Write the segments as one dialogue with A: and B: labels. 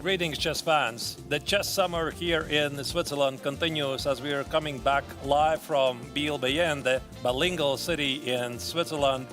A: Greetings, chess fans. The chess summer here in Switzerland continues as we are coming back live from Biel, the bilingual city in Switzerland.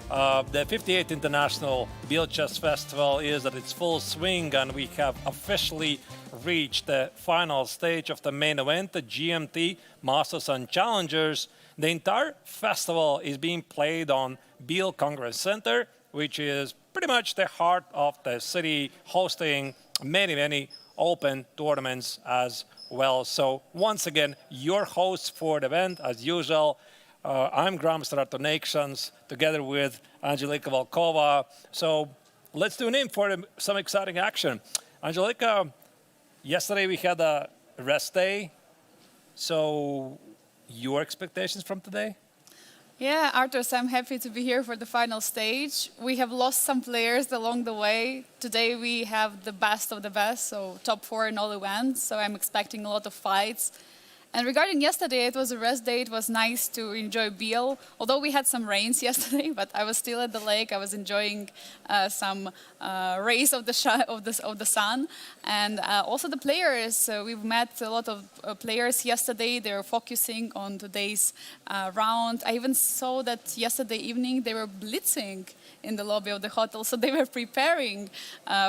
A: The 58th International Biel Chess Festival is at its full swing, and we have officially reached the final stage of the main event, the GMT Masters and Challengers. The entire festival is being played on Biel Congress Center, which is pretty much the heart of the city, hosting many open tournaments as well. So once again, your hosts for the event, as usual, I'm Grandmaster Arturs Neiksans, together with Angelika Volkova. So let's tune in for some exciting action. Angelika, yesterday we had a rest day. So your expectations from today?
B: Yeah, Arturs, I'm happy to be here for the final stage. We have lost some players along the way. Today we have the best of the best, so top 4 in all events. So I'm expecting a lot of fights. And regarding yesterday, it was a rest day. It was nice to enjoy Biel, although we had some rains yesterday, but I was still at the lake. I was enjoying some rays of the sun. And also the players, we've met a lot of players yesterday. They're focusing on today's round. I even saw that yesterday evening they were blitzing in the lobby of the hotel, so they were preparing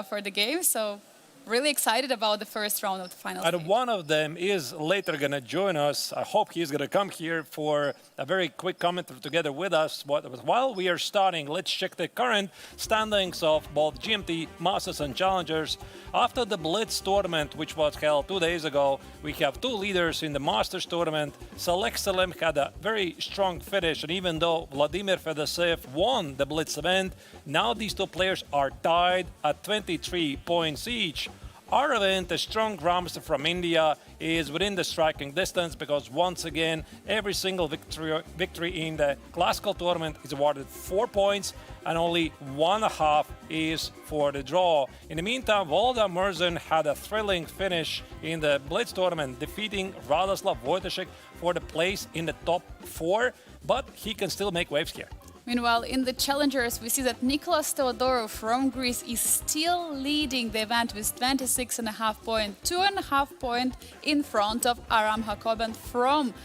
B: for the game. So really excited about the first round of the final stage.
A: And one of them is later going to join us. I hope he's going to come here for a very quick comment together with us. While we are starting, let's check the current standings of both GMT Masters and Challengers. After the Blitz tournament, which was held 2 days ago, we have 2 leaders in the Masters tournament. Salek Salem had a very strong finish, and even though Vladimir Fedoseev won the Blitz event, now these 2 players are tied at 23 points each. Our event, a strong grandmaster from India, is within the striking distance because once again, every single victory in the classical tournament is awarded 4 points and only 1.5 is for the draw. In the meantime, Volda Murzin had a thrilling finish in the Blitz tournament, defeating Radoslav Wojtaszek for the place in the top 4, but he can still make waves here.
B: Meanwhile, in the challengers, we see that Nicholas Theodorou from Greece is still leading the event with 26.5 points, 2.5 points in front of Aram Hakoban from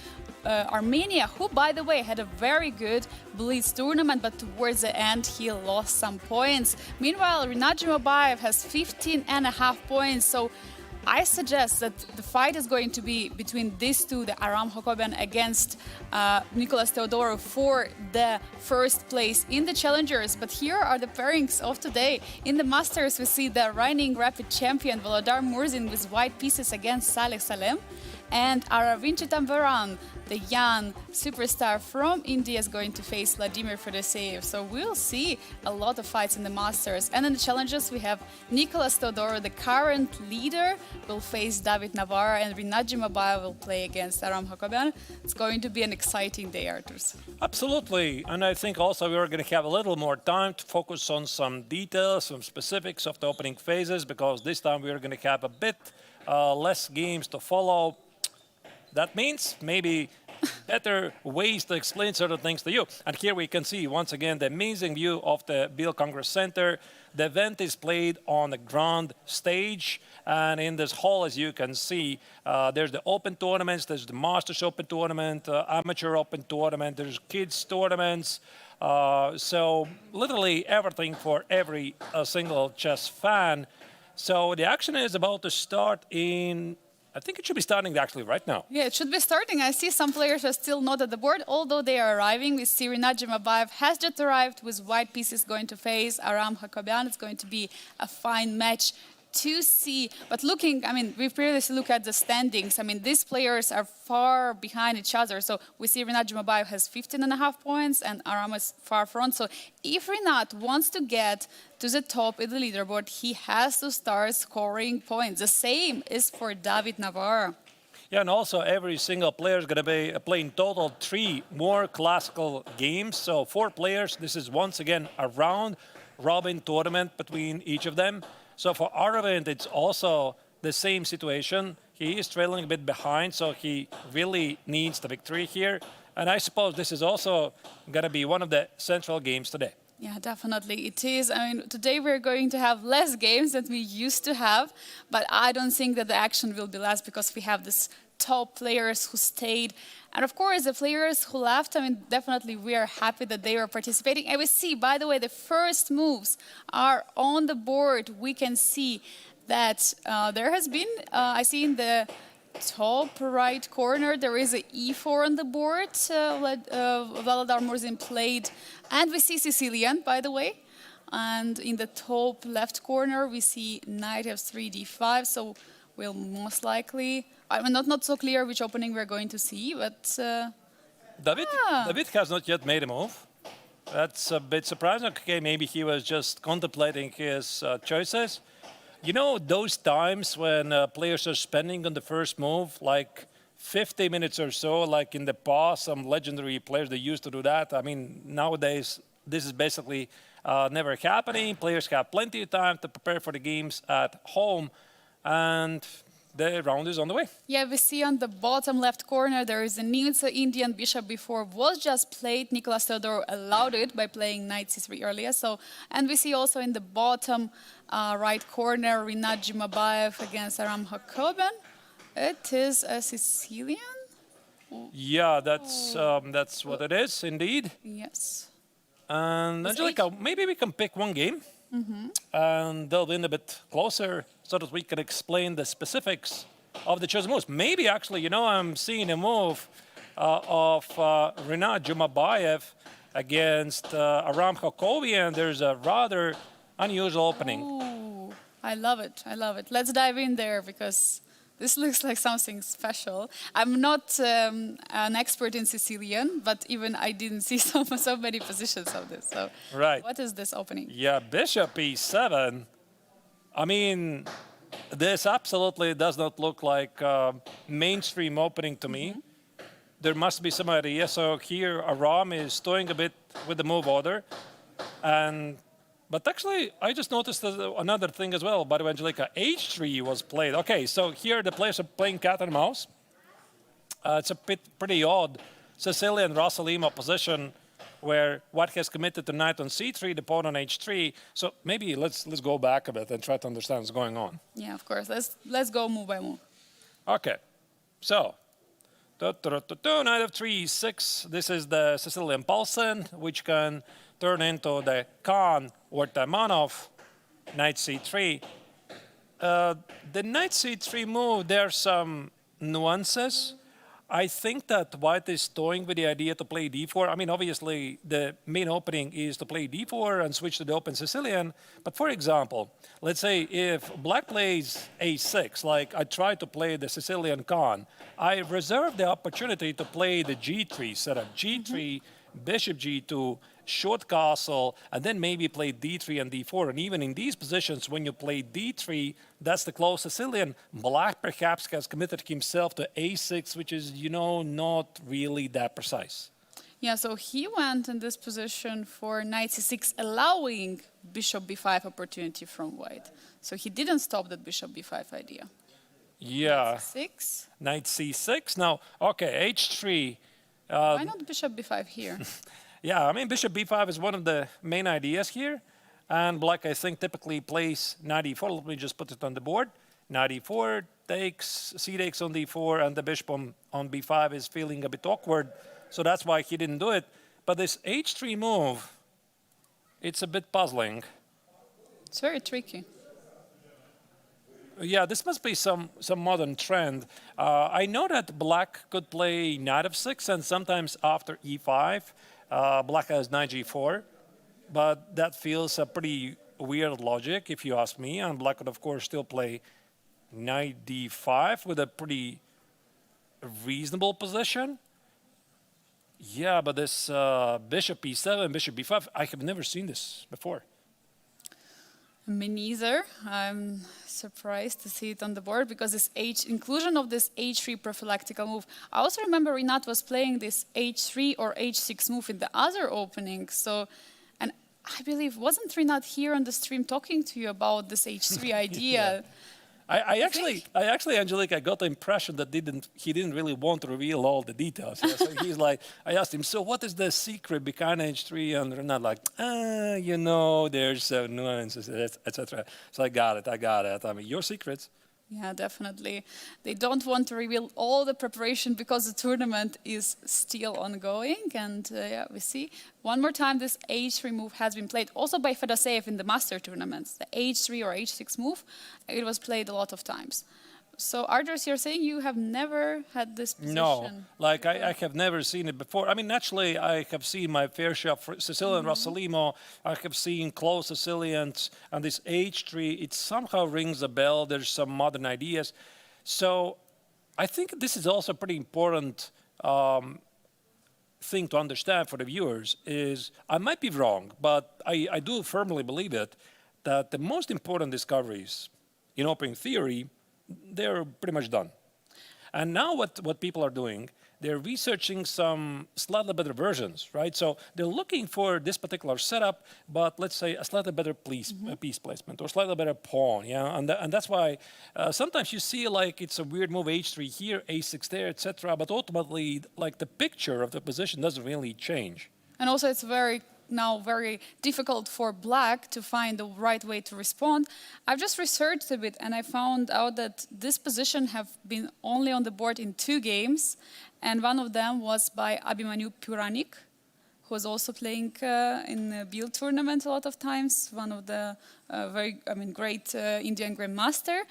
B: Armenia, who, by the way, had a very good Blitz tournament, but towards the end he lost some points. Meanwhile, Rinat Jumabayev has 15.5 points, so I suggest that the fight is going to be between these two, the Aram Hakoban against Nicholas Theodorou for the first place in the challengers. But here are the pairings of today. In the Masters, we see the reigning rapid champion Volodar Murzin with white pieces against Salek Salem. And Aravind Tambaran, the young superstar from India, is going to face Vladimir Fedoseev. So we'll see a lot of fights in the Masters. And in the challenges, we have Nicholas Theodorou, the current leader, will face David Navarra, and Rinat Jumabayev will play against Aram Hakoban. It's going to be an exciting day, Arturs.
A: Absolutely. And I think also we're going to have a little more time to focus on some details, some specifics of the opening phases, because this time we're going to have a bit less games to follow. That means maybe better ways to explain certain things to you. And here we can see, once again, the amazing view of the Biel Congress Center. The event is played on the grand stage. And in this hall, as you can see, there's the open tournaments, there's the Masters Open Tournament, Amateur Open Tournament, there's kids tournaments. So literally everything for every single chess fan. So the action is about to start in... I think it should be starting actually right now.
B: Yeah, it should be starting. I see some players are still not at the board, although they are arriving. We see Rinat Jumabayev has just arrived with white pieces going to face Aram Hakoban. It's going to be a fine match to see. But looking, I mean, we've previously looked at the standings. I mean, these players are far behind each other. So we see Rinat Jumabayev has 15.5 points and Aram is far front. So if Rinat wants to get to the top in the leaderboard, he has to start scoring points. The same is for David Navarra.
A: Yeah, and also every single player is going to be playing total 3 more classical games. So 4 players. This is once again a round-robin tournament between each of them. So for Aravind, it's also the same situation. He is trailing a bit behind, so he really needs the victory here. And I suppose this is also going to be one of the central games today.
B: Yeah, definitely it is. I mean, today we're going to have less games than we used to have, but I don't think that the action will be less because we have this top players who stayed. And of course, the players who left, I mean, definitely we are happy that they were participating. And we see, by the way, the first moves are on the board. We can see that there has been, I see in the top right corner, there is a e4 on the board. Valadar Murzin played, and we see Sicilian, by the way. And in the top left corner, we see knight f3, d5. So we'll most likely, I mean, not so clear which opening we're going to see, but
A: David has not yet made a move. That's a bit surprising. Okay, maybe he was just contemplating his choices. You know, those times when players are spending on the first move, like 50 minutes or so, like in the past, some legendary players, they used to do that. I mean, nowadays, this is basically never happening. Players have plenty of time to prepare for the games at home, and the round is on the way.
B: yeah, we see on the bottom left corner there is a Neiksans Indian bishop before was just played. Nicolas Theodorou allowed it by playing knight c3 earlier. So, and we see also in the bottom right corner Rinat Jimabayev against Aram Hakoben. It is a Sicilian.
A: Yeah, that's what it is, indeed.
B: Yes.
A: And Angelica, maybe we can pick one game and delve in a bit closer so that we can explain the specifics of the chosen moves. Maybe actually, you know, I'm seeing a move of Rinat Jumabayev against Aram Hakobian. There's a rather unusual opening.
B: Ooh, I love it. I love it. Let's dive in there because this looks like something special. I'm not an expert in Sicilian, but even I didn't see so many positions of this. So,
A: Right.
B: what is this opening?
A: Yeah, bishop e7. I mean, this absolutely does not look like a mainstream opening to me. There must be some idea. So here, Aram is toying a bit with the move order. But actually, I just noticed another thing as well. By the way, Angelica, h3 was played. Okay, so here the players are playing cat and mouse. It's a pretty odd Sicilian-Rossalima position where white has committed to knight on c3, the pawn on h3. So maybe let's go back a bit and try to understand what's going on.
B: Yeah, of course. Let's go move by move.
A: Okay, so knight f3, 6. This is the Sicilian Paulsen, which can turn into the Khan or Taimanov, knight c3. The knight c3 move, there are some nuances. I think that white is toying with the idea to play d4. I mean, obviously, the main opening is to play d4 and switch to the open Sicilian. But for example, let's say if black plays a6, like I tried to play the Sicilian Khan, I reserve the opportunity to play the g3 setup. g3, bishop g2, short castle, and then maybe play d3 and d4. And even in these positions, when you play d3, that's the close Sicilian. Black perhaps has committed himself to a6, which is, you know, not really that precise.
B: Yeah, so he went in this position for knight c6, allowing bishop b5 opportunity from white. So he didn't stop that bishop b5 idea.
A: Yeah.
B: Six.
A: Knight c6. Now, okay, h3.
B: Why not bishop b5 here?
A: Yeah, I mean, bishop b5 is one of the main ideas here. And black, I think, typically plays knight e4. Let me just put it on the board. Knight e4 takes, c takes on d4, and the bishop on b5 is feeling a bit awkward. So that's why he didn't do it. But this h3 move, it's a bit puzzling.
B: It's very tricky.
A: Yeah, this must be some modern trend. I know that black could play knight f6, and sometimes after e5, black has knight g4. But that feels a pretty weird logic, if you ask me. And black could, of course, still play knight d5 with a pretty reasonable position. Yeah, but this bishop e7, bishop b5, I have never seen this before.
B: Me neither. I'm surprised to see it on the board because this inclusion of this h3 prophylactical move. I also remember Rinat was playing this h3 or h6 move in the other opening. So, and I believe, wasn't Rinat here on the stream talking to you about this h3 idea?
A: I actually, Angelique, I got the impression that he didn't really want to reveal all the details. Yeah? So he's like, I asked him, so what is the secret behind H3? And Renat like, there's nuances, etc. So I got it. I mean, your secrets.
B: Yeah, definitely. They don't want to reveal all the preparation because the tournament is still ongoing. And yeah, we see one more time this H3 move has been played also by Fedoseev in the Master tournaments. The H3 or H6 move, it was played a lot of times. So Arturs, you're saying you have never had this position?
A: No, like I have never seen it before. I mean, naturally, I have seen my fair share of Sicilian Rossolimo. I have seen close Sicilians, and this H3, it somehow rings a bell. There's some modern ideas. So I think this is also a pretty important thing to understand for the viewers is, I might be wrong, but I do firmly believe it, that the most important discoveries in open theory, they're pretty much done. And now what people are doing, they're researching some slightly better versions, right? So they're looking for this particular setup, but let's say a slightly better piece placement or slightly better pawn, yeah? And that's why sometimes you see like it's a weird move, H3 here, A6 there, etc. But ultimately, like the picture of the position doesn't really change.
B: And also it's very difficult for black to find the right way to respond. I've just researched a bit and I found out that this position have been only on the board in 2 games, and one of them was by Abhimanyu Puranik, who was also playing in the Biel tournament a lot of times, one of the great Indian grandmaster.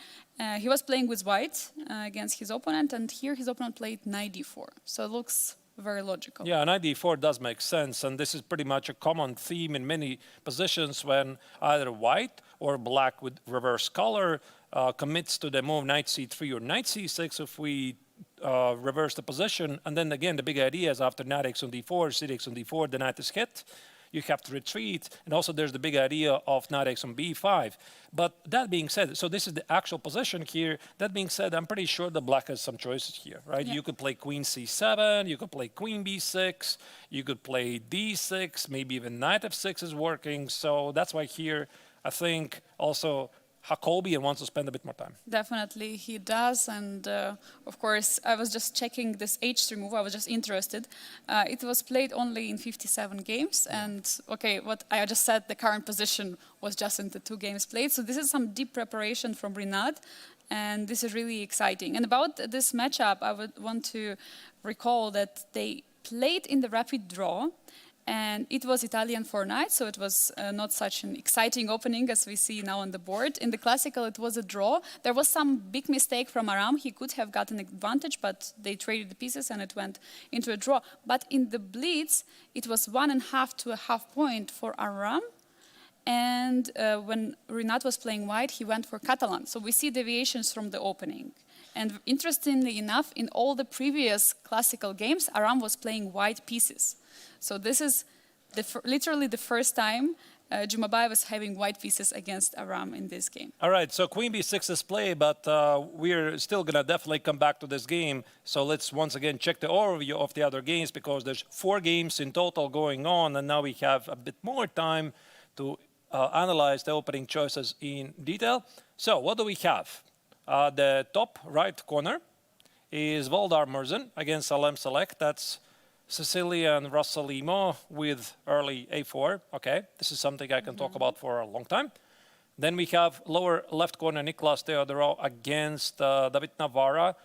B: He was playing with white against his opponent, and here his opponent played knight d4. So it looks very logical.
A: Yeah, knight d4 does make sense, and this is pretty much a common theme in many positions when either white or black with reverse color commits to the move knight c3 or knight c6 if we reverse the position. And then again, the big idea is after knight x on d4, c takes on d4, the knight is hit. You have to retreat, and also there's the big idea of knight x on b5. But that being said, so this is the actual position here. That being said, I'm pretty sure that black has some choices here, right? Yeah. You could play queen c7, you could play queen b6, you could play d6, maybe even knight f6 is working. So that's why here, I think also Jacobi wants to spend a bit more time.
B: Definitely, he does. And of course, I was just checking this H3 move. I was just interested. It was played only in 57 games. And okay, what I just said, the current position was just in the 2 games played. So this is some deep preparation from Rinat. And this is really exciting. And about this matchup, I would want to recall that they played in the rapid draw. And it was Italian for knight, so it was not such an exciting opening as we see now on the board. In the classical, it was a draw. There was some big mistake from Aram. He could have gotten an advantage, but they traded the pieces and it went into a draw. But in the blitz, it was 1.5 to a half point for Aram. And when Rinat was playing white, he went for Catalan. So we see deviations from the opening. And interestingly enough, in all the previous classical games, Aram was playing white pieces. So this is literally the first time Jumabayev was having white pieces against Aram in this game.
A: All right, so queen b6 is played, but we're still going to definitely come back to this game. So let's once again check the overview of the other games, because there's 4 games in total going on, and now we have a bit more time to analyze the opening choices in detail. So what do we have? The top right corner is Voldar Murzin against Salem Select. That's Sicilian Rossolimo with early a4. Okay, this is something I can talk about for a long time. Then we have lower left corner Niklas Theodorou against David Navarra.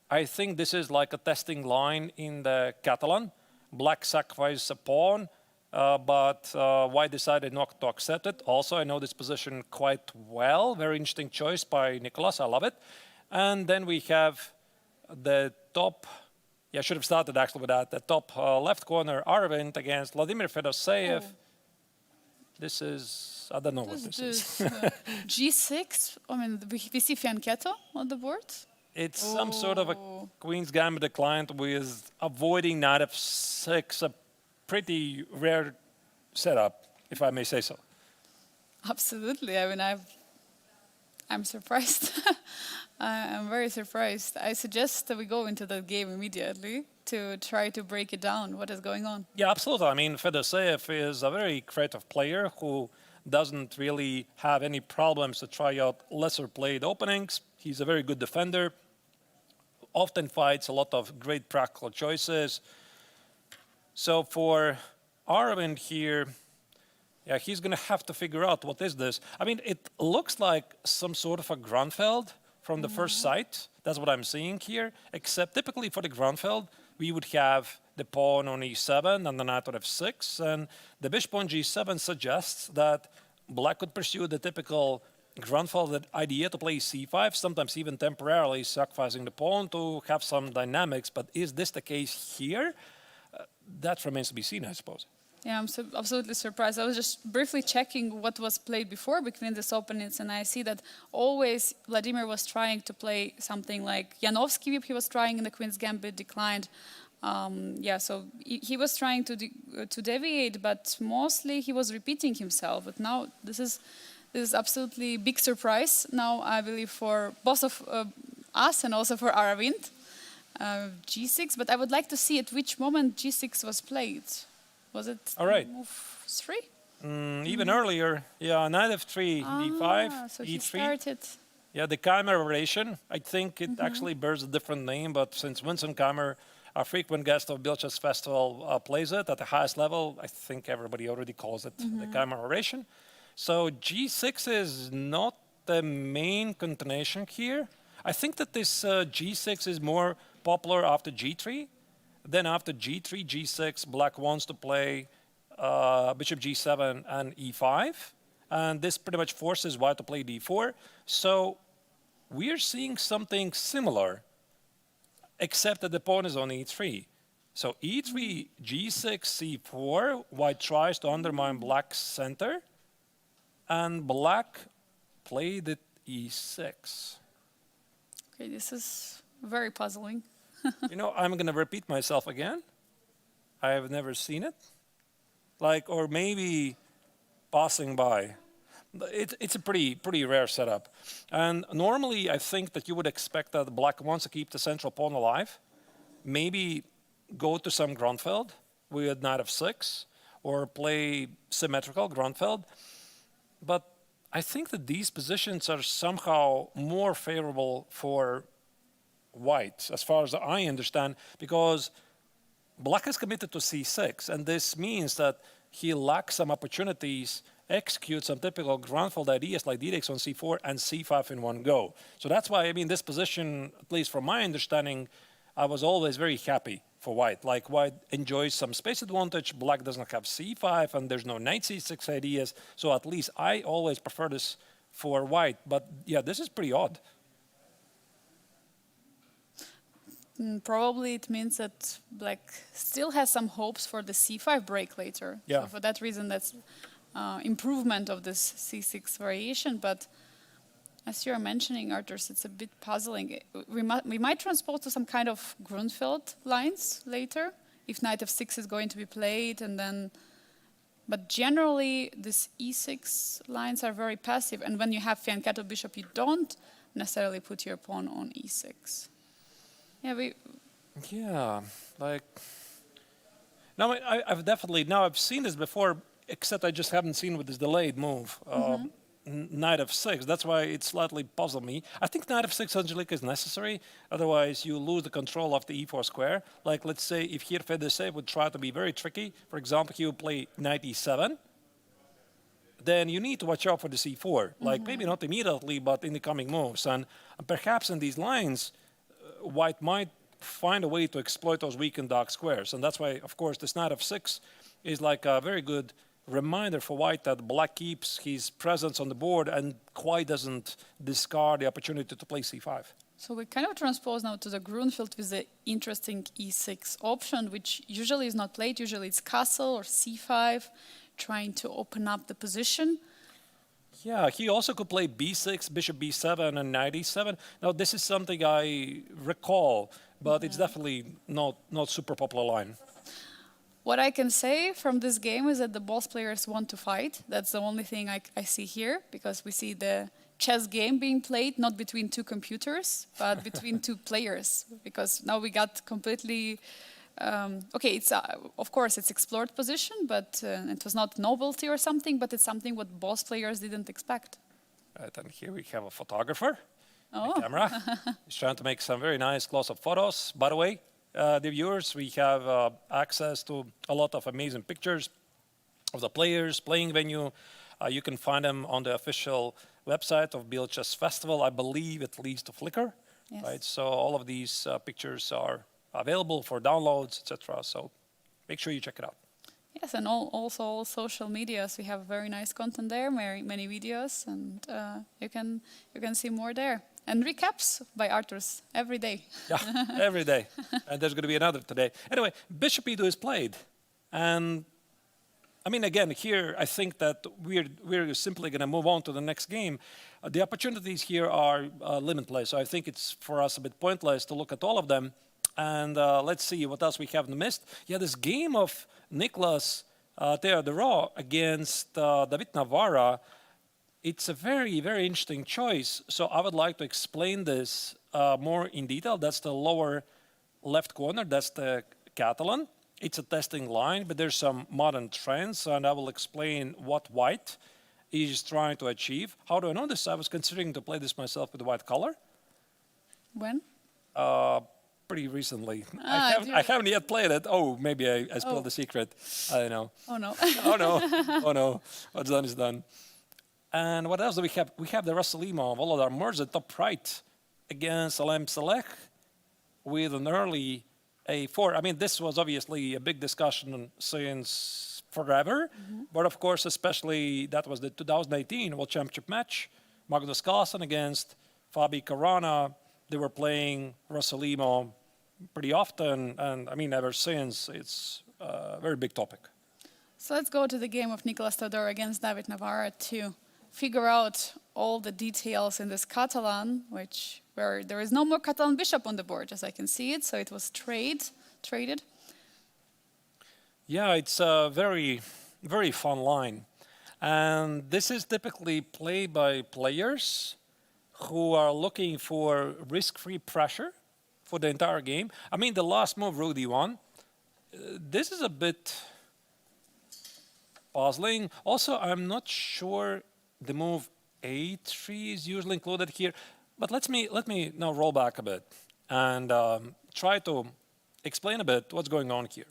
A: I think this is like a testing line in the Catalan. Black sacrificed a pawn, but white decided not to accept it. Also, I know this position quite well. Very interesting choice by Niklas. I love it. And then we have the top... Yeah, I should have started actually with that. The top left corner, Arvind against Vladimir Fedoseev. This is, I don't know what this is.
B: G6, I mean, we see fianchetto on the board.
A: It's some sort of a Queen's Gambit declined with avoiding knight f6, a pretty rare setup, if I may say so.
B: Absolutely. I mean, I'm surprised. I'm very surprised. I suggest that we go into the game immediately to try to break it down, what is going on.
A: Yeah, absolutely. I mean, Fedoseev is a very creative player who doesn't really have any problems to try out lesser played openings. He's a very good defender, often fights a lot of great practical choices. So for Arvind here, yeah, he's going to have to figure out what is this. I mean, it looks like some sort of a Grunfeld from the first sight. That's what I'm seeing here, except typically for the Grunfeld, we would have the pawn on e7 and the knight on f6, and the bishop on g7 suggests that black could pursue the typical Grunfeld idea to play c5, sometimes even temporarily sacrificing the pawn to have some dynamics. But is this the case here? That remains to be seen, I suppose.
B: Yeah, I'm absolutely surprised. I was just briefly checking what was played before between these openings, and I see that always Vladimir was trying to play something like Janovsky whip. He was trying in the Queen's Gambit, declined. Yeah, so he was trying to deviate, but mostly he was repeating himself. But now this is absolutely big surprise now, I believe, for both of us and also for Aravind. G6, but I would like to see at which moment G6 was played. Was it
A: all right?
B: Move 3?
A: Even earlier, yeah, knight f3, d5,
B: so
A: e3.
B: he started.
A: Yeah, the Keimer variation. I think it actually bears a different name, but since Vincent Keimer, a frequent guest of Biel Chess Festival, plays it at the highest level, I think everybody already calls it the Keimer variation. So G6 is not the main continuation here. I think that this G6 is more popular after G3. Then after G3, G6, black wants to play bishop G7 and E5. And this pretty much forces white to play D4. So we're seeing something similar, except that the pawn is on E3. So E3, G6, C4, white tries to undermine black's center. And black played at E6.
B: Okay, this is very puzzling.
A: You know, I'm going to repeat myself again. I have never seen it. Like, or maybe passing by. It's a pretty rare setup. And normally, I think that you would expect that black wants to keep the central pawn alive. Maybe go to some Grunfeld with knight f6, or play symmetrical Grunfeld. But I think that these positions are somehow more favorable for white, as far as I understand, because black is committed to c6, and this means that he lacks some opportunities, execute some typical Grunfeld ideas like d takes on c4 and c5 in one go. So that's why, I mean, this position, at least from my understanding, I was always very happy for white. Like, white enjoys some space advantage, black doesn't have c5, and there's no knight c6 ideas, so at least I always prefer this for white. But yeah, this is pretty odd.
B: Probably it means that black still has some hopes for the c5 break later.
A: Yeah.
B: So for that reason, that's improvement of this c6 variation. But as you're mentioning, Arturs, it's a bit puzzling. We might transpose to some kind of Grunfeld lines later, if knight f6 is going to be played, and then. But generally, these e6 lines are very passive, and when you have fianchetto bishop, you don't necessarily put your pawn on e6. Yeah,
A: like now I've seen this before, except I just haven't seen with this delayed move, knight f6. That's why it slightly puzzled me. I think knight f6 Angelica is necessary, otherwise you lose the control of the e4 square. Like, let's say if here Fedosey would try to be very tricky, for example, he would play knight e7, then you need to watch out for the c4, like maybe not immediately, but in the coming moves. And perhaps in these lines, white might find a way to exploit those weak and dark squares. And that's why, of course, this knight f6 is like a very good reminder for white that black keeps his presence on the board and quite doesn't discard the opportunity to play c5.
B: So we kind of transpose now to the Grunfeld with the interesting e6 option, which usually is not played. Usually it's castle or c5, trying to open up the position.
A: Yeah, he also could play b6, bishop b7, and knight e7. Now, this is something I recall, but it's definitely not super popular line.
B: What I can say from this game is that the both players want to fight. That's the only thing I see here, because we see the chess game being played not between two computers, but between two players. Because now we got completely... okay, it's of course it's explored position, but it was not novelty or something, but it's something what both players didn't expect.
A: Right, and here we have a photographer
B: Oh.
A: camera. He's trying to make some very nice close-up photos. By the way, the viewers, we have access to a lot of amazing pictures of the players, playing venue. You can find them on the official website of Biel Chess Festival. I believe it leads to Flickr,
B: Yes.
A: right? So all of these pictures are available for downloads, etc. So make sure you check it out.
B: Yes, and also all social medias. We have very nice content there, many videos, and you can see more there. And recaps by Arturs every day.
A: Yeah, every day. And there's going to be another today. Anyway, Bishop E2 is played. And I mean, again, here, I think that we're simply going to move on to the next game. The opportunities here are limitless. So I think it's for us a bit pointless to look at all of them. And let's see what else we haven't missed. Yeah, this game of Niklas Theodorou against David Navarra, it's a very, very interesting choice. So I would like to explain this more in detail. That's the lower left corner. That's the Catalan. It's a testing line, but there's some modern trends, and I will explain what white is trying to achieve. How do I know this? I was considering to play this myself with the white color.
B: When?
A: Pretty recently.
B: Ah,
A: I haven't yet played it. Oh, maybe I spilled the secret. I don't know.
B: Oh no.
A: Oh no. Oh no. What's done is done. And what else do we have? We have the Rasulima of Volodar Mirza top right against Salem Saleh with an early A4. I mean, this was obviously a big discussion since forever. But of course, especially that was the 2018 World Championship match. Magnus Carlsen against Fabi Caruana. They were playing Rasulima pretty often. And I mean, ever since, it's a very big topic.
B: So let's go to the game of Nicolas Theodorou against David Navarra to figure out all the details in this Catalan, where there is no more Catalan bishop on the board, as I can see it. So it was traded.
A: Yeah, it's a very, very fun line. And this is typically played by players who are looking for risk-free pressure for the entire game. I mean, the last move Rudy won. This is a bit puzzling. Also, I'm not sure the move A3 is usually included here. But let me now roll back a bit and try to explain a bit what's going on here.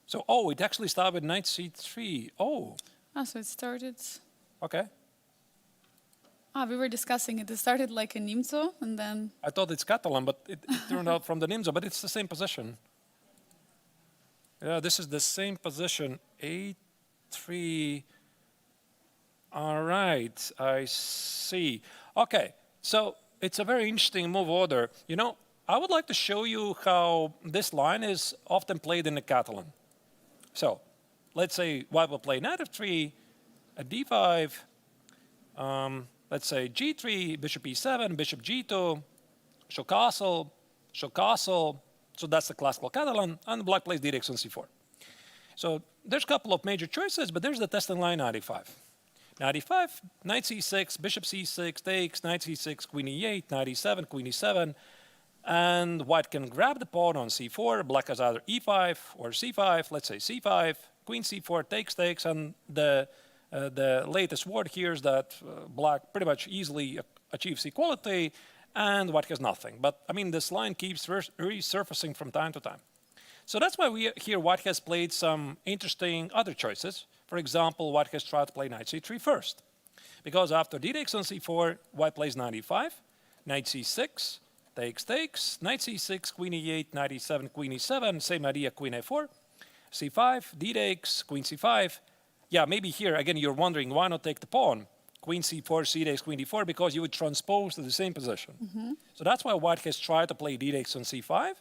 A: So, oh, it actually started with knight C3. Oh.
B: Ah, so it started.
A: Okay.
B: We were discussing it. It started like a Nimzo, and then.
A: I thought it's Catalan, but it turned out from the Nimzo, but it's the same position. Yeah, this is the same position. A3. All right, I see. Okay, so it's a very interesting move order. You know, I would like to show you how this line is often played in the Catalan. So, let's say white will play knight f3, at d5, let's say g3, bishop e7, bishop g2, show castle, show castle. So that's the classical Catalan, and black plays d6 on c4. So there's a couple of major choices, but there's the testing line knight e5. Knight e5, knight c6, bishop c6, takes, knight c6, queen e8, knight e7, queen e7, and white can grab the pawn on c4. Black has either e5 or c5, let's say c5, queen c4, takes, and the latest word here is that black pretty much easily achieves equality, and white has nothing. But, I mean, this line keeps resurfacing from time to time. So that's why white has played some interesting other choices. For example, white has tried to play knight c3 first. Because after d-takes on c4, white plays knight e5, knight c6, takes, knight c6, queen e8, knight e7, queen e7, same idea, queen a4, c5, d-takes, queen c5. Yeah, maybe here, again, you're wondering, why not take the pawn? Queen c4, c-takes, queen d4, because you would transpose to the same position. So that's why white has tried to play d-takes on c5,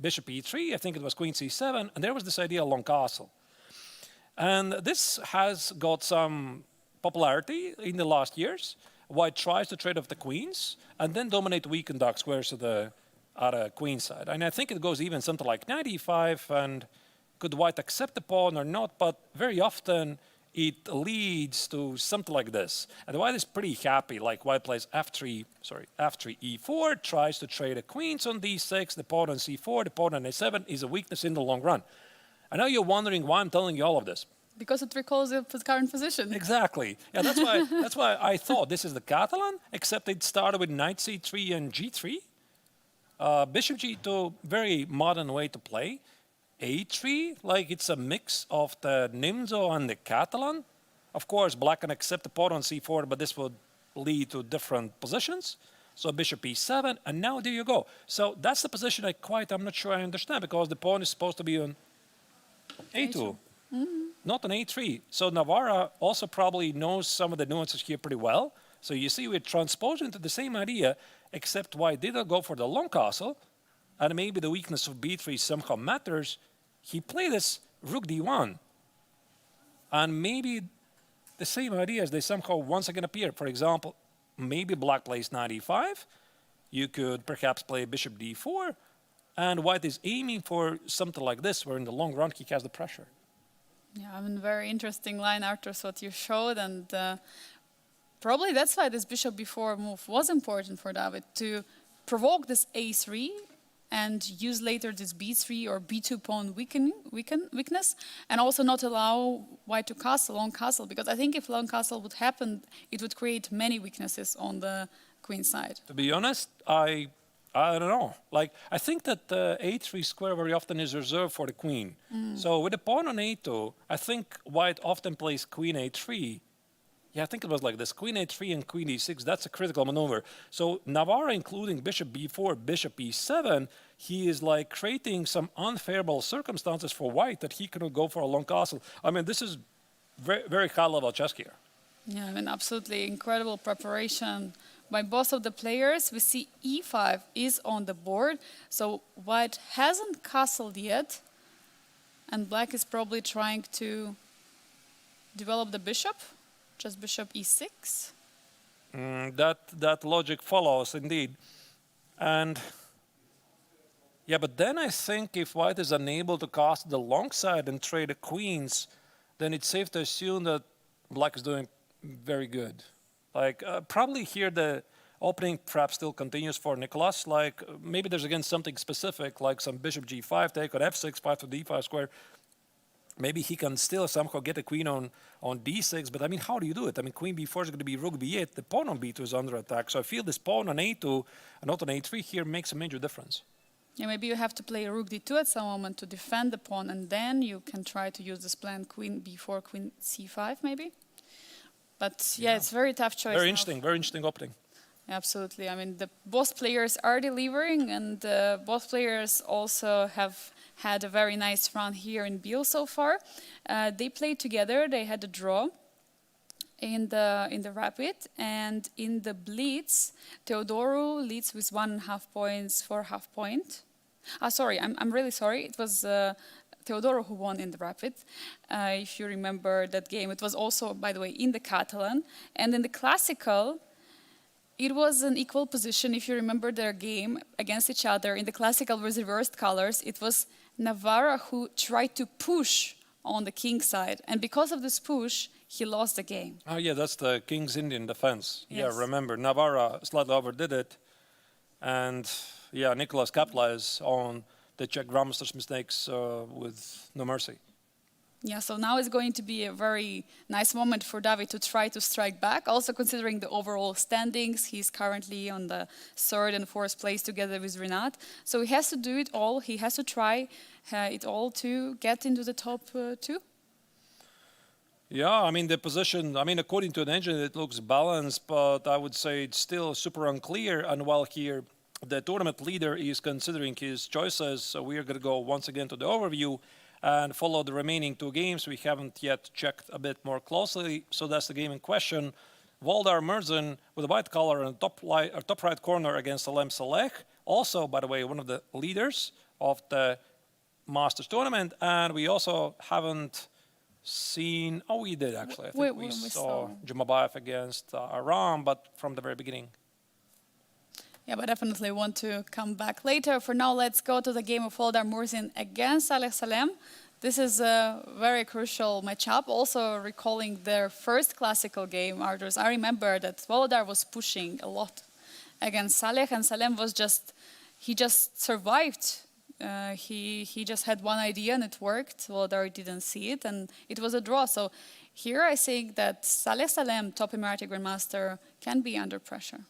A: bishop e3, I think it was queen c7, and there was this idea long castle. And this has got some popularity in the last years. White tries to trade off the queens and then dominate weak and dark squares to the queen side. And I think it goes even something like knight e5, and could white accept the pawn or not, but very often it leads to something like this. And white is pretty happy, like white plays f3 e4, tries to trade the queens on d6, the pawn on c4, the pawn on a7 is a weakness in the long run. I know you're wondering why I'm telling you all of this.
B: Because it recalls the current position.
A: Exactly. Yeah, that's why I thought this is the Catalan, except it started with knight c3 and g3. Bishop g2, very modern way to play. a3, like it's a mix of the Nimzo and the Catalan. Of course, black can accept the pawn on c4, but this would lead to different positions. So bishop e7, and now there you go. So that's the position I'm not sure I understand, because the pawn is supposed to be on a2. Not on a3. So Navarra also probably knows some of the nuances here pretty well. So you see, we're transposing to the same idea, except white didn't go for the long castle, and maybe the weakness of b3 somehow matters. He played this rook d1, and maybe the same ideas, they somehow once again appear. For example, maybe black plays knight e5. You could perhaps play bishop d4, and white is aiming for something like this, where in the long run he has the pressure.
B: Yeah, I mean, very interesting line, Arturs, what you showed, and probably that's why this bishop b4 move was important for David, to provoke this a3 and use later this b3 or b2 pawn weakness, and also not allow white to castle, long castle, because I think if long castle would happen, it would create many weaknesses on the queen side.
A: To be honest, I don't know. Like, I think that the a3 square very often is reserved for the queen. So with the pawn on a2, I think white often plays queen a3. Yeah, I think it was like this, queen a3 and queen e6, that's a critical maneuver. So Navarra, including bishop b4, bishop e7, he is like creating some unfavorable circumstances for white that he cannot go for a long castle. I mean, this is very, very high level chess here.
B: Yeah, I mean, absolutely incredible preparation by both of the players. We see e5 is on the board, so white hasn't castled yet, and black is probably trying to develop the bishop, just bishop e6.
A: That logic follows indeed. And yeah, but then I think if white is unable to castle the long side and trade the queens, then it's safe to assume that black is doing very good. Like, probably here the opening perhaps still continues for Nicholas. Like, maybe there's again something specific, like some bishop g5 take on f6, 5 to d5 square. Maybe he can still somehow get a queen on d6, but I mean, how do you do it? I mean, queen b4 is going to be rook b8. The pawn on b2 is under attack. So I feel this pawn on a2 and not on a3 here makes a major difference.
B: Yeah, maybe you have to play rook d2 at some moment to defend the pawn, and then you can try to use this plan queen b4, queen c5 maybe. But yeah, it's very tough choice.
A: Very interesting opening.
B: Absolutely. I mean, both players are delivering, and both players also have had a very nice run here in Biel so far. They played together. They had a draw in the rapid, and in the blitz, Teodoru leads with 1.5 points for half point. Sorry, I'm really sorry. It was Teodoro who won in the rapid. If you remember that game, it was also, by the way, in the Catalan, and in the classical. It was an equal position. If you remember their game against each other, in the classical with reversed colors, it was Navarra who tried to push on the king side. And because of this push, he lost the game.
A: Oh, yeah, that's the King's Indian defense.
B: Yes.
A: Yeah, remember, Navarra slightly overdid it. And, yeah, Nicholas capitalized on the Czech grandmaster's mistakes with no mercy.
B: Yeah, so now it's going to be a very nice moment for David to try to strike back. Also considering the overall standings, he's currently on the 3rd and 4th place together with Renat. So he has to do it all. He has to try it all to get into the top 2.
A: Yeah, I mean, the position, I mean, according to the engine, it looks balanced, but I would say it's still super unclear. And while here the tournament leader is considering his choices, so we are going to go once again to the overview and follow the remaining 2 games. We haven't yet checked a bit more closely, so that's the game in question. Valdar Merzen with a white collar in the top right corner against Alem Saleh. Also, by the way, one of the leaders of the Masters tournament. And we also haven't seen, we did actually. I think we saw Jumabayev against Aram, but from the very beginning.
B: Yeah, but definitely want to come back later. For now, let's go to the game of Valdar Merzen against Saleh Salem. This is a very crucial matchup. Also recalling their first classical game, Arturs. I remember that Valdar was pushing a lot against Saleh, and Salem was he just survived He just had one idea and it worked. Volodar didn't see it, and it was a draw. So here I think that Saleh Salem, top Emirati Grandmaster, can be under pressure.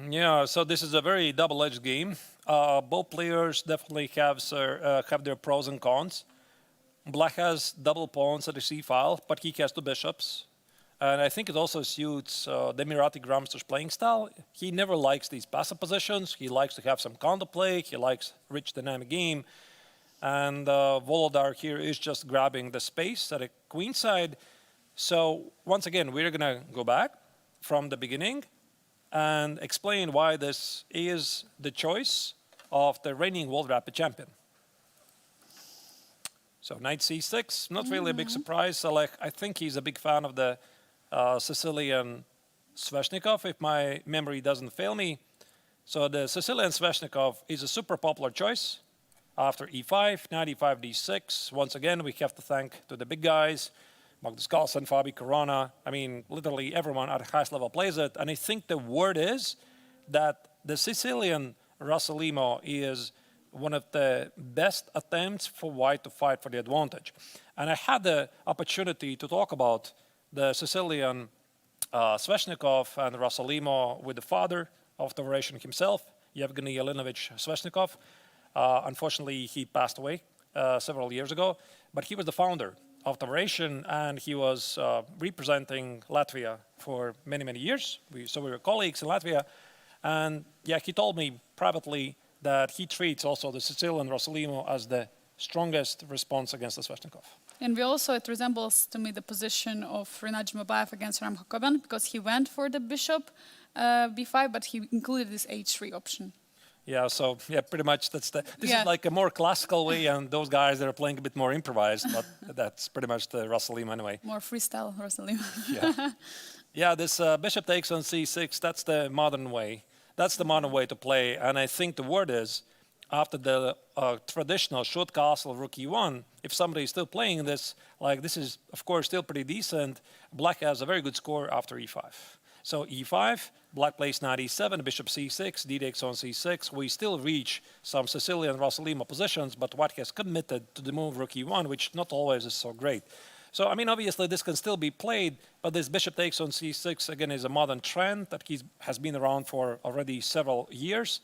A: Yeah, so this is a very double-edged game. Both players definitely have their pros and cons. Black has double pawns at the c file, but he has two bishops. And I think it also suits the Emirati Grandmaster's playing style. He never likes these passive positions. He likes to have some counterplay. He likes rich dynamic game. And Volodar here is just grabbing the space at the queen side. So once again, we're going to go back from the beginning and explain why this is the choice of the reigning World Rapid champion. So knight c6, not really a big surprise. Saleh, I think he's a big fan of the Sicilian Sveshnikov, if my memory doesn't fail me. So the Sicilian Sveshnikov is a super popular choice. After e5, knight e5, d6. Once again, we have to thank to the big guys, Magnus Carlsen, Fabi Corona. I mean, literally everyone at the highest level plays it. And I think the word is that the Sicilian Rossolimo is one of the best attempts for white to fight for the advantage. And I had the opportunity to talk about the Sicilian Sveshnikov and Rossolimo with the father of the variation himself, Yevgeny Yelinovich Sveshnikov. Unfortunately, he passed away several years ago, but he was the founder of the variation, and he was representing Latvia for many, many years. So we were colleagues in Latvia, and yeah, he told me privately that he treats also the Sicilian Rossolimo as the strongest response against the Sveshnikov.
B: And we also, it resembles to me the position of Rinat Jumabayev against Ram Hakoban, because he went for the bishop b5, but he included this h3 option.
A: Yeah, so yeah, pretty much this is like a more classical way, and those guys that are playing a bit more improvised, but that's pretty much the Rossolimo anyway.
B: More freestyle Rossolimo.
A: Yeah, yeah. This bishop takes on c6. That's the modern way. That's the modern way to play, and I think the word is, after the traditional short castle rook e1, if somebody is still playing this, like this is of course still pretty decent. Black has a very good score after e5. So e5, black plays knight e7, bishop c6, d takes on c6. We still reach some Sicilian Rossolimo positions, but white has committed to the move rook e1, which not always is so great. So, I mean, obviously this can still be played, but this bishop takes on c6, again, is a modern trend that has been around for already several years.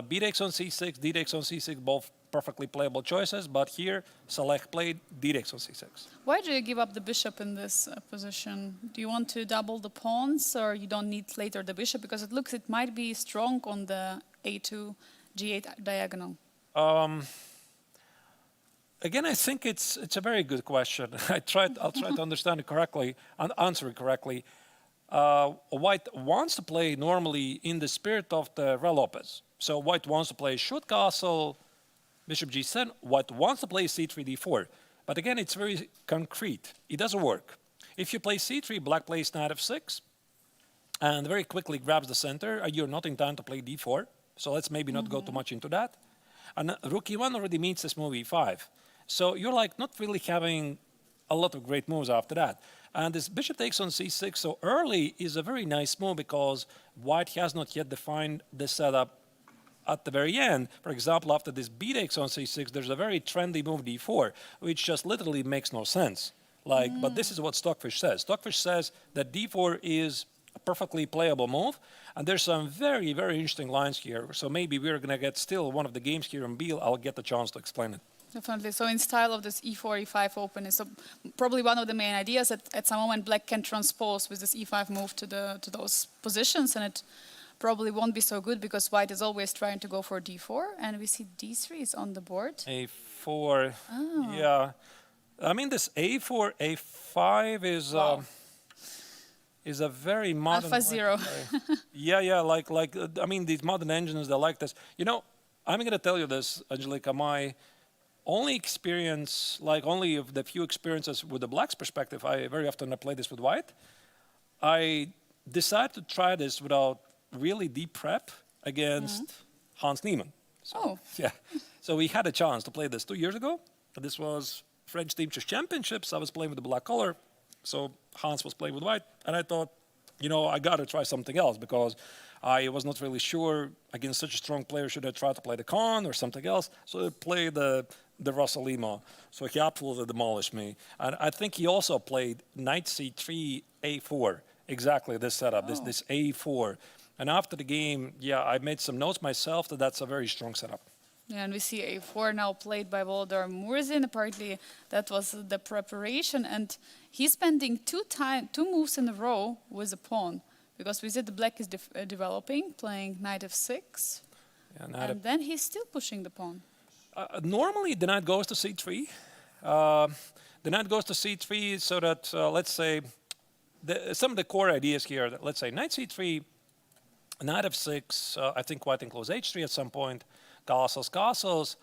A: B takes on c6, d takes on c6, both perfectly playable choices, but here Saleh played d takes on c6.
B: Why do you give up the bishop in this position? Do you want to double the pawns, or you don't need later the bishop? Because it looks it might be strong on the a2, g8 diagonal.
A: Again, I think it's a very good question. I'll try to understand it correctly and answer it correctly. White wants to play normally in the spirit of the Re Lopez. So white wants to play short castle, bishop g7. White wants to play c3, d4. But again, it's very concrete. It doesn't work. If you play c3, black plays knight f6, and very quickly grabs the center. You're not in time to play d4. So let's maybe not go too much into that. And rook e1 already meets this move e5. So you're like not really having a lot of great moves after that. And this bishop takes on c6 so early is a very nice move because white has not yet defined the setup at the very end. For example, after this b takes on c6, there's a very trendy move d4, which just literally makes no sense. But this is what Stockfish says. Stockfish says that d4 is a perfectly playable move, and there's some very, very interesting lines here. So maybe we're going to get still one of the games here in Biel. I'll get the chance to explain it.
B: Definitely. So in style of this e4, e5 open is probably one of the main ideas that at some moment black can transpose with this e5 move to those positions, and it probably won't be so good because white is always trying to go for d4, and we see d3 is on the board.
A: a4, yeah. I mean, this a4, a5 is
B: Wow.
A: Is a very modern.
B: Alpha zero.
A: Yeah. I mean, these modern engines, they like this. You know, I'm going to tell you this, Angelika. My only experience, only of the few experiences with the black's perspective, I very often play this with white. I decided to try this without really deep prep against Hans Niemann. So, yeah. So we had a chance to play this 2 years ago. This was French Team Chess Championships. I was playing with the black color. So Hans was playing with white. And I thought, I got to try something else because I was not really sure against such a strong player should I try to play the con or something else. So I played the Rossalimo. So he absolutely demolished me. And I think he also played knight c3, a4. Exactly this setup, this a4. And after the game, yeah, I made some notes myself that that's a very strong setup.
B: Yeah, and we see a4 now played by Volodar Murzin. Apparently, that was the preparation, and he's spending two moves in a row with a pawn, because we see the black is developing, playing knight f6, and then he's still pushing the pawn.
A: Normally, the knight goes to c3. The knight goes to c3 so that, let's say, some of the core ideas here, let's say knight c3, knight f6, I think white enclose h3 at some point, castles.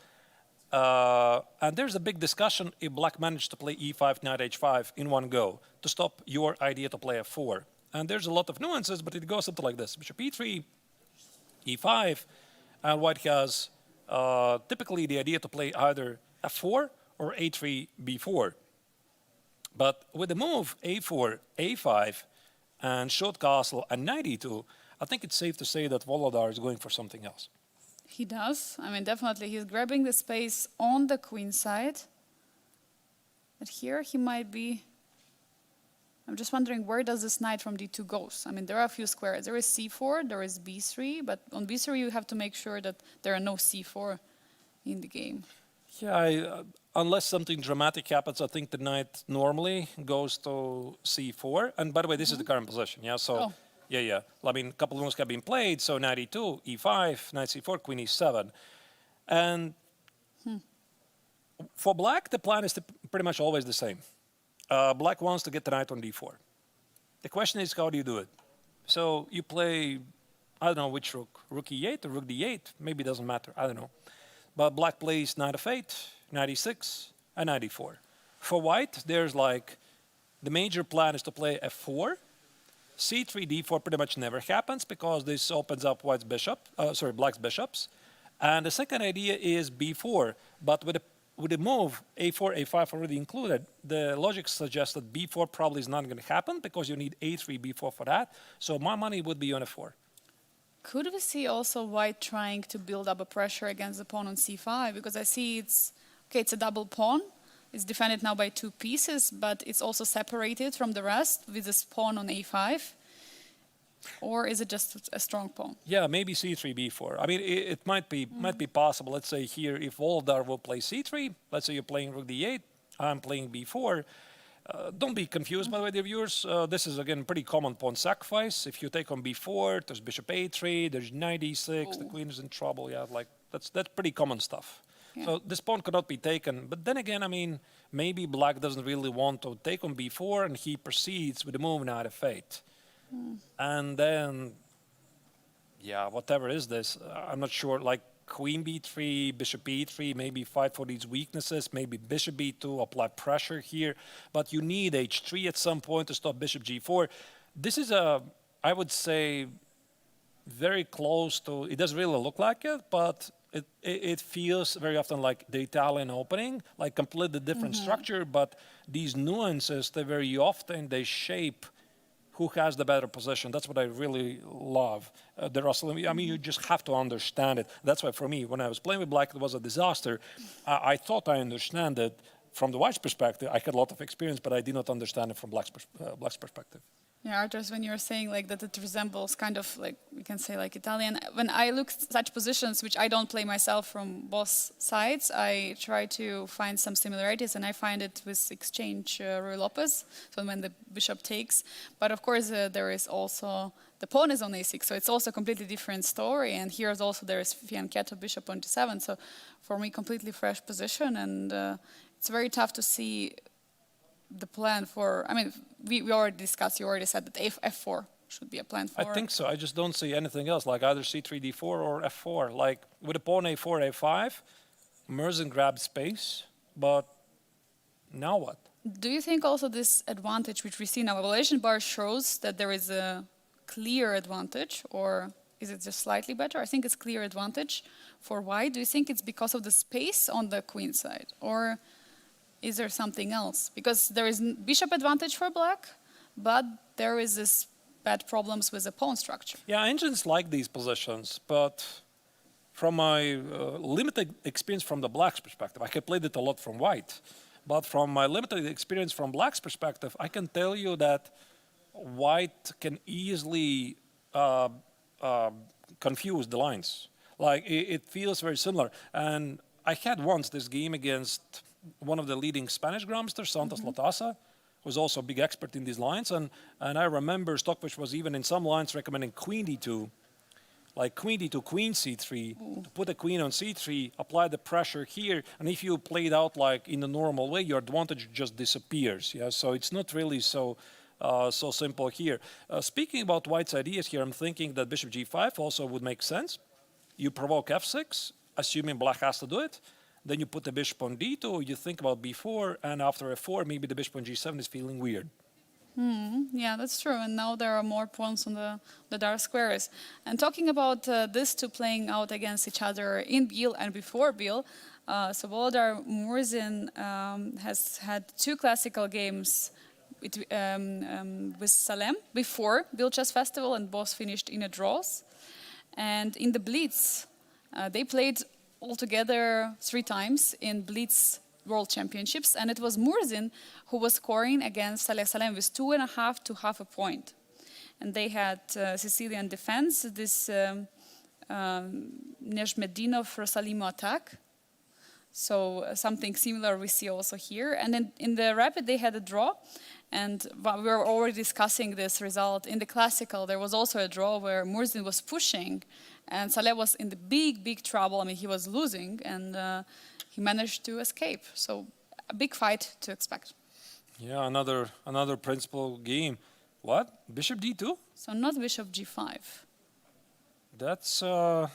A: And there's a big discussion if black managed to play e5, knight h5 in one go to stop your idea to play f4. And there's a lot of nuances, but it goes something like this. Bishop e3, e5, and white has typically the idea to play either f4 or a3, b4. But with the move a4, a5, and short castle and knight e2, I think it's safe to say that Volodar is going for something else.
B: He does. I mean, definitely, he's grabbing the space on the queen side. But here he might be... I'm just wondering, where does this knight from d2 goes? I mean, there are a few squares. There is c4, there is b3, but on b3 you have to make sure that there are no c4 in the game.
A: Yeah, unless something dramatic happens, I think the knight normally goes to c4. And by the way, this is the current position, yeah? So, yeah. I mean, a couple of moves have been played, so knight e2, e5, knight c4, queen e7. And for black, the plan is pretty much always the same. Black wants to get the knight on d4. The question is, how do you do it? So you play, I don't know which rook, rook e8 or rook d8, maybe it doesn't matter, I don't know. But black plays knight f8, knight e6, and knight e4. For white, there's like, the major plan is to play f4. c3, d4 pretty much never happens because this opens up white's black's bishops. And the second idea is b4, but with the move a4, a5 already included, the logic suggests that b4 probably is not going to happen because you need a3, b4 for that. So my money would be on f4.
B: Could we see also white trying to build up a pressure against the pawn on c5? Because I see it's a double pawn. It's defended now by two pieces, but it's also separated from the rest with this pawn on a5. Or is it just a strong pawn?
A: Yeah, maybe c3, b4. I mean, it might be possible. Let's say here, if Volodar will play c3, let's say you're playing rook d8, I'm playing b4. Don't be confused, by the way, dear viewers. This is, again, pretty common pawn sacrifice. If you take on b4, there's bishop a3, there's knight e6, the queen is in trouble. Yeah, like that's pretty common stuff. Yeah. So this pawn cannot be taken. But then again, I mean, maybe black doesn't really want to take on b4, and he proceeds with the move knight f8. And then, yeah, whatever is this, I'm not sure, like queen b3, bishop e3, maybe fight for these weaknesses, maybe bishop b2, apply pressure here, but you need h3 at some point to stop bishop g4. This is I would say, very close to, it doesn't really look like it, but it feels very often like the Italian opening, like completely different structure, but these nuances, they very often, they shape who has the better position. That's what I really love. The Russell, I mean, you just have to understand it. That's why for me, when I was playing with black, it was a disaster. I thought I understand it from the white's perspective. I had a lot of experience, but I did not understand it from black's perspective.
B: Yeah, Arturs, when you're saying like that it resembles kind of like, we can say like Italian, when I look at such positions, which I don't play myself from both sides, I try to find some similarities, and I find it with exchange Ruy Lopez, so when the bishop takes. But of course, there is also, the pawn is on a6, so it's also a completely different story, and here's also there is fianchetto bishop on d7, so for me, completely fresh position, and it's very tough to see the plan for, I mean, we already discussed, you already said that f4 should be a plan for.
A: I think so. I just don't see anything else, like either c3, d4 or f4. Like with a pawn a4, a5, Murzin grabbed space, but now what?
B: Do you think also this advantage, which we see now, evaluation bar shows that there is a clear advantage, or is it just slightly better? I think it's clear advantage for white. Do you think it's because of the space on the queen side, or is there something else? Because there is bishop advantage for black, but there is this bad problems with the pawn structure.
A: Yeah, engines like these positions, but from my limited experience from the black's perspective, I have played it a lot from white, but from my limited experience from black's perspective, I can tell you that white can easily confuse the lines. Like it feels very similar. And I had once this game against one of the leading Spanish grandmasters, Santos Latasa, who was also a big expert in these lines. And I remember Stockfish was even in some lines recommending queen d2, like queen d2, queen c3, to put a queen on c3, apply the pressure here, and if you play it out like in the normal way, your advantage just disappears. Yeah, so it's not really so simple here. Speaking about white's ideas here, I'm thinking that bishop g5 also would make sense. You provoke f6, assuming black has to do it. Then you put the bishop on d2, you think about b4, and after f4, maybe the bishop on g7 is feeling weird.
B: Yeah, that's true. And now there are more pawns on the dark squares. And talking about these two playing out against each other in Biel and before Biel, so Volodar Murzin has had two classical games with Salem before Biel Chess Festival, and both finished in a draws. And in the Blitz, they played altogether 3 times in Blitz World Championships, and it was Murzin who was scoring against Saleh Salem with 2.5 to half a point. And they had Sicilian defense, this Nejmedinov-Rosalimo attack. So something similar we see also here. And then in the rapid they had a draw, and we were already discussing this result. In the classical there was also a draw where Murzin was pushing, and Saleh was in the big trouble. I mean, he was losing, and he managed to escape. So a big fight to expect.
A: Yeah, another principal game. What? Bishop d2?
B: So not bishop g5.
A: That's a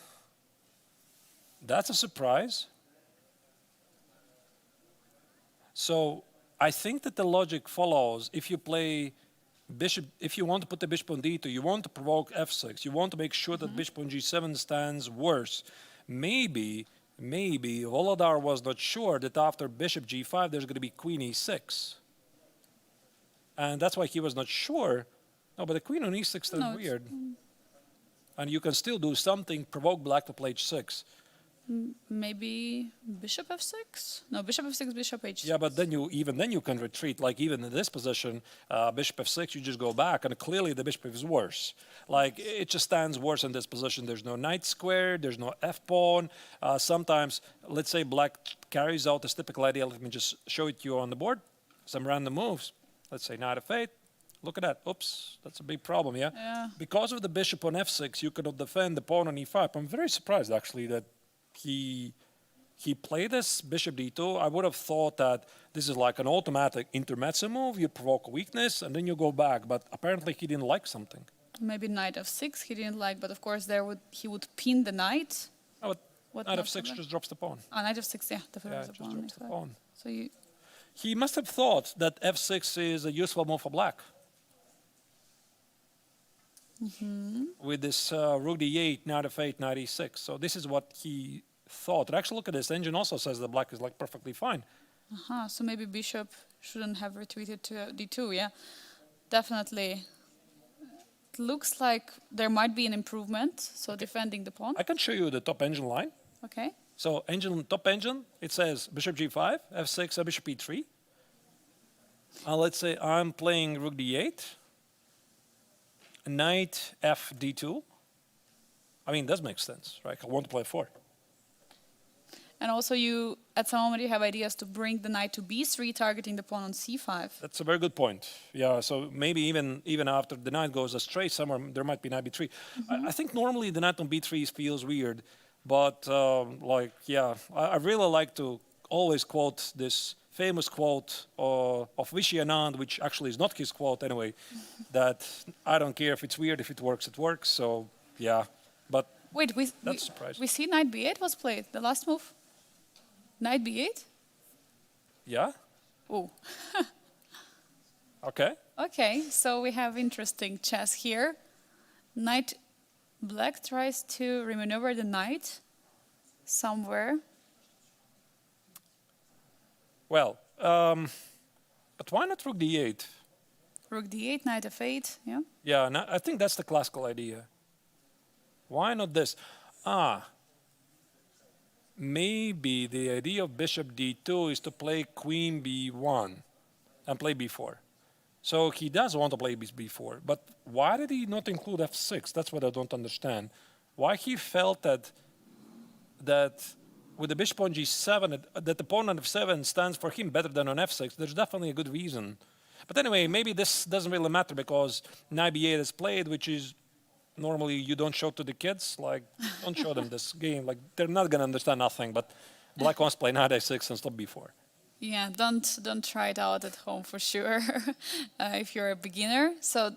A: surprise. So I think that the logic follows: if you play bishop, if you want to put the bishop on d2, you want to provoke f6, you want to make sure that bishop on g7 stands worse. Maybe Volodar was not sure that after bishop g5 there's going to be queen e6. And that's why he was not sure. No, but the queen on e6 is weird. And you can still do something, provoke black to play h6.
B: Maybe bishop f6? No, bishop f6, bishop h6.
A: Yeah, but then you can retreat. Like even in this position, bishop f6, you just go back, and clearly the bishop is worse. Like it just stands worse in this position. There's no knight square, there's no f pawn. Sometimes, let's say black carries out this typical idea. Let me just show it to you on the board. Some random moves. Let's say knight f8. Look at that. Oops, that's a big problem, yeah?
B: Yeah.
A: Because of the bishop on f6, you cannot defend the pawn on e5. I'm very surprised, actually, that he played this bishop d2. I would have thought that this is like an automatic intermezzo move. You provoke a weakness, and then you go back. But apparently he didn't like something.
B: Maybe knight f6 he didn't like, but of course he would pin the knight.
A: Oh, but knight f6 just drops the pawn.
B: Knight f6, yeah, definitely
A: Yeah, it just drops the pawn.
B: So
A: he must have thought that f6 is a useful move for black. With this rook d8, knight f8, knight e6. So this is what he thought. And actually, look at this. The engine also says that black is like perfectly fine.
B: So maybe bishop shouldn't have retreated to d2, yeah? Definitely. It looks like there might be an improvement, so defending the pawn.
A: I can show you the top engine line.
B: Okay.
A: So top engine, it says bishop g5, f6, and bishop e3. Let's say I'm playing rook d8. Knight f d2. I mean, that makes sense, right? I want to play 4.
B: And also you, at some moment, you have ideas to bring the knight to b3, targeting the pawn on c5.
A: That's a very good point. Yeah, so maybe even after the knight goes astray somewhere, there might be knight b3. I think normally the knight on b3 feels weird, but I really like to always quote this famous quote of Vishy Anand, which actually is not his quote anyway, that I don't care if it's weird, if it works, it works. So, yeah, but
B: wait,
A: that's surprising.
B: We see knight b8 was played, the last move. Knight b8?
A: Yeah.
B: Oh.
A: Okay.
B: Okay, so we have interesting chess here. Black tries to remaneuver the knight somewhere.
A: Well, but why not rook d8?
B: Rook d8, knight f8, yeah.
A: Yeah, and I think that's the classical idea. Why not this? Maybe the idea of bishop d2 is to play queen b1 and play b4. So he does want to play b4, but why did he not include f6? That's what I don't understand. Why he felt that with the bishop on g7, that the pawn on f7 stands for him better than on f6. There's definitely a good reason. But anyway, maybe this doesn't really matter because knight b8 is played, which is normally you don't show to the kids. Like, don't show them this game. Like, they're not going to understand nothing. But black wants to play knight a6 and stop b4.
B: Yeah, don't try it out at home for sure if you're a beginner. So,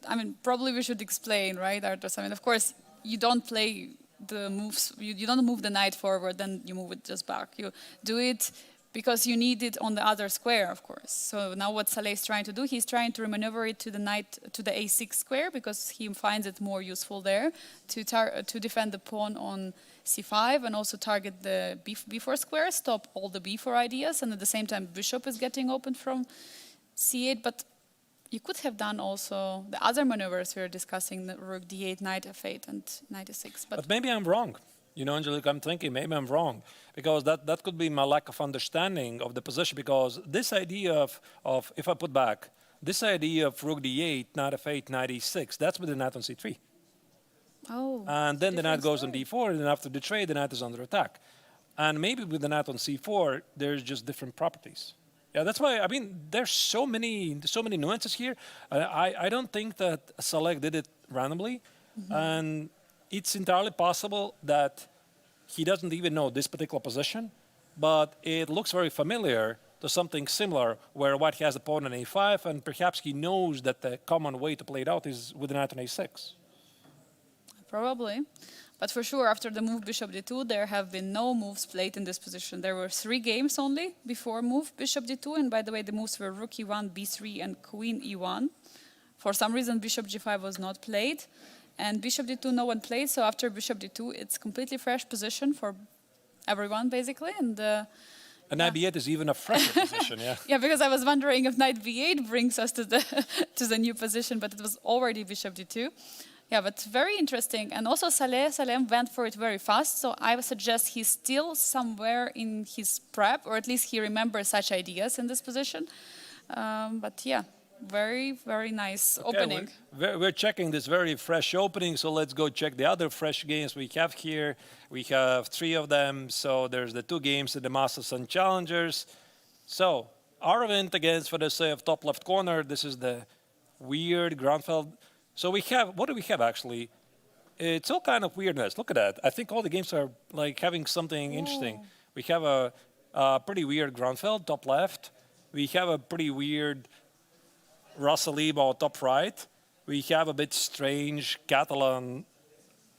B: I mean, probably we should explain, right, Arturs? I mean, of course, you don't play the moves, you don't move the knight forward, then you move it just back. You do it because you need it on the other square, of course. So now what Saleh is trying to do, he's trying to remaneuver it to the knight to the a6 square because he finds it more useful there to defend the pawn on c5 and also target the b4 square, stop all the b4 ideas, and at the same time bishop is getting opened from c8. But you could have done also the other maneuvers we were discussing, the rook d8, knight f8, and knight e6.
A: But maybe I'm wrong. You know, Angelique, I'm thinking maybe I'm wrong because that could be my lack of understanding of the position. Because this idea of if I put back, this idea of rook d8, knight f8, knight e6, that's with the knight on c3.
B: Oh.
A: And then the knight goes on d4, and then after the trade, the knight is under attack. And maybe with the knight on c4, there's just different properties. Yeah, that's why, I mean, there's so many nuances here. I don't think that Saleh did it randomly. And it's entirely possible that he doesn't even know this particular position, but it looks very familiar to something similar where white has the pawn on a5, and perhaps he knows that the common way to play it out is with the knight on a6.
B: Probably. But for sure, after the move bishop d2, there have been no moves played in this position. There were 3 games only before move bishop d2. And by the way, the moves were rook e1, b3, and queen e1. For some reason, bishop g5 was not played. And bishop d2, no one played. So after bishop d2, it's completely fresh position for everyone, basically. And
A: knight b8 is even a fresher position, yeah.
B: Yeah, because I was wondering if knight b8 brings us to the new position, but it was already bishop d2. Yeah, but very interesting. And also Saleh went for it very fast, so I would suggest he's still somewhere in his prep, or at least he remembers such ideas in this position. But yeah, very, very nice opening.
A: We're checking this very fresh opening, so let's go check the other fresh games we have here. We have 3 of them, so there's the 2 games in the Masters and Challengers. So, Arvind against Fedoseev, top left corner. This is the weird Grunfeld. So we have, what do we have actually? It's all kind of weirdness. Look at that. I think all the games are like having something interesting. We have a pretty weird Grunfeld, top left. We have a pretty weird Russell-Imo, top right. We have a bit strange Catalan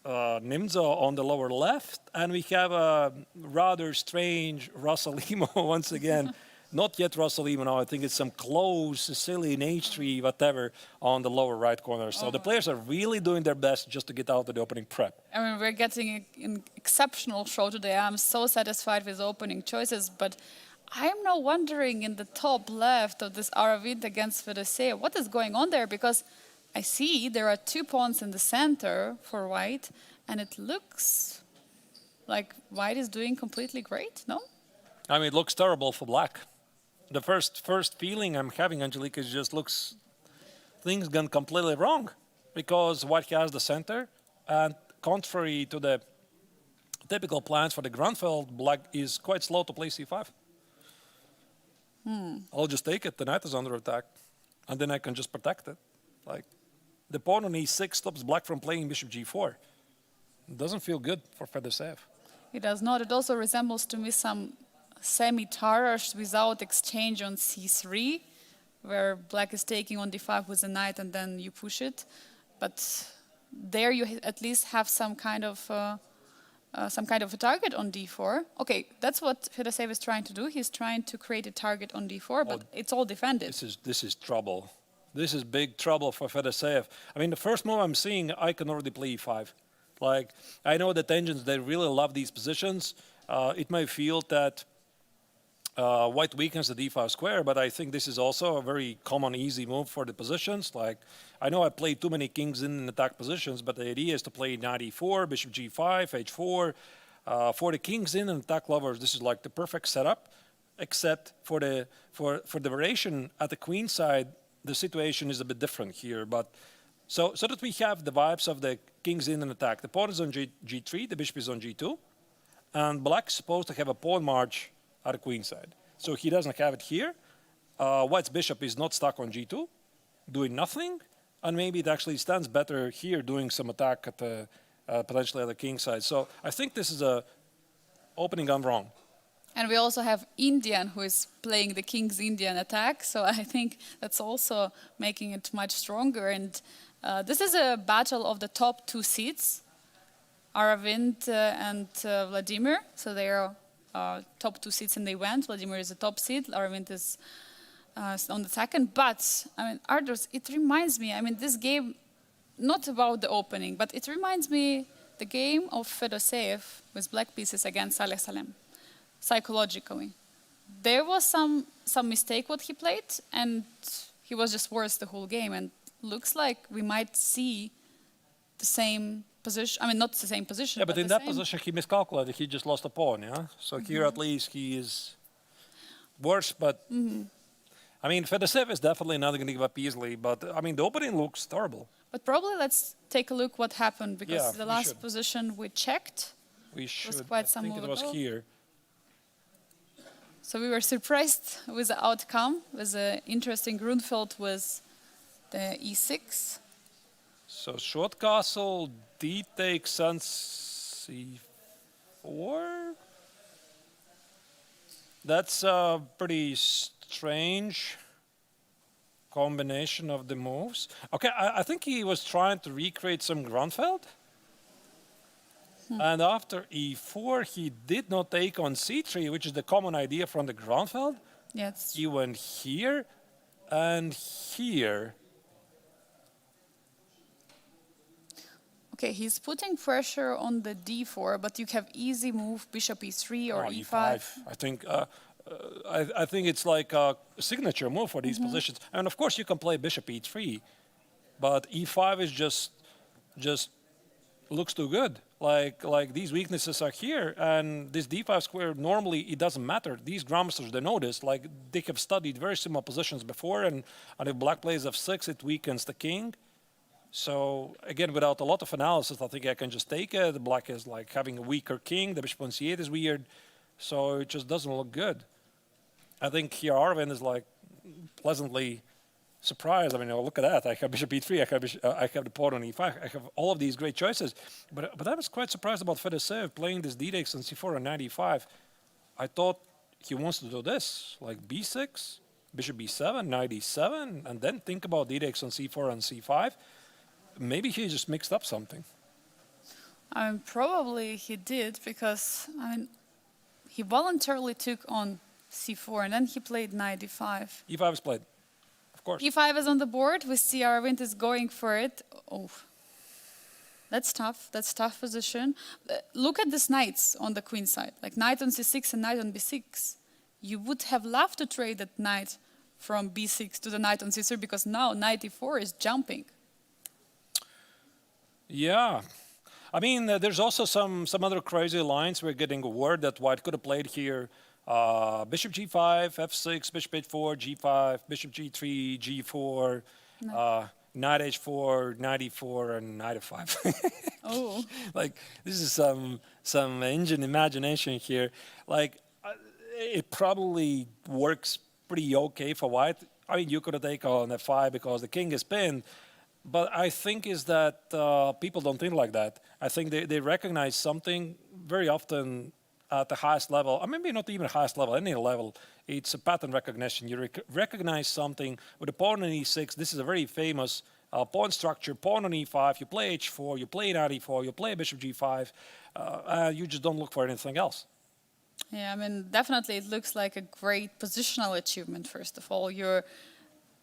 A: Nimzo on the lower left. And we have a rather strange Russell-Imo once again. Not yet Russell-Imo now. I think it's some close Sicilian H3, whatever, on the lower right corner. So the players are really doing their best just to get out of the opening prep.
B: I mean, we're getting an exceptional show today. I'm so satisfied with opening choices, but I'm now wondering in the top left of this Arvind against Fedoseev, what is going on there? Because I see there are 2 pawns in the center for white, and it looks like white is doing completely great, no?
A: I mean, it looks terrible for black. The first feeling I'm having, Angelique, is just looks things gone completely wrong because white has the center, and contrary to the typical plans for the Grunfeld, black is quite slow to play c5. I'll just take it. The knight is under attack, and then I can just protect it. Like the pawn on e6 stops black from playing bishop g4. It doesn't feel good for Fedoseev.
B: It does not. It also resembles to me some semi-Tarrasch without exchange on c3, where black is taking on d5 with the knight and then you push it. But there you at least have some kind of a target on d4. Okay, that's what Fedoseev is trying to do. He's trying to create a target on d4, but it's all defended.
A: This is trouble. This is big trouble for Fedoseev. I mean, the first move I'm seeing, I can already play e5. Like, I know that Engines, they really love these positions. It may feel that White weakens the d5 square, but I think this is also a very common, easy move for the positions. Like, I know I played too many kings in attack positions, but the idea is to play knight e4, bishop g5, h4. For the kings in and attack lovers, this is like the perfect setup, except for the variation at the queen side, the situation is a bit different here. But so that we have the vibes of the kings in and attack. The pawn is on g3, the bishop is on g2, and black's supposed to have a pawn march at the queen side. So he doesn't have it here. White's bishop is not stuck on g2, doing nothing, and maybe it actually stands better here doing some attack at the potentially at the king side. So I think this is a opening gone wrong.
B: And we also have Indian who is playing the king's Indian attack, so I think that's also making it much stronger. And this is a battle of the top two seeds, Aravind and Vladimir. So they are top two seeds in the event. Vladimir is the top seed, Aravind is on the second. But, I mean, Arturs, it reminds me, I mean, this game, not about the opening, but it reminds me the game of Fedoseev with black pieces against Saleh Salem, psychologically. There was some mistake what he played, and he was just worse the whole game. And looks like we might see the same position. I mean, not the same position.
A: Yeah, but in that position, he miscalculated. He just lost a pawn, yeah? So here, at least, he is worse. But, I mean, Fedoseev is definitely not going to give up easily. But, I mean, the opening looks terrible.
B: But probably let's take a look what happened, because
A: Yeah,
B: the last position we checked
A: We should.
B: was quite some
A: I think it was
B: ago.
A: here.
B: So we were surprised with the outcome. It was an interesting Grunfeld with the e6.
A: So short castle, d takes on c4. That's a pretty strange combination of the moves. Okay, I think he was trying to recreate some Grunfeld. And after e4, he did not take on c3, which is the common idea from the Grunfeld.
B: Yes.
A: He went here and here.
B: Okay, he's putting pressure on the d4, but you have easy move bishop e3 or
A: Oh,
B: e5.
A: I think I think it's like a signature move for these positions. And of course, you can play bishop e3, but e5 is just looks too good. Like these weaknesses are here, and this d5 square, normally it doesn't matter. These grandmasters, they know this. Like, they have studied very similar positions before, and if black plays f6, it weakens the king. So again, without a lot of analysis, I think I can just take it. The black is like having a weaker king. The bishop on c8 is weird, so it just doesn't look good. I think here Arvind is like pleasantly surprised. I mean, look at that. I have bishop e3. I have the pawn on e5. I have all of these great choices. But I was quite surprised about Fedoseev playing this d-takes on c4 and knight e5. I thought he wants to do this, like b6, bishop b7, knight e7, and then think about d-takes on c4 and c5. Maybe he just mixed up something.
B: I mean, probably he did, because, I mean, he voluntarily took on c4 and then he played knight e5.
A: e5 is played, of course.
B: e5 is on the board. We see Aravind is going for it. Oh, that's tough. That's tough position. Look at these knights on the queen side, like knight on c6 and knight on b6. You would have loved to trade that knight from b6 to the knight on c3, because now knight e4 is jumping.
A: Yeah. I mean, there's also some other crazy lines. We're getting word that white could have played here. Bishop g5, f6, bishop h4, g5, bishop g3, g4, knight h4, knight e4, and knight f5.
B: Oh.
A: Like, this is some engine imagination here. Like, it probably works pretty okay for white. I mean, you could have taken on f5 because the king is pinned. But I think is that people don't think like that. I think they recognize something very often at the highest level, or maybe not even highest level, any level. It's a pattern recognition. You recognize something with a pawn on e6. This is a very famous pawn structure. Pawn on e5, you play h4, you play knight e4, you play bishop g5. You just don't look for anything else.
B: Yeah, I mean, definitely it looks like a great positional achievement, first of all. You're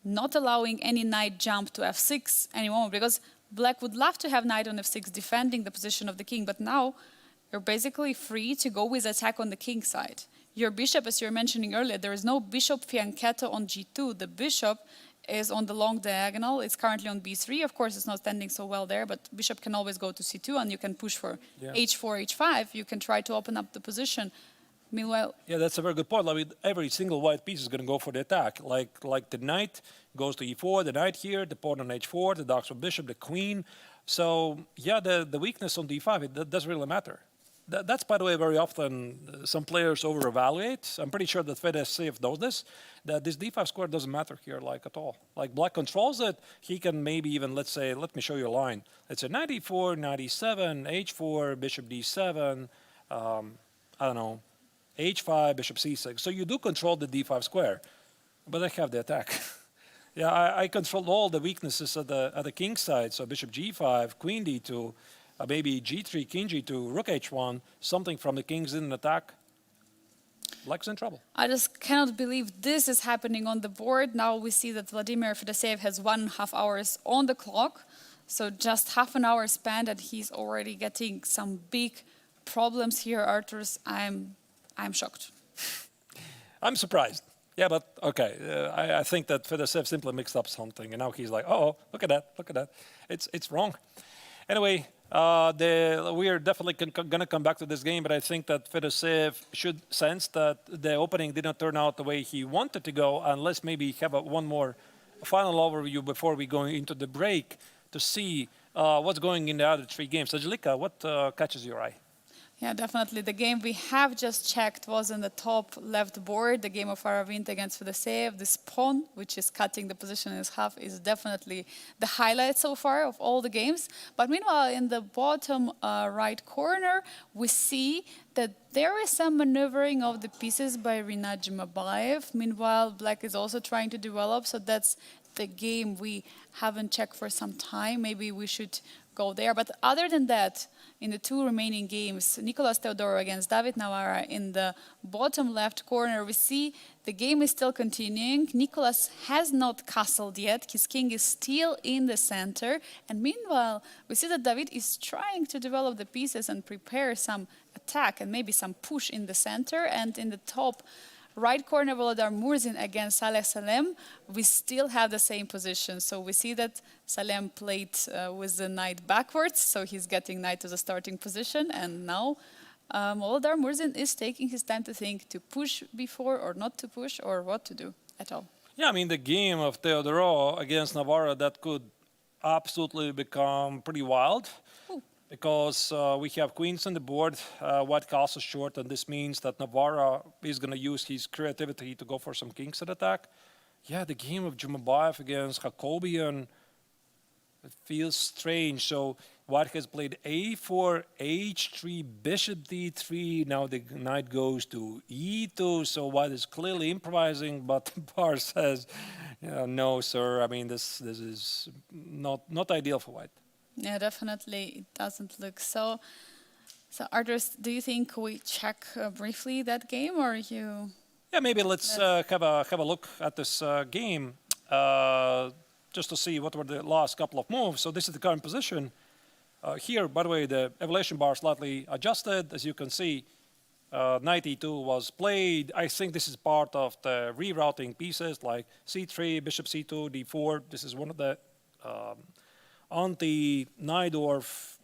B: not allowing any knight jump to f6 anymore, because black would love to have knight on f6 defending the position of the king, but now you're basically free to go with attack on the king side. your bishop, as you were mentioning earlier, there is no bishop fianchetto on g2. The bishop is on the long diagonal. It's currently on b3. Of course, it's not standing so well there, but bishop can always go to c2, and you can push for h4, h5. You can try to open up the position. Meanwhile,
A: yeah, that's a very good point. Like every single white piece is going to go for the attack. Like the knight goes to e4, the knight here, the pawn on h4, the darks for bishop, the queen. So yeah, the weakness on d5, it doesn't really matter. That's, by the way, very often some players over-evaluate. I'm pretty sure that Fedorsev knows this, that this d5 square doesn't matter here like at all. Like black controls it, he can maybe even, let's say, let me show you a line. Let's say knight e4, knight e7, h4, bishop d7, I don't know, h5, bishop c6. So you do control the d5 square, but I have the attack. Yeah, I control all the weaknesses at the king side. So bishop g5, queen d2, maybe g3, king g2, rook h1, something from the kings in an attack. Black's in trouble.
B: I just cannot believe this is happening on the board. Now we see that Vladimir Fedorsev has 1.5 hours on the clock. So just half an hour spent, and he's already getting some big problems here, Arturs. I'm shocked.
A: I'm surprised. Yeah, but okay. I think that Fedorsev simply mixed up something, and now he's like, oh, look at that, look at that. It's wrong. Anyway, we are definitely going to come back to this game, but I think that Fedorsev should sense that the opening did not turn out the way he wanted to go, and let's maybe have one more final overview before we go into the break to see what's going in the other three games. Angelica, what catches your eye?
B: Yeah, definitely. The game we have just checked was in the top left board. The game of Aravind against Fedorsev. This pawn, which is cutting the position in half, is definitely the highlight so far of all the games. But meanwhile, in the bottom right corner, we see that there is some maneuvering of the pieces by Rinat Jumabayev. Meanwhile, Black is also trying to develop, so that's the game we haven't checked for some time. Maybe we should go there. But other than that, in the two remaining games, Nicolas Teodorov against David Navara in the bottom left corner, we see the game is still continuing. Nicolas has not castled yet. His king is still in the center. And meanwhile, we see that David is trying to develop the pieces and prepare some attack and maybe some push in the center. And in the top right corner, Volodar Murzin against Saleh Salem, we still have the same position. So we see that Salem played with the knight backwards, so he's getting knight to the starting position. And now Volodar Murzin is taking his time to think to push before or not to push or what to do at all.
A: Yeah, I mean, the game of Teodorov against Navara, that could absolutely become pretty wild.
B: Ooh.
A: Because we have queens on the board, white castle short, and this means that Navara is going to use his creativity to go for some kings at attack. Yeah, the game of Jumabayev against Jacobian, it feels strange. So white has played a4, h3, bishop d3. Now the knight goes to e2, so white is clearly improvising, but Bar says, no, sir, I mean, this is not ideal for white.
B: Yeah, definitely it doesn't look so. So Arturs, do you think we check briefly that game, or you?
A: Yeah, maybe let's have a look at this game just to see what were the last couple of moves. So this is the current position. Here, by the way, the evaluation bar slightly adjusted. As you can see, knight e2 was played. I think this is part of the rerouting pieces like c3, bishop c2, d4. This is one of the anti-Najdorf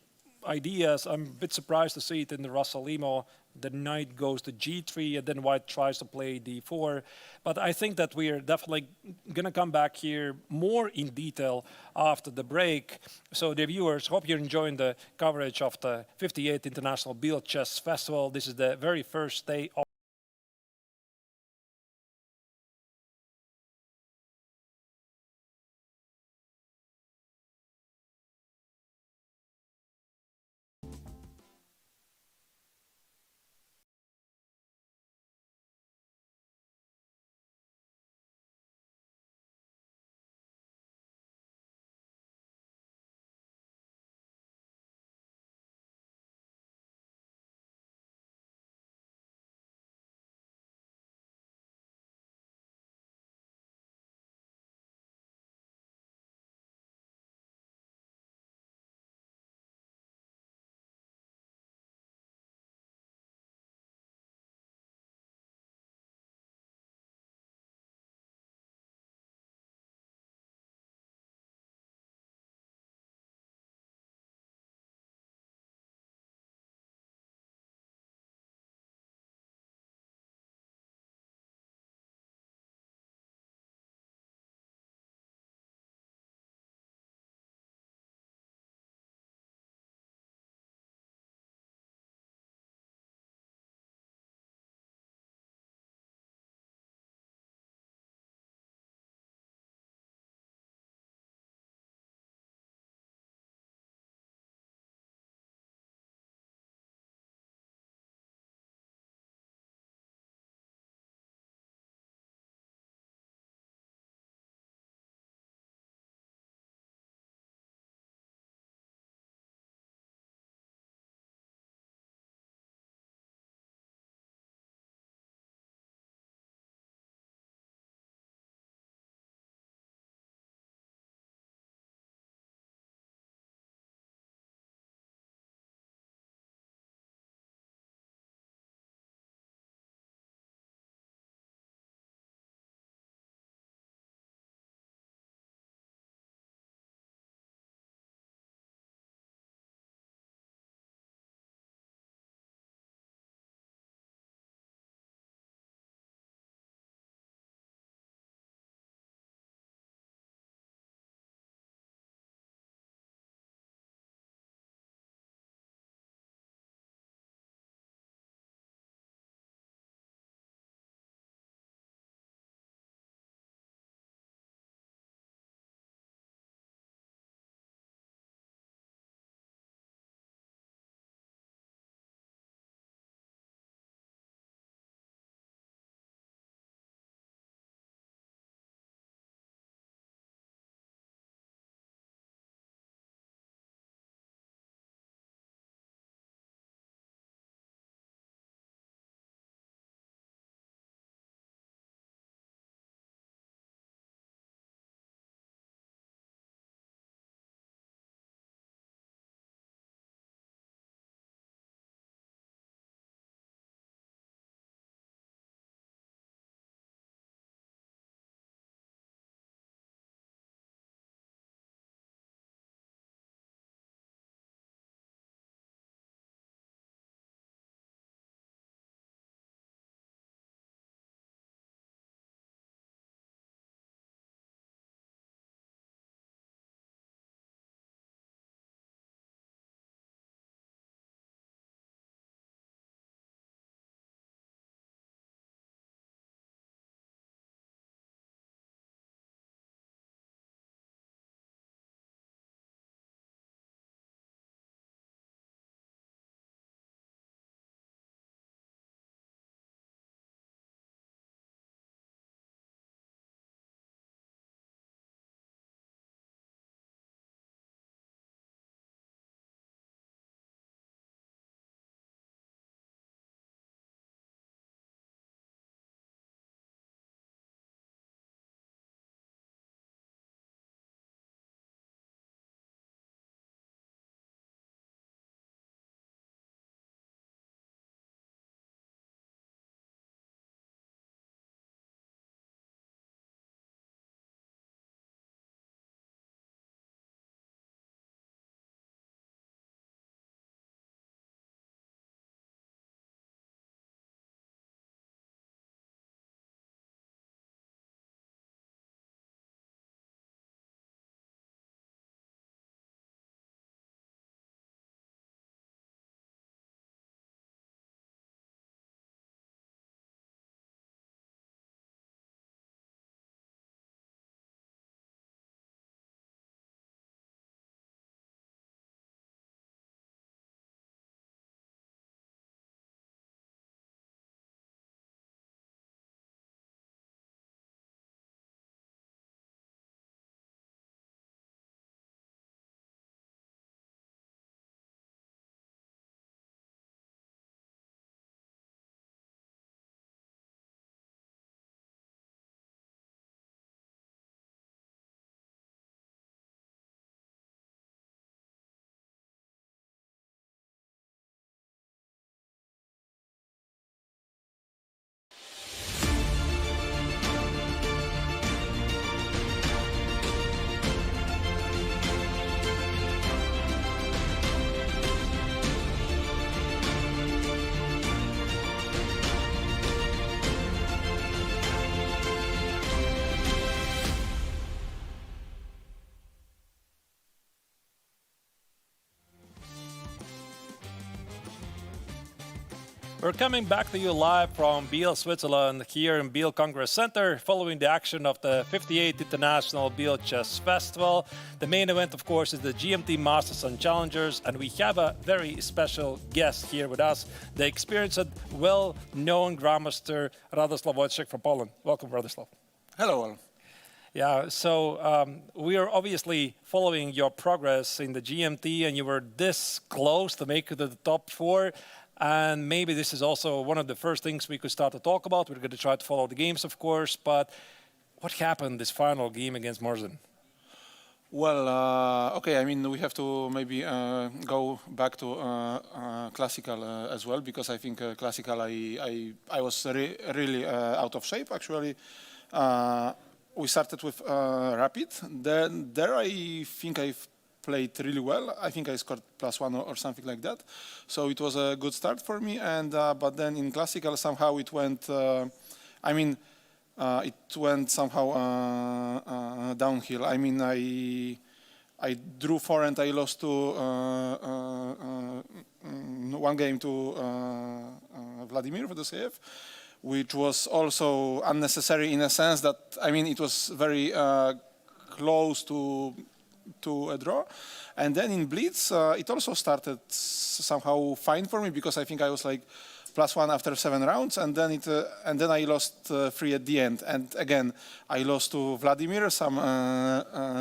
A: ideas. I'm a bit surprised to see it in the Rasalimo. The knight goes to g3 and then white tries to play d4. But I think that we are definitely going to come back here more in detail after the break. So the viewers, hope you're enjoying the coverage of the 58th International Biel Chess Festival. This is the very first day of We're coming back to you live from Biel, Switzerland, here in Biel Congress Center, following the action of the 58th International Biel Chess Festival. The main event, of course, is the GMT Masters and Challengers, and we have a very special guest here with us, the experienced, well-known Grandmaster Radoslav Wojcik from Poland. Welcome, Radoslav.
C: Hello all.
A: Yeah, so we are obviously following your progress in the GMT, and you were this close to make it to the top 4. And maybe this is also one of the first things we could start to talk about. We're going to try to follow the games, of course, but what happened this final game against Marsden?
C: Well, okay, I mean, we have to maybe go back to classical as well, because I think classical I was really out of shape, actually. We started with rapid. There I think I've played really well. I think I scored +1 or something like that. So it was a good start for me. And but then in classical somehow it went. It went somehow downhill. I mean, I drew 4 and I lost to 1 game to Vladimir Fedoseev, which was also unnecessary in a sense that, I mean, it was very close to a draw. And then in Blitz, it also started somehow fine for me, because I think I was like +1 after 7 rounds, and then I lost 3 at the end. And again, I lost to Vladimir, some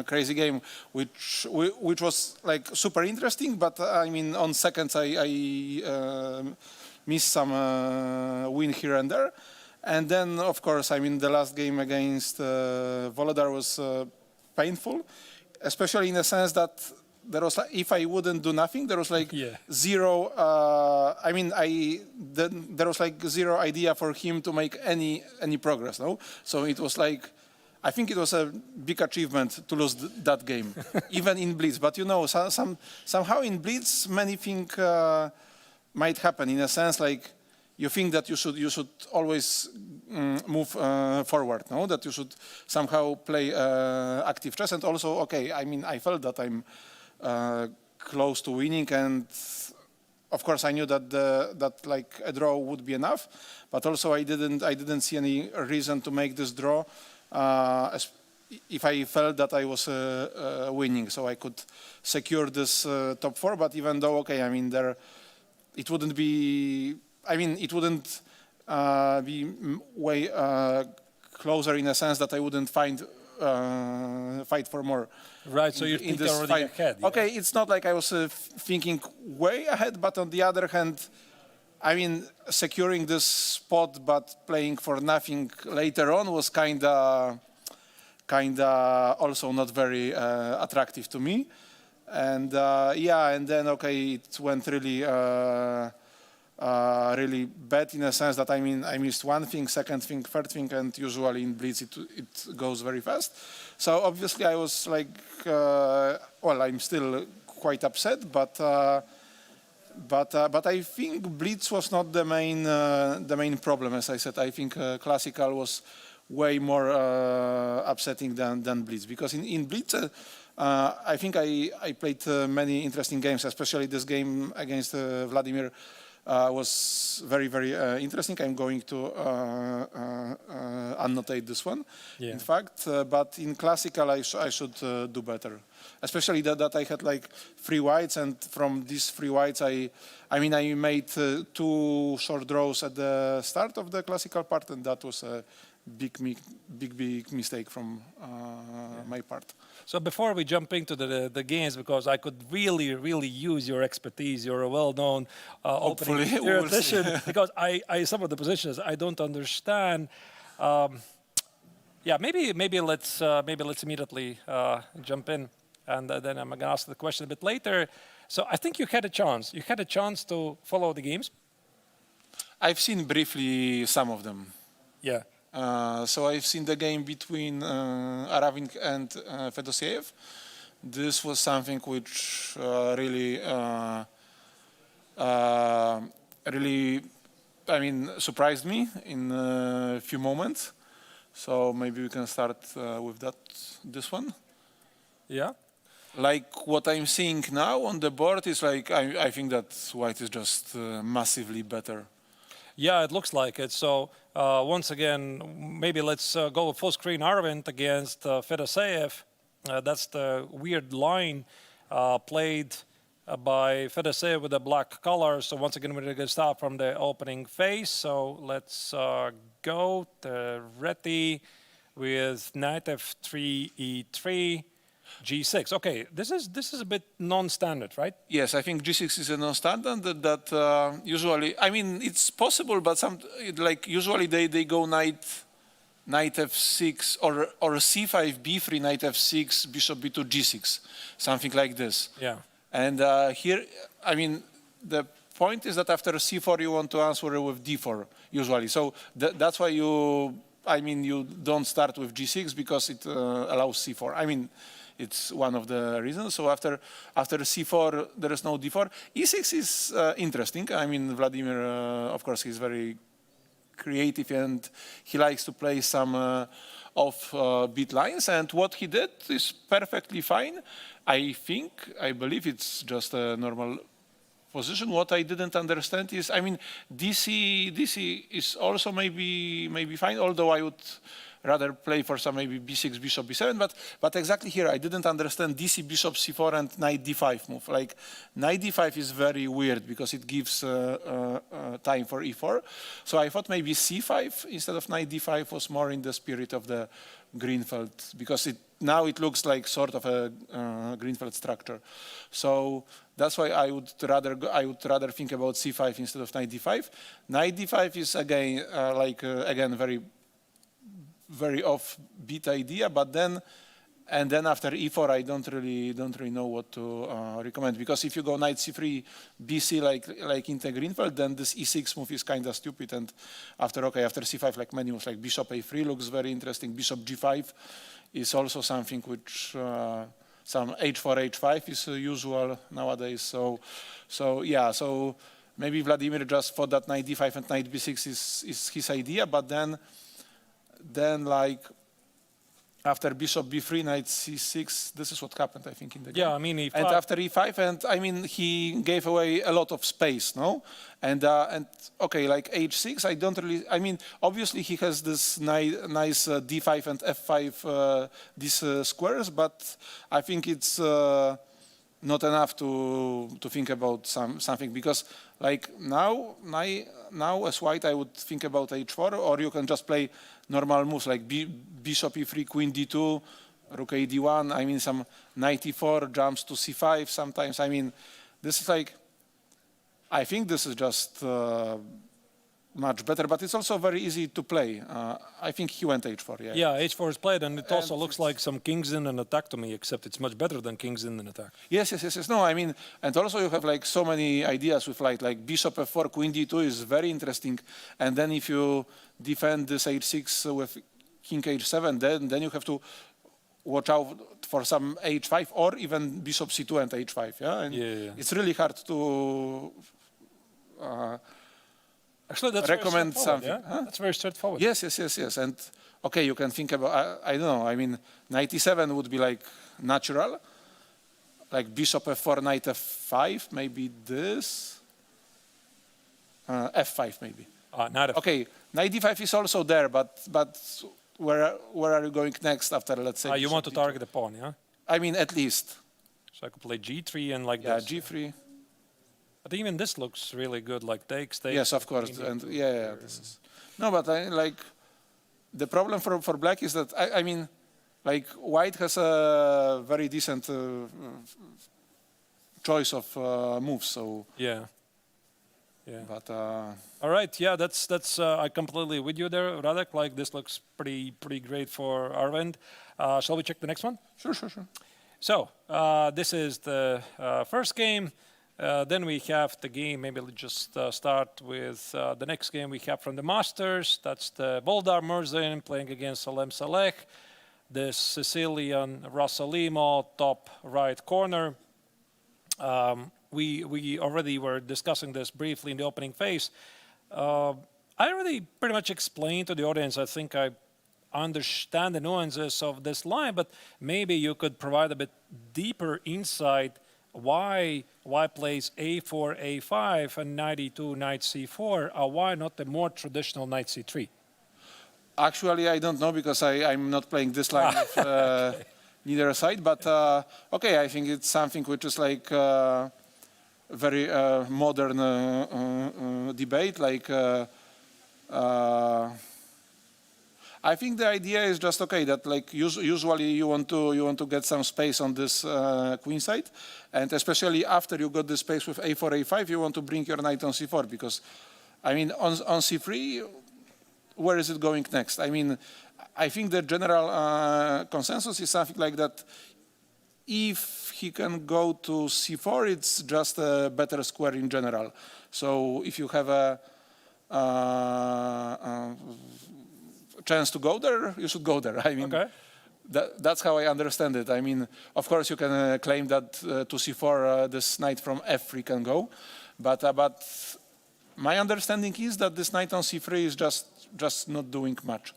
C: crazy game, which was like super interesting. But I mean, on seconds, I missed some win here and there. And then, of course, I mean, the last game against Volodar was painful, especially in the sense that there was, like, if I wouldn't do nothing, there was like zero. There was like zero idea for him to make any progress. No, so it was like, I think it was a big achievement to lose that game, even in Blitz. But you know, somehow in Blitz, many things might happen. In a sense, like you think that you should always move forward. No, that you should somehow play active chess. And also, okay, I mean, I felt that I'm close to winning, and of course I knew that like a draw would be enough, but also I didn't see any reason to make this draw if I felt that I was winning, so I could secure this top 4. But even though, okay, I mean, it wouldn't be way closer in a sense that I wouldn't fight for more.
A: Right, so you're thinking already ahead.
C: Yeah? Okay, it's not like I was thinking way ahead, but on the other hand, I mean, securing this spot but playing for nothing later on was kinda also not very attractive to me. And and then, okay, it went really really bad in a sense that, I mean, I missed 1 thing, 2nd thing, 3rd thing, and usually in Blitz it goes very fast. So obviously I was like, well, I'm still quite upset, but I think Blitz was not the main problem. As I said, I think classical was way more upsetting than Blitz, because in Blitz I think I played many interesting games, especially this game against Vladimir. Was very, very interesting. I'm going to annotate this one, in fact. But in classical, I should do better. Especially that I had like 3 whites, and from these 3 whites, I made 2 short draws at the start of the classical part, and that was a big mistake from my part.
A: So before we jump into the games, because I could really use your expertise, you're a well-known opening theoretician, because I some of the positions I don't understand. Maybe let's immediately jump in, and then I'm gonna ask the question a bit later. So I think you had a chance. You had a chance to follow the games.
C: I've seen briefly some of them.
A: Yeah.
C: So I've seen the game between Aravin and Fedoseev. This was something which really, I mean, surprised me in a few moments. So maybe we can start with this one.
A: Yeah.
C: Like what I'm seeing now on the board is like, I think that white is just massively better.
A: Yeah, it looks like it. So once again, maybe let's go full screen Arvind against Fedoseev. That's the weird line played by Fedoseev with a black color. So once again, we're going to start from the opening phase. So let's go to Ready with knight f3, e3, g6. Okay, this is a bit non-standard, right?
C: Yes, I think G6 is a non-standard that usually, I mean, it's possible, but usually they go knight f6 or c5, b3, knight f6, bishop b2, g6, something like this.
A: Yeah.
C: And here, I mean, the point is that after c4 you want to answer with d4 usually. So that's why you don't start with g6 because it allows c4. I mean, it's one of the reasons. So after c4, there is no d4. e6 is interesting. I mean, Vladimir, of course, he's very creative and he likes to play some off-beat lines. And what he did is perfectly fine. I believe it's just a normal position. What I didn't understand is, I mean, DC is also maybe fine, although I would rather play for some maybe b6, bishop b7, but exactly here I didn't understand DC, bishop c4 and knight d5 move. Like knight d5 is very weird because it gives time for e4. So I thought maybe c5 instead of knight d5 was more in the spirit of the Greenfeld because now it looks like sort of a Greenfeld structure. So that's why I would rather think about c5 instead of knight d5. Knight d5 is again again very off-beat idea, but then after e4 I don't really know what to recommend, because if you go knight c3 bc like in the Greenfeld, then this e6 move is kind of stupid, and after c5 like many moves like bishop a3 looks very interesting. Bishop g5 is also something which some h4 h5 is usual nowadays. So yeah, so maybe Vladimir just thought that knight d5 and knight b6 is his idea, but then like after bishop b3, knight c6, this is what happened, I think, in the game.
A: Yeah, I mean,
C: and after e5, and I mean, he gave away a lot of space, no? And okay, like h6, I don't really, I mean, obviously he has this nice d5 and f5, these squares, but I think it's not enough to think about something, because like now as white, I would think about h4, or you can just play normal moves like bishop e3, queen d2, rook a d1. I mean, some knight e4 jumps to c5 sometimes. I mean, this is like, I think this is just much better, but it's also very easy to play. I think he went h4, yeah.
A: Yeah, h4 is played, and it also looks like some kings in an attack to me, except it's much better than kings in an attack.
C: Yes. No, I mean, and also you have like so many ideas with like bishop f4, queen d2 is very interesting, and then if you defend this h6 with king h7, then you have to watch out for some h5 or even bishop c2 and h5, yeah? And
A: yeah.
C: It's really hard to
A: Actually, that's
C: recommend
A: very
C: something.
A: Yeah? Huh? That's very straightforward.
C: Yes. And okay, you can think about, I don't know, I mean, knight e7 would be like natural, like bishop f4, knight f5, maybe this, f5 maybe. Okay, knight d5 is also there, but where are you going next after, let's say?
A: You want to target the pawn, yeah?
C: I mean, at least.
A: So I could play g3 and like
C: this.
A: Yeah,
C: g3.
A: But even this looks really good, like takes.
C: Yes, of course, and yeah. This is, no, but like the problem for black is that I mean, like white has a very decent choice of moves, so
A: yeah.
C: But
A: all right, yeah, that's I completely with you there, Radek. Like this looks pretty great for Arvind. Shall we check the next one?
C: Sure.
A: So this is the first game. Then we have the game, maybe let's just start with the next game we have from the Masters. That's the Boldar Murzin playing against Salem Saleh, the Sicilian Rossalimo, top right corner. We already were discussing this briefly in the opening phase. I already pretty much explained to the audience, I think I understand the nuances of this line, but maybe you could provide a bit deeper insight why plays a4, a5, and knight e2, knight c4, or why not the more traditional knight c3?
C: Actually, I don't know because I'm not playing this line with neither side. But okay, I think it's something which is like very modern debate. Like I think the idea is just okay that like usually you want to get some space on this queen side, and especially after you got the space with a4, a5, you want to bring your knight on c4 because, I mean, on c3. Where is it going next? I mean, I think the general consensus is something like that. If he can go to c4, it's just a better square in general. So if you have a chance to go there, you should go there. I mean,
A: Okay.
C: that's how I understand it. I mean, of course, you can claim that to c4 this knight from f3 can go, but my understanding is that this knight on c3 is just not doing much.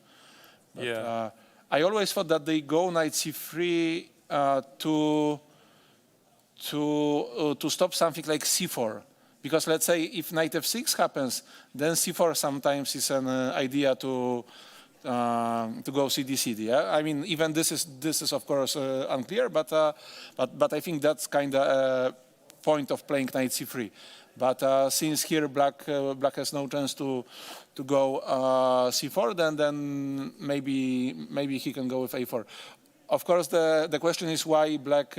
C: But,
A: Yeah.
C: I always thought that they go knight c3 to stop something like c4, because let's say if knight f6 happens, then c4 sometimes is an idea to go cd. Yeah? I mean, even this is of course unclear, but I think that's kind of a point of playing knight c3. But since here black has no chance to go c4, then maybe he can go with a4. Of course, the question is why black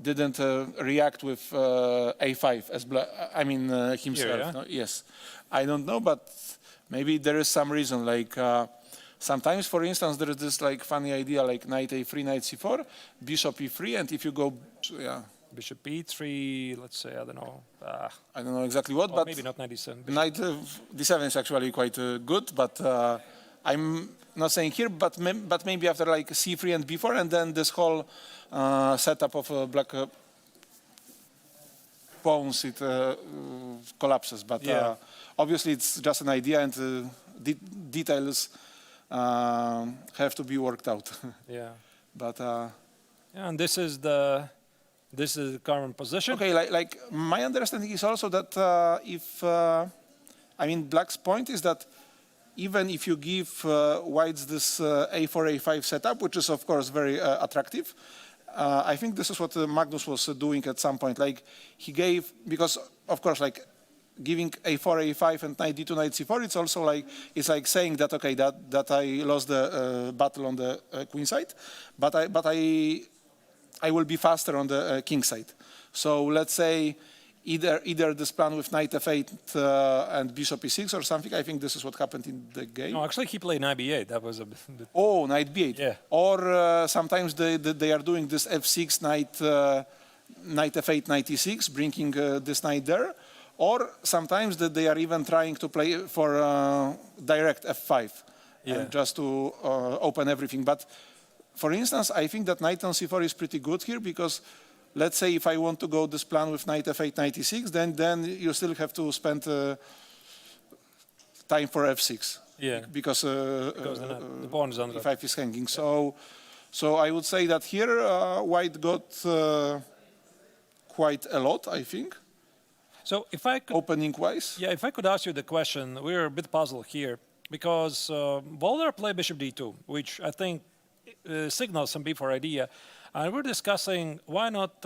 C: didn't react with a5 as black. I mean himself.
A: Here, yeah?
C: No? Yes, I don't know, but maybe there is some reason. Like sometimes, for instance, there is this like funny idea like knight a3, knight c4, bishop e3, and if you go, yeah.
A: Bishop e3, let's say, I don't know.
C: I don't know exactly what,
A: Or
C: but
A: maybe not knight d7.
C: knight d7 is actually quite good, but I'm not saying here, but maybe after like c3 and b4, and then this whole setup of black pawns, it collapses. But
A: Yeah.
C: obviously it's just an idea, and details have to be worked out.
A: Yeah.
C: But
A: Yeah, and this is the current position.
C: okay, like my understanding is also that if I mean black's point is that even if you give whites this a4, a5 setup, which is of course very attractive, I think this is what Magnus was doing at some point. Like he gave, because of course like giving a4, a5 and knight d2, knight c4, it's also like, it's like saying that okay, that I lost the battle on the queen side, but I will be faster on the king side. So let's say either this plan with knight f8 and bishop e6 or something. I think this is what happened in the game.
A: No, actually he played knight b8. That was a bit...
C: Oh, knight b8.
A: Yeah.
C: Or sometimes they are doing this f6, knight f8, knight e6, bringing this knight there. Or sometimes they are even trying to play for direct f5, and just to open everything. But for instance, I think that knight on c4 is pretty good here, because let's say if I want to go this plan with knight f8, knight e6, then you still have to spend time for f6.
A: Yeah.
C: Because
A: the pawn is under.
C: e5 is hanging. So I would say that here white got quite a lot, I think.
A: So if I could...
C: Opening-wise.
A: Yeah, if I could ask you the question, we're a bit puzzled here, because Volder played bishop d2, which I think signals some b4 idea. And we're discussing why not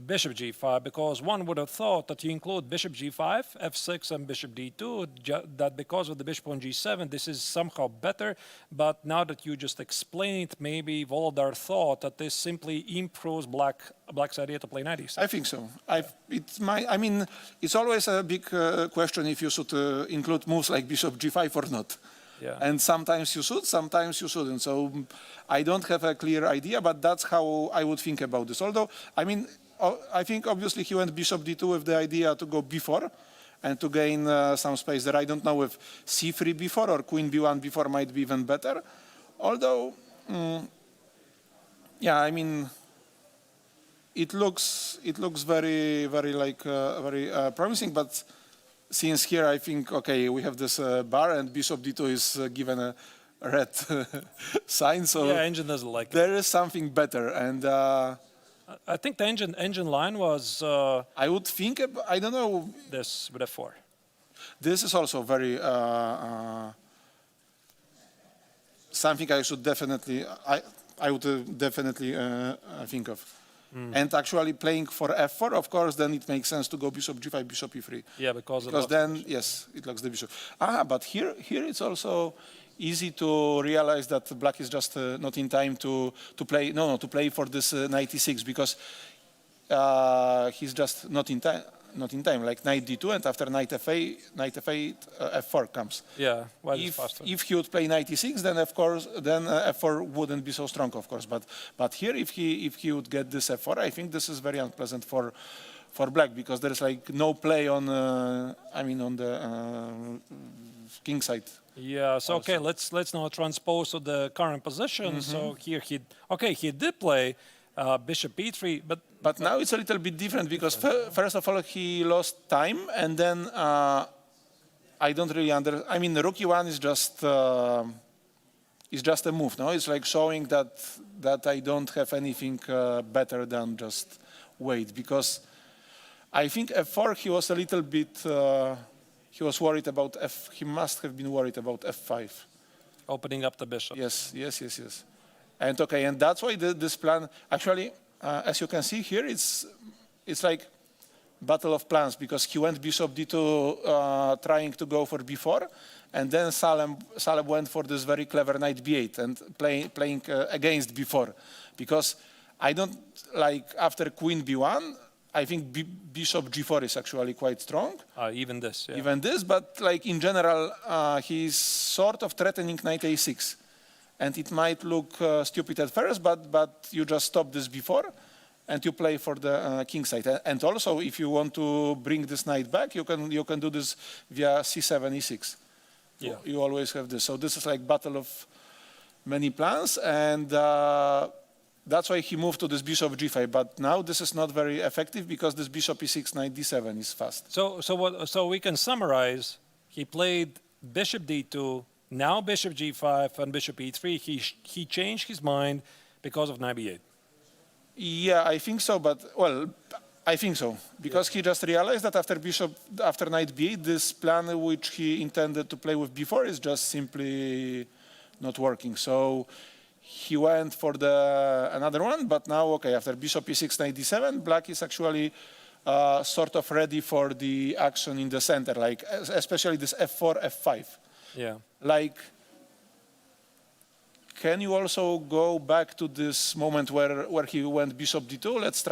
A: bishop g5, because one would have thought that you include bishop g5, f6, and bishop d2, that because of the bishop on g7, this is somehow better. But now that you just explained, maybe Volodar thought that this simply improves black's idea to play knight e6.
C: I think so. I mean, it's always a big question if you should include moves like bishop g5 or not.
A: Yeah.
C: And sometimes you should, sometimes you shouldn't. So I don't have a clear idea, but that's how I would think about this. Although, I mean, I think obviously he went bishop d2 with the idea to go b4 and to gain some space there. I don't know if c3 b4 or queen b1 b4 might be even better. Although, yeah, I mean, it looks very, very like very promising. But since here I think, okay, we have this bar and bishop d2 is given a red sign, so
A: Yeah, engine doesn't like it.
C: there is something better. And
A: I think the engine line was
C: I would think, I don't know,
A: this with f4.
C: this is also very something I should definitely, I would definitely think of. And actually playing for f4, of course, then it makes sense to go bishop g5, bishop e3.
A: Yeah, because
C: Then, yes, it locks the bishop. But here it's also easy to realize that black is just not in time to play, to play for this knight e6, because he's just not in time, like knight d2, and after knight f8, f4 comes.
A: Yeah, white is faster.
C: If he would play knight e6, then of course, then f4 wouldn't be so strong, of course. But here, if he would get this f4, I think this is very unpleasant for black, because there is like no play on, on the king side.
A: Yeah. So okay, let's now transpose to the current position. So here he did play bishop e3,
C: But now it's a little bit different, because first of all he lost time, and then I don't really the rook e1 is just a move. No, it's like showing that I don't have anything better than just wait, because I think f4 he was a little bit he was worried about he must have been worried about f5.
A: opening up the bishop.
C: Yes. And okay, and that's why this plan actually, as you can see here, it's like battle of plans, because he went bishop d2 trying to go for b4, and then Salem went for this very clever knight b8 and playing against b4, because I don't like after queen b1. I think bishop g4 is actually quite strong.
A: Even this. Yeah.
C: Even this, but like in general, he's sort of threatening knight a6. And it might look stupid at first, but you just stop this before, and you play for the king side. And also, if you want to bring this knight back, you can do this via c7, e6.
A: Yeah.
C: You always have this. So this is like battle of many plans, and that's why he moved to this bishop g5. But now this is not very effective, because this bishop e6, knight d7 is fast.
A: So we can summarize. He played bishop d2. Now bishop g5 and bishop e3, he changed his mind because of knight b8.
C: Yeah, I think so, I think so, because he just realized that after knight b8, this plan which he intended to play with before is just simply not working. So he went for another one, but now, okay, after bishop e6, knight d7, black is actually sort of ready for the action in the center, like especially this f4, f5.
A: Yeah.
C: Like, can you also go back to this moment where he went bishop d2? Let's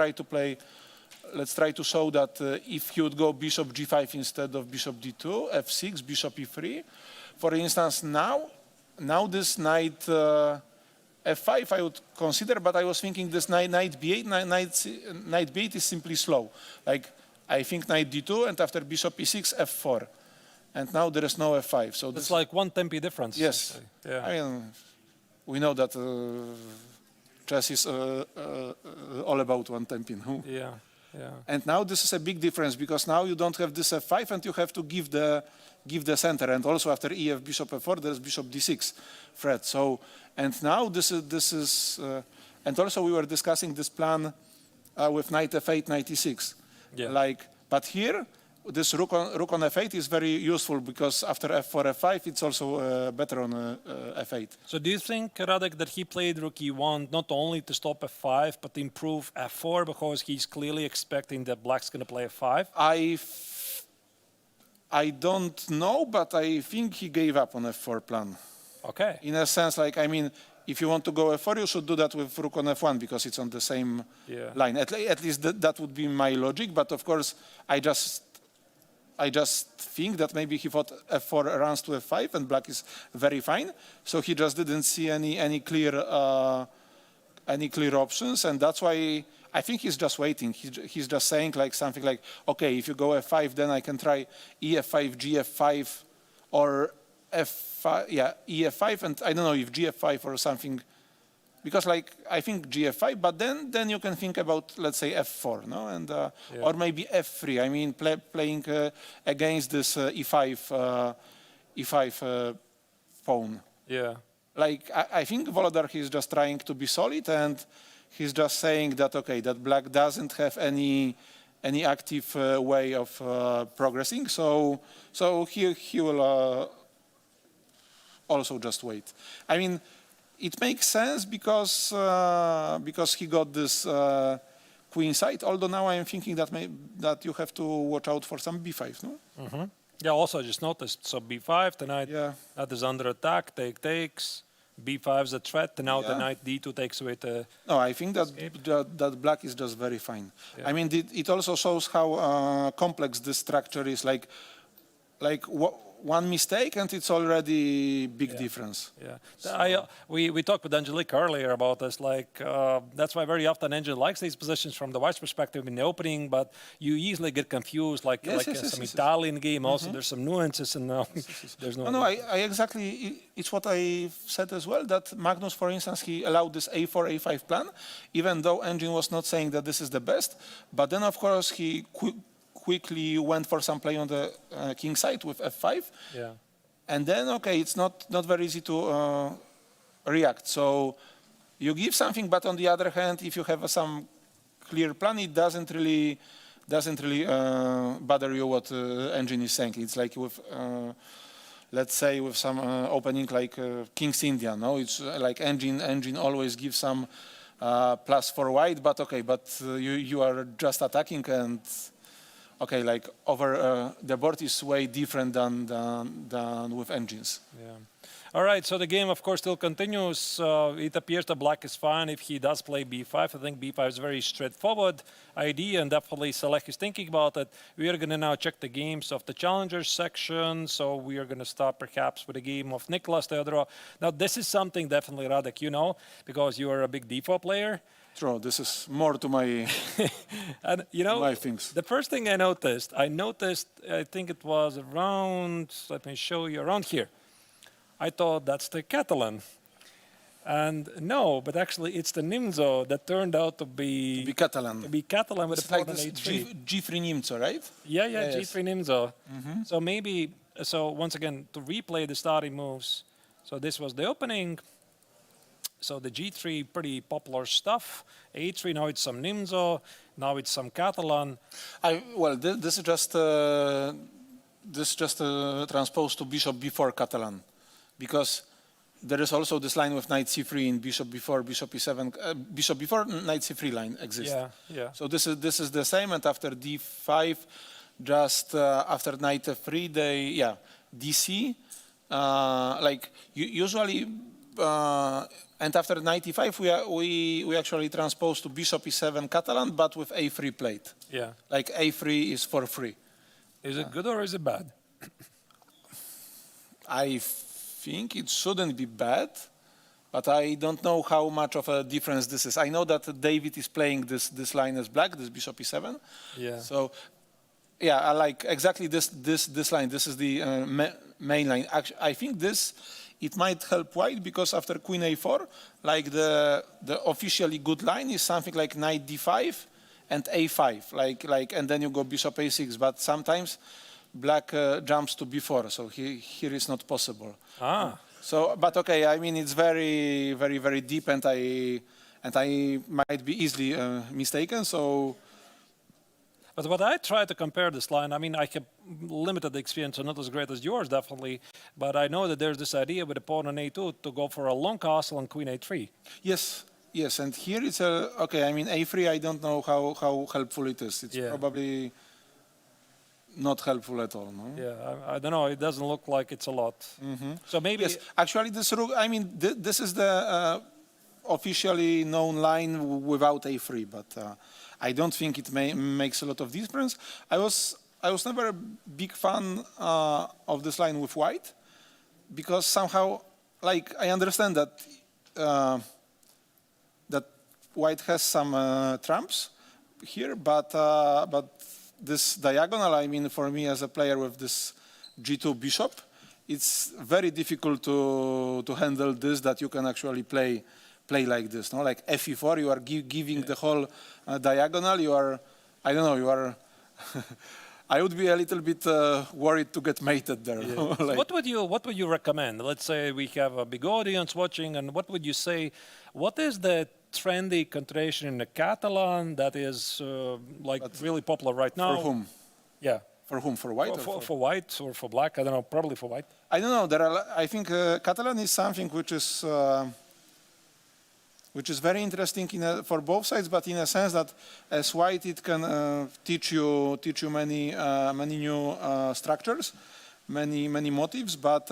C: try to show that if he would go bishop g5 instead of bishop d2, f6, bishop e3. For instance, now this knight f5 I would consider, but I was thinking this knight b8, knight b8 is simply slow. Like, I think knight d2, and after bishop e6, f4. And now there is no f5. So
A: it's like one tempi difference.
C: Yes.
A: Yeah.
C: I mean, we know that chess is all about one tempi. No?
A: Yeah.
C: And now this is a big difference, because now you don't have this f5, and you have to give the center. And also after ef bishop f4, there's bishop d6 threat. So, and now this is and also we were discussing this plan with knight f8, knight e6.
A: Yeah.
C: But here, this rook on f8 is very useful, because after f4, f5, it's also better on f8.
A: So do you think, Radek, that he played rook e1 not only to stop f5, but to improve f4, because he's clearly expecting that black's going to play f5?
C: I don't know, but I think he gave up on f4 plan.
A: Okay.
C: In a sense, if you want to go f4, you should do that with rook on f1, because it's on the same line. At least that would be my logic. But of course, I just think that maybe he thought f4 runs to f5 and black is very fine. So he just didn't see any clear options, and that's why I think he's just waiting. He's just saying something like, okay, if you go f5, then I can try ef5, gf5, or f5, ef5, and I don't know if gf5 or something. Because I think gf5, but then you can think about, let's say, f4, no, and or maybe f3. I mean, playing against this e5 pawn.
A: Yeah.
C: I think Volodar is just trying to be solid, and he's just saying that okay, that black doesn't have any active way of progressing. So he will also just wait. I mean, it makes sense because he got this queen side. Although now I am thinking that that you have to watch out for some b5, no?
A: Mm-hmm. Yeah. Also, I just noticed. So b5 tonight.
C: Yeah.
A: That is under attack. Takes. b5 is a threat. Now the knight d2 takes away the.
C: No, I think that black is just very fine.
A: Yeah.
C: I mean, it also shows how complex this structure is. Like one mistake and it's already big difference.
A: Yeah,
C: So.
A: we talked with Angelique earlier about this. Like that's why very often Angel likes these positions from the white's perspective in the opening, but you easily get confused. Like some Italian game. Also, there's some nuances and there's no.
C: No, I exactly. It's what I said as well. That Magnus, for instance, he allowed this a4 a5 plan, even though Engine was not saying that this is the best. But then, of course, he quickly went for some play on the king side with f5.
A: Yeah.
C: And then, okay, it's not very easy to react. So you give something, but on the other hand, if you have some clear plan, it doesn't really bother you what Engine is saying. It's like with, let's say, with some opening like King's India. No, it's like Engine always gives some plus for white, but okay, but you are just attacking and. Okay, like over the board is way different than with Engines.
A: Yeah. All right, so the game, of course, still continues. It appears that black is fine if he does play b5. I think b5 is a very straightforward idea, and definitely Saleh is thinking about it. We are going to now check the games of the challengers section. So we are going to start perhaps with a game of Nicholas Theodorou. Now, this is something definitely, Radek, you know, because you are a big d4 player.
C: True, this is more to my
A: and you know
C: my things.
A: The first thing I noticed, I think it was around, let me show you, around here. I thought that's the Catalan. And no, but actually it's the Nimzo that turned out to be
C: Catalan.
A: To be Catalan with
C: it's
A: a pawn
C: like
A: on
C: this
A: a3.
C: G3 Nimzo, right?
A: Yeah,
C: yes.
A: G3 Nimzo. So maybe, so once again, to replay the starting moves. So this was the opening. So the G3, pretty popular stuff. A3, now it's some Nimzo, now it's some Catalan.
C: This is just transposed to bishop b4 Catalan, because there is also this line with knight c3 in bishop b4, bishop e7, bishop b4, knight c3 line exists.
A: Yeah.
C: So this is the same, and after d5, just after knight f3, dc, like usually. And after knight e5, we actually transpose to bishop e7 Catalan, but with a3 plate.
A: Yeah.
C: Like a3 is for free.
A: Is it good or is it bad?
C: I think it shouldn't be bad, but I don't know how much of a difference this is. I know that David is playing this line as black, this bishop e7.
A: Yeah.
C: So, yeah, I like exactly this line. This is the main line. Actually, I think this. It might help white because after queen a4, like the officially good line is something like knight d5 and a5, like and then you go bishop a6. But sometimes black jumps to b4, so here is not possible. So, but okay, I mean it's very, very, very deep, and I might be easily mistaken. So.
A: But what I try to compare this line, I mean, I have limited experience, so not as great as yours, definitely. But I know that there's this idea with a pawn on a2 to go for a long castle on queen a3.
C: Yes, and here it's okay. I mean, a3. I don't know how helpful it is. It's probably not helpful at all. No?
A: Yeah, I don't know. It doesn't look like it's a lot. So maybe.
C: Yes, actually, this rook. I mean, this is the officially known line without a3, but. I don't think it makes a lot of difference. I was never a big fan of this line with white, because somehow, like, I understand that that white has some trumps here, but this diagonal, I mean, for me as a player with this g2 bishop, it's very difficult to handle this, that you can actually play like this, no? Like fe4, you are giving the whole diagonal. You are, I don't know, you are I would be a little bit worried to get mated there.
A: So
C: Like,
A: what would you recommend? Let's say we have a big audience watching, and what would you say? What is the trendy continuation in the Catalan that is like really popular right now?
C: for whom?
A: Yeah,
C: For whom? For white?
A: for white or for black? I don't know. Probably for white.
C: I don't know. There are. I think Catalan is something which is very interesting for both sides, but in a sense that as white it can teach you many new structures, many motifs, but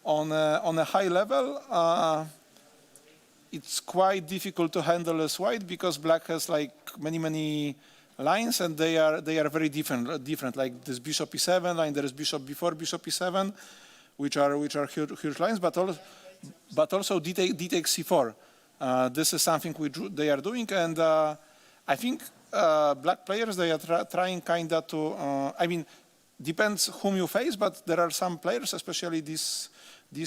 C: on a high level it's quite difficult to handle as white because black has like many lines and they are very different. Like this bishop e7 line, there is bishop before bishop e7, which are huge lines, but also d takes c4. This is something which they are doing, and I think black players, they are trying kinda to, I mean, depends whom you face, but there are some players, especially these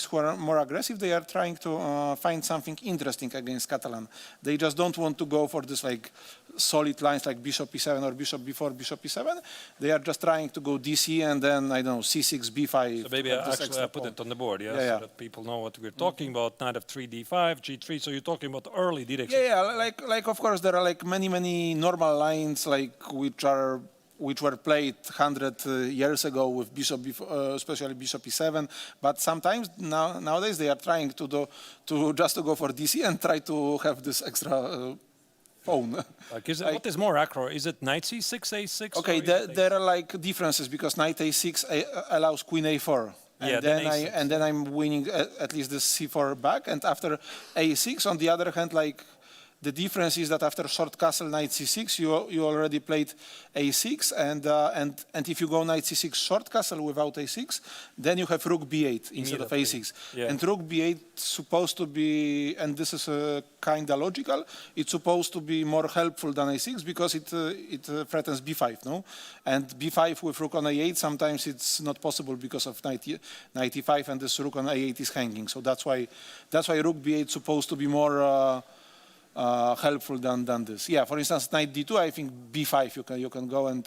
C: who are more aggressive, they are trying to find something interesting against Catalan. They just don't want to go for this like solid lines like bishop e7 or bishop before bishop e7. They are just trying to go dc and then, I don't know, c6, b5.
A: So maybe I put it on the board, yeah, so that people know what we're talking about. Knight of 3, d5, g3. So you're talking about early direction.
C: Yeah, like of course there are like many normal lines like which were played 100 years ago with bishop, especially bishop e7. But sometimes nowadays they are trying to go for dc and try to have this extra pawn.
A: What is more accurate? Is it knight c6, a6?
C: Okay, there are like differences because knight a6 allows queen a4. And,
A: then
C: then I'm winning at least the c4 back. And after a6, on the other hand, like the difference is that after short castle knight c6, you already played a6, and if you go knight c6 short castle without a6, then you have rook b8 instead of a6.
A: Yeah.
C: And rook b8 supposed to be, and this is kind of logical, it's supposed to be more helpful than a6 because it threatens b5, no? And b5 with rook on a8, sometimes it's not possible because of knight e5, and this rook on a8 is hanging. So that's why rook b8 is supposed to be more helpful than this. Yeah, for instance, knight d2, I think b5 you can go and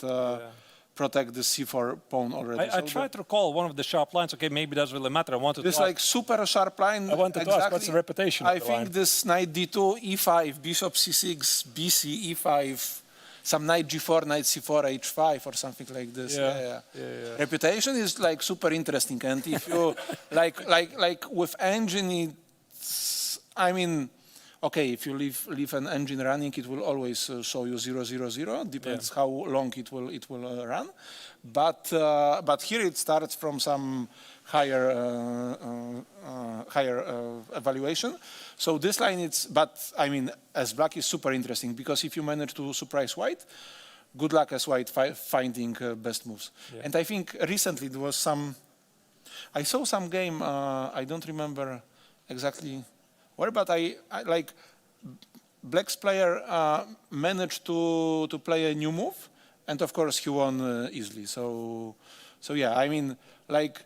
C: protect the c4 pawn already.
A: I tried to recall one of the sharp lines. Okay, maybe it doesn't really matter. I wanted
C: this
A: to
C: like super sharp line.
A: I wanted to ask what's the reputation of
C: I
A: the
C: think
A: line?
C: this knight d2, e5, bishop c6, bc, e5, some knight g4, knight c4, h5 or something like this. Yeah. Reputation is like super interesting, and if you like with engine, it's, I mean, okay, if you leave an engine running, it will always show you 0, 0, 0. Depends how long it will run. But here it starts from some higher evaluation. So this line, but I mean, as black is super interesting because if you manage to surprise white, good luck as white finding best moves. Yeah. And I think recently there was I saw some game. I don't remember exactly where, but I like black's player managed to play a new move, and of course he won easily. So yeah, I mean, like,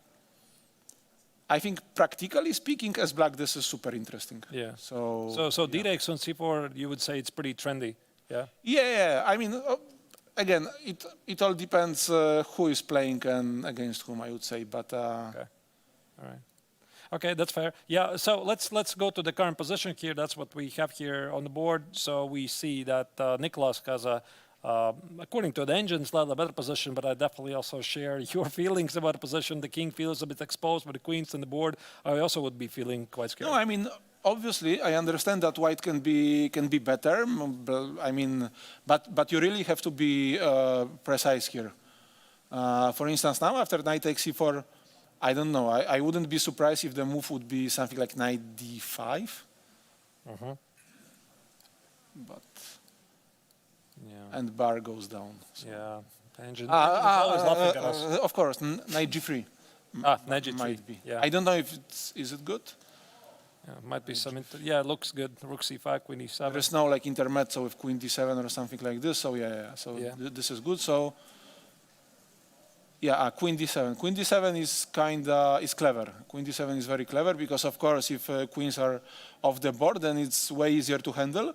C: I think practically speaking, as black, this is super interesting.
A: Yeah.
C: So
A: d takes on c4, you would say it's pretty trendy. Yeah.
C: Yeah. I mean, again, it all depends who is playing and against whom, I would say. But
A: okay. All right. Okay, that's fair. Yeah, so let's go to the current position here. That's what we have here on the board. So we see that Nicholas has according to the engine, slightly better position, but I definitely also share your feelings about the position. The king feels a bit exposed with the queens on the board. I also would be feeling quite scared.
C: No, I mean, obviously, I understand that white can be better. I mean, but you really have to be precise here. For instance, now after knight takes c4, I don't know. I wouldn't be surprised if the move would be something like knight d5. But and bar goes down. So.
A: Yeah, engine is always laughing at us.
C: Of course, knight g3.
A: Knight g3.
C: Might be.
A: Yeah.
C: I don't know if is it good.
A: Yeah, might be some. Yeah, it looks good. Rook c5, queen e7.
C: There's no like intermezzo with queen d7 or something like this. So So this is good. So. Yeah, queen d7. Queen d7 is clever. Queen d7 is very clever because, of course, if queens are off the board, then it's way easier to handle.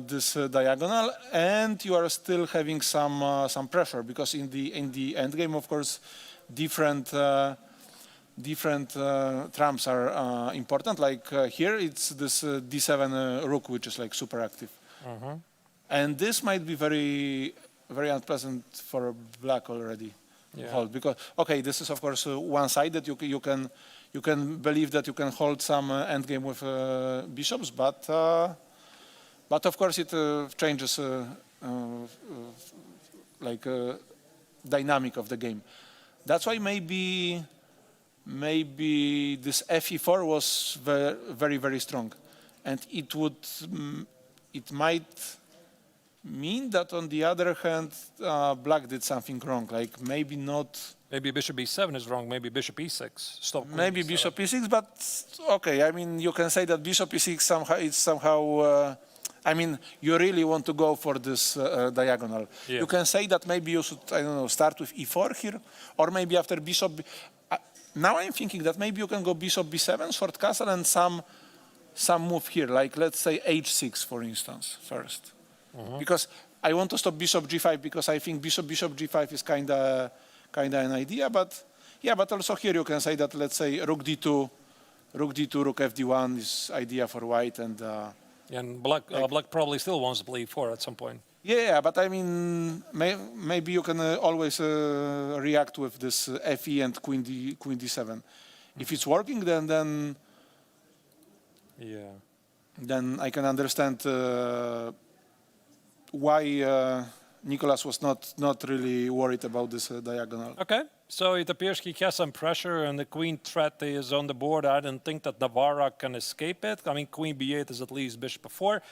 C: this diagonal, and you are still having some pressure, because in the end game, of course, different trumps are important. Like here, it's this d7 rook, which is like super active, and this might be very unpleasant for black already. Hold, because okay, this is of course one side that you can believe that you can hold some endgame with bishops, but of course it changes like dynamic of the game. That's why maybe this fe4 was very strong, and it might mean that on the other hand black did something wrong, like maybe not.
A: Maybe bishop e7 is wrong. Maybe bishop e6. Stop.
C: Maybe bishop e6, but okay. I mean, you can say that bishop e6 somehow. I mean, you really want to go for this diagonal. You can say that maybe you should, I don't know, start with e4 here, or maybe after bishop. Now I'm thinking that maybe you can go bishop b7, short castle, and some move here, like let's say h6, for instance, first, because I want to stop bishop g5, because I think bishop g5 is kinda an idea, but yeah, but also here you can say that, let's say rook d2, rook fd1 is idea for white,
A: and black probably still wants to play e4 at some point.
C: Yeah, but I mean, maybe you can always react with this fe and queen d7. If it's working, then I can understand why Nicolas was not really worried about this diagonal.
A: Okay, so it appears he has some pressure, and the queen threat is on the board. I don't think that Navarra can escape it. I mean, queen b8 is at least bishop b4.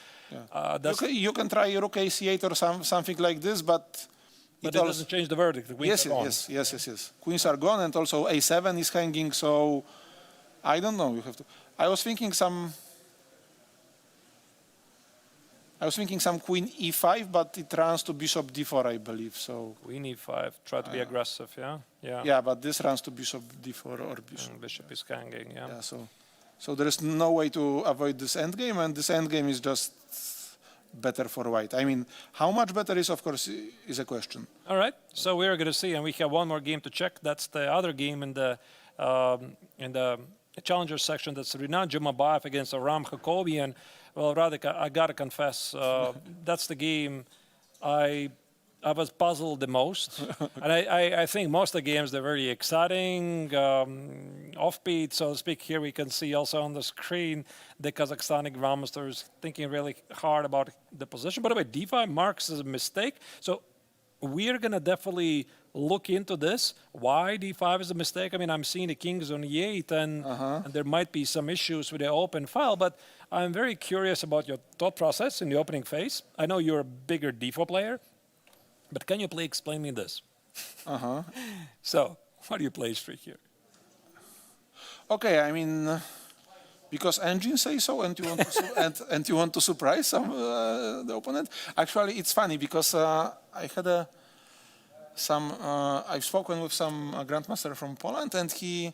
C: You can try rook ac8 or something like this, but
A: it doesn't change the verdict. The queens are gone.
C: Yes. Queens are gone, and also a7 is hanging. So I don't know. You have to. I was thinking some queen e5, but it runs to bishop d4, I believe. So
A: queen e5, try to be aggressive, yeah?
C: Yeah, but this runs to bishop d4 or bishop.
A: And bishop is hanging, yeah.
C: So there is no way to avoid this endgame, and this endgame is just better for white. I mean, how much better is, of course, is a question.
A: All right, so we're going to see, and we have one more game to check. That's the other game in the challenger section. That's Rinat Jumabayev against Aram Jacobian. Well, Radek, I gotta confess, that's the game I was puzzled the most. And I think most of the games, they're very exciting, offbeat, so to speak. Here we can see also on the screen the Kazakhstani grandmasters thinking really hard about the position. By the way, d5 marks as a mistake. So we're gonna definitely look into this. Why d5 is a mistake? I mean, I'm seeing the kings on e8, and there might be some issues with the open file, but I'm very curious about your thought process in the opening phase. I know you're a bigger d4 player, but can you please explain me this? So, why do you play h3 here?
C: Okay, I mean, because engine say so, and you want to and you want to surprise the opponent. Actually, it's funny because I had I've spoken with some grandmaster from Poland, and he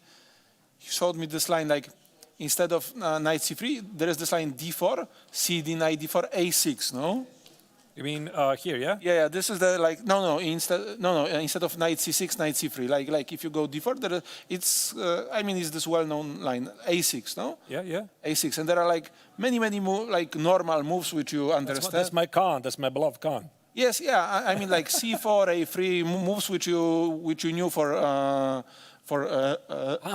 C: showed me this line, like instead of knight c3, there is this line d4, cd, knight d4, a6. No.
A: You mean here, yeah?
C: Yeah. This is the like instead of knight c6, knight c3. Like if you go d4, there it's I mean it's this well-known line a6. No.
A: Yeah.
C: a6, and there are like many like normal moves which you understand.
A: That's my Khan. That's my beloved Khan.
C: Yes, yeah. I mean, like c4, a3 moves which you knew for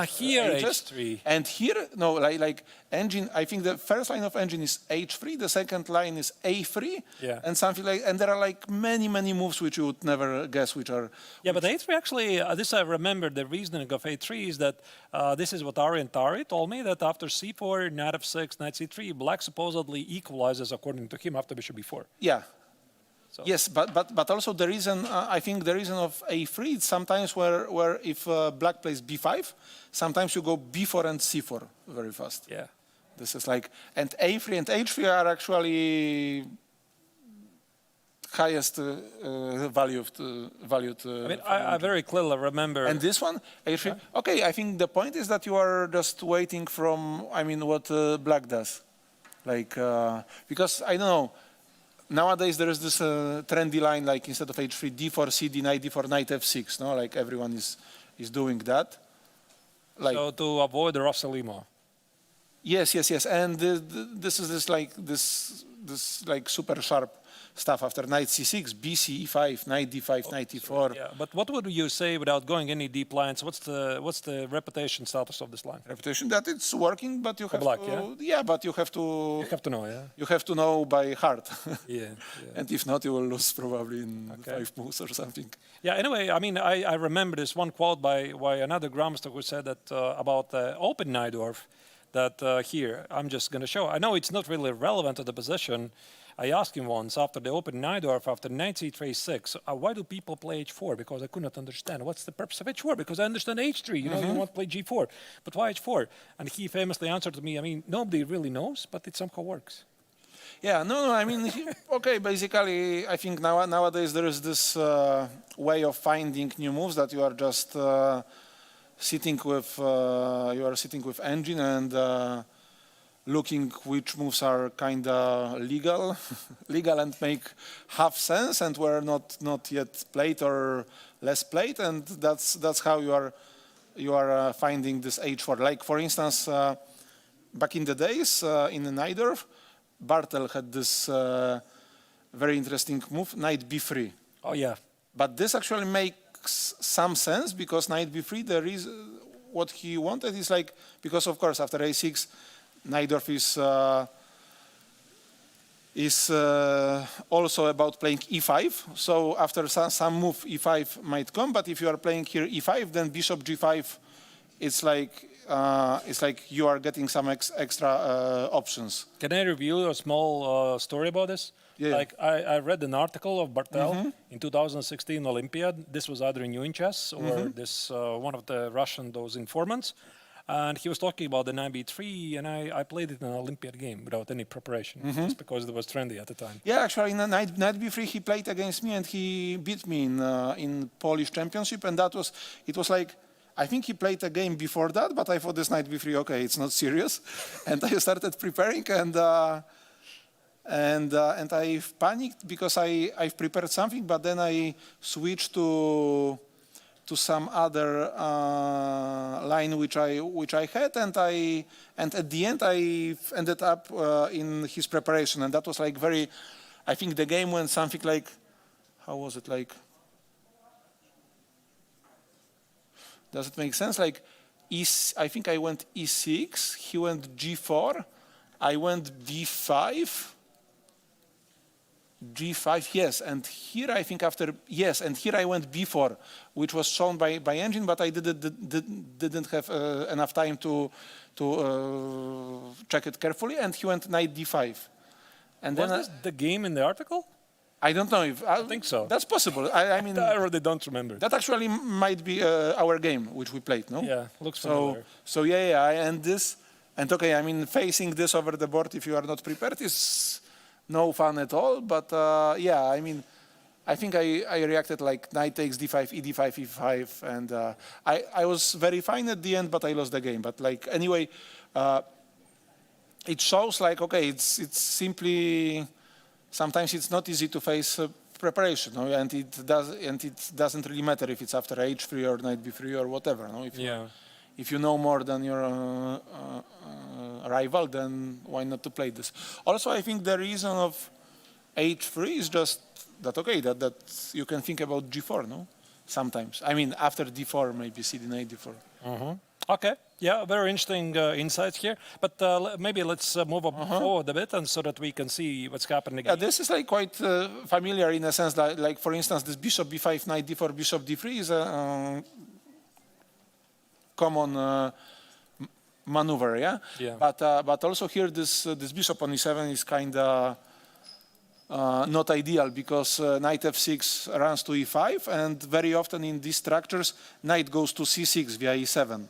A: here
C: ages.
A: h3.
C: And here, no, like engine. I think the first line of engine is h3. The second line is a3.
A: Yeah.
C: And something like, and there are like many moves which you would never guess which are.
A: Yeah, but a3 actually. This I remember. The reasoning of a3 is that this is what Tari told me, that after c4, knight f6, knight c3, black supposedly equalizes according to him after bishop b4.
C: Yeah.
A: So.
C: Yes, but also the reason, I think the reason of a3 is sometimes where if black plays b5, sometimes you go b4 and c4 very fast.
A: Yeah.
C: This is like, and a3 and h3 are actually highest valued.
A: I mean, I very clearly remember.
C: And this one, a3. Okay, I think the point is that you are just waiting from, I mean, what black does. like because I don't know. Nowadays there is this trendy line like instead of h3, d4, cd, knight d4, knight f6. No, like everyone is doing that. Like
A: So to avoid the Rossalimo.
C: yes, and this is this like super sharp stuff after knight c6, bc, e5, knight d5, knight e4.
A: Yeah, but what would you say without going any deep lines? What's the reputation status of this line?
C: Reputation that it's working, but you have
A: black,
C: to, yeah, but you have to
A: You have to know, yeah.
C: you have to know by heart.
A: Yeah.
C: And if not, you will lose probably in
A: Okay.
C: 5 moves or something.
A: Yeah. Anyway, I mean, I remember this one quote by another grandmaster who said that about open Najdorf. That here I'm just going to show. I know it's not really relevant to the position. I asked him once after the open Najdorf, after knight c3 6, why do people play h4? Because I could not understand. What's the purpose of h4? Because I understand h3, you know, you want to play g4. But why h4? And he famously answered to me, I mean, nobody really knows, but it somehow works.
C: Yeah, no, I mean, okay, basically, I think nowadays there is this way of finding new moves that you are just sitting with engine and looking which moves are kind of legal and make half sense and were not yet played or less played, and that's how you are finding this h4. Like for instance, back in the days in the Najdorf, Bartel had this very interesting move, knight b3.
A: Oh, yeah.
C: But this actually makes some sense because knight b3, there is what he wanted is like, because of course after a6, Najdorf is also about playing e5. So after some move, e5 might come. But if you are playing here e5, then bishop g5, it's like you are getting some extra options.
A: Can I review a small story about this?
C: Yeah.
A: Like I read an article of Bartel in 2016 Olympiad. This was either in New Chess or this one of the Russian those informants. And he was talking about the knight b3, and I played it in an Olympiad game without any preparation, just because it was trendy at the time.
C: Yeah, actually, in the knight b3, he played against me, and he beat me in Polish championship, and it was like, I think he played a game before that, but I thought this knight b3, okay, it's not serious, and I started preparing, and I panicked because I've prepared something, but then I switched to some other line which I had, and at the end I ended up in his preparation, and that was like very. I think the game went something like, how was it like? Does it make sense? Like, I think I went e6, he went g4, I went b5. G5, yes, and here I think and here I went b4, which was shown by engine, but I didn't have enough time to check it carefully, and he went knight d5. And
A: Was
C: then
A: this the game in the article?
C: I don't know if
A: I think so.
C: That's possible. I mean,
A: I really don't remember.
C: that actually might be our game which we played, no?
A: Yeah, looks familiar.
C: So yeah, and okay, I mean, facing this over the board if you are not prepared is no fun at all, but yeah, I mean, I think I reacted like knight takes d5, e d5, e5, and I was very fine at the end, but I lost the game. But like anyway, it shows like, okay, it's simply, sometimes it's not easy to face preparation, no? And it doesn't really matter if it's after h3 or knight b3 or whatever, no? If you know more than your rival, then why not to play this? Also, I think the reason of h3 is just that, okay, that you can think about g4, no? Sometimes. I mean, after d4, maybe cd knight d4.
A: Okay, yeah, very interesting insights here. But maybe let's move up forward a bit, and so that we can see what's happening.
C: Yeah, this is like quite familiar in a sense that, like, for instance, this bishop b5, knight d4, bishop d3 is a common maneuver, yeah?
A: Yeah.
C: But also here, this bishop on e7 is kind of not ideal because knight f6 runs to e5, and very often in these structures, knight goes to c6 via e7.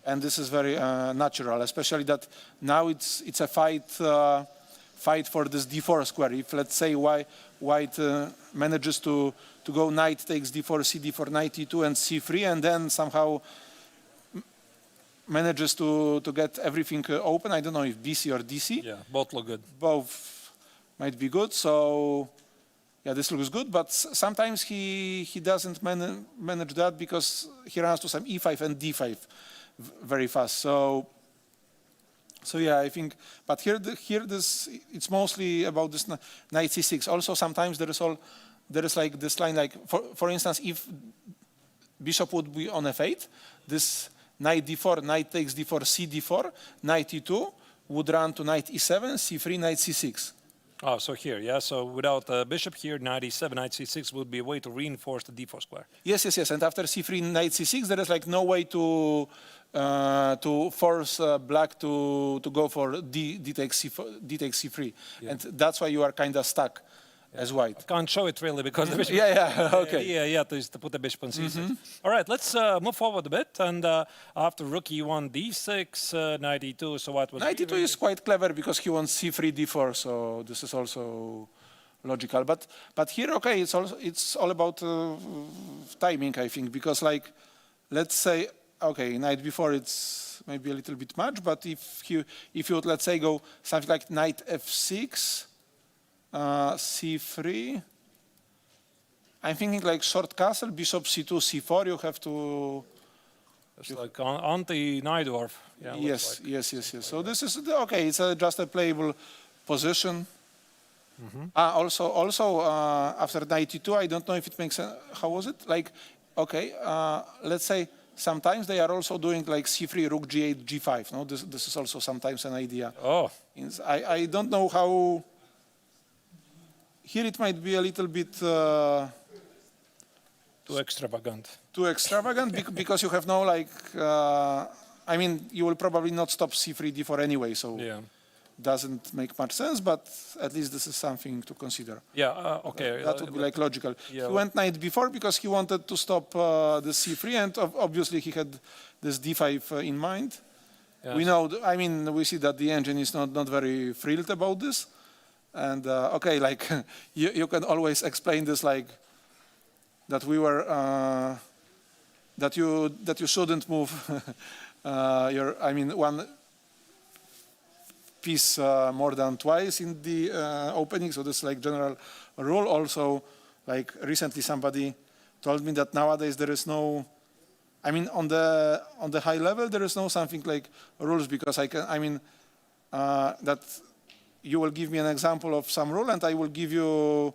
C: And this is very natural, especially that now it's a fight for this d4 square. If, let's say, white manages to go knight takes d4, c d4, knight e2, and c3, and then somehow manages to get everything open. I don't know if BC or DC.
A: Yeah, both look good.
C: Both might be good. So yeah, this looks good. But sometimes he doesn't manage that because he runs to some E5 and D5 very fast. So yeah, I think. But here it's mostly about this knight C6. Also, sometimes there is like this line, like for instance, if bishop would be on F8, this knight D4, knight takes D4, C D4, knight E2 would run to knight E7, C3, knight C6.
A: Oh, so here, yeah. So without bishop here, knight E7, knight C6 would be a way to reinforce the D4 square.
C: Yes. And after C3, knight C6, there is like no way to force black to go for D takes C3, and that's why you are kind of stuck as white.
A: I can't show it really because the bishop.
C: Okay.
A: Yeah, to put the bishop on C6. All right, let's move forward a bit. And after rook E1, D6, knight E2. So what was
C: Knight E2 is quite clever because he wants C3, D4. So this is also logical. But here, okay, it's all about timing, I think, because like, let's say, okay, knight before it's maybe a little bit much. But if you would, let's say, go something like knight F6. C3. I'm thinking like short castle, bishop C2, C4. You have to.
A: It's like anti-Najdorf. Yeah,
C: yes.
A: Like.
C: So this is okay. It's just a playable position. Also, after knight E2, I don't know if it makes sense. How was it? Like, okay, let's say sometimes they are also doing like C3, rook G8, G5. No, this is also sometimes an idea.
A: Oh.
C: I don't know how. Here it might be a little bit
A: too extravagant.
C: Because you have no like. I mean, you will probably not stop C3, D4 anyway, so doesn't make much sense. But at least this is something to consider.
A: Yeah. Okay.
C: That would be like logical.
A: Yeah,
C: he went knight B4 because he wanted to stop the C3, and obviously he had this D5 in mind. Yes. We know. I mean, we see that the engine is not very thrilled about this. And okay, like you can always explain this like that we were that you shouldn't move one piece more than twice in the opening. So this is like general rule. Also, like recently somebody told me that nowadays there is no. I mean, on the high level there is no something like rules because that. You will give me an example of some rule, and I will give you,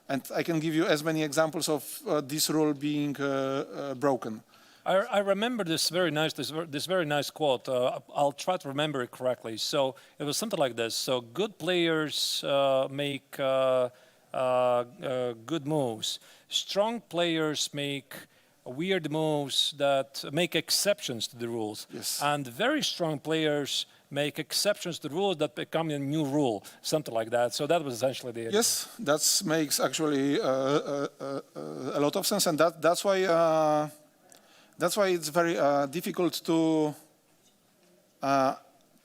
C: and I can give you as many examples of this rule being broken.
A: I remember this very nice quote. I'll try to remember it correctly. So it was something like this. So good players make good moves. Strong players make weird moves that make exceptions to the rules.
C: Yes.
A: And very strong players make exceptions to rules that become a new rule, something like that. So that was essentially the idea.
C: Yes, that makes actually a lot of sense, and that's why it's very difficult to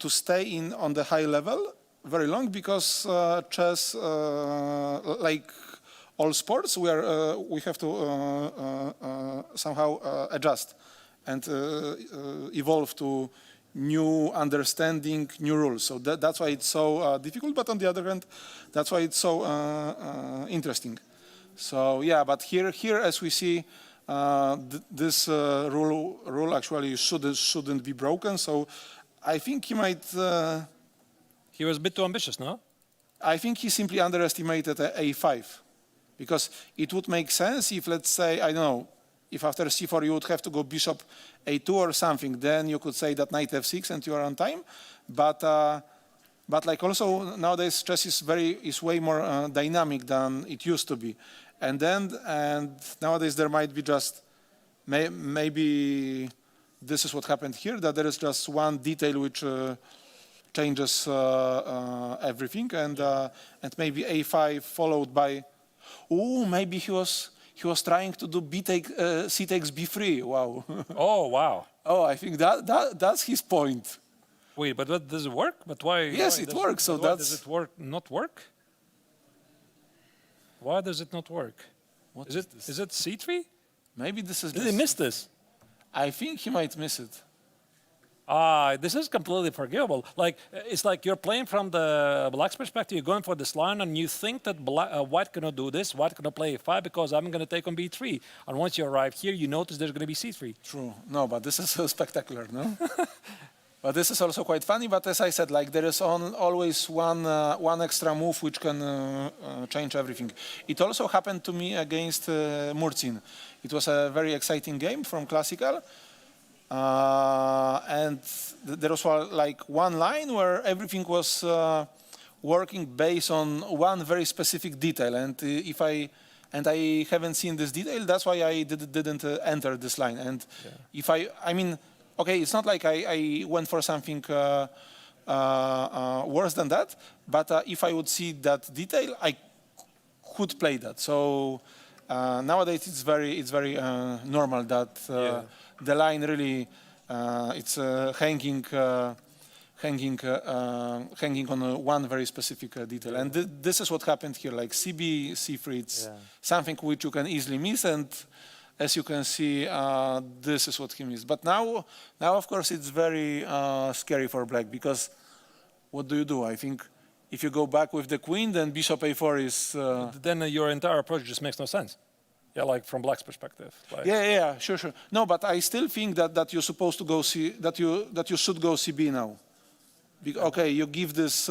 C: stay on the high level very long because chess, like all sports, we have to somehow adjust and evolve to new understanding, new rules. So that's why it's so difficult. But on the other hand, that's why it's so interesting. So yeah, but here as we see, this rule actually shouldn't be broken. So I think he might.
A: He was a bit too ambitious, no?
C: I think he simply underestimated A5, because it would make sense if, let's say, I don't know, if after C4 you would have to go bishop A2 or something, then you could say that knight F6 and you are on time. But like also nowadays chess is way more dynamic than it used to be, and nowadays there might be just maybe this is what happened here, that there is just one detail which changes everything, and maybe A5 followed by, maybe he was trying to do C takes B3. Wow.
A: Oh wow.
C: Oh, I think that's his point.
A: Wait, but does it work? But why?
C: Yes, it works. So that's.
A: Does it not work? Why does it not work?
C: What
A: is it?
C: This?
A: Is it C3?
C: Maybe this is.
A: Did he miss this?
C: I think he might miss it.
A: This is completely forgivable. Like it's like you're playing from the black's perspective. You're going for this line, and you think that white cannot do this. White cannot play a5 because I'm going to take on b3. And once you arrive here, you notice there's going to be c3.
C: True. No, but this is spectacular, no? But this is also quite funny. But as I said, like there is always one extra move which can change everything. It also happened to me against Murcin. It was a very exciting game from Classical. And there was like one line where everything was working based on one very specific detail. And I haven't seen this detail, that's why I didn't enter this line. And if I mean, okay, it's not like I went for something worse than that, but if I would see that detail, I could play that. So nowadays it's very normal that the line really it's hanging on one very specific detail. And this is what happened here, like CB, C3, it's something which you can easily miss, and as you can see, this is what he missed. But now of course it's very scary for black, because what do? I think if you go back with the queen, then bishop a4 is...
A: Then your entire approach just makes no sense. Yeah, like from black's perspective. Like.
C: Yeah, sure. No, but I still think that you're supposed to go that you should go CB now. Okay, you give this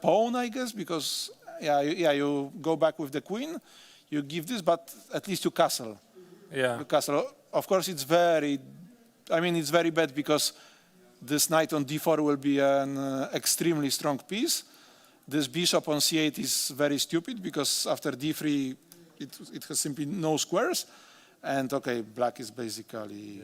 C: pawn, I guess, because you go back with the queen, you give this, but at least you castle.
A: Yeah.
C: You castle. Of course, it's very bad because this knight on d4 will be an extremely strong piece. This bishop on c8 is very stupid because after d3. It has simply no squares, and okay, black is basically.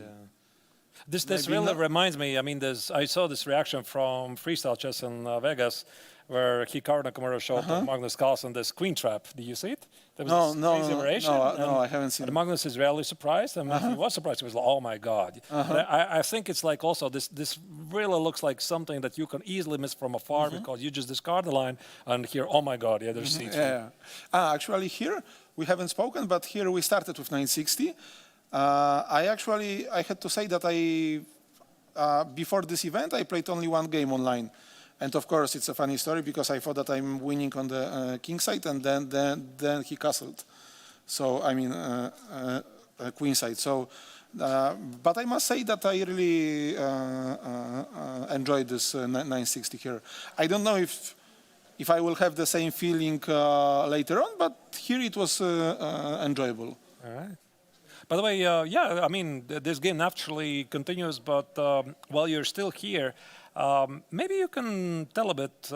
A: This really reminds me. I mean, I saw this reaction from Freestyle Chess in Vegas, where Hikaru Nakamura showed Magnus Carlsen this queen trap. Did you see it? There was this crazy variation.
C: No, I haven't seen it.
A: And Magnus is really surprised. I mean, he was surprised. He was like, "Oh my god!" I think it's like also this really looks like something that you can easily miss from afar because you just discard the line, and here, oh my god, there's c3.
C: Yeah. Actually, here we haven't spoken, but here we started with 960. I had to say that before this event, I played only one game online. And of course, it's a funny story because I thought that I'm winning on the king side, and then he castled. So, I mean, queen side. So, but I must say that I really enjoyed this 960 here. I don't know if I will have the same feeling later on, but here it was enjoyable.
A: All right. By the way, I mean, this game naturally continues, but while you're still here, maybe you can tell a bit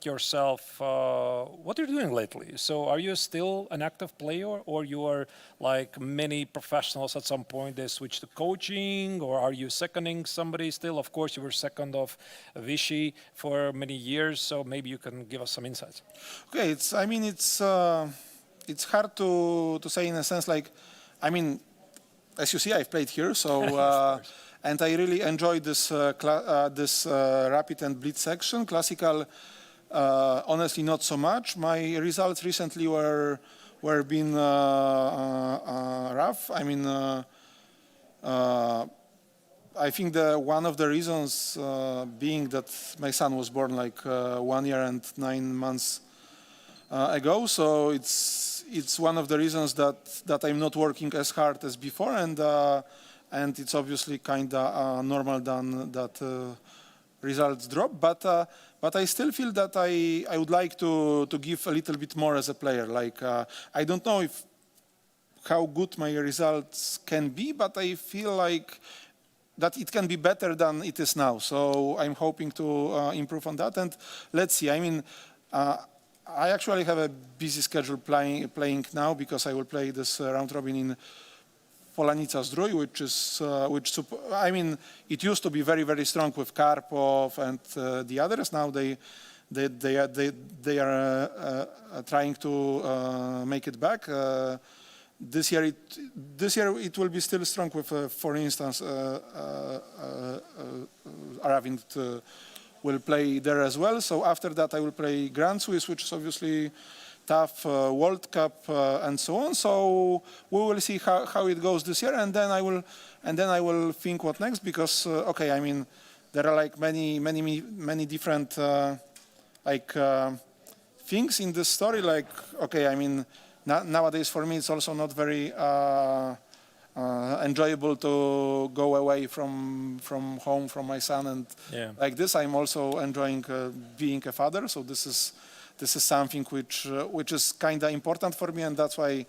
A: yourself what you're doing lately. So are you still an active player, or you are like many professionals at some point, they switch to coaching, or are you seconding somebody still? Of course, you were second of Vichy for many years, so maybe you can give us some insights.
C: Okay, it's hard to say in a sense, like, I mean, as you see, I've played here, so and I really enjoyed this rapid and blitz section. Classical, honestly, not so much. My results recently were being rough. I mean, I think one of the reasons being that my son was born like 1 year and 9 months ago, so it's one of the reasons that I'm not working as hard as before, and it's obviously kind of normal that results drop. But I still feel that I would like to give a little bit more as a player. Like I don't know how good my results can be, but I feel like that it can be better than it is now. So I'm hoping to improve on that, and let's see. I mean. I actually have a busy schedule playing now because I will play this round robin in Polanica Zdrój, I mean, it used to be very, very strong with Karpov and the others. Now they are trying to make it back. This year it will be still strong with, for instance, Aravind will play there as well. So after that, I will play Grand Swiss, which is obviously tough, World Cup, and so on. So we will see how it goes this year, and then I will think what next. Because okay, I mean, there are like many different like things in this story. Like, okay, I mean, nowadays for me it's also not very enjoyable to go away from home, from my son, and like this. I'm also enjoying being a father. So this is something which is kind of important for me, and that's why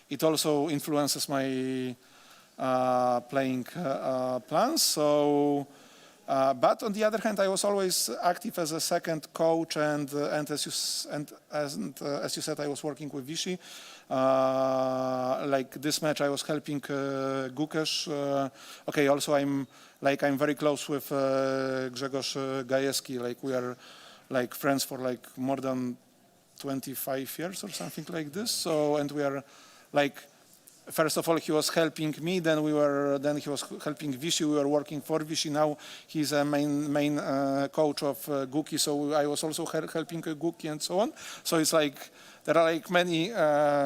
C: it also influences my playing plans. So, but on the other hand, I was always active as a second coach, and as you said, I was working with Vichy. Like this match, I was helping Gukesh. Okay, also I'm very close with Grzegorz Gajewski. Like we are like friends for like more than 25 years or something like this. So, and we are like, first of all, he was helping me. Then he was helping Vichy. We were working for Vichy. Now he's a main coach of Guki. So I was also helping Guki and so on. So it's like there are like many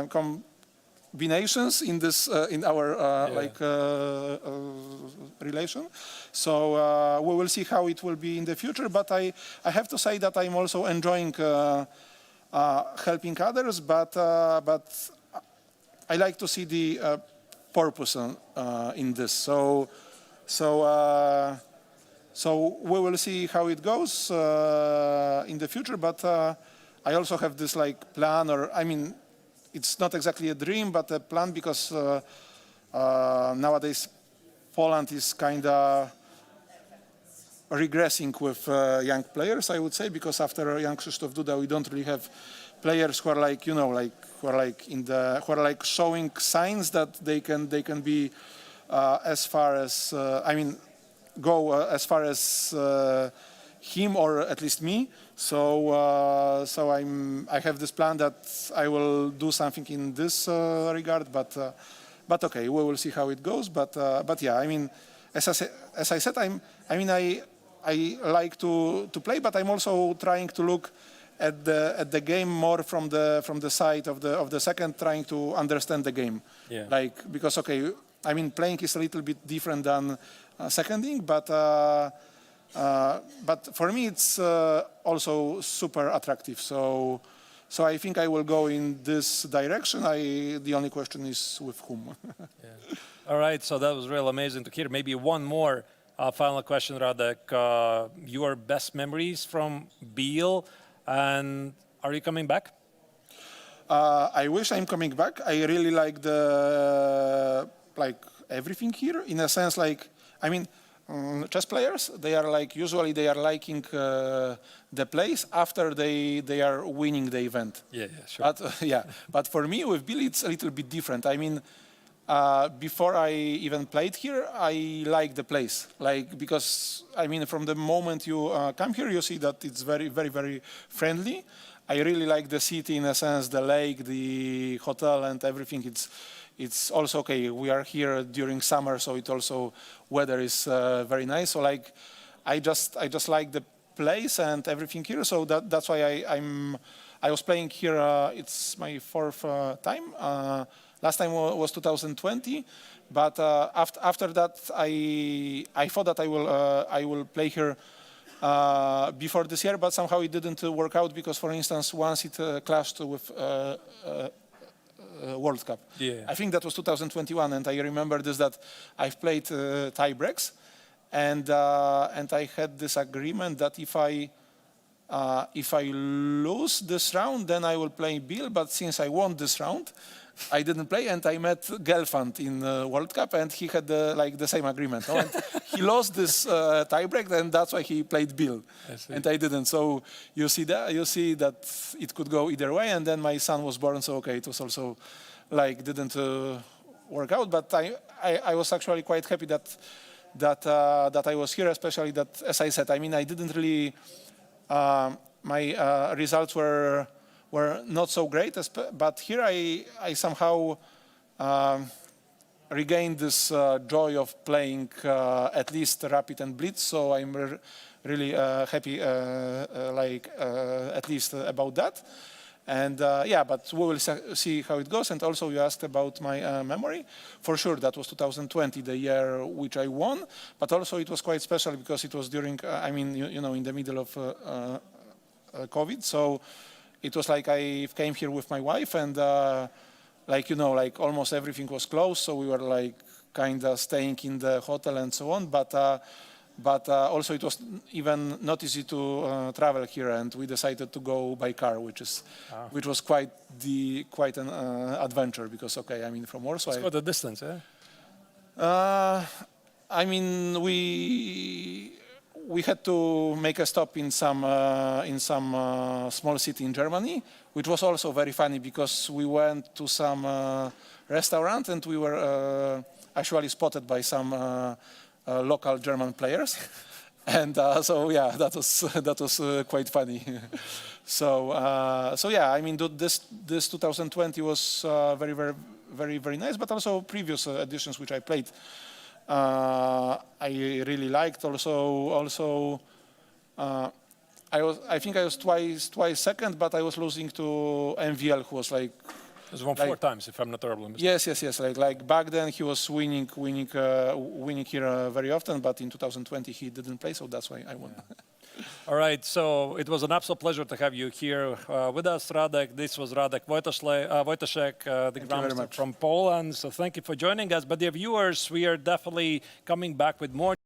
C: combinations in this in our relation. So we will see how it will be in the future. But I have to say that I'm also enjoying helping others. But I like to see the purpose in this. So we will see how it goes in the future. But I also have this like plan, or I mean, it's not exactly a dream, but a plan, because nowadays Poland is kind of regressing with young players, I would say, because after young Krzysztof Duda, we don't really have players who are like, you know, like who are like showing signs that they can be as far as go as far as him, or at least me. So I have this plan that I will do something in this regard, but okay, we will see how it goes. But yeah, I mean, as I said, I like to play, but I'm also trying to look at the game more from the side of the second, trying to understand the game. Yeah. Like, because okay, I mean, playing is a little bit different than seconding, but for me it's also super attractive. So I think I will go in this direction. The only question is with whom.
A: Yeah. All right, so that was real amazing to hear. Maybe one more final question, Radek. Your best memories from Biel, and are you coming back?
C: I wish I'm coming back. I really like everything here, in a sense. Like, I mean, chess players, they are like, usually they are liking the place after they are winning the event. Yeah, sure. But but for me with Biel, it's a little bit different. I mean, before I even played here, I like the place, like, because I mean, from the moment you come here, you see that it's very, very, very friendly. I really like the city, in a sense, the lake, the hotel, and everything. It's also okay. We are here during summer, so it also weather is very nice. So like, I just like the place and everything here. So that's why I was playing here. It's my fourth time. Last time was 2020, but after that I thought that I will play here before this year, but somehow it didn't work out, because, for instance, once it clashed with World Cup. Yeah. I think that was 2021, and I remember this, that I've played tie breaks, and I had this agreement that if I lose this round, then I will play Biel. But since I won this round, I didn't play, and I met Gelfand in World Cup, and he had the same agreement. No? And he lost this tiebreak, and that's why he played Biel, and I didn't. So you see that it could go either way. And then my son was born, so okay, it was also like didn't work out. But I was actually quite happy that I was here, especially that, as I said, I mean, I didn't really my results were not so great, but here I somehow regained this joy of playing at least Rapid and Blitz. So I'm really happy, at least about that. And yeah, but we will see how it goes. And also you asked about my memory. For sure, that was 2020, the year which I won. But also it was quite special because it was during, I mean, you know, in the middle of COVID. So it was like I came here with my wife and like, you know, like almost everything was closed. So we were like kind of staying in the hotel and so on. But also it was even not easy to travel here, and we decided to go by car, which was quite an adventure because okay, I mean from Warsaw.
A: It's quite a distance, eh?
C: I mean we had to make a stop in some small city in Germany, which was also very funny because we went to some restaurant and we were actually spotted by some local German players, and so yeah, that was quite funny. So yeah, I mean this 2020 was very nice, but also previous editions which I played, I really liked. Also, I think I was twice second, but I was losing to MVL, who was like.
A: He's won 4 times, if I'm not terribly mistaken.
C: Yes. Like back then, he was winning here very often, but in 2020 he didn't play, so that's why I won.
A: Yeah. All right, so it was an absolute pleasure to have you here with us, Radek. This was Radek Wojtaszek, the Grandmaster from Poland. So thank you for joining us. But dear viewers, we are definitely coming back with more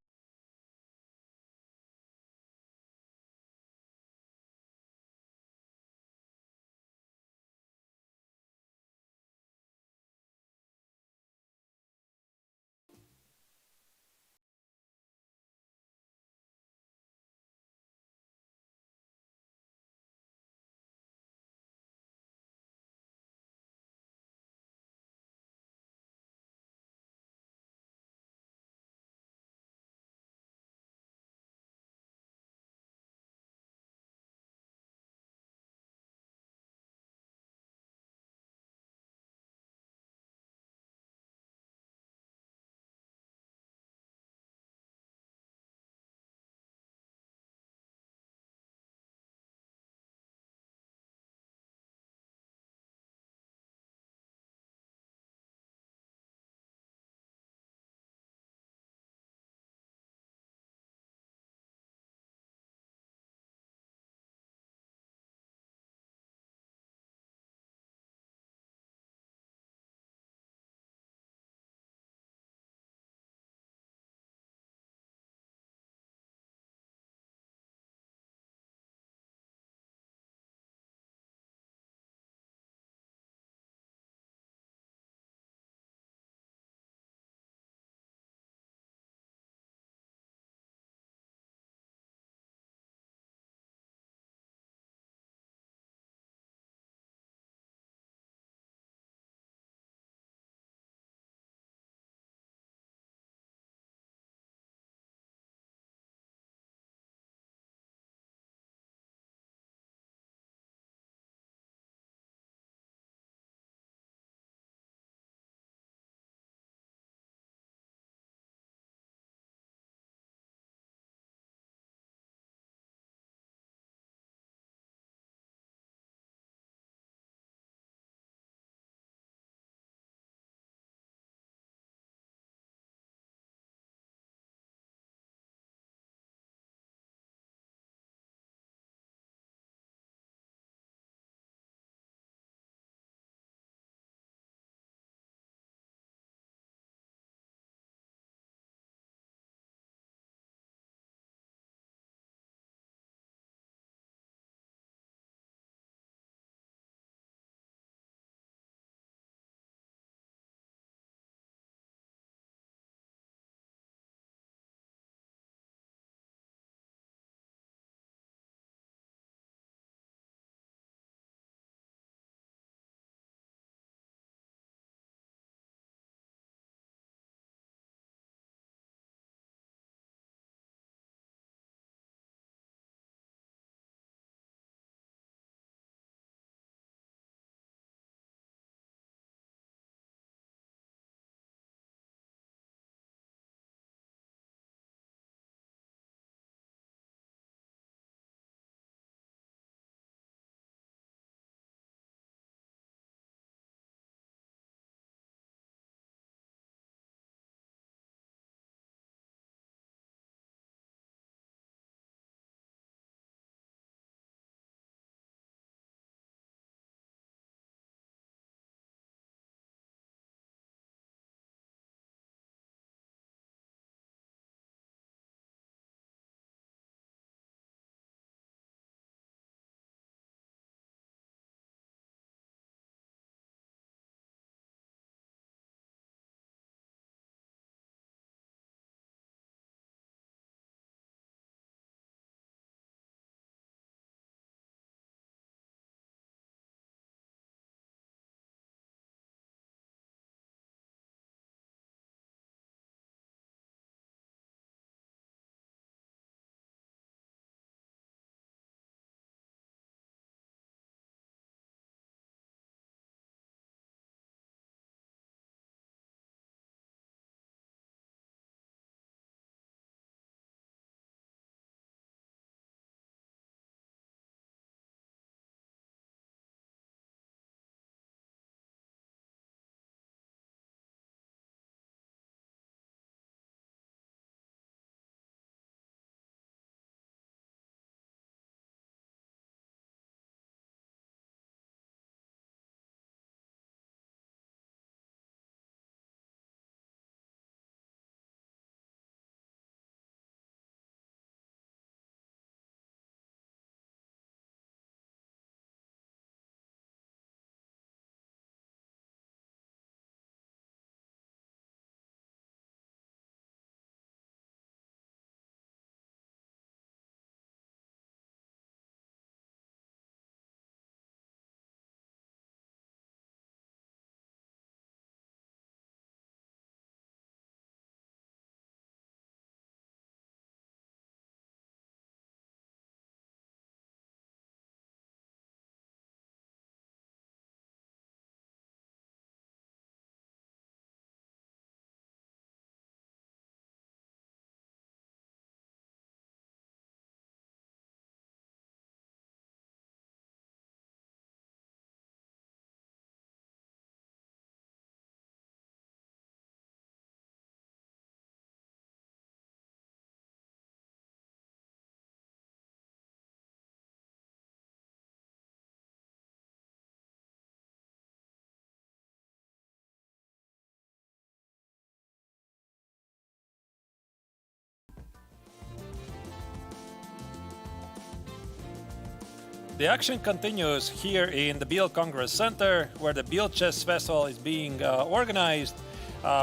A: The action continues here in the Biel Congress Center, where the Biel Chess Festival is being organized.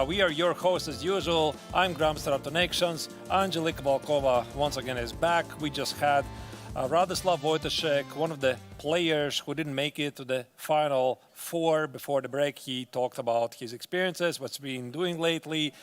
A: We are your hosts as usual. I'm Grandmaster Neiksans. Angelika Volkova once again is back. We just had Radoslav Wojtaszek, one of the players who didn't make it to the final four before the break. He talked about his experiences, what's been doing lately.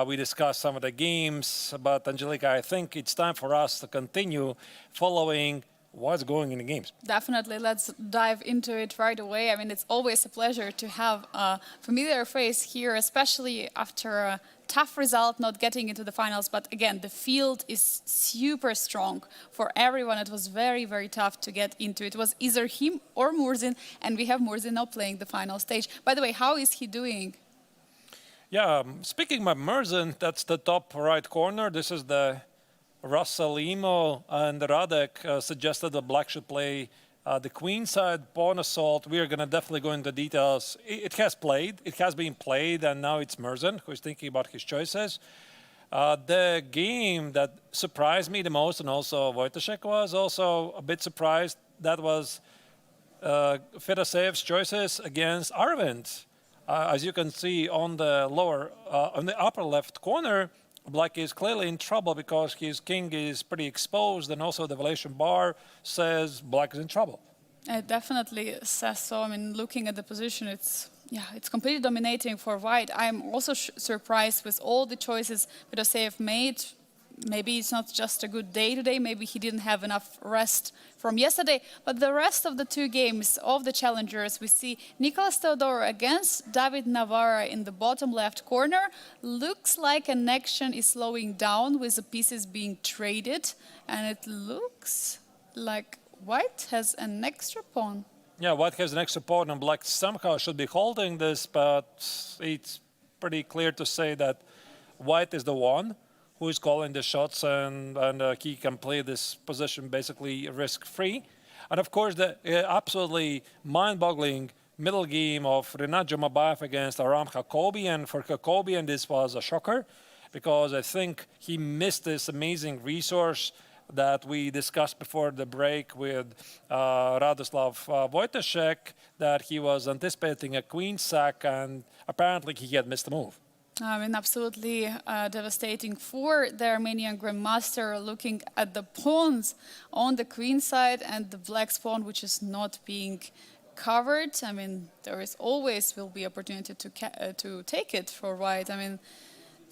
A: We discussed some of the games, but Angelika, I think it's time for us to continue following what's going in the games.
B: Definitely, let's dive into it right away. I mean, it's always a pleasure to have a familiar face here, especially after a tough result, not getting into the finals. But again, the field is super strong for everyone. It was very, very tough to get into. It was either him or Murzin, and we have Murzin now playing the final stage. By the way, how is he doing?
A: Yeah, speaking of Murzin, that's the top right corner. This is the Rasalimo, and Radek suggested that Black should play the queen side pawn assault. We are going to definitely go into details. It has been played, and now it's Murzin who is thinking about his choices. The game that surprised me the most, and also Wojtaszek was also a bit surprised, that was Fedosev's choices against Arvind. As you can see on the on the upper left corner, Black is clearly in trouble because his king is pretty exposed, and also the valuation bar says Black is in trouble.
B: It definitely says so. I mean, looking at the position, it's completely dominating for White. I'm also surprised with all the choices Fedoseev made. Maybe it's not just a good day today. Maybe he didn't have enough rest from yesterday. But the rest of the two games of the challengers, we see Nicolas Theodorou against David Navarra in the bottom left corner. Looks like an action is slowing down with the pieces being traded. And it looks like White has an extra pawn.
A: Yeah, White has an extra pawn, and Black somehow should be holding this, but it's pretty clear to say that White is the one who is calling the shots, and he can play this position basically risk-free. And of course, the absolutely mind-boggling middle game of Rinat Jumabayev against Aram Hakobian. For Hakobian, this was a shocker, because I think he missed this amazing resource that we discussed before the break with Radoslav Wojtaszek, that he was anticipating a queen sack, and apparently he had missed the move.
B: I mean, absolutely devastating for the Armenian Grandmaster, looking at the pawns on the queen side and the black pawn, which is not being covered. I mean, there is always will be opportunity to take it for White. I mean,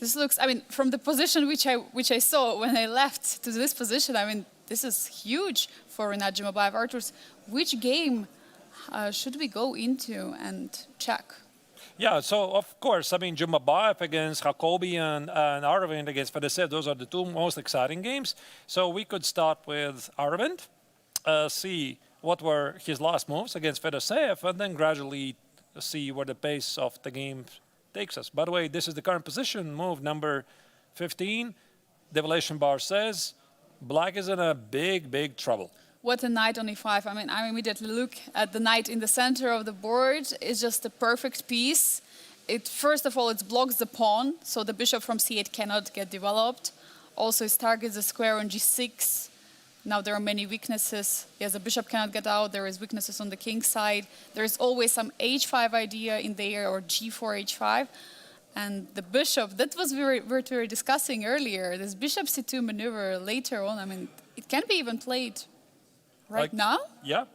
B: this looks, I mean, from the position which I saw when I left to this position, I mean, this is huge for Rinat Jumabayev. Arturs, which game should we go into and check?
A: Yeah, so of course, I mean, Jumabayev against Hakobian and Arvind against Fedoseev, those are the two most exciting games. So we could start with Arvind, see what were his last moves against Fedoseev, and then gradually see where the pace of the game takes us. By the way, this is the current position, move number 15. The evaluation bar says Black is in a big, big trouble.
B: What a knight on e5. I mean, I immediately look at the knight in the center of the board. It's just a perfect piece. First of all, it blocks the pawn, so the bishop from c8 cannot get developed. Also, it targets the square on g6. Now there are many weaknesses. Yes, the bishop cannot get out. There is weaknesses on the king side. There is always some h5 idea in there, or g4, h5. And the bishop, that was what we were discussing earlier. This bishop c2 maneuver later on, I mean, it can be even played right now?
A: Yeah,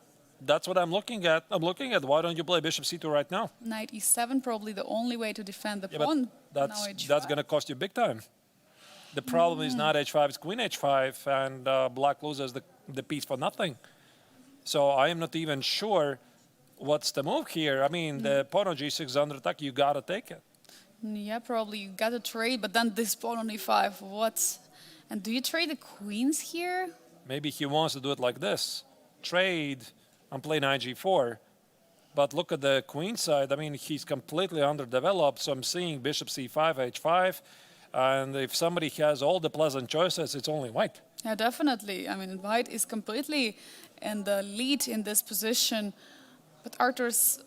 A: that's what I'm looking at. I'm looking at why don't you play bishop c2 right now?
B: Knight e7, probably the only way to defend the pawn.
A: But that's going to cost you big time. The problem is not h5, it's queen h5, and Black loses the piece for nothing. So I am not even sure what's the move here. I mean, the pawn on g6 is under attack, you got to take it.
B: Yeah, probably you got to trade, but then this pawn on e5, and do you trade the queens here?
A: Maybe he wants to do it like this. Trade and play knight g4. But look at the queen side. I mean, he's completely underdeveloped. So I'm seeing bishop c5, h5. And if somebody has all the pleasant choices, it's only White.
B: Yeah, definitely. I mean, White is completely in the lead in this position. But Arturs,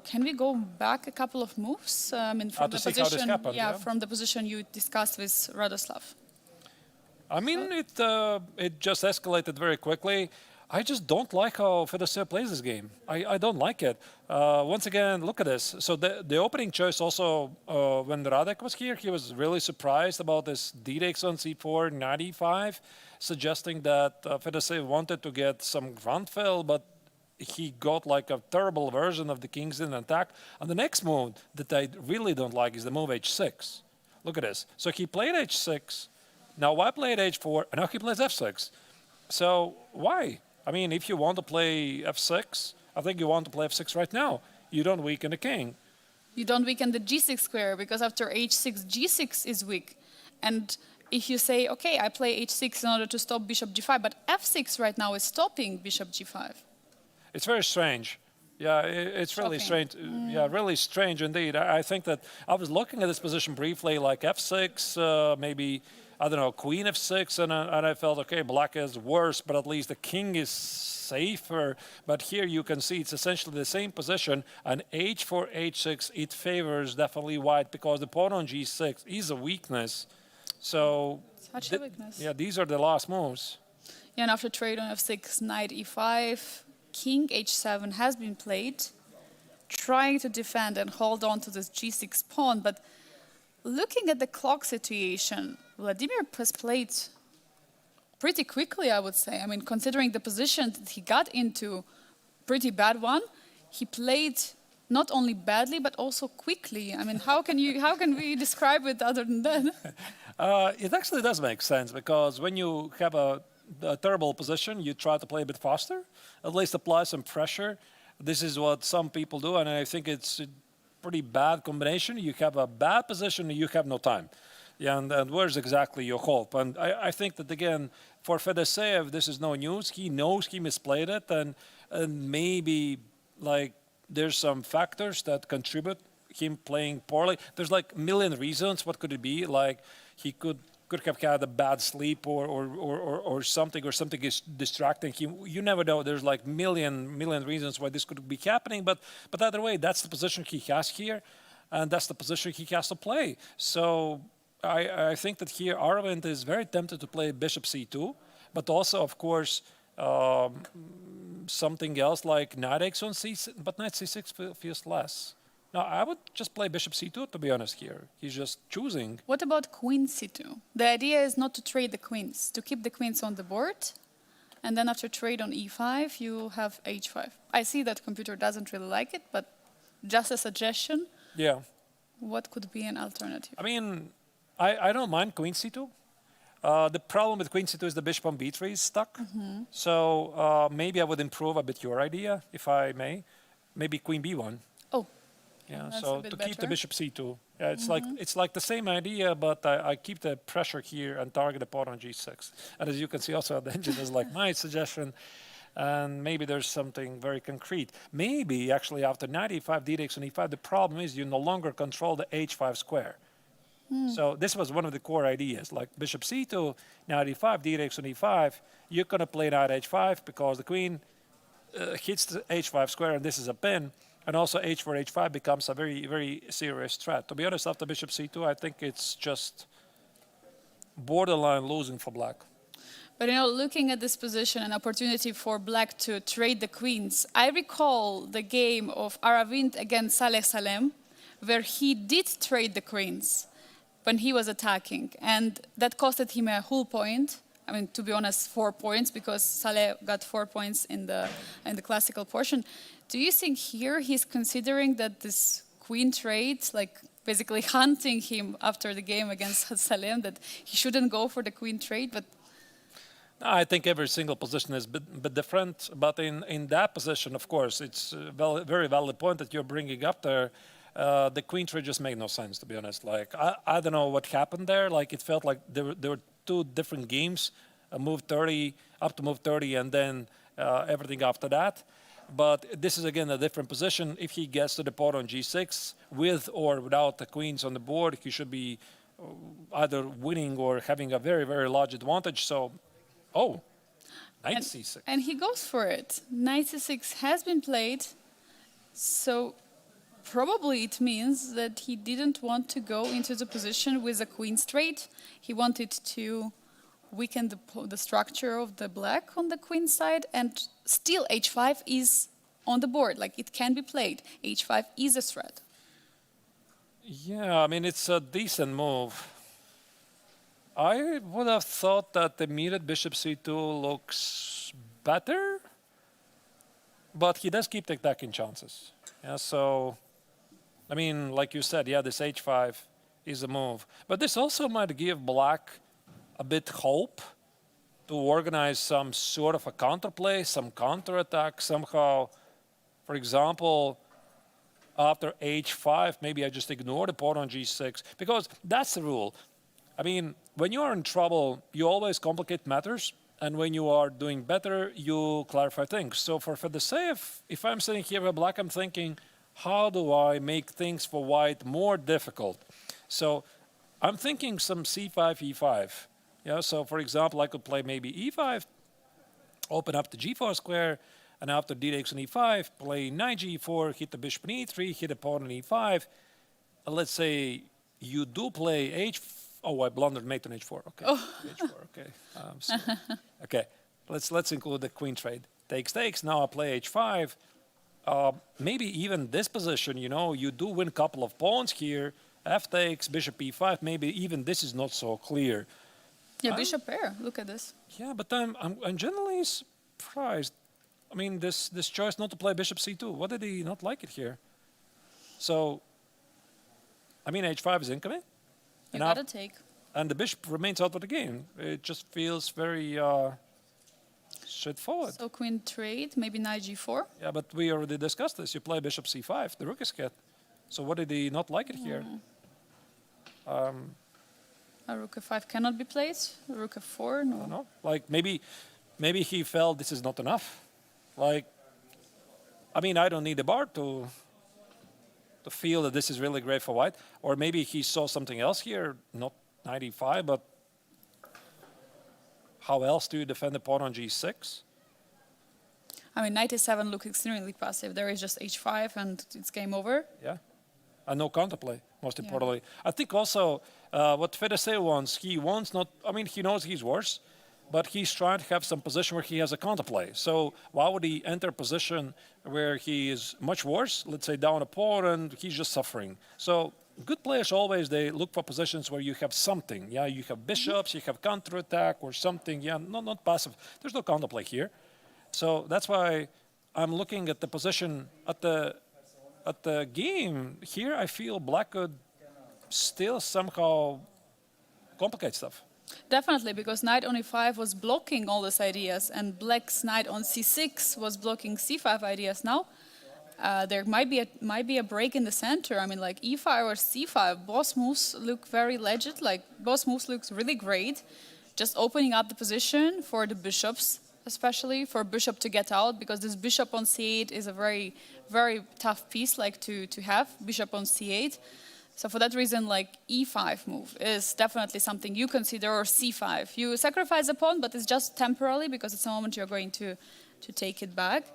B: can we go back a couple of moves? I mean, from the position, from the position you discussed with Radoslav.
A: I mean, it just escalated very quickly. I just don't like how Fedoshev plays this game. I don't like it. Once again, look at this. So the opening choice also, when Radek was here, he was really surprised about this D-Neiksans C4 95, suggesting that Fedoshev wanted to get some ground fill, but he got like a terrible version of the kings in attack. And the next move that I really don't like is the move H6. Look at this. So he played H6. Now I played H4, and now he plays F6. So why? I mean, if you want to play F6, I think you want to play F6 right now. You don't weaken the king.
B: You don't weaken the G6 square because after H6, G6 is weak. And if you say, okay, I play H6 in order to stop Bishop G5, but F6 right now is stopping Bishop G5.
A: It's very strange. Yeah, it's really strange. Yeah, really strange indeed. I think that I was looking at this position briefly, like F6, maybe, I don't know, Queen F6, and I felt, okay, black is worse, but at least the king is safer. But here you can see it's essentially the same position, and H4, H6, it favors definitely white because the pawn on G6 is a weakness. So,
B: Such a weakness.
A: yeah, these are the last moves.
B: Yeah, and after trade on F6, Knight E5, King H7 has been played, trying to defend and hold on to this G6 pawn, but looking at the clock situation, Vladimir has played pretty quickly, I would say. I mean, considering the position that he got into, pretty bad one, he played not only badly, but also quickly. I mean, how can we describe it other than that?
A: It actually does make sense because when you have a terrible position, you try to play a bit faster, at least apply some pressure. This is what some people do, and I think it's a pretty bad combination. You have a bad position, you have no time. Yeah, and where's exactly your hope? And I think that, again, for Fedoshev, this is no news. He knows he misplayed it, and maybe, like, there's some factors that contribute him playing poorly. There's, like, a million reasons. What could it be? Like, he could have had a bad sleep or something is distracting him. You never know. There's like million reasons why this could be happening. But either way, that's the position he has here, and that's the position he has to play. So I think that here Arvind is very tempted to play Bishop C2, but also, of course, something else like Knight X1 C6, but Knight C6 feels less. No, I would just play Bishop C2, to be honest here. He's just choosing.
B: What about Queen C2? The idea is not to trade the queens, to keep the queens on the board, and then after trade on E5, you have H5. I see that computer doesn't really like it, but just a suggestion.
A: Yeah.
B: What could be an alternative?
A: I mean, I don't mind Queen C2. The problem with Queen C2 is the Bishop on B3 is stuck. Mm-hmm. So maybe I would improve a bit your idea, if I may. Maybe Queen B1.
B: Oh.
A: Yeah,
B: That's
A: so to
B: better.
A: keep the Bishop C2. Yeah, it's like the same idea, but I keep the pressure here and target the pawn on G6. And as you can see also the engine is like my suggestion. And maybe there's something very concrete. Maybe actually after Knight E5, D-X on E5, the problem is you no longer control the H5 square. So this was one of the core ideas, like Bishop C2, Knight E5, D-X on E5. You're going to play Knight H5 because the queen hits the H5 square, and this is a pin. And also H4, H5 becomes a very, very serious threat. To be honest, after Bishop C2, I think it's just borderline losing for black.
B: But, you know, looking at this position, an opportunity for black to trade the queens, I recall the game of Aravind against Saleh Salem, where he did trade the queens when he was attacking. And that costed him a whole point. I mean, to be honest, 4 points, because Saleh got 4 points in the classical portion. Do you think here he's considering that this queen trade, like basically hunting him after the game against Salem, that he shouldn't go for the queen trade? But
A: I think every single position is a bit different. But in that position, of course, it's a very valid point that you're bringing up there. The queen trade just made no sense, to be honest. Like, I don't know what happened there. Like, it felt like there were two different games, move 30, up to move 30, and then everything after that. But this is, again, a different position. If he gets to the pawn on G6, with or without the queens on the board, he should be either winning or having a very, very large advantage. So, Knight C6.
B: And he goes for it. Knight C6 has been played, so probably it means that he didn't want to go into the position with a queen straight. He wanted to weaken the structure of the black on the queen side, and still h5 is on the board. Like, it can be played. h5 is a threat.
A: Yeah, I mean, it's a decent move. I would have thought that the muted bishop c2 looks better, but he does keep taking chances. Yeah, so, I mean, like you said, yeah, this h5 is a move. But this also might give black a bit hope to organize some sort of a counterplay, some counterattack somehow. For example, after h5, maybe I just ignore the pawn on g6, because that's the rule. I mean, when you are in trouble, you always complicate matters, and when you are doing better, you clarify things. So for Fedosseev, if I'm sitting here with black, I'm thinking, how do I make things for white more difficult? So I'm thinking some c5, e5. Yeah, so for example, I could play maybe e5, open up the g4 square, and after d takes on e5, play knight g4, hit the bishop on e3, hit a pawn on e5. Let's say you do play h4. Oh, I blundered mate on h4. Okay.
B: Oh.
A: h4. Okay. Okay. Let's include the queen trade. Takes. Now I play h5. Maybe even this position, you know, you do win a couple of pawns here. F takes, bishop e5. Maybe even this is not so clear.
B: Yeah, bishop pair. Look at this.
A: Yeah, but I'm generally surprised. I mean, this choice not to play bishop c2. What did he not like it here? So, I mean, h5 is incoming.
B: You gotta take.
A: And the bishop remains out of the game. It just feels very straightforward.
B: So queen trade, maybe knight g4.
A: Yeah, but we already discussed this. You play bishop c5. The rook is hit. So what did he not like it here?
B: A rook f5 cannot be played. Rook f4, no.
A: No. Like maybe he felt this is not enough. Like, I mean, I don't need a bar to feel that this is really great for white. Or maybe he saw something else here, not 95, but how else do you defend the pawn on g6?
B: I mean, knight a7 looks extremely passive. There is just h5 and it's game over.
A: Yeah. And no counterplay, most importantly. I think also what Fedosseev wants, he wants not, I mean, he knows he's worse, but he's trying to have some position where he has a counterplay. So why would he enter a position where he is much worse, let's say down a pawn, and he's just suffering? So good players always, they look for positions where you have something. Yeah, you have bishops, you have counterattack or something. Yeah, not passive. There's no counterplay here. So that's why I'm looking at the position at the game. Here I feel black could still somehow complicate stuff.
B: Definitely, because knight on e5 was blocking all these ideas, and black's knight on c6 was blocking c5 ideas. Now there might be a break in the center. I mean, like e5 or c5, both moves look very legit. Like both moves looks really great. Just opening up the position for the bishops, especially for bishop to get out, because this bishop on c8 is a very, very tough piece, like to have bishop on c8. So for that reason, like e5 move is definitely something you consider, or c5. You sacrifice a pawn, but it's just temporarily, because at some moment you're going to take it back.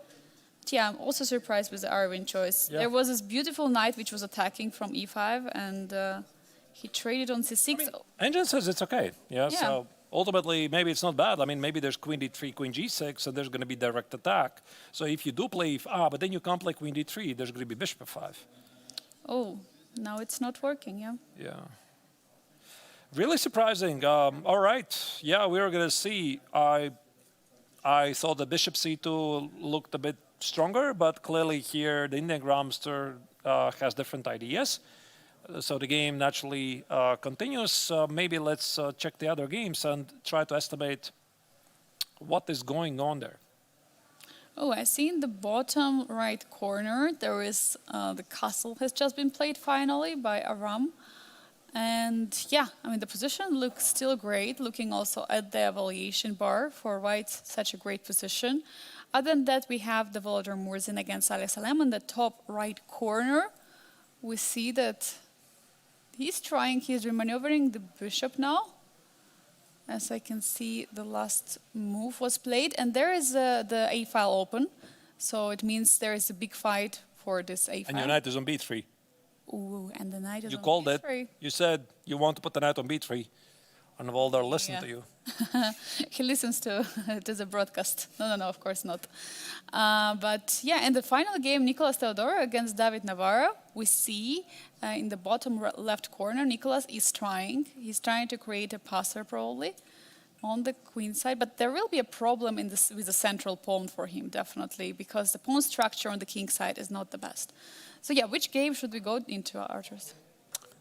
B: But yeah, I'm also surprised with the Arvin choice. Yeah. There was this beautiful knight which was attacking from e5, and he traded on c6.
A: I mean, Engine says it's okay. Yeah, so ultimately, maybe it's not bad. I mean, maybe there's queen d3, queen g6, and there's going to be direct attack. So if you do play but then you can't play queen d3, there's going to be bishop f5.
B: Oh. Now it's not working, yeah.
A: Yeah. Really surprising. All right. Yeah, we were going to see. I thought the bishop c2 looked a bit stronger, but clearly here the Indian grandmaster has different ideas. So the game naturally continues. Maybe let's check the other games and try to estimate what is going on there.
B: Oh, I see in the bottom right corner, there is the castle has just been played finally by Aram. And yeah, I mean, the position looks still great, looking also at the evaluation bar for white, such a great position. Other than that, we have the Volodymyr Murzin against Saleh Salem in the top right corner. We see that he's remaneuvering the bishop now. As I can see, the last move was played, and there is the A file open, so it means there is a big fight for this A file.
A: And your knight is on b3.
B: Ooh, and the knight is on
A: You called
B: B3.
A: it. You said you want to put the knight on b3. And Voldar listened
B: Yeah.
A: to you.
B: He listens to the broadcast. No, of course not. But yeah, in the final game, Nicolas Teodoro against David Navarro, we see in the bottom left corner, Nicolas is trying. He's trying to create a passer probably on the queen side, but there will be a problem in this with the central pawn for him, definitely, because the pawn structure on the king side is not the best. So yeah, which game should we go into, Arturs?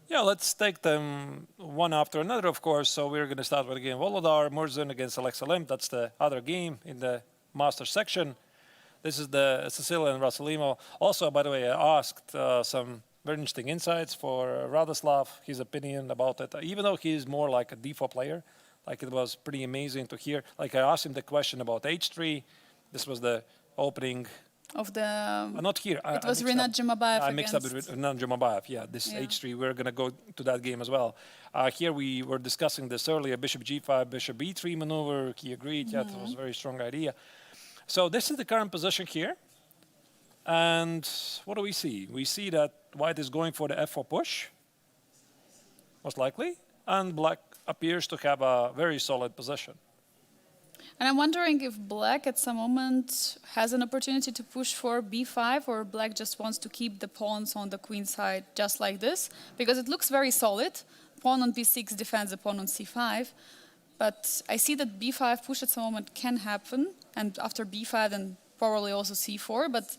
A: Yeah, let's take them one after another, of course. So we're going to start with the game Volodar Murzin against Alexa Lim. That's the other game in the master section. This is the Sicilian Rasalimo. Also, by the way, I asked some very interesting insights for Radoslav, his opinion about it. Even though he's more like a d4 player, like it was pretty amazing to hear. Like I asked him the question about h3. This was the opening.
B: Of the
A: Not here.
B: it was Rinat Jumabayev.
A: I mixed up with Rinat Jumabayev. Yeah, this h3. We're going to go to that game as well. Here we were discussing this earlier. Bishop g5, bishop b3 maneuver. He agreed. Yeah, it was a very strong idea. So this is the current position here. And what do we see? We see that white is going for the f4 push, most likely. And black appears to have a very solid position.
B: And I'm wondering if black at some moment has an opportunity to push for b5, or black just wants to keep the pawns on the queen side just like this, because it looks very solid. Pawn on b6 defends the pawn on c5, but I see that b5 push at some moment can happen, and after b5 then probably also c4, but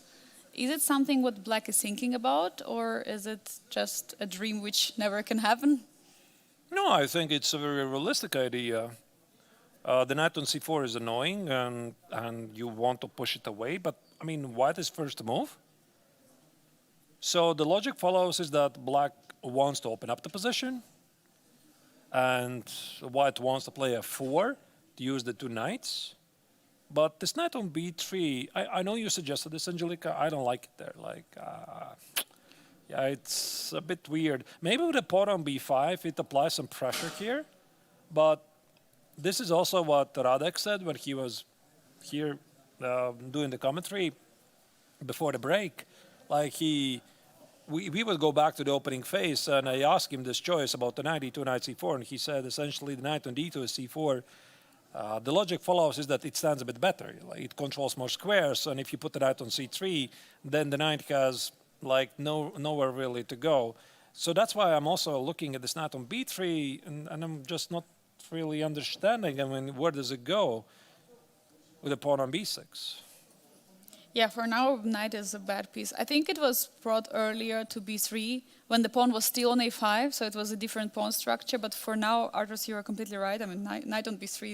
B: is it something what black is thinking about, or is it just a dream which never can happen?
A: No, I think it's a very realistic idea. The knight on c4 is annoying, and you want to push it away. But, I mean, white is first to move. So the logic follows is that black wants to open up the position, and white wants to play f4 to use the two knights. But this knight on b3, I know you suggested this, Angelica. I don't like it there. Yeah, it's a bit weird. Maybe with a pawn on b5, it applies some pressure here. But this is also what Radek said when he was here doing the commentary before the break. Like we would go back to the opening phase, and I asked him this choice about the knight e2, knight c4, and he said essentially the knight on d2 is c4. The logic follows is that it stands a bit better. Like, it controls more squares, and if you put the knight on c3, then the knight has nowhere really to go. So that's why I'm also looking at this knight on b3, and I'm just not really understanding. I mean, where does it go with the pawn on b6?
B: Yeah, for now, knight is a bad piece. I think it was brought earlier to b3 when the pawn was still on a5, so it was a different pawn structure. But for now, Arturs, you are completely right. I mean, knight on b3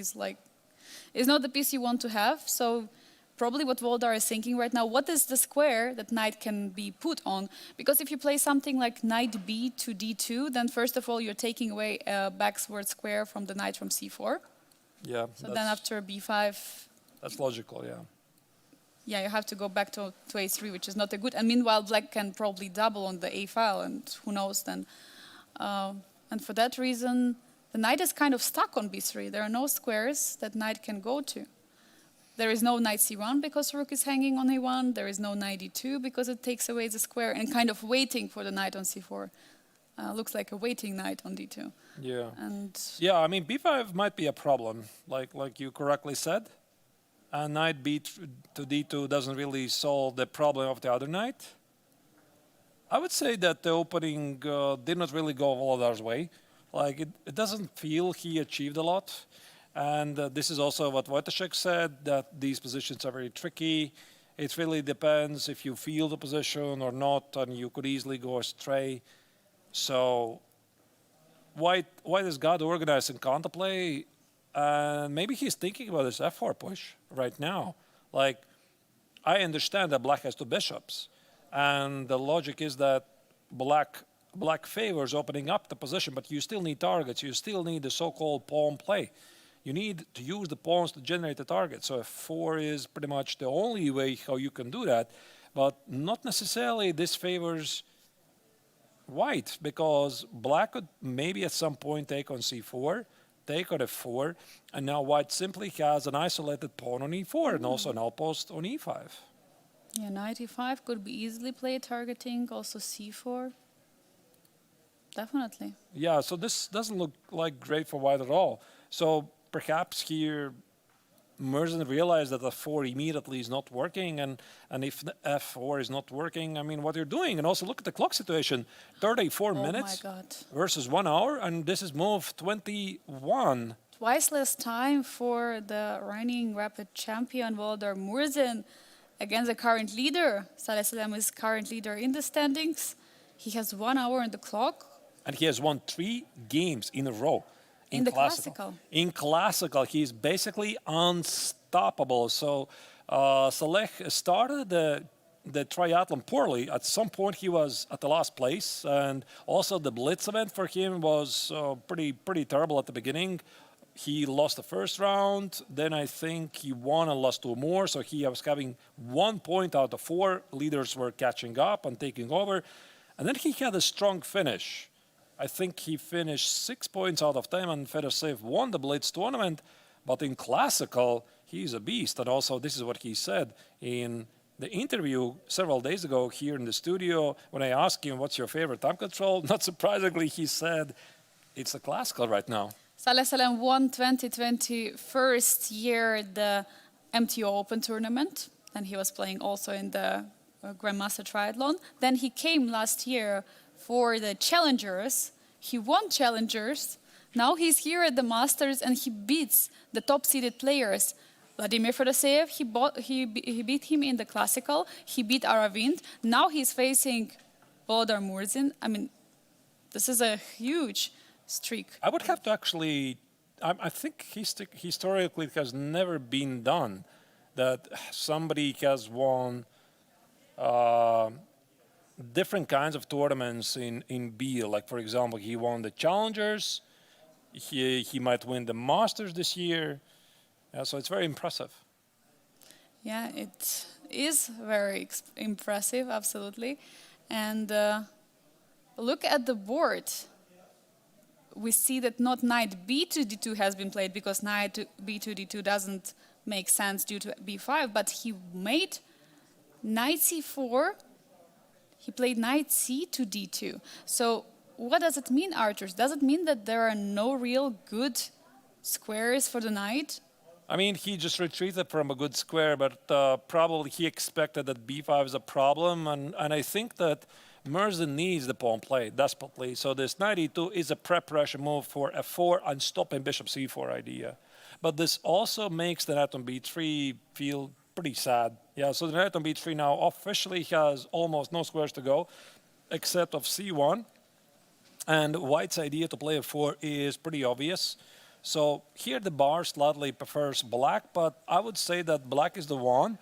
B: is not the piece you want to have. So probably what Voldar is thinking right now, what is the square that knight can be put on? Because if you play something like knight b to d2, then first of all, you're taking away a backward square from the knight from c4.
A: Yeah.
B: So then after b5...
A: That's logical, yeah.
B: Yeah, you have to go back to a3, which is not a good. And meanwhile, black can probably double on the a file, and who knows then. And for that reason, the knight is kind of stuck on b3. There are no squares that knight can go to. There is no knight c1 because rook is hanging on a1. There is no knight d2 because it takes away the square, and kind of waiting for the knight on c4. Looks like a waiting knight on d2.
A: Yeah.
B: And
A: yeah, I mean, b5 might be a problem, like you correctly said. And knight b to d2 doesn't really solve the problem of the other knight. I would say that the opening did not really go Volodar's way. Like, it doesn't feel he achieved a lot. And this is also what Wojciech said, that these positions are very tricky. It really depends if you feel the position or not, and you could easily go astray. So white has got to organize and counterplay. And maybe he's thinking about his f4 push right now. Like, I understand that black has two bishops, and the logic is that black favors opening up the position, but you still need targets. You still need the so-called pawn play. You need to use the pawns to generate the target. So f4 is pretty much the only way how you can do that, but not necessarily this favors white, because black could maybe at some point take on c4, take on f4, and now white simply has an isolated pawn on e4 and also an outpost on e5.
B: yeah, knight e5 could be easily played targeting also c4. Definitely.
A: Yeah, so this doesn't look like great for white at all. So perhaps here Merzen realized that f4 immediately is not working, and if the f4 is not working, I mean, what you're doing, and also look at the clock situation, 34
B: Oh my
A: minutes
B: God.
A: versus 1 hour, and this is move 21.
B: Twice less time for the reigning rapid champion Volodar Murzin against the current leader. Saleh Salem is current leader in the standings. He has 1 hour on the clock.
A: And he has won 3 games in a row.
B: In the classical.
A: In classical, he's basically unstoppable. So Saleh started the triathlon poorly. At some point, he was at the last place, and also the Blitz event for him was pretty terrible at the beginning. He lost the first round. Then I think he won and lost 2 more. So he was having 1 point out of 4. Leaders were catching up and taking over. And then he had a strong finish. I think he finished 6 points out of 10, and Fedorsev won the Blitz tournament. But in classical, he's a beast. And also, this is what he said in the interview several days ago here in the studio. When I asked him, what's your favorite time control? Not surprisingly, he said, it's the classical right now.
B: Saleh Salem won 2020 first year the MTO Open tournament. And he was playing also in the Grandmaster Triathlon. Then he came last year for the Challengers. He won Challengers. Now he's here at the Masters and he beats the top-seeded players. Vladimir Fedoseev, he beat him in the Classical. He beat Aravind. Now he's facing Volodar Murzin. I mean, this is a huge streak.
A: I would have to actually, I think historically it has never been done that somebody has won different kinds of tournaments in Biel. Like, for example, he won the Challengers. He might win the Masters this year. So it's very impressive.
B: Yeah, it is very impressive, absolutely. And look at the board. We see that not knight b2d2 has been played because knight b2d2 doesn't make sense due to b5, but he made knight c4. He played knight c to d2. So what does it mean, Arturs? Does it mean that there are no real good squares for the knight?
A: I mean, he just retreated from a good square, but probably he expected that b5 is a problem, and I think that Murzin needs the pawn play desperately. So this knight e2 is a prep-pressure move for f4 and stopping bishop c4 idea. But this also makes the knight on b3 feel pretty sad. Yeah, so the knight on b3 now officially has almost no squares to go, except of c1. And white's idea to play f4 is pretty obvious. So here the bar slightly prefers black, but I would say that black is the one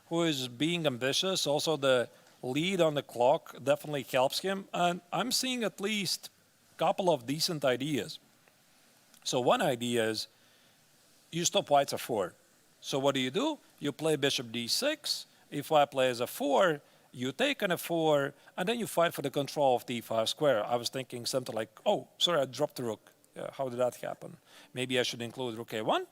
A: who is being ambitious. Also the lead on the clock definitely helps him. And I'm seeing at least a couple of decent ideas. So one idea is you stop white's f4. So what do? You play bishop d6. If white plays f4, you take an f4, and then you fight for the control of the e5 square. I was thinking something like, oh, sorry, I dropped the rook. How did that happen? Maybe I should include rook a1,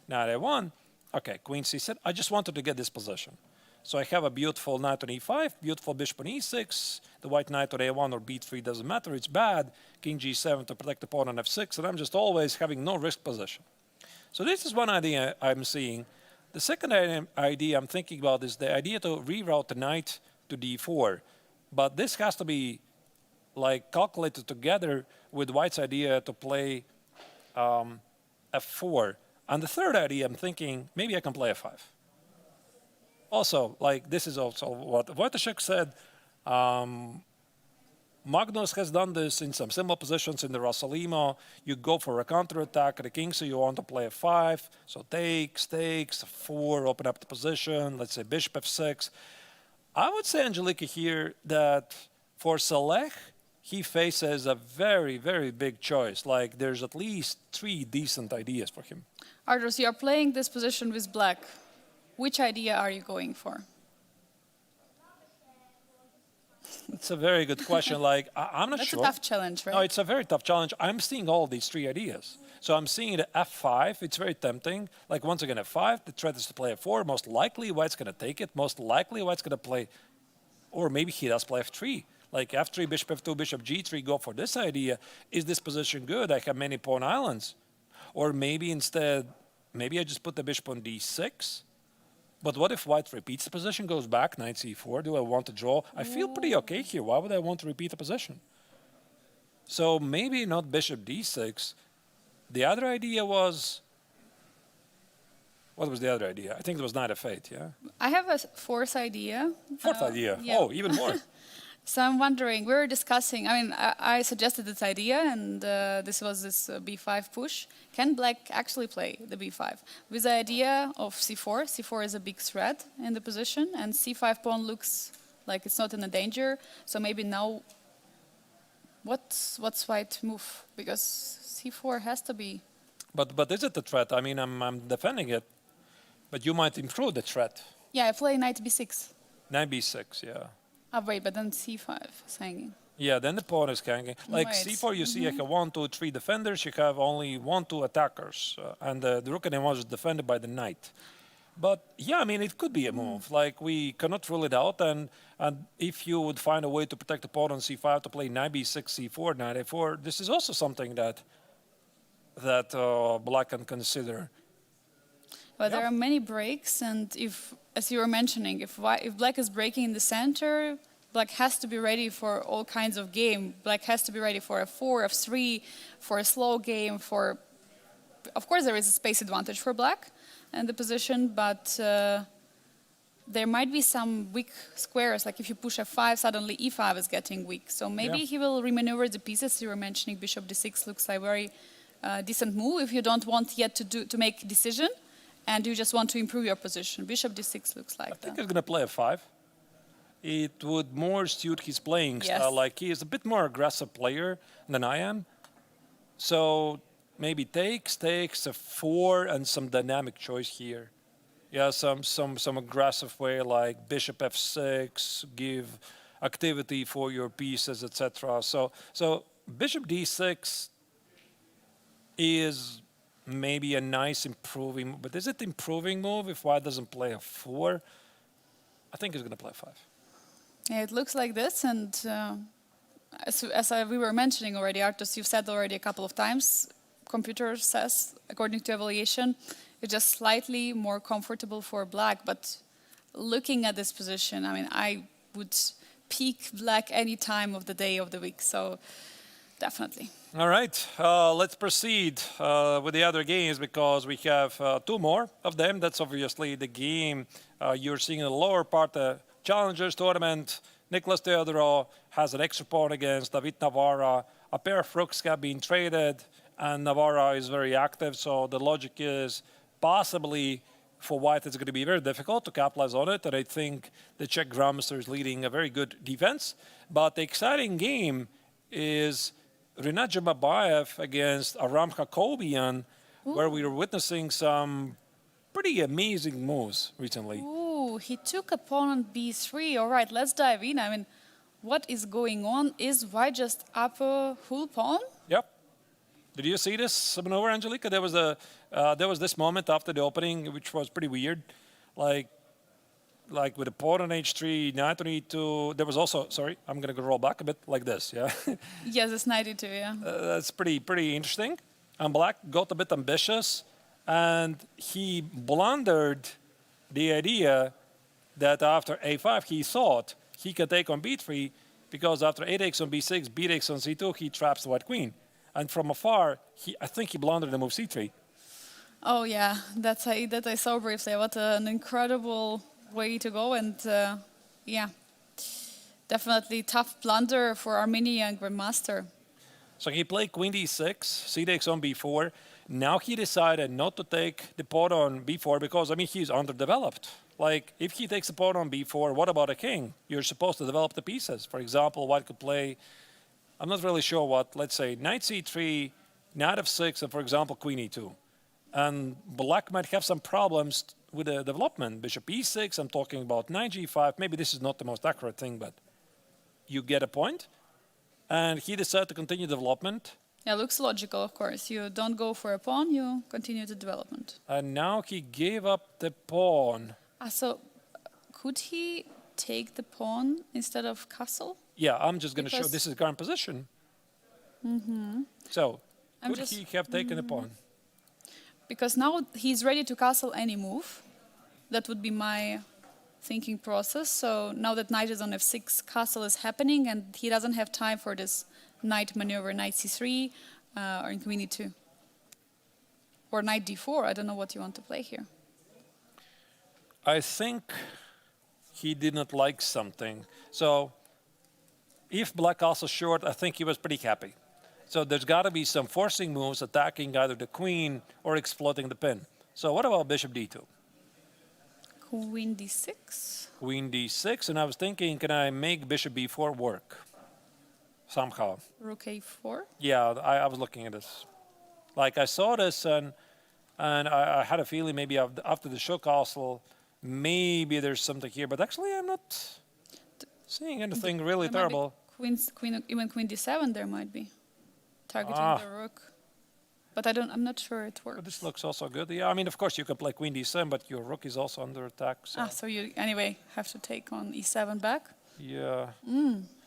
A: knight a1. Okay, queen c7. I just wanted to get this position. So I have a beautiful knight on e5, beautiful bishop on e6. The white knight on a1 or b3 doesn't matter. It's bad. King g7 to protect the pawn on f6, and I'm just always having no risk position. So this is one idea I'm seeing. The second idea I'm thinking about is the idea to reroute the knight to d4. But this has to be like calculated together with white's idea to play f4. And the third idea I'm thinking, maybe I can play f5. Also, like this is also what Wojciech said. Magnus has done this in some similar positions in the Rosalimo. You go for a counterattack at the king, so you want to play f5. So takes, 4, open up the position. Let's say bishop f6. I would say, Angelika, here that for Saleh, he faces a very, very big choice. Like there's at least 3 decent ideas for him.
B: Arturs, you are playing this position with black. Which idea are you going for?
A: It's a very good question. Like I'm not sure.
B: That's a tough challenge, right?
A: No, it's a very tough challenge. I'm seeing all these 3 ideas. So I'm seeing the f5. It's very tempting. Like once again, f5. The threat is to play f4. Most likely, white's going to take it. Most likely, white's going to play, or maybe he does play f3. like f3, bishop f2, bishop g3, go for this idea. Is this position good? I have many pawn islands. Or maybe instead, maybe I just put the bishop on d6. But what if white repeats the position, goes back, knight c4? Do I want to draw? I feel pretty okay here. Why would I want to repeat the position? So maybe not bishop d6. The other idea was... What was the other idea? I think it was knight f8, yeah?
B: I have a fourth idea.
A: Fourth idea.
B: yeah.
A: Oh, even more.
B: So I'm wondering, we were discussing, I suggested this idea, and this was this b5 push. Can black actually play the b5? With the idea of c4, c4 is a big threat in the position, and c5 pawn looks like it's not in a danger. So maybe now, what's white move? Because c4 has to be...
A: But is it a threat? I mean, I'm defending it, but you might improve the threat.
B: Yeah, I play knight b6.
A: Knight b6, yeah.
B: Ah, wait, but then c5 is hanging.
A: Yeah, then the pawn is hanging. Like
B: Right.
A: c4, you see, you have 1, 2, 3 defenders. You have only 1, 2 attackers, and the rook and a1 is defended by the knight. But yeah, I mean, it could be a move. Like we cannot rule it out. And if you would find a way to protect the pawn on c5 to play knight b6, c4, knight a4, this is also something that black can consider.
B: But there are many breaks, and if, as you were mentioning, if black is breaking in the center, black has to be ready for all kinds of game. Black has to be ready for f4, f3, for a slow game, for... Of course, there is a space advantage for black in the position, but there might be some weak squares. Like if you push f5, suddenly e5 is getting weak. So maybe he will remaneuver the pieces. You were mentioning bishop d6 looks like very decent move if you don't want yet to make decision. And you just want to improve your position. Bishop d6 looks like that.
A: I think he's going to play a5. It would more suit his playing style. Like he is a bit more aggressive player than I am. So maybe takes a 4 and some dynamic choice here. Yeah, some aggressive way like bishop f6, give activity for your pieces, etc. So bishop d6 is maybe a nice improving, but is it improving move if white doesn't play a 4? I think he's going to play 5.
B: Yeah, it looks like this, and we were mentioning already, Arturs, you've said already a couple of times, computer says, according to evaluation, it's just slightly more comfortable for black, but looking at this position, I mean, I would pick black any time of the day of the week, so definitely.
A: All right, let's proceed with the other games because we have 2 more of them. That's obviously the game you're seeing in the lower part, the Challengers Tournament. Nicholas Theodorou has an extra pawn against David Navarra. A pair of rooks have been traded, and Navarra is very active, so the logic is possibly for white it's going to be very difficult to capitalize on it, and I think the Czech Grandmaster is leading a very good defense. But the exciting game is Rinat Jamabayev against Aram Hakobian, where we are witnessing some pretty amazing moves recently.
B: Ooh, he took a pawn on b3. All right, let's dive in. I mean, what is going on? Is white just up a whole pawn?
A: Yep. Did you see this maneuver, Angelika? There was this moment after the opening, which was pretty weird. Like with a pawn on h3, knight on e2. There was also, sorry, I'm going to roll back a bit like this, yeah?
B: Yes, it's knight e2, yeah.
A: That's pretty interesting. And black got a bit ambitious, and he blundered the idea that after a5 he thought he could take on b3, because after a takes on b6, b takes on c2, he traps the white queen. And from afar, I think he blundered the move c3.
B: Oh yeah, that I saw briefly. What an incredible way to go, and yeah, definitely tough blunder for Armenian Grandmaster.
A: So he played queen d6, c takes on b4. Now he decided not to take the pawn on b4 because, I mean, he's underdeveloped. Like, if he takes the pawn on b4, what about a king? You're supposed to develop the pieces. For example, white could play, I'm not really sure what, let's say knight c3, knight f6, and for example, queen e2. And black might have some problems with the development. Bishop e6, I'm talking about knight g5. Maybe this is not the most accurate thing, but you get a point. And he decided to continue development.
B: Yeah, looks logical, of course. You don't go for a pawn, you continue the development.
A: And now he gave up the pawn.
B: So could he take the pawn instead of castle?
A: Yeah, I'm just going to show
B: Because-
A: this is current position. So,
B: I'm
A: could
B: just-
A: he have taken a pawn?
B: Because now he's ready to castle any move. That would be my thinking process. So now that knight is on f6, castle is happening, and he doesn't have time for this knight maneuver, knight c3, or in queen e2. Or knight d4, I don't know what you want to play here.
A: I think he did not like something. So, if black castles short, I think he was pretty happy. So there's got to be some forcing moves, attacking either the queen or exploiting the pin. So what about bishop d2?
B: Queen d6.
A: Queen d6, and I was thinking, can I make bishop b4 work? Somehow.
B: Rook a4.
A: Yeah, I was looking at this. Like I saw this, and I had a feeling maybe after the show castle, maybe there's something here. But actually, I'm not seeing anything really
B: There might be
A: terrible.
B: Even queen d7 there might be. Targeting
A: Ah.
B: the rook. But I'm not sure it works.
A: But this looks also good. Yeah, I mean, of course, you can play queen d7, but your rook is also under attack. So.
B: So you anyway have to take on e7 back.
A: Yeah.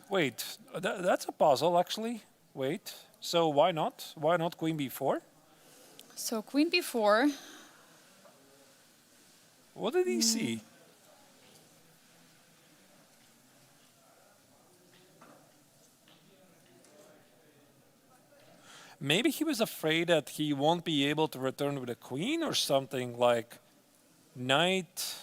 A: Wait, that's a puzzle, actually. Wait. So why not? Why not queen b4?
B: So queen b4.
A: What did he see? Maybe he was afraid that he won't be able to return with a queen or something like knight.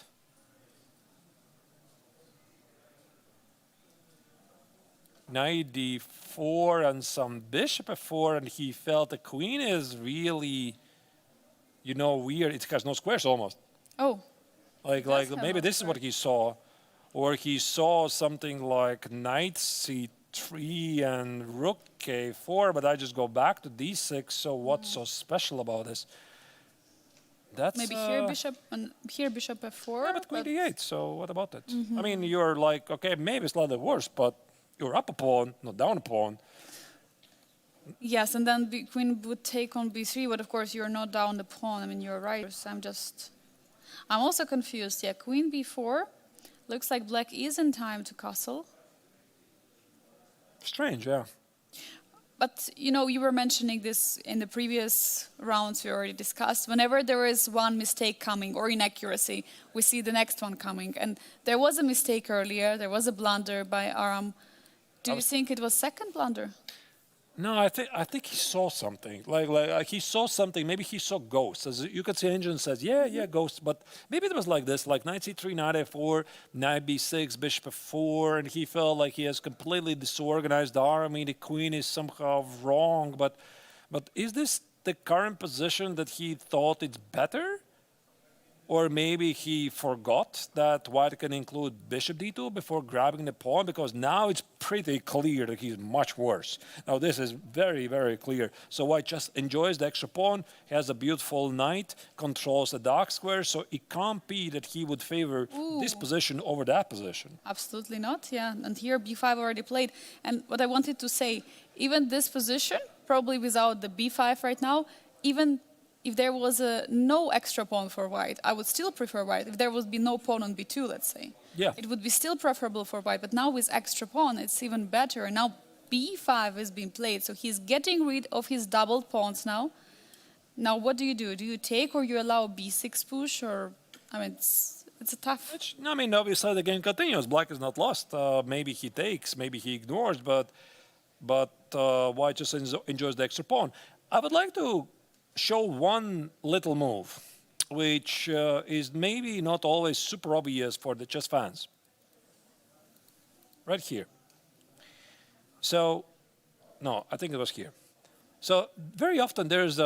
A: Knight d4 and some bishop f4, and he felt the queen is really, weird. It has no squares almost.
B: Oh,
A: Like
B: have
A: maybe
B: no
A: this is what he saw, or he saw something like knight c3 and rook k4, but I just go back to d6. So what's so special about this? That's
B: maybe here bishop and here bishop f4.
A: yeah, but queen d8. So what about it? I mean, you're like, okay, maybe it's slightly worse, but you're up a pawn, not down a pawn.
B: Yes, and then queen would take on b3, but of course you're not down the pawn. I mean, you're right. I'm also confused. Yeah, queen b4. Looks like black is in time to castle.
A: Strange, yeah.
B: But, you were mentioning this in the previous rounds we already discussed. Whenever there is one mistake coming or inaccuracy, we see the next one coming. And there was a mistake earlier. There was a blunder by Aram. Do you think it was second blunder?
A: No, I think he saw something. Like he saw something. Maybe he saw ghosts. As you could see, engine says, yeah, ghosts. But maybe it was like this, like knight c3, knight f4, knight b6, bishop f4, and he felt like he has completely disorganized the army. The queen is somehow wrong. But is this the current position that he thought it's better? Or maybe he forgot that white can include bishop d2 before grabbing the pawn, because now it's pretty clear that he's much worse. Now this is very, very clear. So white just enjoys the extra pawn, has a beautiful knight, controls the dark square, so it can't be that he would favor this position over that position.
B: Absolutely not, yeah. And here b5 already played. And what I wanted to say, even this position, probably without the b5 right now, even if there was no extra pawn for white, I would still prefer white. If there would be no pawn on b2, let's say,
A: Yeah.
B: it would be still preferable for white. But now with extra pawn, it's even better. And now b5 is being played, so he's getting rid of his doubled pawns now. Now, what do? Do you take or you allow b6 push? Or I mean, it's a tough.
A: I mean, obviously the game continues. Black is not lost. Maybe he takes, maybe he ignores, but white just enjoys the extra pawn. I would like to show one little move, which is maybe not always super obvious for the chess fans. Right here. So, no, I think it was here. So very often there's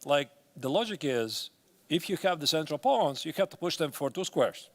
A: like the logic is if you have the central pawns, you have to push them for two squares.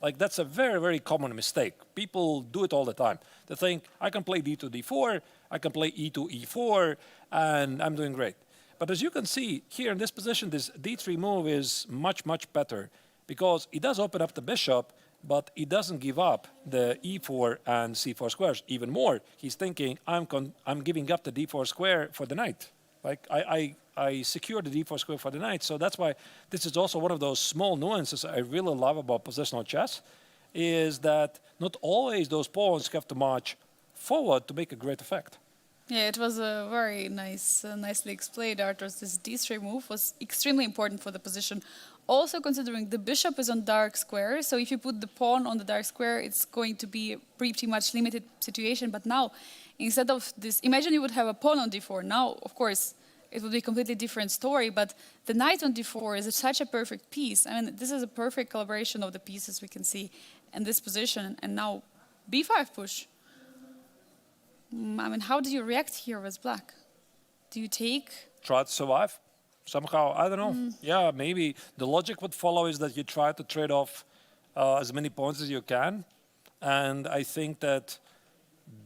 A: Like that's a very, very common mistake. People do it all the time. They think I can play d2, d4, I can play e2, e4, and I'm doing great. But as you can see here in this position, this d3 move is much, much better because it does open up the bishop, but it doesn't give up the e4 and c4 squares. Even more, he's thinking, I'm giving up the d4 square for the knight. Like I secure the d4 square for the knight. So that's why this is also one of those small nuances I really love about positional chess, is that not always those pawns have to match forward to make a great effect.
B: Yeah, it was a very nicely explained, Arturs. This d3 move was extremely important for the position. Also considering the bishop is on dark square, so if you put the pawn on the dark square, it's going to be a pretty much limited situation. But now, instead of this, imagine you would have a pawn on d4. Now, of course, it would be a completely different story, but the knight on d4 is such a perfect piece. I mean, this is a perfect collaboration of the pieces we can see in this position. And now, b5 push. I mean, how do you react here with black? Do you take?
A: Try to survive somehow. I don't know. Yeah, maybe the logic would follow is that you try to trade off as many points as you can. And I think that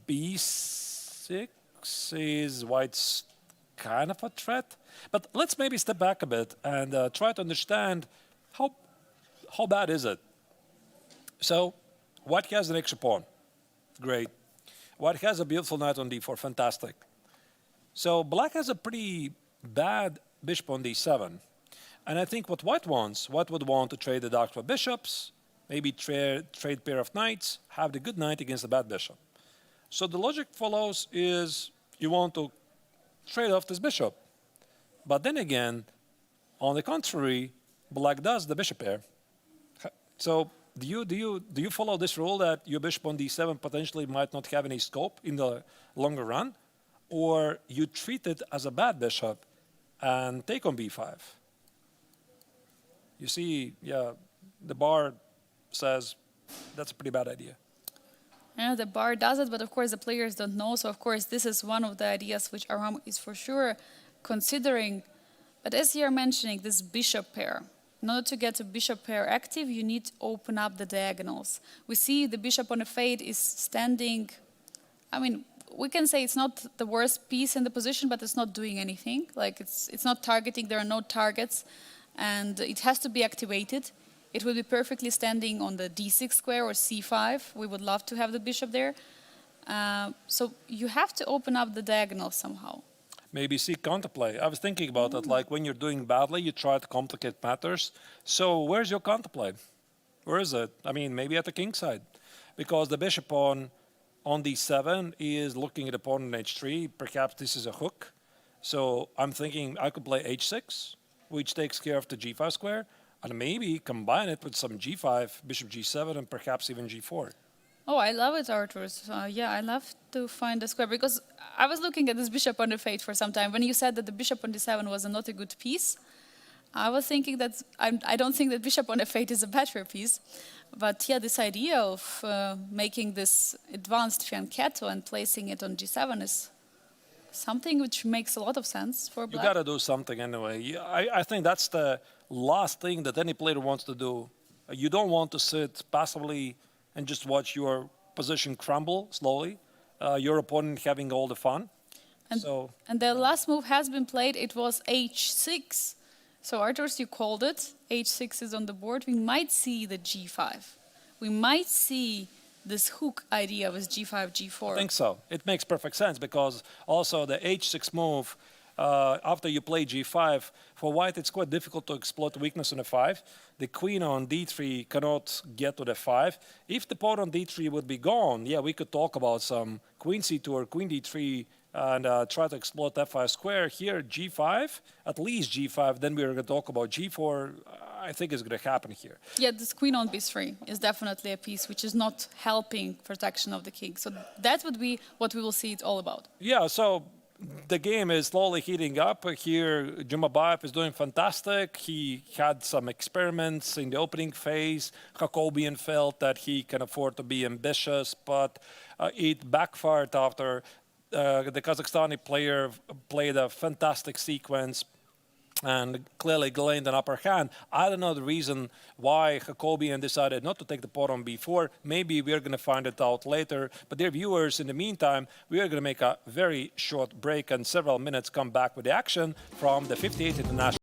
A: b6 is white's kind of a threat. But let's maybe step back a bit and try to understand how bad is it. So white has an extra pawn. Great. White has a beautiful knight on d4, fantastic. So black has a pretty bad bishop on d7. And I think what white wants, white would want to trade the dark for bishops, maybe trade pair of knights, have the good knight against the bad bishop. So the logic follows is you want to trade off this bishop. But then again, on the contrary, black does the bishop pair. So do you follow this rule that your bishop on d7 potentially might not have any scope in the longer run? Or you treat it as a bad bishop and take on b5? You see, yeah, the bar says that's a pretty bad idea.
B: Yeah, the bar does it, but of course the players don't know. So of course this is one of the ideas which Aram is for sure considering. But as you're mentioning, this bishop pair, in order to get a bishop pair active, you need to open up the diagonals. We see the bishop on a8 is standing. I mean, we can say it's not the worst piece in the position, but it's not doing anything. Like it's not targeting. There are no targets, and it has to be activated. It will be perfectly standing on the d6 square or c5. We would love to have the bishop there. So you have to open up the diagonal somehow.
A: Maybe see counterplay. I was thinking about that, like when you're doing badly, you try to complicate matters. So where's your counterplay? Where is it? I mean, maybe at the king side. Because the bishop on d7 is looking at the pawn on h3. Perhaps this is a hook. So I'm thinking I could play h6, which takes care of the g5 square, and maybe combine it with some g5, bishop g7, and perhaps even g4.
B: Oh, I love it, Arturs. Yeah, I love to find the square because I was looking at this bishop on f8 for some time. When you said that the bishop on d7 was not a good piece, I was thinking that I don't think that bishop on f8 is a better piece. But yeah, this idea of making this advanced fianchetto and placing it on g7 is something which makes a lot of sense for black.
A: You got to do something anyway. I think that's the last thing that any player wants to do. You don't want to sit passively and just watch your position crumble slowly, your opponent having all the fun.
B: And the last move has been played. It was h6. So Arturs, you called it. h6 is on the board. We might see the g5. We might see this hook idea with g5, g4.
A: I think so. It makes perfect sense because also the h6 move, after you play g5, for white it's quite difficult to exploit the weakness on f5. The queen on d3 cannot get to the 5. If the pawn on d3 would be gone, yeah, we could talk about some queen c2 or queen d3 and try to exploit f5 square. Here, g5, at least g5, then we're going to talk about g4. I think is going to happen here.
B: Yeah, this queen on b3 is definitely a piece which is not helping protection of the king. So that would be what we will see it's all about.
A: Yeah, so the game is slowly heating up. Here, Jumabayev is doing fantastic. He had some experiments in the opening phase. Jacobian felt that he can afford to be ambitious, but it backfired after the Kazakhstani player played a fantastic sequence and clearly gained an upper hand. I don't know the reason why Jacobian decided not to take the pawn on b4. Maybe we're going to find it out later. But dear viewers, in the meantime, we are going to make a very short break and several minutes come back with the action from the 58th International.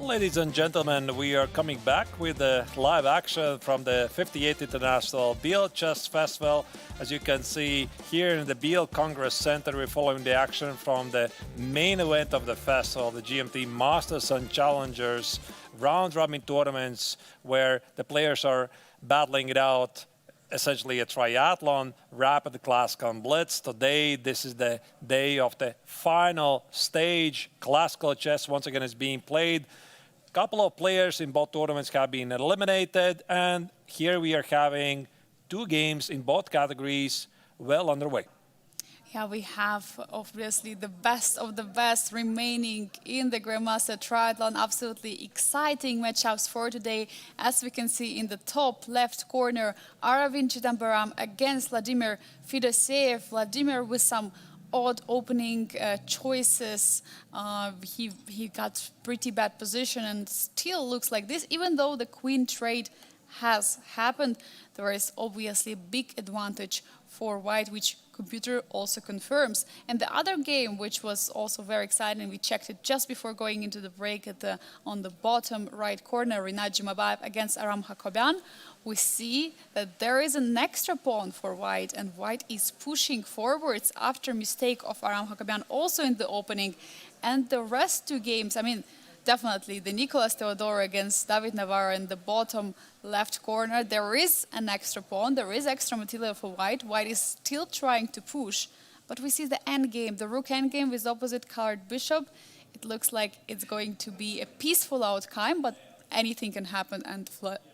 A: Ladies and gentlemen, we are coming back with the live action from the 58th International Biel Chess Festival. As you can see here in the Biel Congress Center, we're following the action from the main event of the festival, the GMT Masters and Challengers round-robin tournaments, where the players are battling it out, essentially a triathlon, rapid classical and blitz. Today, this is the day of the final stage. Classical chess once again is being played. Couple of players in both tournaments have been eliminated, and here we are having two games in both categories well underway.
B: Yeah, we have obviously the best of the best remaining in the Grandmaster Triathlon. Absolutely exciting matchups for today. As we can see in the top left corner, Aravind Chidambaram against Vladimir Fedoseev. Vladimir with some odd opening choices. He got pretty bad position and still looks like this. Even though the queen trade has happened, there is obviously a big advantage for white, which computer also confirms. And the other game, which was also very exciting, we checked it just before going into the break on the bottom right corner, Rinat Jumabayev against Aram Hakobian. We see that there is an extra pawn for white, and white is pushing forwards after mistake of Aram Hakobian also in the opening. And the rest two games, I mean, definitely the Nicolas Theodore against David Navarro in the bottom left corner. There is an extra pawn, there is extra material for white. White is still trying to push, but we see the endgame, the rook endgame with opposite colored bishop. It looks like it's going to be a peaceful outcome, but anything can happen.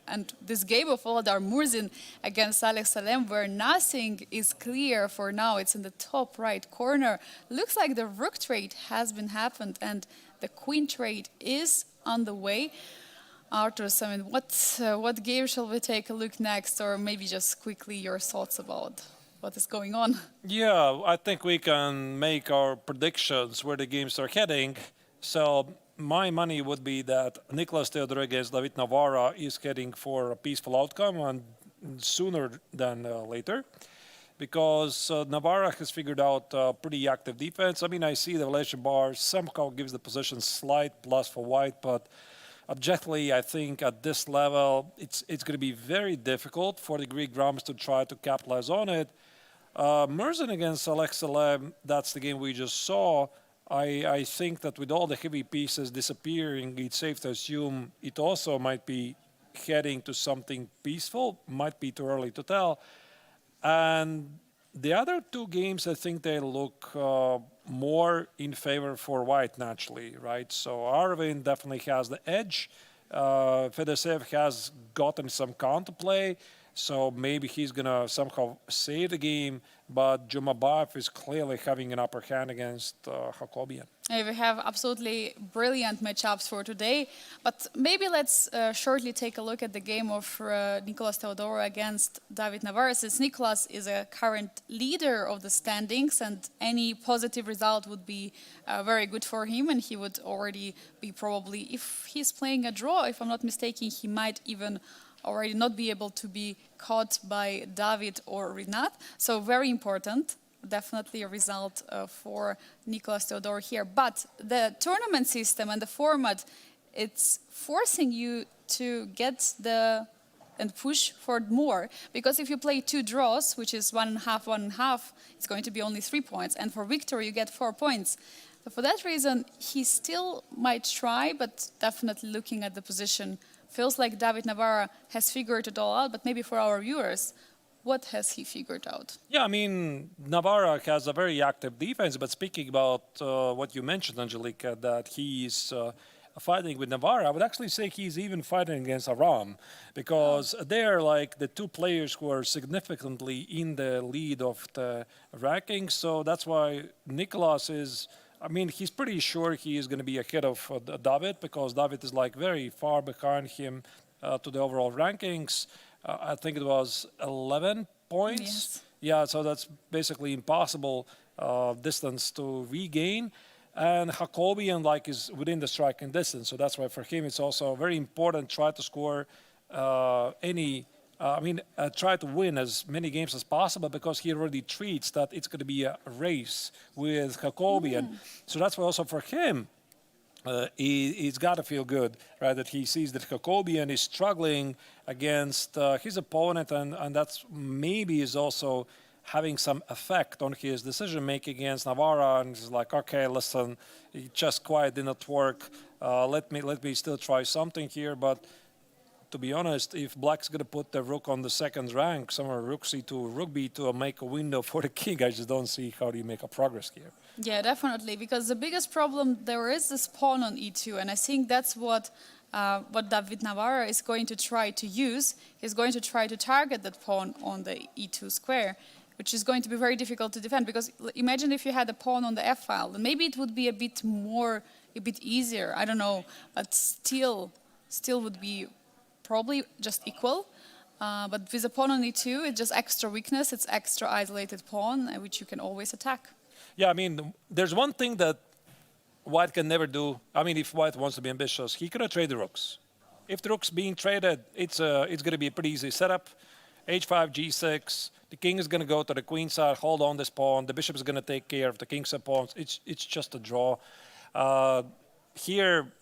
B: And this game of Volodar Murzin against Saleh Salem, where nothing is clear for now, it's in the top right corner. Looks like the rook trade has been happened, and the queen trade is on the way. Arturs, I mean, what game shall we take a look next, or maybe just quickly your thoughts about what is going on?
A: Yeah, I think we can make our predictions where the games are heading. So my money would be that Nicolas Theodore against David Navarro is heading for a peaceful outcome, and sooner than later, because Navarro has figured out pretty active defense. I mean, I see the relation bar somehow gives the position slight plus for white, but objectively, I think at this level, it's going to be very difficult for the Greek drums to try to capitalize on it. Murzin against Saleh Salem, that's the game we just saw. I think that with all the heavy pieces disappearing, it's safe to assume it also might be heading to something peaceful. Might be too early to tell. And the other two games, I think they look more in favor for white naturally, right? So Arvind definitely has the edge. Fedoseev has gotten some counterplay, so maybe he's going to somehow save the game, but Jumabayev is clearly having an upper hand against Hakobian.
B: Yeah, we have absolutely brilliant matchups for today, but maybe let's shortly take a look at the game of Nicolas Theodore against David Navarro, since Nicolas is a current leader of the standings, and any positive result would be very good for him, and he would already be probably, if he's playing a draw, if I'm not mistaken, he might even already not be able to be caught by David or Rinat. So very important, definitely a result for Nicolas Theodore here. But the tournament system and the format, it's forcing you to get and push for more. Because if you play two draws, which is 1.5, 1.5, it's going to be only 3 points. And for victory, you get 4 points. So for that reason, he still might try, but definitely looking at the position, feels like David Navarro has figured it all out, but maybe for our viewers, what has he figured out?
A: Yeah, I mean, Navarro has a very active defense, but speaking about what you mentioned, Angelica, that he's fighting with Navarro, I would actually say he's even fighting against Aram, because they're like the two players who are significantly in the lead of the rankings, so that's why Nicolas is... I mean, he's pretty sure he is going to be ahead of David, because David is like very far behind him to the overall rankings. I think it was 11 points.
B: Yes.
A: Yeah, so that's basically impossible distance to regain. And Hakobian is within the striking distance, so that's why for him it's also very important to try to score try to win as many games as possible, because he already treats that it's going to be a race with Hakobian. So that's why also for him, he's got to feel good, right? That he sees that Jacobian is struggling against his opponent, and that's maybe is also having some effect on his decision making against Navarra. And he's like, okay, listen, just quiet did not work. Let me still try something here. But to be honest, if Black's going to put the rook on the second rank, somewhere rook c2, rook b2, and make a window for the king, I just don't see how do you make a progress here.
B: Yeah, definitely, because the biggest problem there is this pawn on e2, and I think that's what David Navarra is going to try to use. He's going to try to target that pawn on the e2 square, which is going to be very difficult to defend, because imagine if you had a pawn on the f file, then maybe it would be a bit easier, I don't know, but still would be probably just equal. But with a pawn on e2, it's just extra weakness, it's extra isolated pawn, which you can always attack.
A: Yeah, I mean, there's one thing that White can never do. I mean, if White wants to be ambitious, he cannot trade the rooks. If the rook's being traded, it's going to be a pretty easy setup. h5, g6, the king is going to go to the queen side, hold on this pawn. The bishop is going to take care of the king's pawns. It's just a draw. Here,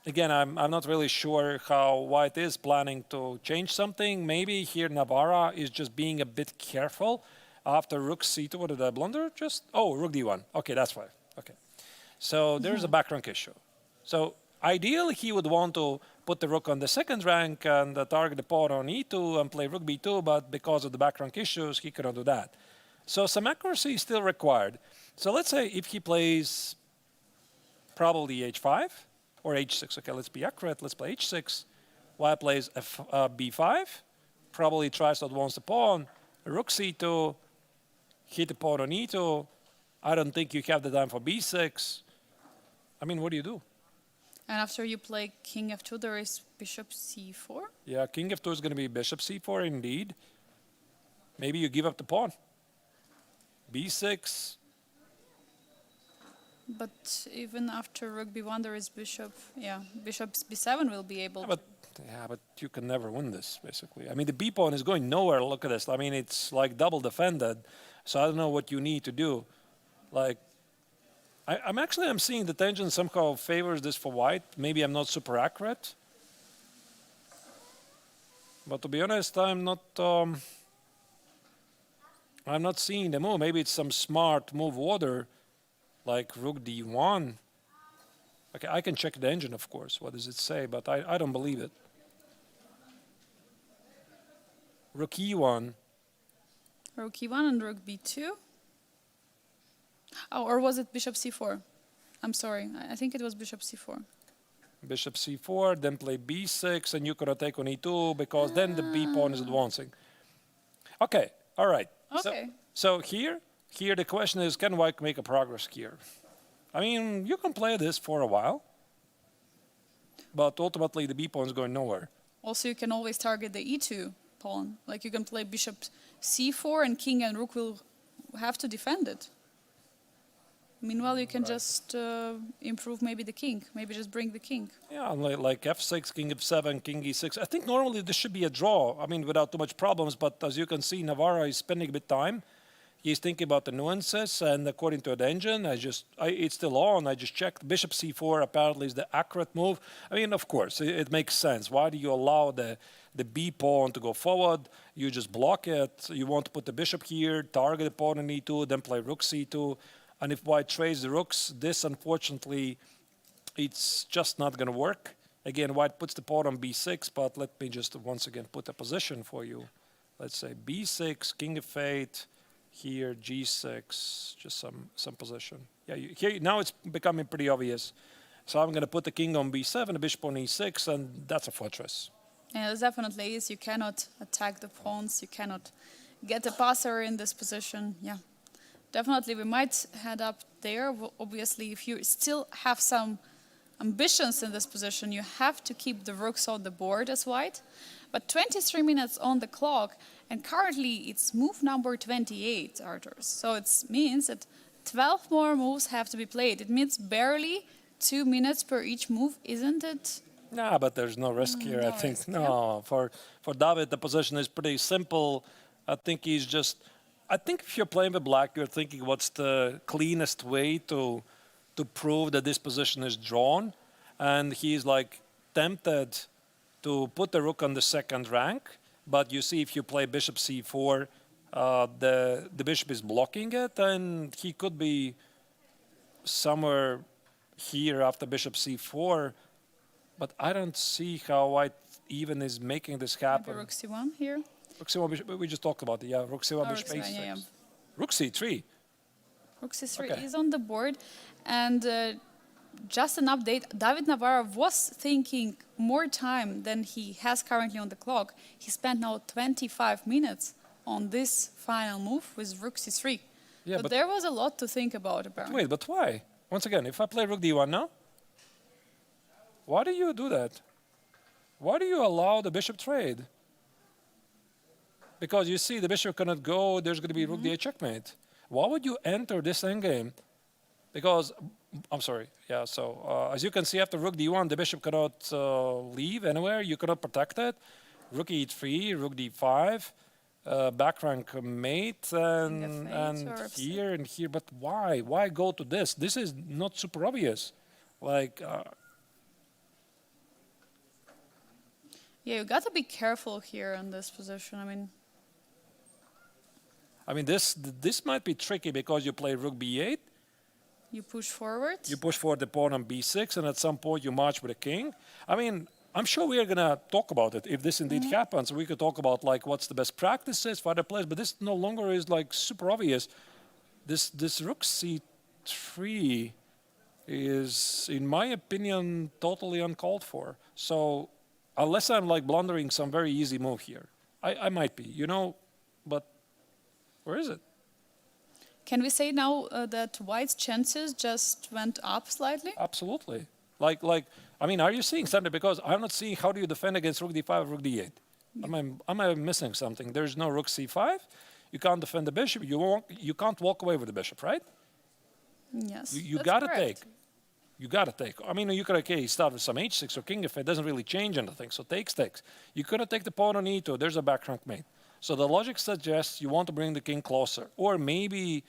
A: again, I'm not really sure how White is planning to change something. Maybe here Navarra is just being a bit careful. After rook c2, what did I blunder? Rook d1. Okay, that's fine. Okay. So there's a back rank issue. So ideally, he would want to put the rook on the second rank and target the pawn on e2 and play rook b2, but because of the back rank issues, he cannot do that. So some accuracy is still required. So let's say if he plays probably h5 or h6. Okay, let's be accurate. Let's play h6. White plays b5. Probably tries to advance the pawn. Rook c2. Hit the pawn on e2. I don't think you have the time for b6. I mean, what do you do?
B: And after you play king f2, there is bishop c4?
A: Yeah, king f2 is going to be bishop c4 indeed. Maybe you give up the pawn. b6.
B: But even after rook b1, there is bishop b7 will be able to.
A: But you can never win this, basically. I mean, the b pawn is going nowhere. Look at this. I mean, it's like double defended. So I don't know what you need to do. Like, I'm seeing the tension somehow favors this for White. Maybe I'm not super accurate. But to be honest, I'm not seeing the move. Maybe it's some smart move order, like rook d1. Okay, I can check the engine, of course. What does it say? But I don't believe it. Rook e1.
B: Rook e1 and rook b2. Oh, or was it bishop c4? I'm sorry. I think it was bishop c4.
A: Bishop c4, then play b6, and you could take on e2 because then the b pawn is advancing. Okay, all right.
B: Okay.
A: So here the question is, can White make a progress here? I mean, you can play this for a while, but ultimately the b pawn is going nowhere.
B: Also, you can always target the e2 pawn. Like you can play bishop c4 and king and rook will have to defend it. Meanwhile, you can just improve maybe the king, maybe just bring the king.
A: Yeah, like f6, king f7, king e6. I think normally this should be a draw, I mean, without too much problems, but as you can see, Navarra is spending a bit of time. He's thinking about the nuances, and according to the engine, it's still on. I just checked. Bishop c4 apparently is the accurate move. I mean, of course, it makes sense. Why do you allow the b pawn to go forward? You just block it. You want to put the bishop here, target the pawn on e2, then play rook c2. And if White trades the rooks, this, unfortunately, it's just not going to work. Again, White puts the pawn on b6, but let me just once again put a position for you. Let's say b6, king f8. Here, g6, just some position. Yeah, here now it's becoming pretty obvious. So I'm going to put the king on b7, the bishop on e6, and that's a fortress.
B: Yeah, it definitely is. You cannot attack the pawns. You cannot get the passer in this position. Yeah, definitely we might head up there. Obviously, if you still have some ambitions in this position, you have to keep the rooks on the board as White. But 23 minutes on the clock, and currently it's move number 28, Arturs. So it means that 12 more moves have to be played. It means barely 2 minutes per each move, isn't it?
A: No, but there's no risk here, I think.
B: Risk,
A: no,
B: yeah.
A: for David, the position is pretty simple. I think if you're playing with Black, you're thinking what's the cleanest way to to prove that this position is drawn, and he's like tempted to put the rook on the second rank. But you see, if you play bishop c4, the bishop is blocking it, and he could be somewhere here after bishop c4. But I don't see how white even is making this
B: Maybe
A: happen.
B: rook c1 here.
A: Rook c1, bishop, we just talked about it. Yeah, rook c1,
B: Oh,
A: bishop
B: rook c1,
A: h6.
B: yeah.
A: Rook c3.
B: Rook c3
A: Okay.
B: is on the board. And just an update, David Navarro was thinking more time than he has currently on the clock. He spent now 25 minutes on this final move with rook c3.
A: Yeah,
B: but
A: but
B: there was a lot to think about, apparently.
A: wait, but why? Once again, if I play rook d1 now, why do you do that? Why do you allow the bishop trade? Because you see, the bishop cannot go, there's going to be rook d8 checkmate. Why would you enter this endgame? Because, I'm sorry, yeah, so as you can see, after rook d1, the bishop cannot leave anywhere, you cannot protect it. Rook e3, rook d5, back rank mate, and here and here, but why? Why go to this? This is not super obvious. Like,
B: Yeah, you got to be careful here in this position.
A: I mean, this might be tricky because you play rook b8,
B: You push forward.
A: you push forward the pawn on b6, and at some point you march with a king. I mean, I'm sure we are gonna talk about it if this indeed happens. We could talk about like what's the best practices for other players, but this no longer is like super obvious. This rook c3 is, in my opinion, totally uncalled for. So unless I'm like blundering some very easy move here, I might be, you know, but where is it?
B: Can we say now that white's chances just went up slightly?
A: Absolutely. Like, I mean, are you seeing something? Because I'm not seeing how do you defend against rook d5 or rook d8. Am I missing something? There's no rook c5. You can't defend the bishop. You can't walk away with the bishop, right?
B: Yes.
A: You
B: that's
A: gotta
B: correct.
A: take. You gotta take. I mean, you could start with some h6 or king if it doesn't really change anything. So takes. You couldn't take the pawn on e2. There's a back rank mate. So the logic suggests you want to bring the king closer, or maybe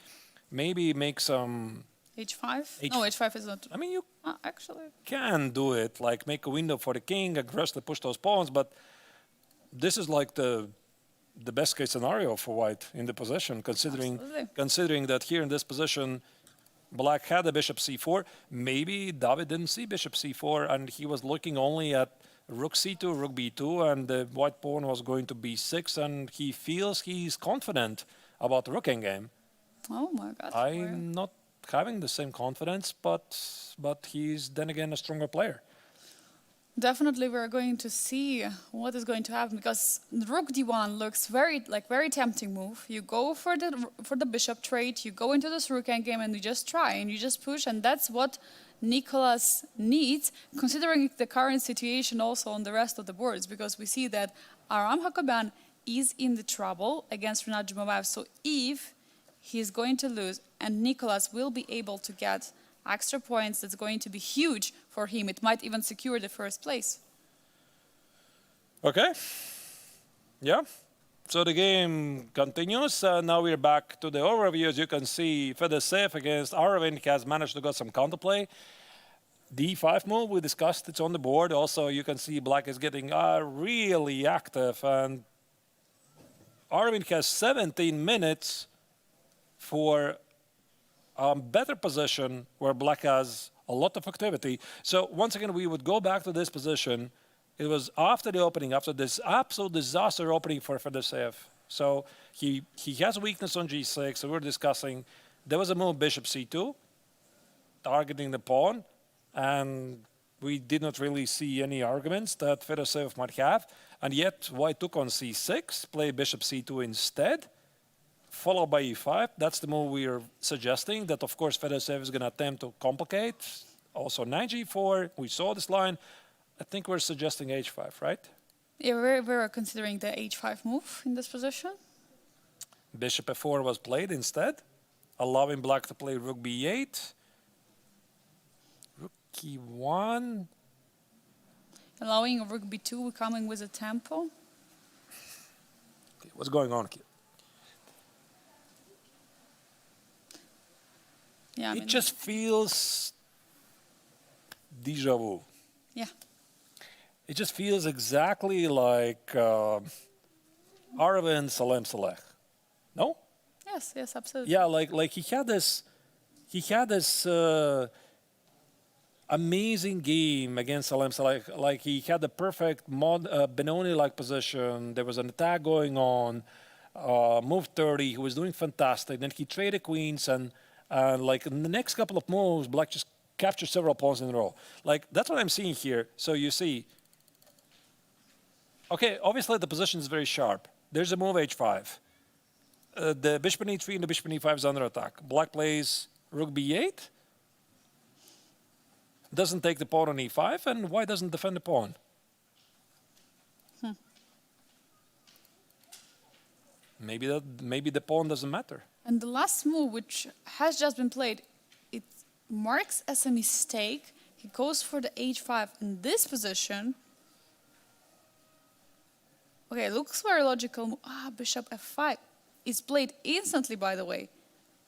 A: make some.
B: H5? No, H5 is not.
A: I mean, you
B: Actually.
A: can do it, like make a window for the king, aggressively push those pawns, but this is like the best case scenario for white in the position, considering that here in this position, black had a bishop c4. Maybe David didn't see bishop c4, and he was looking only at rook c2, rook b2, and the white pawn was going to b6, and he feels he's confident about the rook endgame.
B: Oh my God.
A: I'm not having the same confidence, but he's then again a stronger player.
B: Definitely, we're going to see what is going to happen because rook d1 looks very tempting move. You go for the bishop trade, you go into this rook endgame, and you just try and you just push, and that's what Nicolas needs, considering the current situation also on the rest of the boards, because we see that Aram Hakoban is in the trouble against Rinat Jumabayev. So if he's going to lose and Nicolas will be able to get extra points, that's going to be huge for him. It might even secure the first place.
A: Okay. Yeah. So the game continues. Now we're back to the overview. As you can see, Fedoseev against Aravind has managed to get some counterplay. D5 move, we discussed, it's on the board. Also, you can see black is getting really active. And Aravind has 17 minutes for a better position where black has a lot of activity. So once again, we would go back to this position. It was after the opening, after this absolute disaster opening for Fedoseev. So he has a weakness on g6, so we're discussing. There was a move bishop c2, targeting the pawn, and we did not really see any arguments that Fedoseev might have. And yet white took on c6, played bishop c2 instead, followed by e5. That's the move we are suggesting, that of course Fedoseev is going to attempt to complicate. Also knight g4, we saw this line. I think we're suggesting h5, right?
B: Yeah, we're considering the h5 move in this position.
A: Bishop f4 was played instead, allowing black to play rook b8. Rook e1.
B: Allowing rook b2, coming with a tempo.
A: Okay, what's going on here?
B: Yeah,
A: It just feels deja vu.
B: Yeah.
A: It just feels exactly like Arvind Salem Saleh. No?
B: Yes, yes, absolutely.
A: Yeah, like he had this amazing game against Salem Saleh. Like he had the perfect Benoni-like position. There was an attack going on. Move 30. He was doing fantastic. Then he traded queens and like in the next couple of moves, Black just captured several pawns in a row. Like that's what I'm seeing here. So you see. Okay, obviously the position is very sharp. There's a move h5. The bishop in e3 and the bishop in e5 is under attack. Black plays rook b8. Doesn't take the pawn on e5, and white doesn't defend the pawn. Maybe the pawn doesn't matter.
B: And the last move, which has just been played, it marks as a mistake. He goes for the h5 in this position. Okay, looks very logical. Bishop f5 is played instantly, by the way.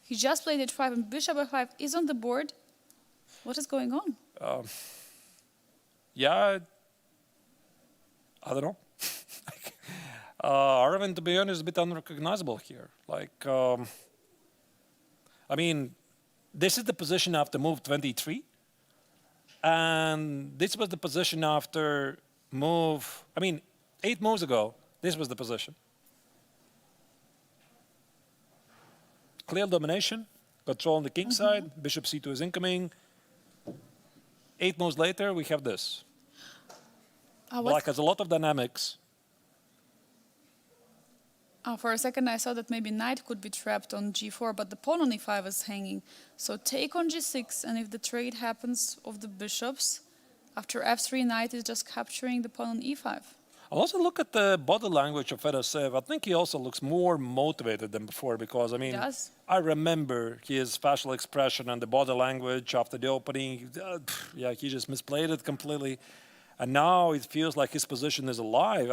B: He just played h5 and bishop f5 is on the board. What is going on?
A: Yeah, I don't know. Arvind, to be honest, is a bit unrecognizable here. Like, I mean, this is the position after move 23. And this was the position after move, 8 moves ago, this was the position. Clear domination, control on the king side, bishop c2 is incoming. 8 moves later, we have this. Black has a lot of dynamics.
B: For a second, I thought that maybe knight could be trapped on g4, but the pawn on e5 is hanging. So take on g6, and if the trade happens of the bishops, after f3, knight is just capturing the pawn on e5.
A: I'll also look at the body language of Fedoseev. I think he also looks more motivated than before because, I remember his facial expression and the body language after the opening. He just misplayed it completely. And now it feels like his position is alive.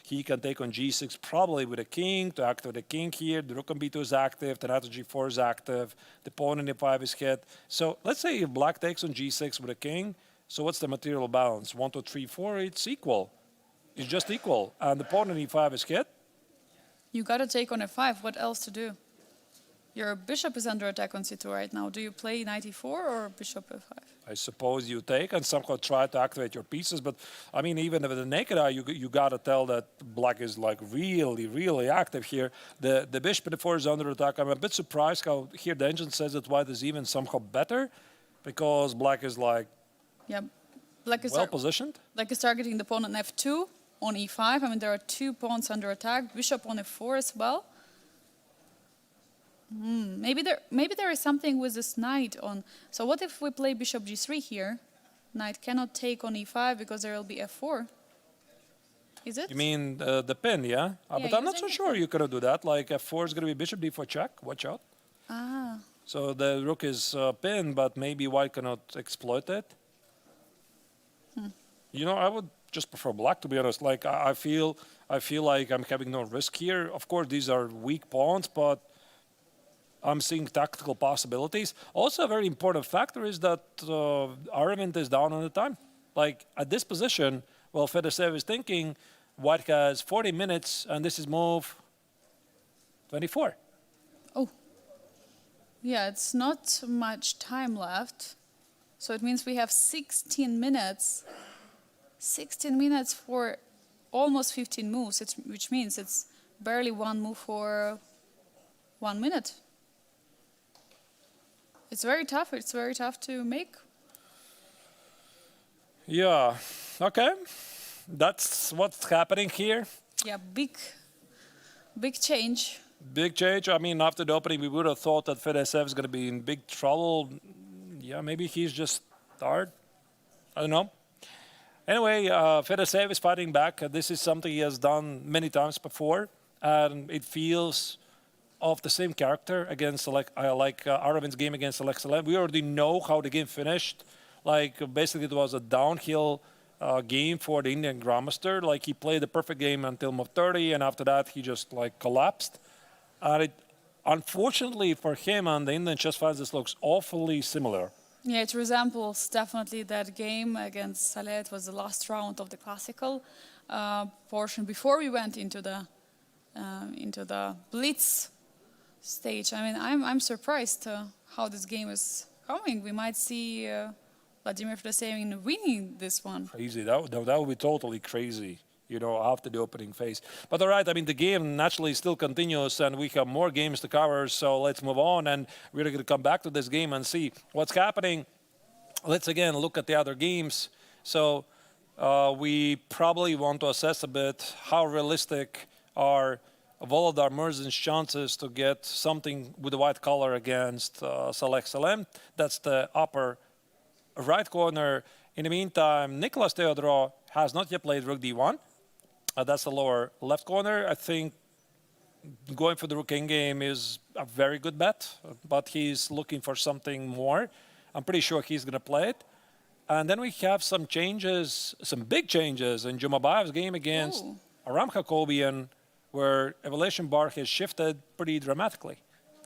A: He can take on g6 probably with a king to activate the king here. The rook on b2 is active. The knight on g4 is active. The pawn on e5 is hit. So let's say if black takes on g6 with a king, so what's the material balance? 1, 2, 3, 4, it's equal. It's just equal. And the pawn on e5 is hit.
B: You got to take on f5. What else to do? Your bishop is under attack on c2 right now. Do you play knight e4 or bishop f5?
A: I suppose you take and somehow try to activate your pieces. But, even with the naked eye, you got to tell that black is like really, really active here. The bishop at e4 is under attack. I'm a bit surprised how here the engine says that white is even somehow better because black is like
B: Black is
A: well-positioned.
B: Black is targeting the pawn on f2, on e5. There are 2 pawns under attack. Bishop on f4 as well. Maybe there is something with this knight on. So what if we play bishop g3 here? Knight cannot take on e5 because there will be f4. Is it?
A: You mean the pin, yeah? But I'm not so sure you could do that. Like f4 is going to be bishop d4 check. Watch out. So the rook is pinned, but maybe white cannot exploit it. I would just prefer black, to be honest. Like I feel like I'm having no risk here. Of course, these are weak pawns, but I'm seeing tactical possibilities. Also, a very important factor is that Arvind is down on the time. Like at this position, Fedoseev is thinking white has 40 minutes, and this is move 24.
B: Oh. Yeah, it's not much time left. So it means we have 16 minutes. 16 minutes for almost 15 moves, which means it's barely one move for 1 minute. It's very tough. It's very tough to make.
A: Yeah. Okay. That's what's happening here.
B: Yeah, big change.
A: Big change. After the opening, we would have thought that Fedoseev is going to be in big trouble. Yeah, maybe he's just tired. I don't know. Anyway, Fedoseev is fighting back. This is something he has done many times before, and it feels of the same character against Arvind's game against Alex Salem. We already know how the game finished. Basically, it was a downhill game for the Indian Grandmaster. He played the perfect game until move 30, and after that, he just collapsed. And unfortunately for him, on the Indian chess fans, this looks awfully similar
B: Yeah, it resembles definitely that game against Saleh. It was the last round of the classical portion before we went into the blitz stage. I mean, I'm surprised how this game is going. We might see Vladimir Fedosevin winning this one.
A: Crazy. That would be totally crazy, after the opening phase. But all right, I mean, the game naturally still continues, and we have more games to cover, so let's move on, and we're going to come back to this game and see what's happening. Let's again look at the other games. So we probably want to assess a bit how realistic are Volodar Murzin's chances to get something with the white color against Saleh Salem. That's the upper right corner. In the meantime, Nicolas Theodorou has not yet played Rook D1. That's the lower left corner. I think going for the Rook Endgame is a very good bet, but he's looking for something more. I'm pretty sure he's going to play it. And then we have some changes, some big changes in Jumabayev's game against Aram Hakobian, where evaluation bar has shifted pretty dramatically.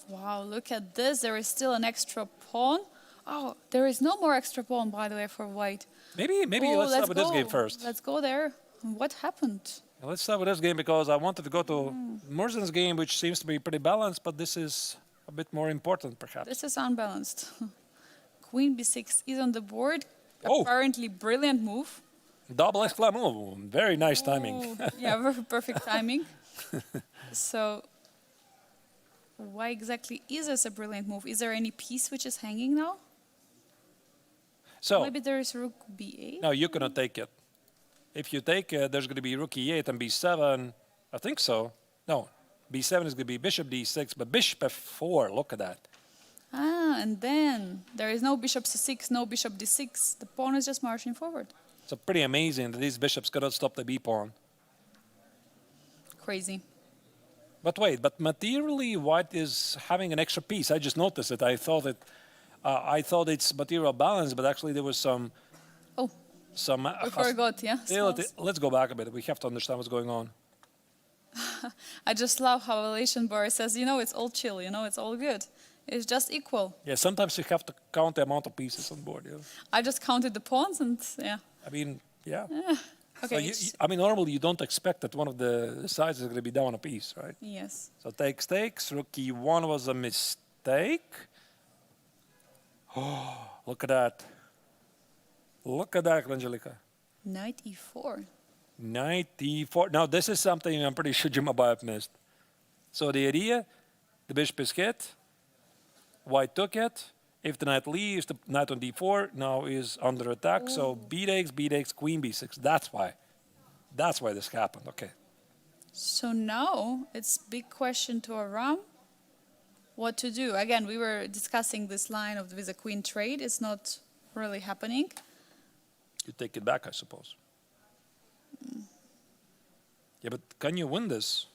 B: Wow, look at this. There is still an extra pawn. Oh, there is no more extra pawn, by the way, for white.
A: Maybe let's start with this game first.
B: Let's go there. What happened?
A: Let's start with this game because I wanted to go to Murzin's game, which seems to be pretty balanced, but this is a bit more important, perhaps.
B: This is unbalanced. Queen b6 is on the board.
A: Oh.
B: Apparently brilliant move.
A: Double exclamation move. Very nice timing.
B: Yeah, very perfect timing. So why exactly is this a brilliant move? Is there any piece which is hanging now?
A: So
B: maybe there is rook b8?
A: no, you cannot take it. If you take it, there's going to be rook e8 and b7. I think so. No, b7 is going to be bishop d6, but bishop f4. Look at that.
B: Ah, and then there is no bishop c6, no bishop d6. The pawn is just marching forward.
A: It's pretty amazing that these bishops cannot stop the b pawn.
B: Crazy.
A: But wait, but materially, white is having an extra piece. I just noticed it. I thought it's material balance, but actually there was some.
B: Oh, we forgot, yeah.
A: Let's go back a bit. We have to understand what's going on.
B: I just love how evaluation bar says, it's all chill, it's all good. It's just equal.
A: Yeah, sometimes you have to count the amount of pieces on board. Yeah.
B: I just counted the pawns and yeah.
A: I mean, yeah.
B: Okay.
A: So normally you don't expect that one of the sides is going to be down a piece, right?
B: Yes.
A: So takes, rook e1 was a mistake. Oh, look at that. Look at that, Angelica.
B: Knight e4.
A: Knight e4. Now, this is something I'm pretty sure Jumabayev missed. So the idea, the bishop is hit, white took it. If the knight leaves, the knight on d4 now is under attack. Ooh. So b takes, queen b6. That's why. That's why this happened. Okay.
B: So now it's big question to Aram what to do. Again, we were discussing this line of with a queen trade. It's not really happening.
A: You take it back, I suppose. Yeah, but can you win this?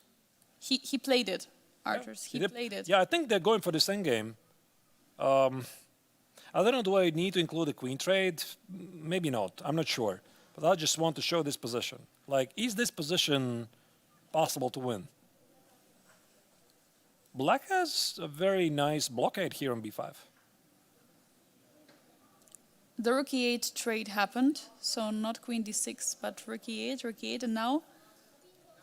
B: He played it, Arturs. Yeah, he played it.
A: Yeah, I think they're going for this endgame. I don't know, do I need to include a queen trade? Maybe not. I'm not sure. But I just want to show this position. Like, is this position possible to win? Black has a very nice blockade here on b5.
B: The rook e8 trade happened, so not queen d6, but rook e8, and now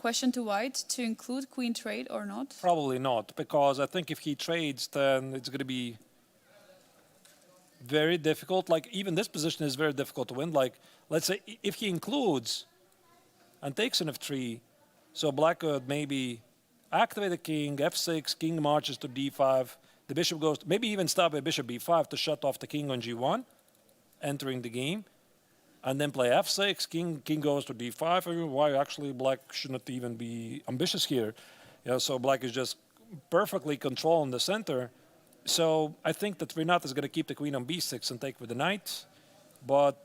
B: question to white to include queen trade or not?
A: Probably not, because I think if he trades, then it's going to be very difficult. Like, even this position is very difficult to win. Like, let's say if he includes and takes an f3, so black could maybe activate the king, f6, king marches to d5, the bishop goes, maybe even stop at bishop b5 to shut off the king on g1, entering the game, and then play f6, king goes to d5. I mean, why actually black shouldn't even be ambitious here? So black is just perfectly controlling the center. So I think that Renat is going to keep the queen on b6 and take with the knight. But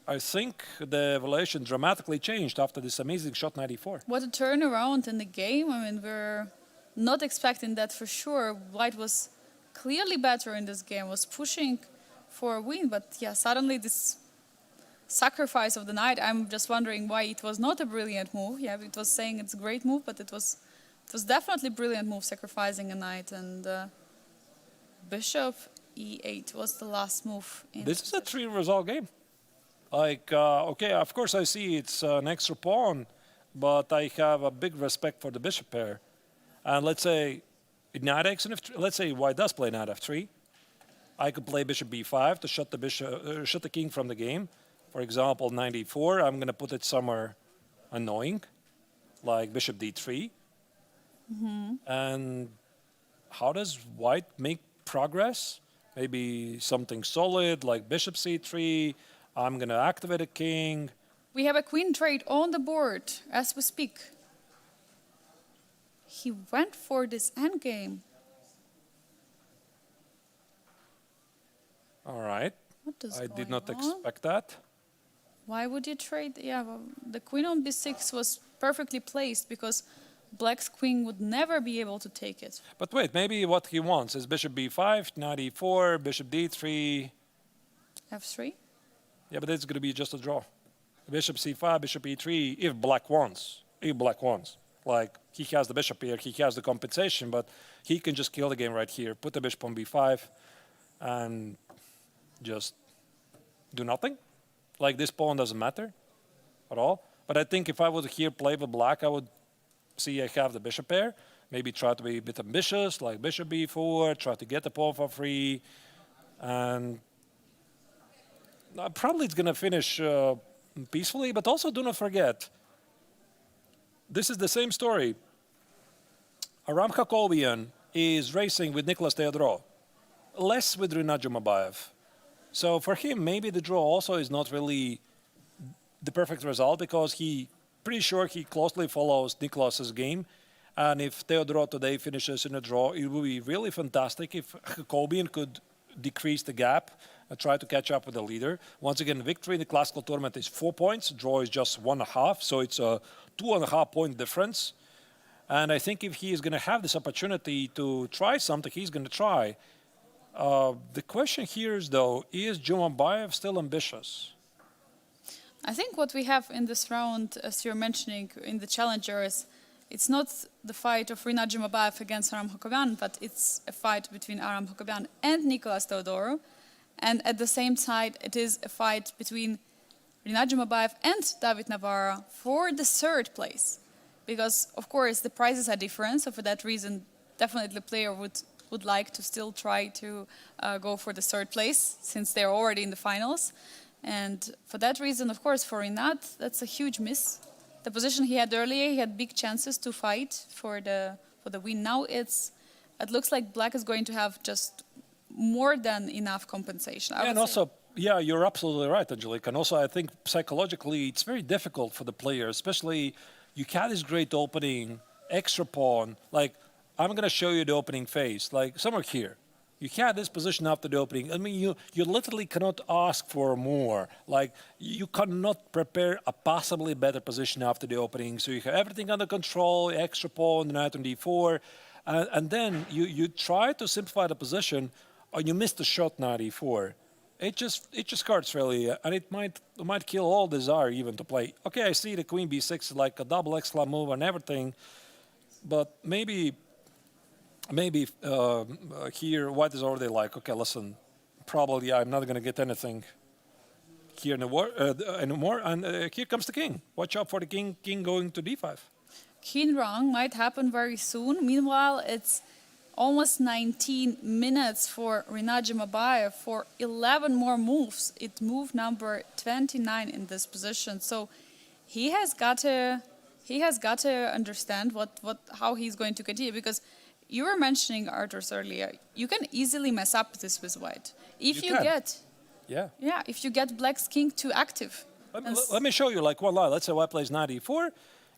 A: I think the evaluation dramatically changed after this amazing shot knight e4.
B: What a turnaround in the game. I mean, we're not expecting that for sure. White was clearly better in this game, was pushing for a win. But yeah, suddenly this sacrifice of the knight, I'm just wondering why it was not a brilliant move. Yeah, it was saying it's a great move, but it was definitely a brilliant move, sacrificing a knight. And bishop e8 was the last move.
A: This is a 3-result game. Like, okay, of course I see it's an extra pawn, but I have a big respect for the bishop pair. And let's say knight takes an f3. Let's say white does play knight f3. I could play bishop b5 to shut the king from the game. For example, knight e4. I'm going to put it somewhere annoying, like bishop d3. And how does white make progress? Maybe something solid like bishop c3. I'm going to activate a king.
B: We have a queen trade on the board as we speak. He went for this endgame.
A: All right.
B: What is
A: I did
B: going
A: not
B: on?
A: expect that.
B: Why would you trade? Yeah, well, the queen on b6 was perfectly placed because black's queen would never be able to take it.
A: But wait, maybe what he wants is bishop b5, knight e4, bishop d3.
B: f3?
A: Yeah, but it's going to be just a draw. Bishop c5, bishop e3, if black wants. If black wants. Like, he has the bishop here, he has the compensation, but he can just kill the game right here. Put the bishop on b5 and just do nothing. Like, this pawn doesn't matter at all. But I think if I would here play with black, I would see I have the bishop pair. Maybe try to be a bit ambitious, like bishop b4, try to get the pawn for free. And probably it's going to finish peacefully, but also do not forget, this is the same story. Aram Hakobian is racing with Nicholas Theodorov, less with Rinat Jumabayev. So for him, maybe the draw also is not really the perfect result because he pretty sure he closely follows Nicholas's game. And if Theodorov today finishes in a draw, it would be really fantastic if Hakobian could decrease the gap and try to catch up with the leader. Once again, victory in the classical tournament is 4 points. Draw is just 1.5, so it's a 2.5 point difference. And I think if he is going to have this opportunity to try something, he's going to try. The question here is, though, is Jumabayev still ambitious?
B: I think what we have in this round, as you're mentioning in the challengers, it's not the fight of Rinat Jumabayev against Aram Hakobian, but it's a fight between Aram Hakobian and Nicholas Theodorov. And at the same time, it is a fight between Rinat Jumabayev and David Navarra for the third place. Because, of course, the prizes are different, so for that reason, definitely the player would like to still try to go for the third place, since they're already in the finals. And for that reason, of course, for Rinat, that's a huge miss. The position he had earlier, he had big chances to fight for the win. Now it looks like black is going to have just more than enough compensation.
A: Yeah, and also, yeah, you're absolutely right, Angelique. And also, I think psychologically, it's very difficult for the player, especially you had this great opening, extra pawn. Like, I'm going to show you the opening phase, like somewhere here. You had this position after the opening. I mean, you literally cannot ask for more. Like, you cannot prepare a possibly better position after the opening. So you have everything under control, extra pawn, knight on d4. And then you try to simplify the position, or you miss the shot knight e4. It just hurts really, and it might kill all desire even to play. Okay, I see the queen b6 is like a double exclam move and everything, but maybe here white is already like, okay, listen, probably I'm not going to get anything here anymore, and here comes the king. Watch out for the king going to d5.
B: King wrong might happen very soon. Meanwhile, it's almost 19 minutes for Rinat Jumabayev for 11 more moves. It's move number 29 in this position. So he has got to understand how he's going to continue, because you were mentioning Arturs earlier. You can easily mess up this with white if you get if you get black's king too active.
A: Let me show you like one line. Let's say white plays knight e4,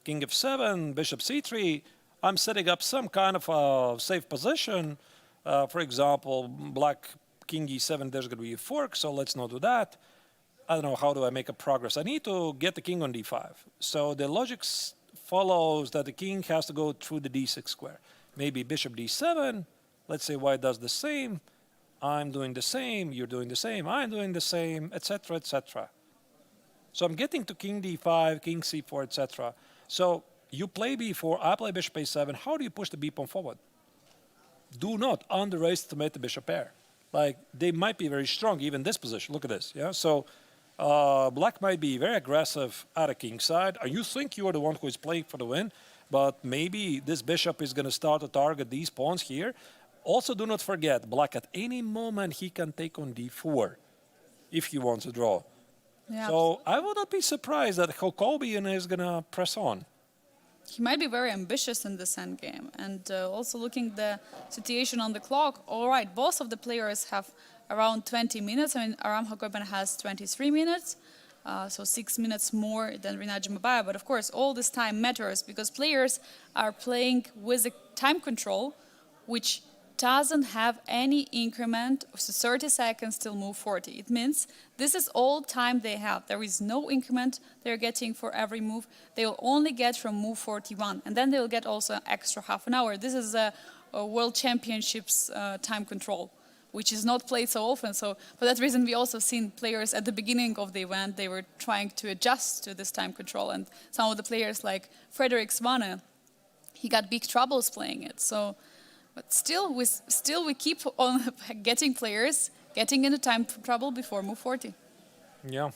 A: king f7, bishop c3. I'm setting up some kind of a safe position. For example, black king e7, there's going to be a fork, so let's not do that. I don't know, how do I make a progress? I need to get the king on d5. So the logic follows that the king has to go through the d6 square. Maybe bishop d7, let's say white does the same, I'm doing the same, you're doing the same, I'm doing the same, etc., etc. So I'm getting to king d5, king c4, etc. So you play b4, I play bishop a7. How do you push the b pawn forward? Do not underestimate the bishop pair. like they might be very strong, even this position. Look at this. Yeah. So black might be very aggressive at a king side. You think you are the one who is playing for the win, but maybe this bishop is going to start to target these pawns here. Also, do not forget, black at any moment he can take on d4 if he wants to draw.
B: Yeah,
A: So I would not be surprised that Jacobian is going to press on.
B: he might be very ambitious in this endgame. And also looking the situation on the clock, all right, both of the players have around 20 minutes. I mean, Aram Hakoban has 23 minutes, so 6 minutes more than Rinat Jumabaya. But of course, all this time matters because players are playing with a time control, which doesn't have any increment of 30 seconds till move 40. It means this is all time they have. There is no increment they're getting for every move. They will only get from move 41. And then they will get also an extra half an hour. This is a World Championships time control, which is not played so often. So for that reason, we also seen players at the beginning of the event, they were trying to adjust to this time control. And some of the players like Frederik Svane, he got big troubles playing it. So. But still, we keep on getting players getting into time trouble before move 40.
A: Yeah,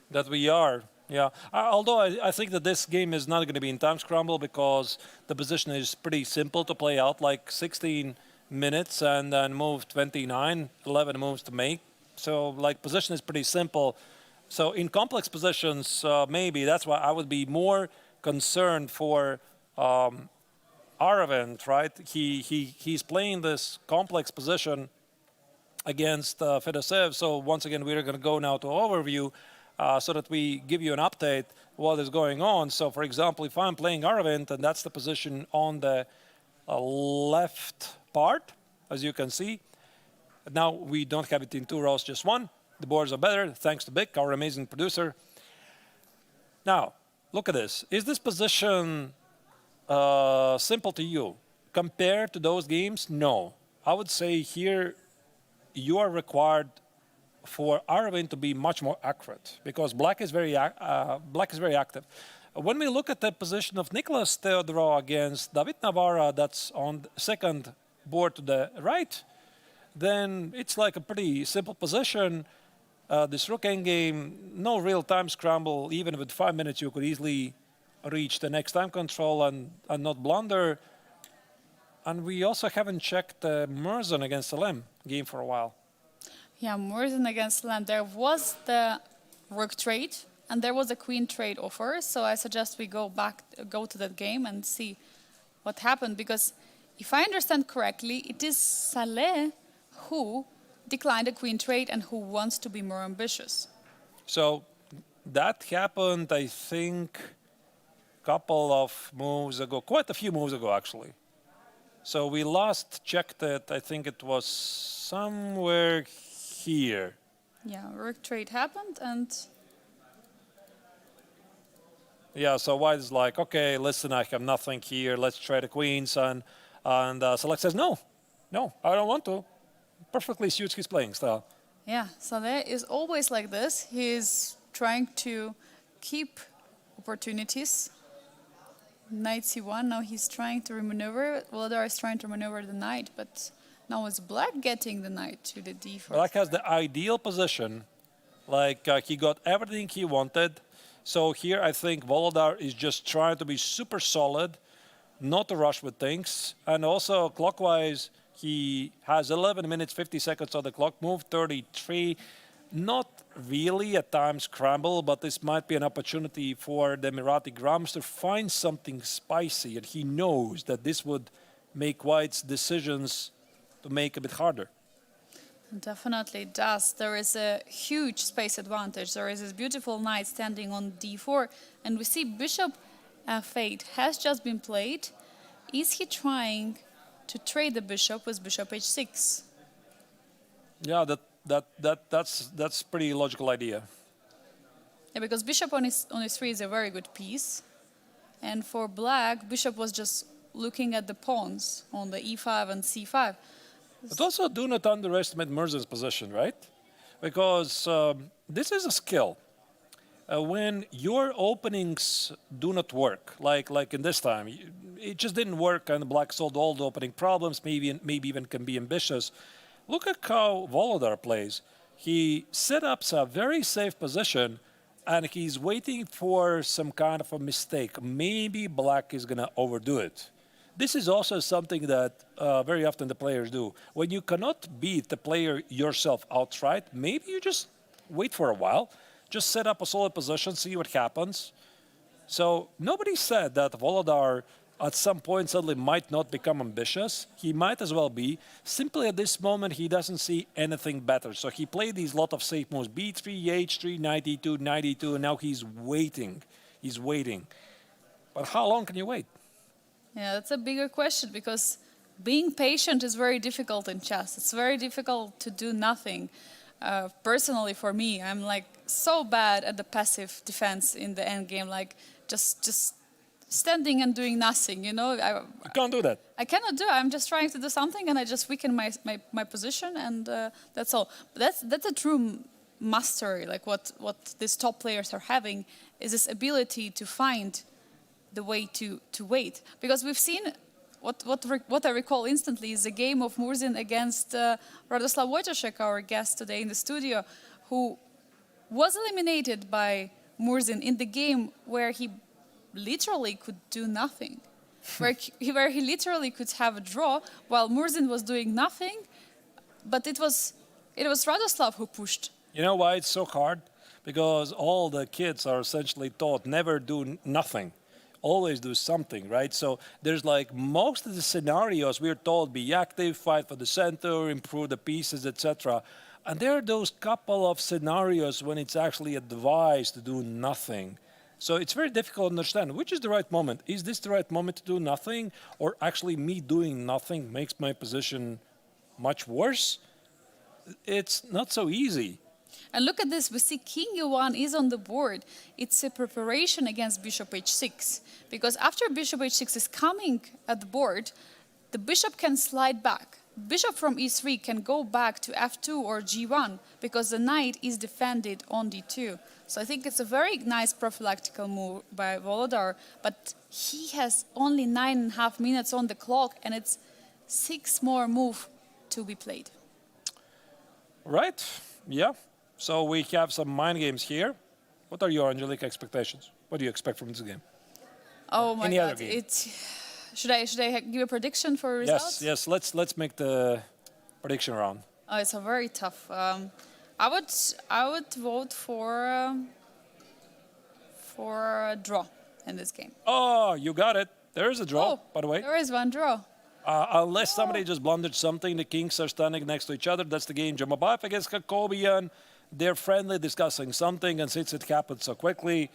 A: that we are. Yeah, although I think that this game is not going to be in time scramble because the position is pretty simple to play out, like 16 minutes and then move 29, 11 moves to make. So like position is pretty simple. So in complex positions, maybe that's why I would be more concerned for Aravind, right? He's playing this complex position against Fedosev. So once again, we're going to go now to overview so that we give you an update what is going on. So for example, if I'm playing Aravind, and that's the position on the left part, as you can see. Now we don't have it in 2 rows, just 1. The boards are better, thanks to Bic, our amazing producer. Now, look at this. Is this position simple to you? Compared to those games, no. I would say here you are required for Aravind to be much more accurate because black is very active. When we look at the position of Nicholas Theodorou against David Navarra, that's on the second board to the right, then it's like a pretty simple position. This rook endgame, no real time scramble. Even with 5 minutes, you could easily reach the next time control and not blunder. And we also haven't checked Merzon against Salem game for a while.
B: Yeah, Merzon against Salem. There was the rook trade and there was a queen trade offer. So I suggest we go to that game and see what happened. Because if I understand correctly, it is Saleh who declined a queen trade and who wants to be more ambitious.
A: So that happened, I think, couple of moves ago, quite a few moves ago, actually. So we last checked it, I think it was somewhere here.
B: Yeah, rook trade happened and...
A: Yeah, so white is like, okay, listen, I have nothing here, let's try the queens. And Select says, no, I don't want to. Perfectly suits his playing style.
B: Yeah, Saleh is always like this. He's trying to keep opportunities. Knight c1, now he's trying to remaneuver. Volodar is trying to maneuver the knight, but now it's black getting the knight to the d4.
A: Black has the ideal position. Like he got everything he wanted. So here I think Volodar is just trying to be super solid, not to rush with things. And also clockwise, he has 11 minutes, 50 seconds on the clock, move 33. Not really a time scramble, but this might be an opportunity for the Emirati Grams to find something spicy. And he knows that this would make white's decisions to make a bit harder.
B: Definitely does. There is a huge space advantage. There is this beautiful knight standing on d4. And we see bishop f8 has just been played. Is he trying to trade the bishop with bishop h6?
A: Yeah, that's pretty logical idea.
B: Yeah, because bishop on e3 is a very good piece. And for black, bishop was just looking at the pawns on the e5 and c5.
A: But also do not underestimate Merzon's position, right? Because this is a skill. When your openings do not work, like in this time, it just didn't work and black solved all the opening problems, maybe even can be ambitious. Look at how Volodar plays. He set up a very safe position, and he's waiting for some kind of a mistake. Maybe black is going to overdo it. This is also something that very often the players do. When you cannot beat the player yourself outright, maybe you just wait for a while, just set up a solid position, see what happens. So nobody said that Volodar at some point suddenly might not become ambitious. He might as well be. Simply at this moment, he doesn't see anything better. So he played these lot of safe moves, B3, H3, 92, 92, and now he's waiting. He's waiting. But how long can you wait?
B: Yeah, that's a bigger question because being patient is very difficult in chess. It's very difficult to do nothing. Personally, for me, I'm like so bad at the passive defense in the endgame, like just standing and doing nothing. You know,
A: You can't do that.
B: I cannot do it. I'm just trying to do something, and I just weaken my position, and that's all. But that's a true mastery. Like what these top players are having is this ability to find the way to wait, because we've seen what I recall instantly is the game of Murzin against Radoslav Wojciech, our guest today in the studio, who was eliminated by Murzin in the game where he literally could do nothing, where he literally could have a draw while Murzin was doing nothing, but it was Radoslav who pushed.
A: You know why it's so hard? Because all the kids are essentially taught never do nothing. Always do something, right? So there's like most of the scenarios we're told be active, fight for the center, improve the pieces, etc. And there are those couple of scenarios when it's actually advised to do nothing. So it's very difficult to understand which is the right moment. Is this the right moment to do nothing? Or actually me doing nothing makes my position much worse? It's not so easy.
B: And look at this, we see King E1 is on the board. It's a preparation against Bishop H6. Because after Bishop H6 is coming at the board, the bishop can slide back. Bishop from E3 can go back to F2 or G1 because the knight is defended on D2. So I think it's a very nice prophylactical move by Volodar, but he has only 9.5 minutes on the clock and it's 6 more moves to be played.
A: Right, yeah. So we have some mind games here. What are your Angelica expectations? What do you expect from this game?
B: Oh my
A: Any other
B: God!
A: game?
B: Should I give a prediction for results?
A: Yes. Let's make the prediction round.
B: Oh, it's a very tough. I would vote for a draw in this game.
A: Oh, you got it. There is a draw, by the way.
B: There is one draw.
A: Unless somebody just blundered something, the kings are standing next to each other. That's the game. Jamabayev against Jacobian. They're friendly, discussing something, and since it happened so quickly,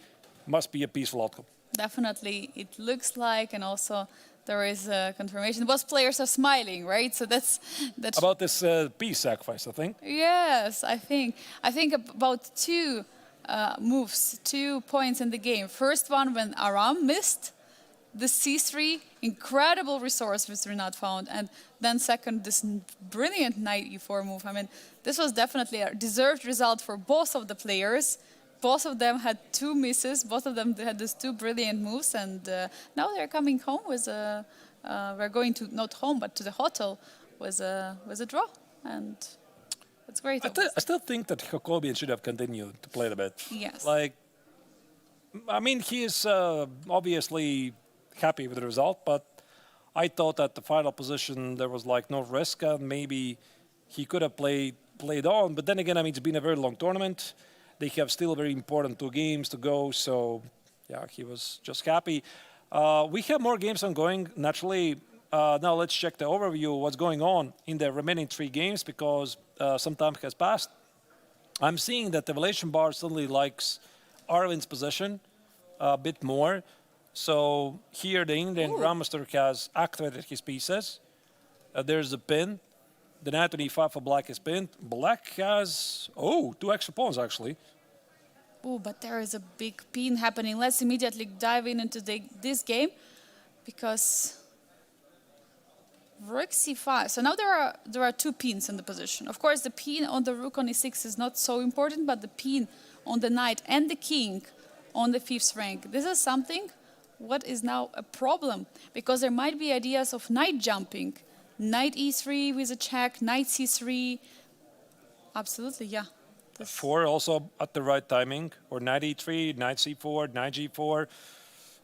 A: must be a peaceful outcome.
B: Definitely, it looks like, and also there is a confirmation. Both players are smiling, right? So that's
A: about this peace sacrifice, I think.
B: Yes, I think about two moves, 2 points in the game. First one when Aram missed the C3, incredible resource which not found, and then second, this brilliant knight E4 move. I mean, this was definitely a deserved result for both of the players. Both of them had 2 misses. Both of them had these 2 brilliant moves, and now they're coming home with a. We're going to not home, but to the hotel with a draw, and it's great.
A: I still think that Jacobian should have continued to play the bet.
B: Yes.
A: Like, I mean, he is obviously happy with the result, but I thought at the final position there was like no risk, and maybe he could have played on. But then again, I mean, it's been a very long tournament. They have still very important 2 games to go, so yeah, he was just happy. We have more games ongoing, naturally. Now let's check the overview, what's going on in the remaining 3 games, because some time has passed. I'm seeing that the evaluation bar suddenly likes Arvin's position a bit more. So here the Indian Grandmaster has activated his pieces. There's the pin. The knight on e5 for black is pinned. Black has, 2 extra pawns actually.
B: Oh, but there is a big pin happening. Let's immediately dive into this game because rook c5. So now there are 2 pins in the position. Of course, the pin on the rook on e6 is not so important, but the pin on the knight and the king on the 5th rank. This is something what is now a problem because there might be ideas of knight jumping Knight e3 with a check, knight c3. Absolutely, yeah. This-
A: 4 also at the right timing, or knight e3, knight c4, knight g4.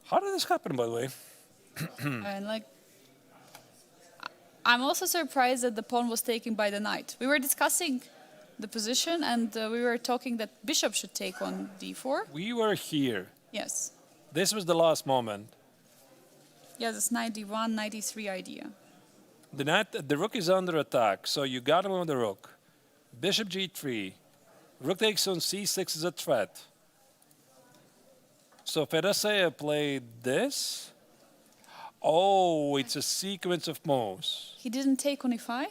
A: How did this happen, by the way?
B: And like, I'm also surprised that the pawn was taken by the knight. We were discussing the position, and we were talking that bishop should take on d4.
A: We were here.
B: Yes.
A: This was the last moment.
B: Yeah, this knight d1, knight e3 idea.
A: The rook is under attack, so you got to move the rook. Bishop g3. Rook takes on c6 is a threat. So Fedasea played this. Oh, it's a sequence of moves.
B: He didn't take on e5?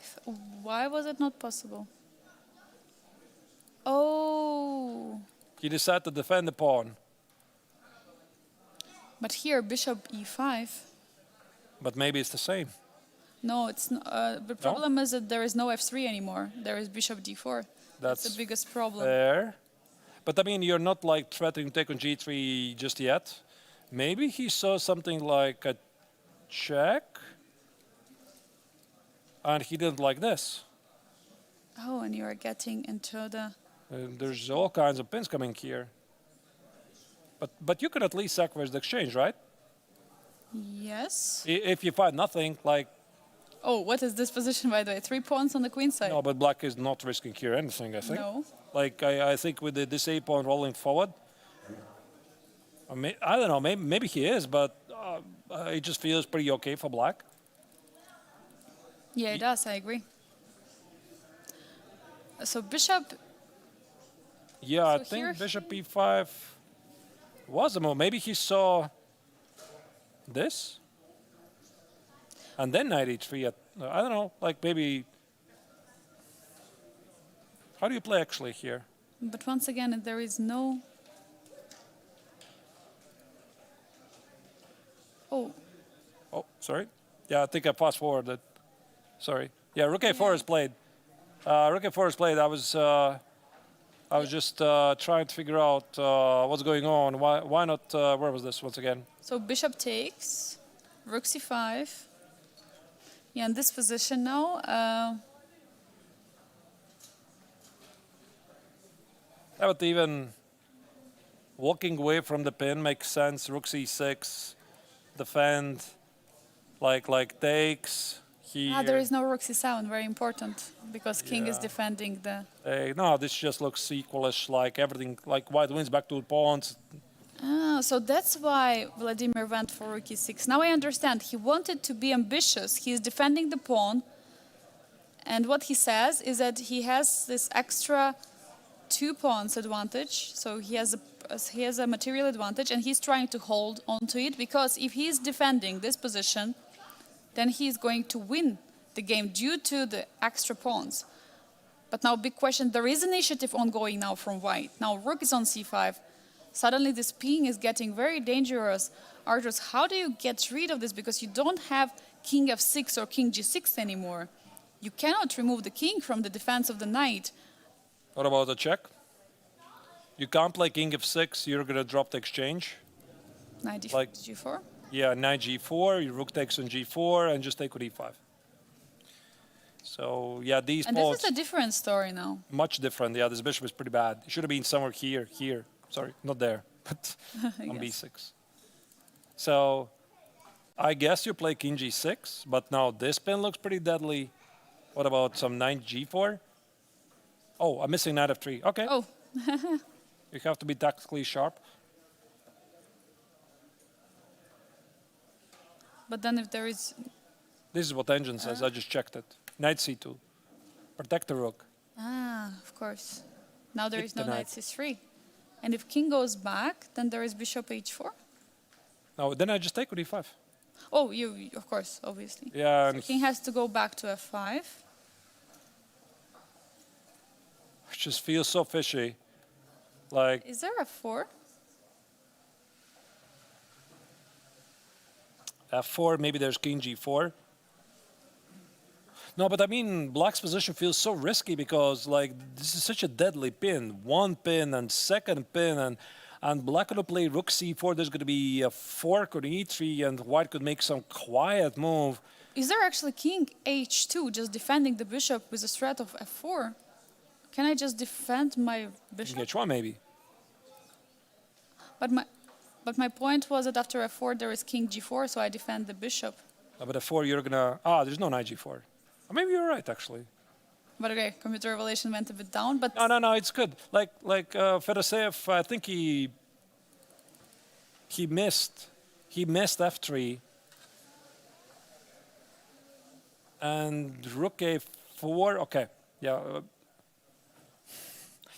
B: Why was it not possible? Oh,
A: He decided to defend the pawn,
B: but here bishop e5.
A: but maybe it's the same.
B: No, it's the problem is that there is no f3 anymore. There is bishop d4. That's the biggest problem.
A: Fair. But I mean, you're not like threatening to take on g3 just yet. Maybe he saw something like a check, and he didn't like this.
B: Oh, and you are getting into the...
A: There's all kinds of pins coming here. But you could at least sacrifice the exchange, right?
B: Yes.
A: If you find nothing, like...
B: Oh, what is this position, by the way? 3 pawns on the queen side.
A: No, but black is not risking here anything, I think.
B: No.
A: Like, I think with this a-pawn rolling forward, I don't know, maybe he is, but it just feels pretty okay for black.
B: Yeah, it does, I agree. So bishop...
A: Yeah, I
B: So
A: think
B: here
A: bishop e5 was a move. Maybe he saw this, and then knight e3. I don't know, like maybe... How do you play actually here?
B: But once again, there is no... Oh,
A: Oh, sorry. Yeah, I think I fast forwarded. Sorry. Yeah, rook a4 is played. Rook a4 is played. I was just trying to figure out what's going on. Why not? Where was this once again?
B: so bishop takes, rook c5. Yeah, in this position now.
A: Yeah, but even walking away from the pin makes sense. Rook c6, defend, like takes here.
B: There is no rook c7, very important, because king is
A: Yeah.
B: defending the...
A: No, this just looks equalish. Like everything, like white wins back to pawns.
B: Ah, so that's why Vladimir went for rook e6. Now I understand. He wanted to be ambitious. He is defending the pawn. And what he says is that he has this extra 2 pawns advantage. So he has a material advantage, and he's trying to hold on to it, because if he's defending this position, then he's going to win the game due to the extra pawns. But now big question, there is initiative ongoing now from white. Now rook is on c5. Suddenly this ping is getting very dangerous. Arturs, how do you get rid of this? Because you don't have king f6 or king g6 anymore. You cannot remove the king from the defense of the knight.
A: What about the check? You can't play king f6. You're gonna drop the exchange.
B: Knight
A: Like-
B: g4.
A: Yeah, knight g4. Your rook takes on g4, and just take with e5. So yeah, these
B: And
A: pawns
B: this is a different story now.
A: much different. Yeah, this bishop is pretty bad. It should have been somewhere here. Sorry, not there, but on
B: Yes.
A: b6. So I guess you play king g6, but now this pin looks pretty deadly. What about some knight g4? Oh, I'm missing knight f3. Okay,
B: Oh,
A: you have to be tactically sharp.
B: but then if there is...
A: This is what engine says. I just checked it. Knight c2. Protect the rook.
B: Ah, of course. Now there
A: Hit
B: is
A: the
B: no knight
A: knight.
B: c3. And if king goes back, then there is bishop h4.
A: No, then I just take with e5.
B: Oh, of course, obviously.
A: Yeah, and
B: King has to go back to f5.
A: it just feels so fishy. Like,
B: Is there a 4?
A: f4, maybe there's king g4. No, but I mean, black's position feels so risky because, like, this is such a deadly pin. One pin and second pin, and black could play rook c4. There's going to be a fork on e3, and white could make some quiet move.
B: Is there actually king h2 just defending the bishop with a threat of f4? Can I just defend my bishop?
A: King h1 maybe.
B: But my point was that after f4 there is king g4, so I defend the bishop.
A: But f4 you're gonna there's no knight g4. Maybe you're right actually.
B: But okay, computer revelation went a bit down. But
A: No, it's good. Like Fedoseev, I think he missed f3 and rook a4. Okay, yeah.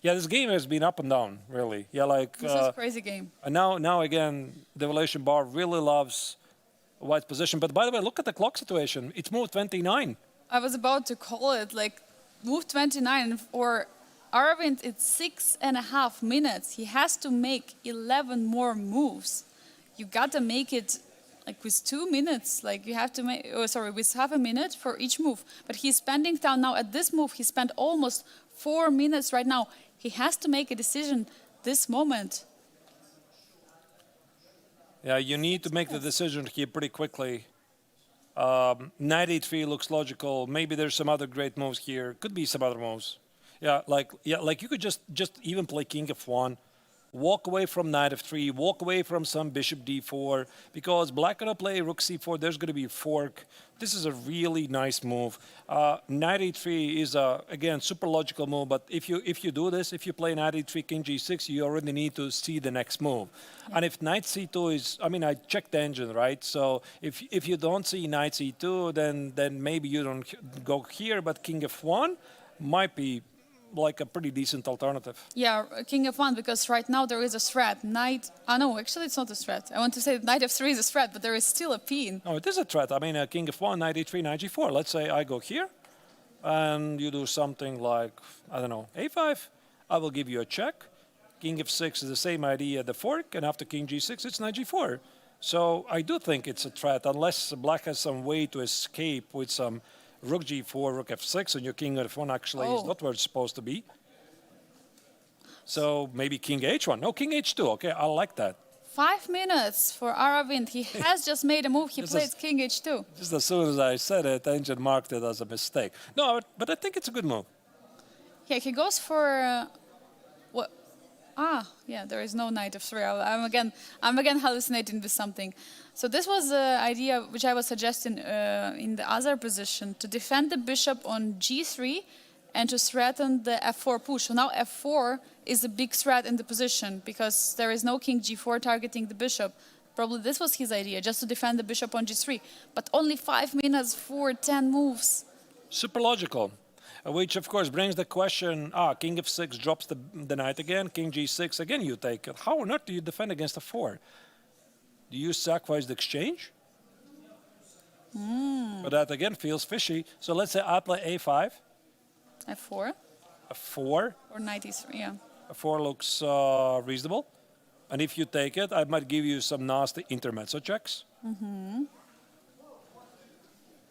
A: Yeah, this game has been up and down, really. Yeah, like
B: this is a crazy game.
A: and now again, the evaluation bar really loves White's position. But by the way, look at the clock situation. It's moved 29.
B: I was about to call it like move 29 for Aravind. It's 6.5 minutes. He has to make 11 more moves. You gotta make it like with 2 minutes. Like you have to make, with half a minute for each move. But he's spending down now at this move. He spent almost 4 minutes right now. He has to make a decision this moment.
A: Yeah, you need to make the decision here pretty quickly. Knight e3 looks logical. Maybe there's some other great moves here. Could be some other moves. Yeah, like you could just even play king f1, walk away from knight f3, walk away from some bishop d4, because black gonna play rook c4. There's gonna be a fork. This is a really nice move. Knight e3 is again super logical move. But if you do this, if you play knight e3, king g6, you already need to see the next move. Yeah. And if knight c2 is, I mean, I checked the engine, right? So if you don't see knight c2, then maybe you don't go here. But king f1 might be like a pretty decent alternative.
B: Yeah, king f1, because right now there is a threat. Knight, no, actually it's not a threat. I want to say knight f3 is a threat, but there is still a pin.
A: No, it is a threat. I mean, king f1, knight e3, knight g4. Let's say I go here, and you do something like, I don't know, a5. I will give you a check. King f6 is the same idea, the fork, and after king g6, it's knight g4. So I do think it's a threat, unless black has some way to escape with some rook g4, rook f6, and your king f1 actually is not where it's supposed to be. So maybe king h1. No, king h2. Okay, I like that.
B: 5 minutes for Aravind. He has just made a move. He played king h2.
A: Just as soon as I said it, engine marked it as a mistake. No, but I think it's a good move.
B: Yeah, he goes for what? Yeah, there is no knight f3. I'm again hallucinating with something. So this was the idea which I was suggesting in the other position, to defend the bishop on g3 and to threaten the f4 push. So now f4 is a big threat in the position because there is no king g4 targeting the bishop. Probably this was his idea, just to defend the bishop on g3. But only 5 minutes for 10 moves.
A: Super logical. Which, of course, brings the question, king f6 drops the knight again, king g6, again you take it. How on earth do you defend against a 4? Do you sacrifice the exchange? But that, again, feels fishy. So let's say I play a5.
B: f4.
A: f4.
B: Or knight e3, yeah.
A: f4 looks reasonable. And if you take it, I might give you some nasty intermezzo checks.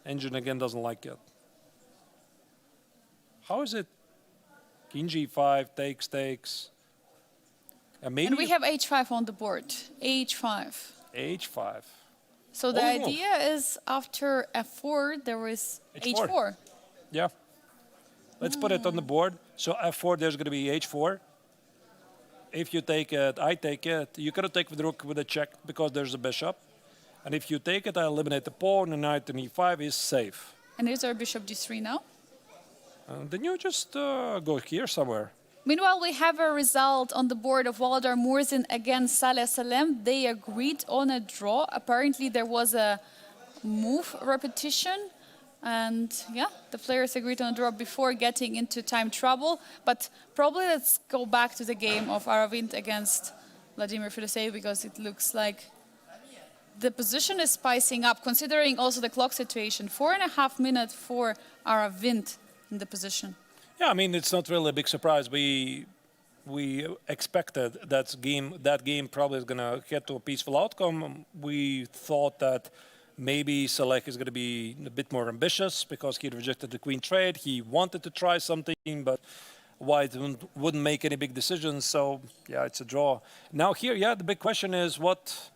A: Engine, again, doesn't like it. How is it? King g5, takes. And
B: we have h5 on the board. h5.
A: h5.
B: So the idea is after f4, there is h4.
A: Yeah. Let's put it on the board. So f4, there's going to be h4. If you take it, I take it. You cannot take with rook with a check because there's a bishop. And if you take it, I eliminate the pawn, and knight and e5 is safe.
B: And is there bishop d3 now?
A: Then you just go here somewhere.
B: Meanwhile, we have a result on the board of Waldar Murzin against Saleh Salem. They agreed on a draw. Apparently, there was a move repetition. And yeah, the players agreed on a draw before getting into time trouble. But probably let's go back to the game of Aravind against Vladimir Fedoseev, because it looks like the position is spicing up, considering also the clock situation. 4.5 minutes for Aravind in the position.
A: Yeah, I mean, it's not really a big surprise. We expected that game probably is going to get to a peaceful outcome. We thought that maybe Saleh is going to be a bit more ambitious because he rejected the queen trade. He wanted to try something, but White wouldn't make any big decisions. So, yeah, it's a draw. Now here, yeah, the big question is what's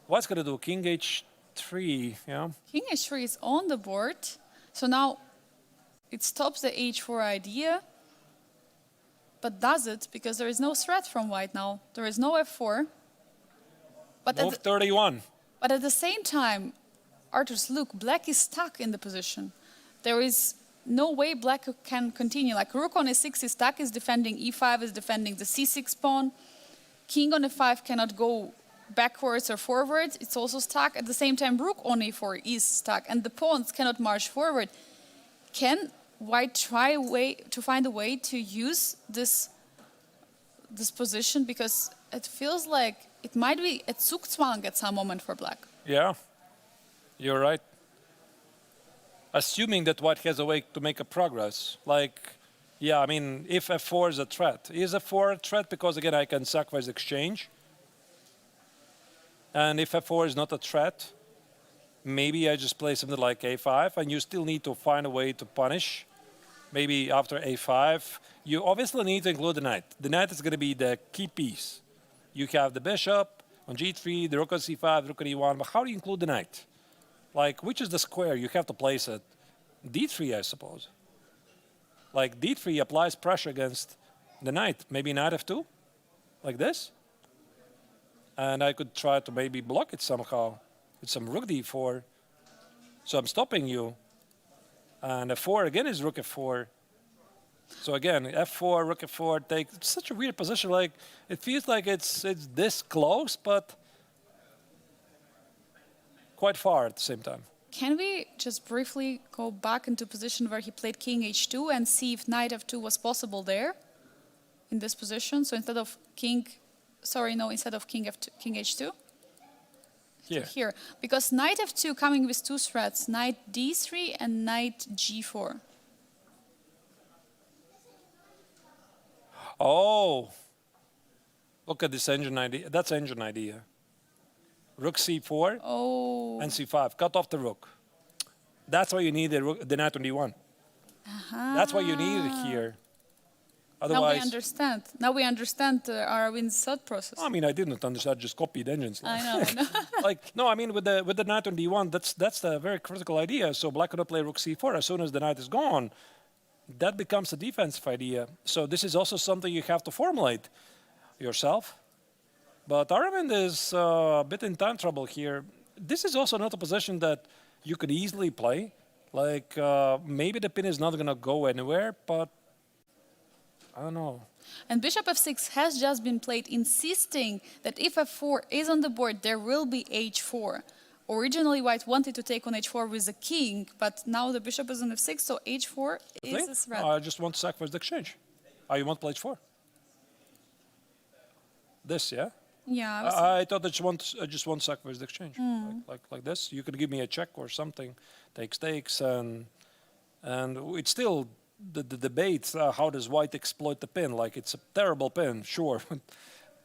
A: going to do? King h3 h3, yeah.
B: King h3 is on the board. So now it stops the h4 idea. But does it? Because there is no threat from white now. There is no f4. But
A: Move 31.
B: but at the same time, Arturs, look, black is stuck in the position. There is no way black can continue. Like rook on e6 is stuck, is defending e5, is defending the c6 pawn. King on e5 cannot go backwards or forwards. It's also stuck. At the same time, rook on e4 is stuck, and the pawns cannot march forward. Can white try to find a way to use this position? Because it feels like it might be a Zugzwang at some moment for black.
A: Yeah, you're right. Assuming that white has a way to make a progress. Like, yeah, I mean, if f4 is a threat. Is f4 a threat? Because, again, I can sacrifice exchange. And if f4 is not a threat, maybe I just play something like a5, and you still need to find a way to punish. Maybe after a5, you obviously need to include the knight. The knight is going to be the key piece. You have the bishop on g3, the rook on c5, rook on e1, but how do you include the knight? Like, which is the square? You have to place it. d3, I suppose. Like, d3 applies pressure against the knight. Maybe knight f2, like this. And I could try to maybe block it somehow with some rook d4. So I'm stopping you. And f4 again is rook f4. So again, f4, rook f4, take. It's such a weird position. Like, it feels like it's this close, but quite far at the same time.
B: Can we just briefly go back into position where he played king h2 and see if knight f2 was possible there in this position? So instead of king, instead of king f2, king h2?
A: Here.
B: Here. Because knight f2 coming with two threats, knight d3 and knight g4.
A: Oh, look at this engine idea. That's engine idea. Rook c4 and c5. Cut off the rook. That's why you need the knight on d1. That's why you need it here. Otherwise,
B: now we understand. Now we understand Arvin's thought process.
A: I mean, I didn't understand. I just copied engines.
B: I know.
A: Like, no, I mean, with the knight on d1, that's the very critical idea. So black cannot play rook c4. As soon as the knight is gone, that becomes a defensive idea. So this is also something you have to formulate yourself. But Arvind is a bit in time trouble here. This is also not a position that you could easily play. Like, maybe the pin is not going to go anywhere, but I don't know.
B: And bishop f6 has just been played, insisting that if f4 is on the board, there will be h4. Originally, white wanted to take on h4 with the king, but now the bishop is on f6, so h4 is a threat.
A: I just want to sacrifice the exchange. Oh, you want to play h4? This, yeah?
B: Yeah.
A: I thought that I just want to sacrifice the exchange. Like this. You could give me a check or something, takes, and it's still the debate, how does white exploit the pin? Like, it's a terrible pin, sure.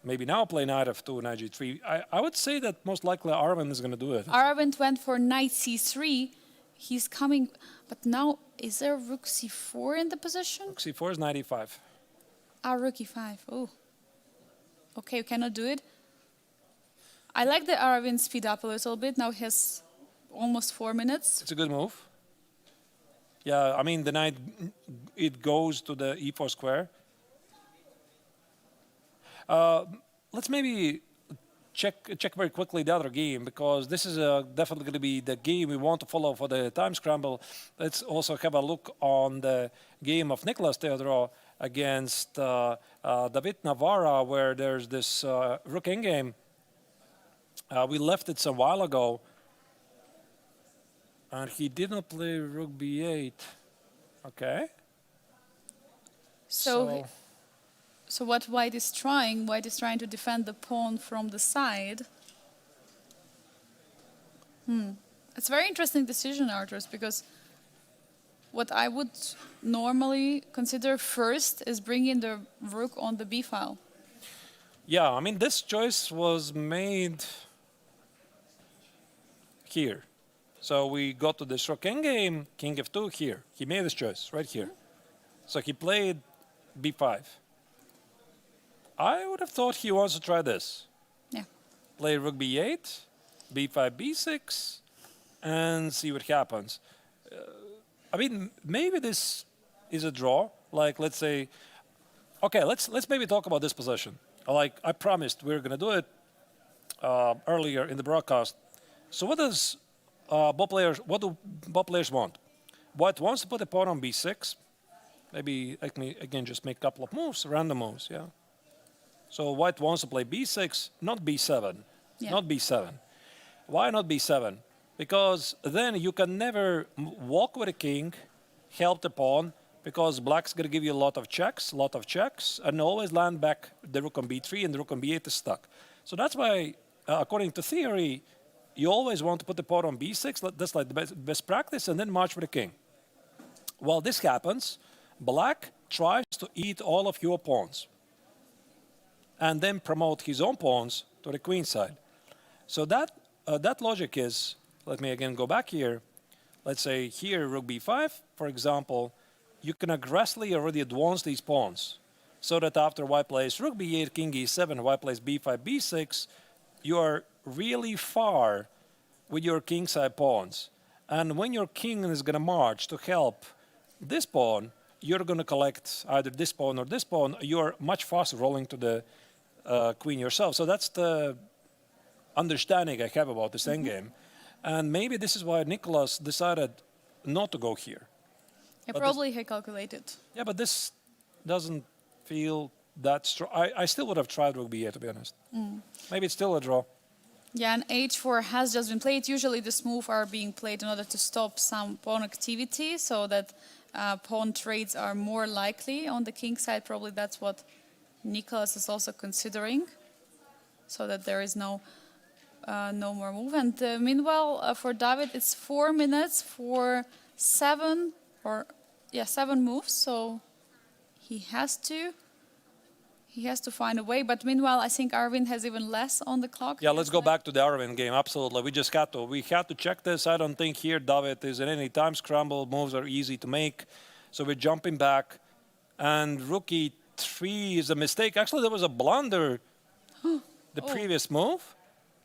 A: Maybe now play knight f2, knight g3. I would say that most likely Arvind is going to do it.
B: Arvind went for knight c3. He's coming, but now, is there rook c4 in the position?
A: Rook c4 is knight e5.
B: Rook e5. Oh. Okay, you cannot do it. I like the Arvind speed up a little bit. Now he has almost 4 minutes.
A: It's a good move. Yeah, I mean, the knight, it goes to the e4 square. Let's maybe check very quickly the other game, because this is definitely going to be the game we want to follow for the time scramble. Let's also have a look on the game of Nicolas Theodorou against David Navarra, where there's this rook endgame. We left it some while ago, and he did not play rook b8. Okay.
B: So what white is trying to defend the pawn from the side. It's a very interesting decision, Arturs, because what I would normally consider first is bringing the rook on the b file.
A: Yeah, I mean, this choice was made here. So we got to this rook endgame, king f2 here. He made this choice right here. So he played b5. I would have thought he wants to try this.
B: Yeah.
A: Play rook b8, b5, b6, and see what happens. I mean, maybe this is a draw. Like, let's say, okay, let's maybe talk about this position. Like I promised, we're gonna do it earlier in the broadcast. So what does what do both players want? White wants to put a pawn on b6. Maybe let me again just make a couple of moves, random moves, yeah. So White wants to play b6, not b7, not b7. Why not b7? Because then you can never walk with a king, help the pawn, because Black's going to give you a lot of checks, and always land back the rook on b3, and the rook on b8 is stuck. So that's why, according to theory, you always want to put the pawn on b6. That's like the best practice, and then march with the king. While this happens, Black tries to eat all of your pawns and then promote his own pawns to the queen side. So that logic is, let me again go back here. Let's say here, rook b5, for example, you can aggressively already advance these pawns so that after White plays rook b8, king e7, White plays b5, b6, you are really far with your kingside pawns. And when your king is going to march to help this pawn, you're going to collect either this pawn or this pawn. You're much faster rolling to the queen yourself. So that's the understanding I have about this endgame. And maybe this is why Nicholas decided not to go here.
B: Yeah, probably he calculated.
A: Yeah, but this doesn't feel that strong. I still would have tried rook b8, to be honest. Maybe it's still a draw.
B: Yeah, and h4 has just been played. Usually this move are being played in order to stop some pawn activity so that pawn trades are more likely on the king side. Probably that's what Nicholas is also considering, so that there is no more move. And meanwhile, for David, it's 4 minutes for 7 moves. So he has to find a way. But meanwhile, I think Arvind has even less on the clock.
A: Yeah, let's go back to the Arvind game. Absolutely, we had to check this. I don't think here David is in any time scramble. Moves are easy to make, so we're jumping back. And rook e3 is a mistake. Actually, there was a blunder. The previous move.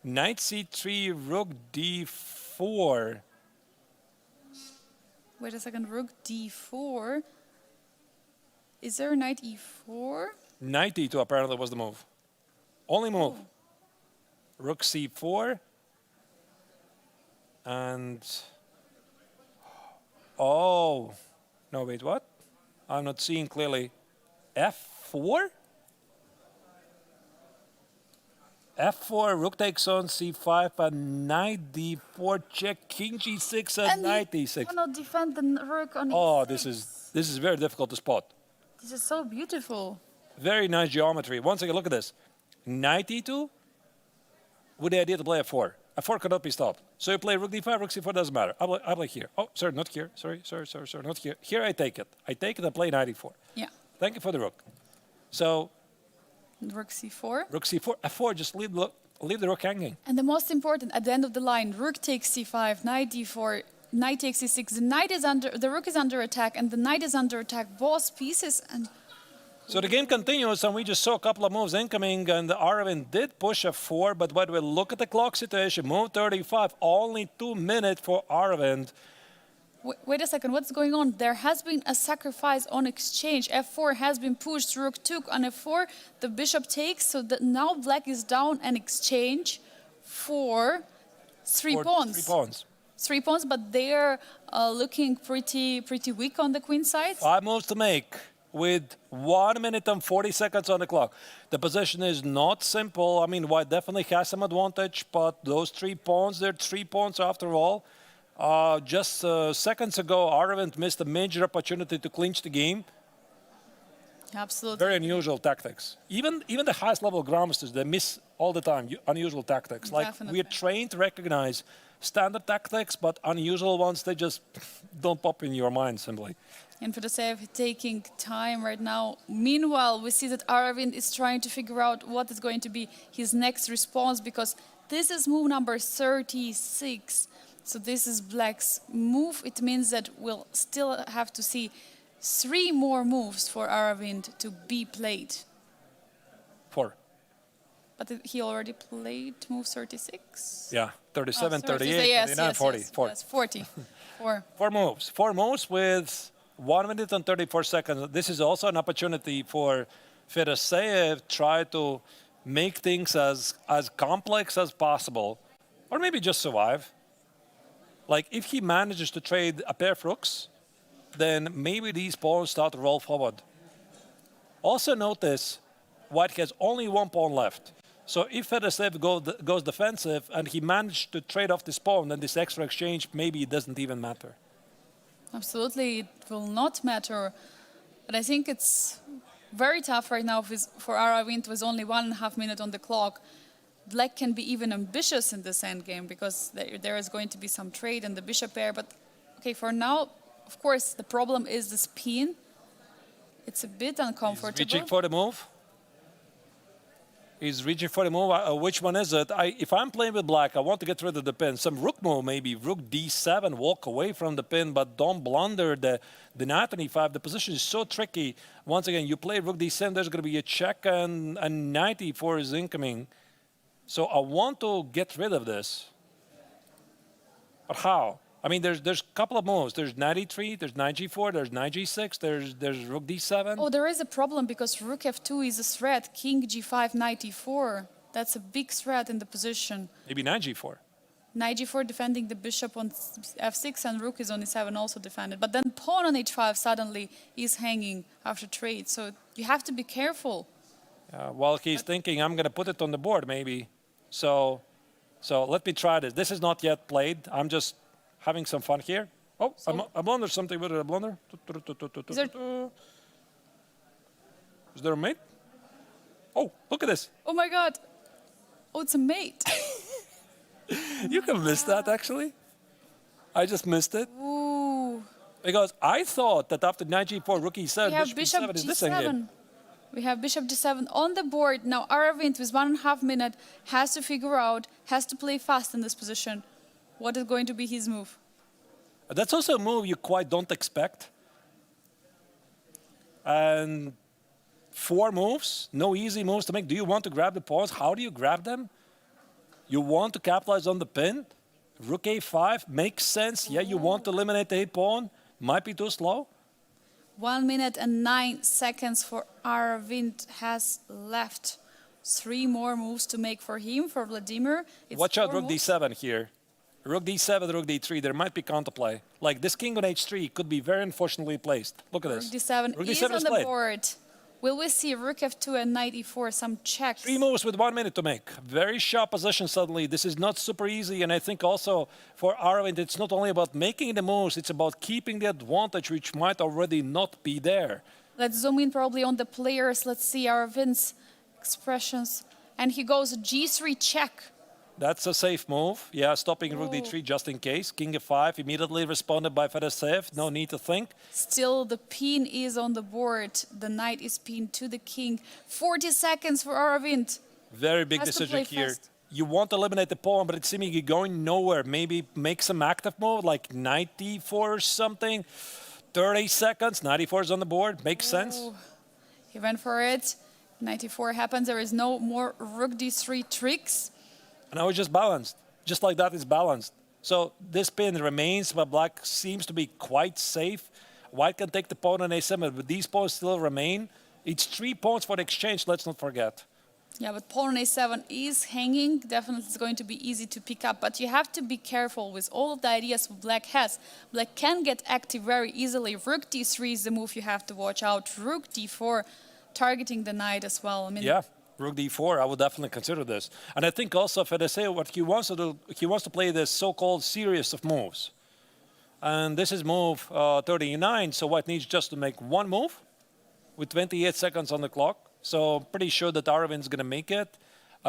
A: Knight c3, rook d4.
B: Wait a second, rook d4. Is there a knight e4?
A: Knight e2 apparently was the move. Only move. Rook c4. And... oh. No, wait, what? I'm not seeing clearly. f4? f4, rook takes on c5, and knight d4 check, king g6, and knight d6.
B: Cannot defend the rook on
A: oh,
B: e6.
A: this is very difficult to spot.
B: This is so beautiful.
A: Very nice geometry. Once again, look at this. Knight e2 with the idea to play f4. f4 cannot be stopped. So you play rook d5, rook c4, doesn't matter. I play here. Oh, sorry, not here. Sorry, not here. Here I take it. I play knight e4.
B: Yeah.
A: Thank you for the rook. So...
B: rook c4.
A: rook c4, f4, just leave the rook hanging.
B: And the most important, at the end of the line, rook takes c5, knight d4, knight takes c6. The rook is under attack, and the knight is under attack. Both pieces, and
A: so the game continues, and we just saw a couple of moves incoming, and Arvind did push f4, but when we look at the clock situation, move 35, only 2 minutes for Arvind.
B: Wait a second, what's going on? There has been a sacrifice on exchange. f4 has been pushed, rook took on f4, the bishop takes, so that now Black is down an exchange for 3 pawns.
A: 3 pawns.
B: 3 pawns, but they're looking pretty weak on the queen side.
A: 5 moves to make with 1 minute and 40 seconds on the clock. The position is not simple. I mean, White definitely has some advantage, but those 3 pawns, they're 3 pawns after all. Just seconds ago, Arvind missed a major opportunity to clinch the game.
B: Absolutely.
A: Very unusual tactics. Even the highest level grandmasters, they miss all the time unusual tactics. Like,
B: Definitely.
A: we're trained to recognize standard tactics, but unusual ones, they just don't pop in your mind simply.
B: And Fedoseev taking time right now. Meanwhile, we see that Arvind is trying to figure out what is going to be his next response, because this is move number 36. So this is Black's move. It means that we'll still have to see 3 more moves for Arvind to be played.
A: 4.
B: But he already played move 36.
A: Yeah, 37,
B: sorry,
A: 38,
B: yes,
A: 39,
B: yes,
A: 40.
B: yes,
A: 40.
B: yes, 40. Four.
A: Four moves with 1 minute and 34 seconds. This is also an opportunity for Fedoseev try to make things as complex as possible, or maybe just survive. Like if he manages to trade a pair of rooks, then maybe these pawns start to roll forward. Also notice White has only one pawn left. So if Fedoseev goes defensive and he managed to trade off this pawn, then this extra exchange, maybe it doesn't even matter.
B: Absolutely, it will not matter. But I think it's very tough right now for Aravind with only 1.5 minutes on the clock. Black can be even ambitious in this endgame because there is going to be some trade in the bishop pair. But okay, for now, of course, the problem is the spin. It's a bit uncomfortable.
A: He's reaching for the move. He's reaching for the move. Which one is it? If I'm playing with black, I want to get rid of the pin. Some rook move, maybe rook d7, walk away from the pin, but don't blunder the knight on e5. The position is so tricky. Once again, you play rook d7, there's going to be a check, and knight e4 is incoming. So I want to get rid of this. But how? I mean, there's a couple of moves. There's knight e3, there's knight g4, there's knight g6, there's rook d7.
B: Oh, there is a problem because rook f2 is a threat. King g5, knight e4. That's a big threat in the position.
A: Maybe knight g4.
B: Knight g4 defending the bishop on f6 and rook is on e7 also defended. But then pawn on h5 suddenly is hanging after trade. So you have to be careful.
A: Well, he's thinking, I'm going to put it on the board, maybe. So let me try this. This is not yet played. I'm just having some fun here. Oh, I blundered something. What did I blunder? Is there a mate? Oh, look at this.
B: Oh my God. Oh, it's a mate.
A: You can miss that, actually. I just missed it.
B: Ooh.
A: Because I thought that after knight g4, rook e7,
B: We have bishop
A: bishop e7 is this endgame.
B: g7. We have bishop g7 on the board. Now Aravind with 1.5 minutes has to figure out, has to play fast in this position. What is going to be his move?
A: That's also a move you quite don't expect. And 4 moves, no easy moves to make. Do you want to grab the pawns? How do you grab them? You want to capitalize on the pin? Rook a5 makes sense. Yeah, you want to eliminate the a pawn. Might be too slow.
B: 1 minute and 9 seconds for Aravind has left. 3 more moves to make for him, for Vladimir. It's
A: Watch out,
B: 4
A: rook
B: moves.
A: d7 here. Rook d7, rook d3, there might be counterplay. Like this king on h3 could be very unfortunately placed. Look at
B: Rook
A: this.
B: d7
A: Rook
B: is
A: d7
B: on the
A: played.
B: board. Will we see rook f2 and knight e4, some checks?
A: 3 moves with 1 minute to make. Very sharp position suddenly. This is not super easy, and I think also for Aravind, it's not only about making the moves, it's about keeping the advantage, which might already not be there.
B: Let's zoom in probably on the players. Let's see Arvind's expressions. And he goes g3 check.
A: That's a safe move. Yeah, stopping rook d3 just in case. King f5 immediately responded by Fedoseev. No need to think.
B: Still, the pin is on the board. The knight is pinned to the king. 40 seconds for Aravind.
A: Very big
B: Has to
A: decision
B: play
A: here.
B: fast.
A: You want to eliminate the pawn, but it's seemingly going nowhere. Maybe make some active move like knight d4 or something. 30 seconds. Knight e4 is on the board. Makes sense.
B: Ooh. He went for it. Knight e4 happens. There is no more rook d3 tricks.
A: And now it's just balanced. Just like that, it's balanced. So this pin remains, but black seems to be quite safe. White can take the pawn on a7, but these pawns still remain. It's 3 pawns for the exchange, let's not forget.
B: Yeah, but pawn on a7 is hanging. Definitely it's going to be easy to pick up. But you have to be careful with all of the ideas black has. Black can get active very easily. Rook d3 is the move you have to watch out. Rook d4, targeting the knight as well. I mean,
A: Yeah, rook d4, I would definitely consider this. And I think also Fedoseev, what he wants to do, he wants to play this so-called series of moves. And this is move 39, so White needs just to make 1 move with 28 seconds on the clock. So pretty sure that Arvind's going to make it.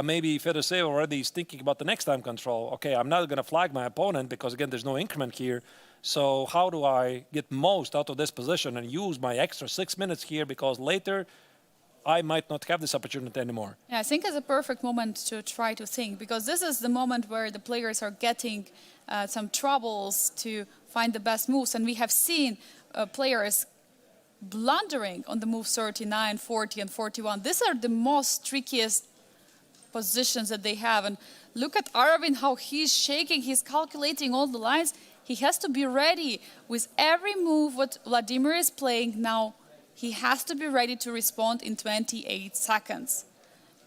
A: Maybe Fedoseev already is thinking about the next time control. Okay, I'm not going to flag my opponent because, again, there's no increment here. So how do I get most out of this position and use my extra 6 minutes here because later I might not have this opportunity anymore.
B: Yeah, I think it's a perfect moment to try to think because this is the moment where the players are getting some troubles to find the best moves. And we have seen players blundering on the moves 39, 40, and 41. These are the most trickiest positions that they have. And look at Aravind, how he's shaking, he's calculating all the lines. He has to be ready with every move what Vladimir is playing now. He has to be ready to respond in 28 seconds.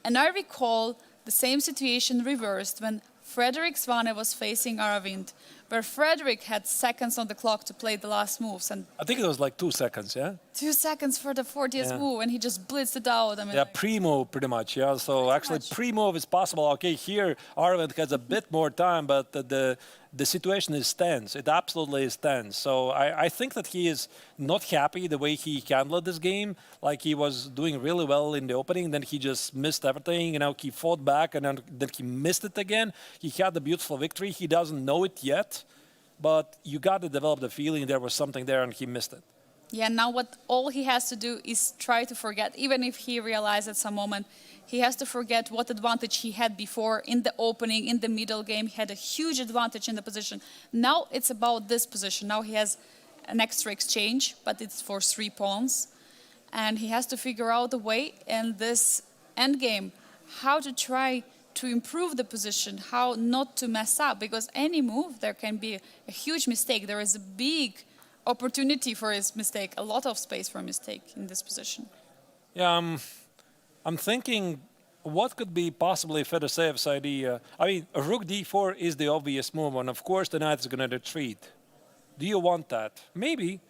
B: And I recall the same situation reversed when Frederick Svane was facing Aravind, where Frederick had seconds on the clock to play the last moves. And
A: I think it was like 2 seconds, yeah?
B: 2 seconds for the 40th
A: Yeah.
B: move, and he just blitzed it out. I mean,
A: Yeah, pre-move pretty much, yeah. So actually
B: much.
A: pre-move is possible. Okay, here Arvind has a bit more time, but the situation is tense. It absolutely is tense. So I think that he is not happy the way he handled this game. Like he was doing really well in the opening, then he just missed everything. You know, he fought back and then he missed it again. He had a beautiful victory. He doesn't know it yet, but you got to develop the feeling there was something there and he missed it.
B: yeah, now what all he has to do is try to forget, even if he realized at some moment, he has to forget what advantage he had before in the opening, in the middle game. He had a huge advantage in the position. Now it's about this position. Now he has an extra exchange, but it's for 3 pawns. And he has to figure out a way in this endgame how to try to improve the position, how not to mess up, because any move, there can be a huge mistake. There is a big opportunity for his mistake, a lot of space for a mistake in this position.
A: Yeah, I'm thinking what could be possibly Fedosev's idea. I mean, rook d4 is the obvious move, and of course the knight is going to retreat. Do you want that? Maybe.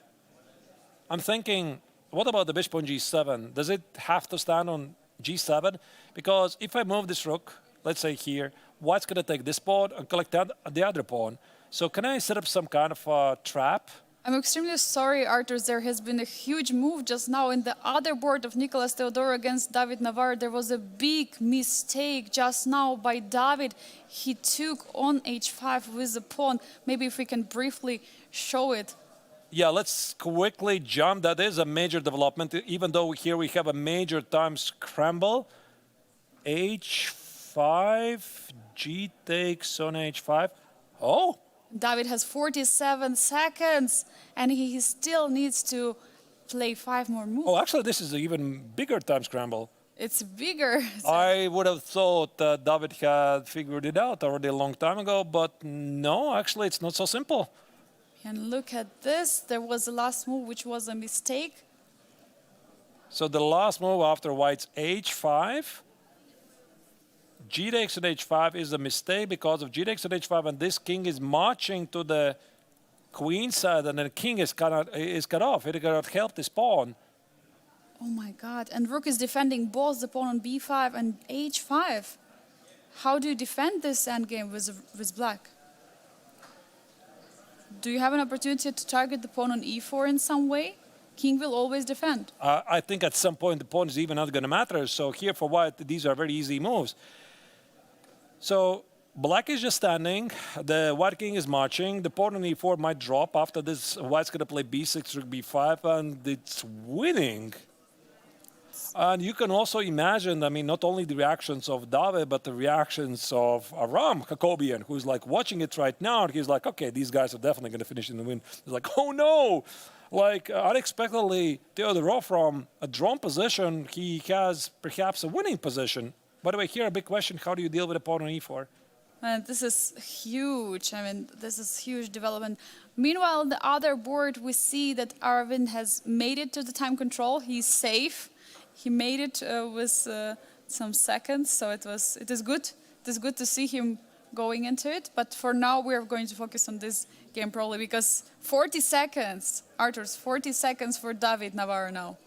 A: I'm thinking, what about the bishop on g7? Does it have to stand on g7? Because if I move this rook, let's say here, white's going to take this pawn and collect the other pawn. So can I set up some kind of trap?
B: I'm extremely sorry, Arturs. There has been a huge move just now in the other board of Nicolas Theodorou against David Navarre. There was a big mistake just now by David. He took on h5 with the pawn. Maybe if we can briefly show it.
A: Yeah, let's quickly jump. That is a major development, even though here we have a major time scramble. h5, g takes on h5. Oh!
B: David has 47 seconds, and he still needs to play 5 more moves.
A: Oh, actually, this is an even bigger time scramble.
B: It's bigger.
A: I would have thought David had figured it out already a long time ago, but no, actually, it's not so simple.
B: And look at this. There was the last move, which was a mistake.
A: So the last move after white's h5, g takes on h5 is a mistake because of g takes on h5, and this king is marching to the queen side, and the king is cut off. It cannot help this pawn.
B: Oh my God. And rook is defending both the pawn on b5 and h5. How do you defend this endgame with black? Do you have an opportunity to target the pawn on e4 in some way? King will always defend.
A: I think at some point the pawn is even not going to matter. So here for white, these are very easy moves. So black is just standing. The white king is marching. The pawn on e4 might drop. After this, white's going to play b6, rook b5, and it's winning. And you can also imagine, I mean, not only the reactions of David, but the reactions of Aram Jacobian, who's like watching it right now. And he's like, okay, these guys are definitely going to finish in the win. He's like, oh no! Like, unexpectedly, Theodorou from a drawn position, he has perhaps a winning position. By the way, here a big question, how do you deal with a pawn on e4?
B: And this is huge. I mean, this is huge development. Meanwhile, on the other board, we see that Aravind has made it to the time control. He's safe. He made it with some seconds, so it is good. It is good to see him going into it. But for now, we are going to focus on this game probably because 40 seconds, Arturs, 40 seconds for David Navarre now.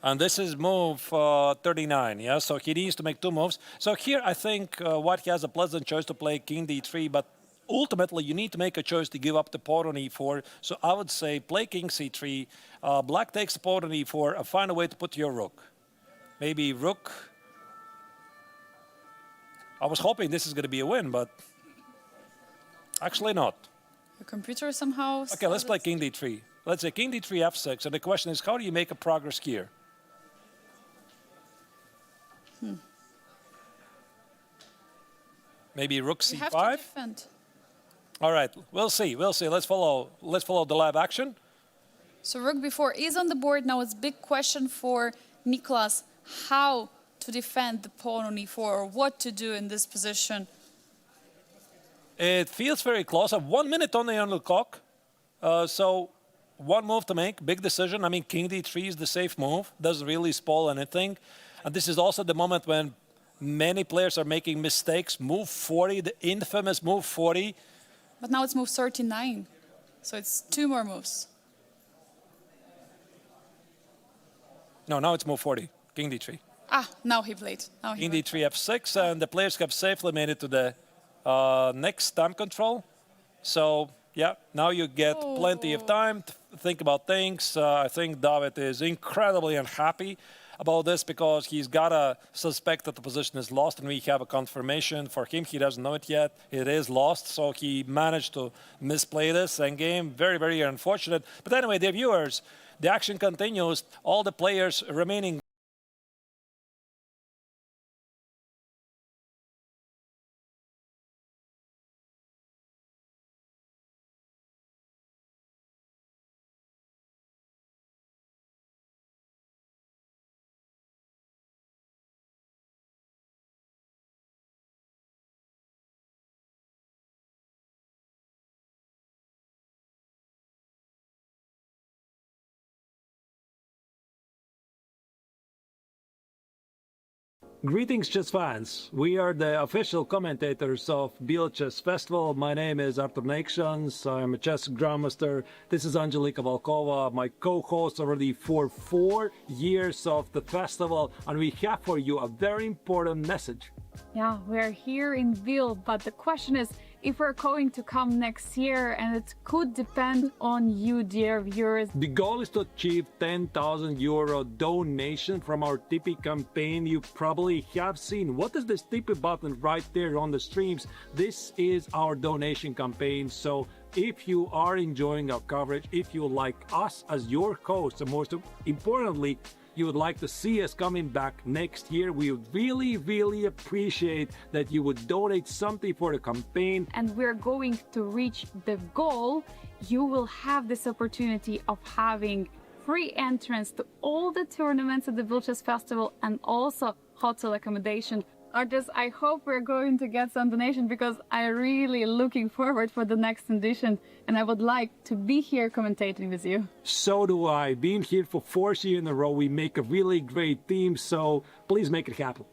A: And this is move 39, yeah? So he needs to make 2 moves. So here I think white has a pleasant choice to play king d3, but ultimately you need to make a choice to give up the pawn on e4. So I would say play king c3, black takes the pawn on e4, and find a way to put your rook. Maybe rook. I was hoping this is going to be a win, but actually not.
B: The computer somehow...
A: Okay, let's play king d3. Let's say king d3, f6, and the question is, how do you make a progress here? Maybe rook c5?
B: You have to defend.
A: All right, we'll see. Let's follow the live action.
B: So rook b4 is on the board. Now it's big question for Nicolas how to defend the pawn on e4, or what to do in this position?
A: It feels very close. 1 minute only on the clock. So one move to make, big decision. I mean, king d3 is the safe move. Doesn't really spoil anything. And this is also the moment when many players are making mistakes. Move 40, the infamous move 40.
B: But now it's move 39. So it's 2 more moves.
A: No, now it's move 40, king d3.
B: Ah, now he played. Now he
A: King
B: played.
A: d3, f6, and the players have safely made it to the next time control. So, yeah, now you get plenty of time to think about things. I think David is incredibly unhappy about this because he's got to suspect that the position is lost, and we have a confirmation for him. He doesn't know it yet. It is lost, so he managed to misplay this endgame. Very, very unfortunate. But anyway, dear viewers, the action continues. All the players remaining
D: Greetings, chess fans. We are the official commentators of Biel Chess Festival. My name is Arturs Neiksans. I'm a chess grandmaster. This is Angelika Volkova, my co-host already for 4 years of the festival. And we have for you a very important message.
E: Yeah, we're here in Biel, but the question is if we're going to come next year, and it could depend on you, dear viewers.
D: The goal is to achieve €10,000 donation from our Tippy campaign. You probably have seen what is this Tippy button right there on the streams. This is our donation campaign. So if you are enjoying our coverage, if you like us as your host, and most importantly, you would like to see us coming back next year, we would really appreciate that you would donate something for the campaign.
E: And we're going to reach the goal. You will have this opportunity of having free entrance to all the tournaments at the Biel Chess Festival and also hotel accommodation. Arturs, I hope we're going to get some donation because I'm really looking forward for the next edition, and I would like to be here commentating with you.
D: So do I. Being here for 4 years in a row, we make a really great team, so please make it happen.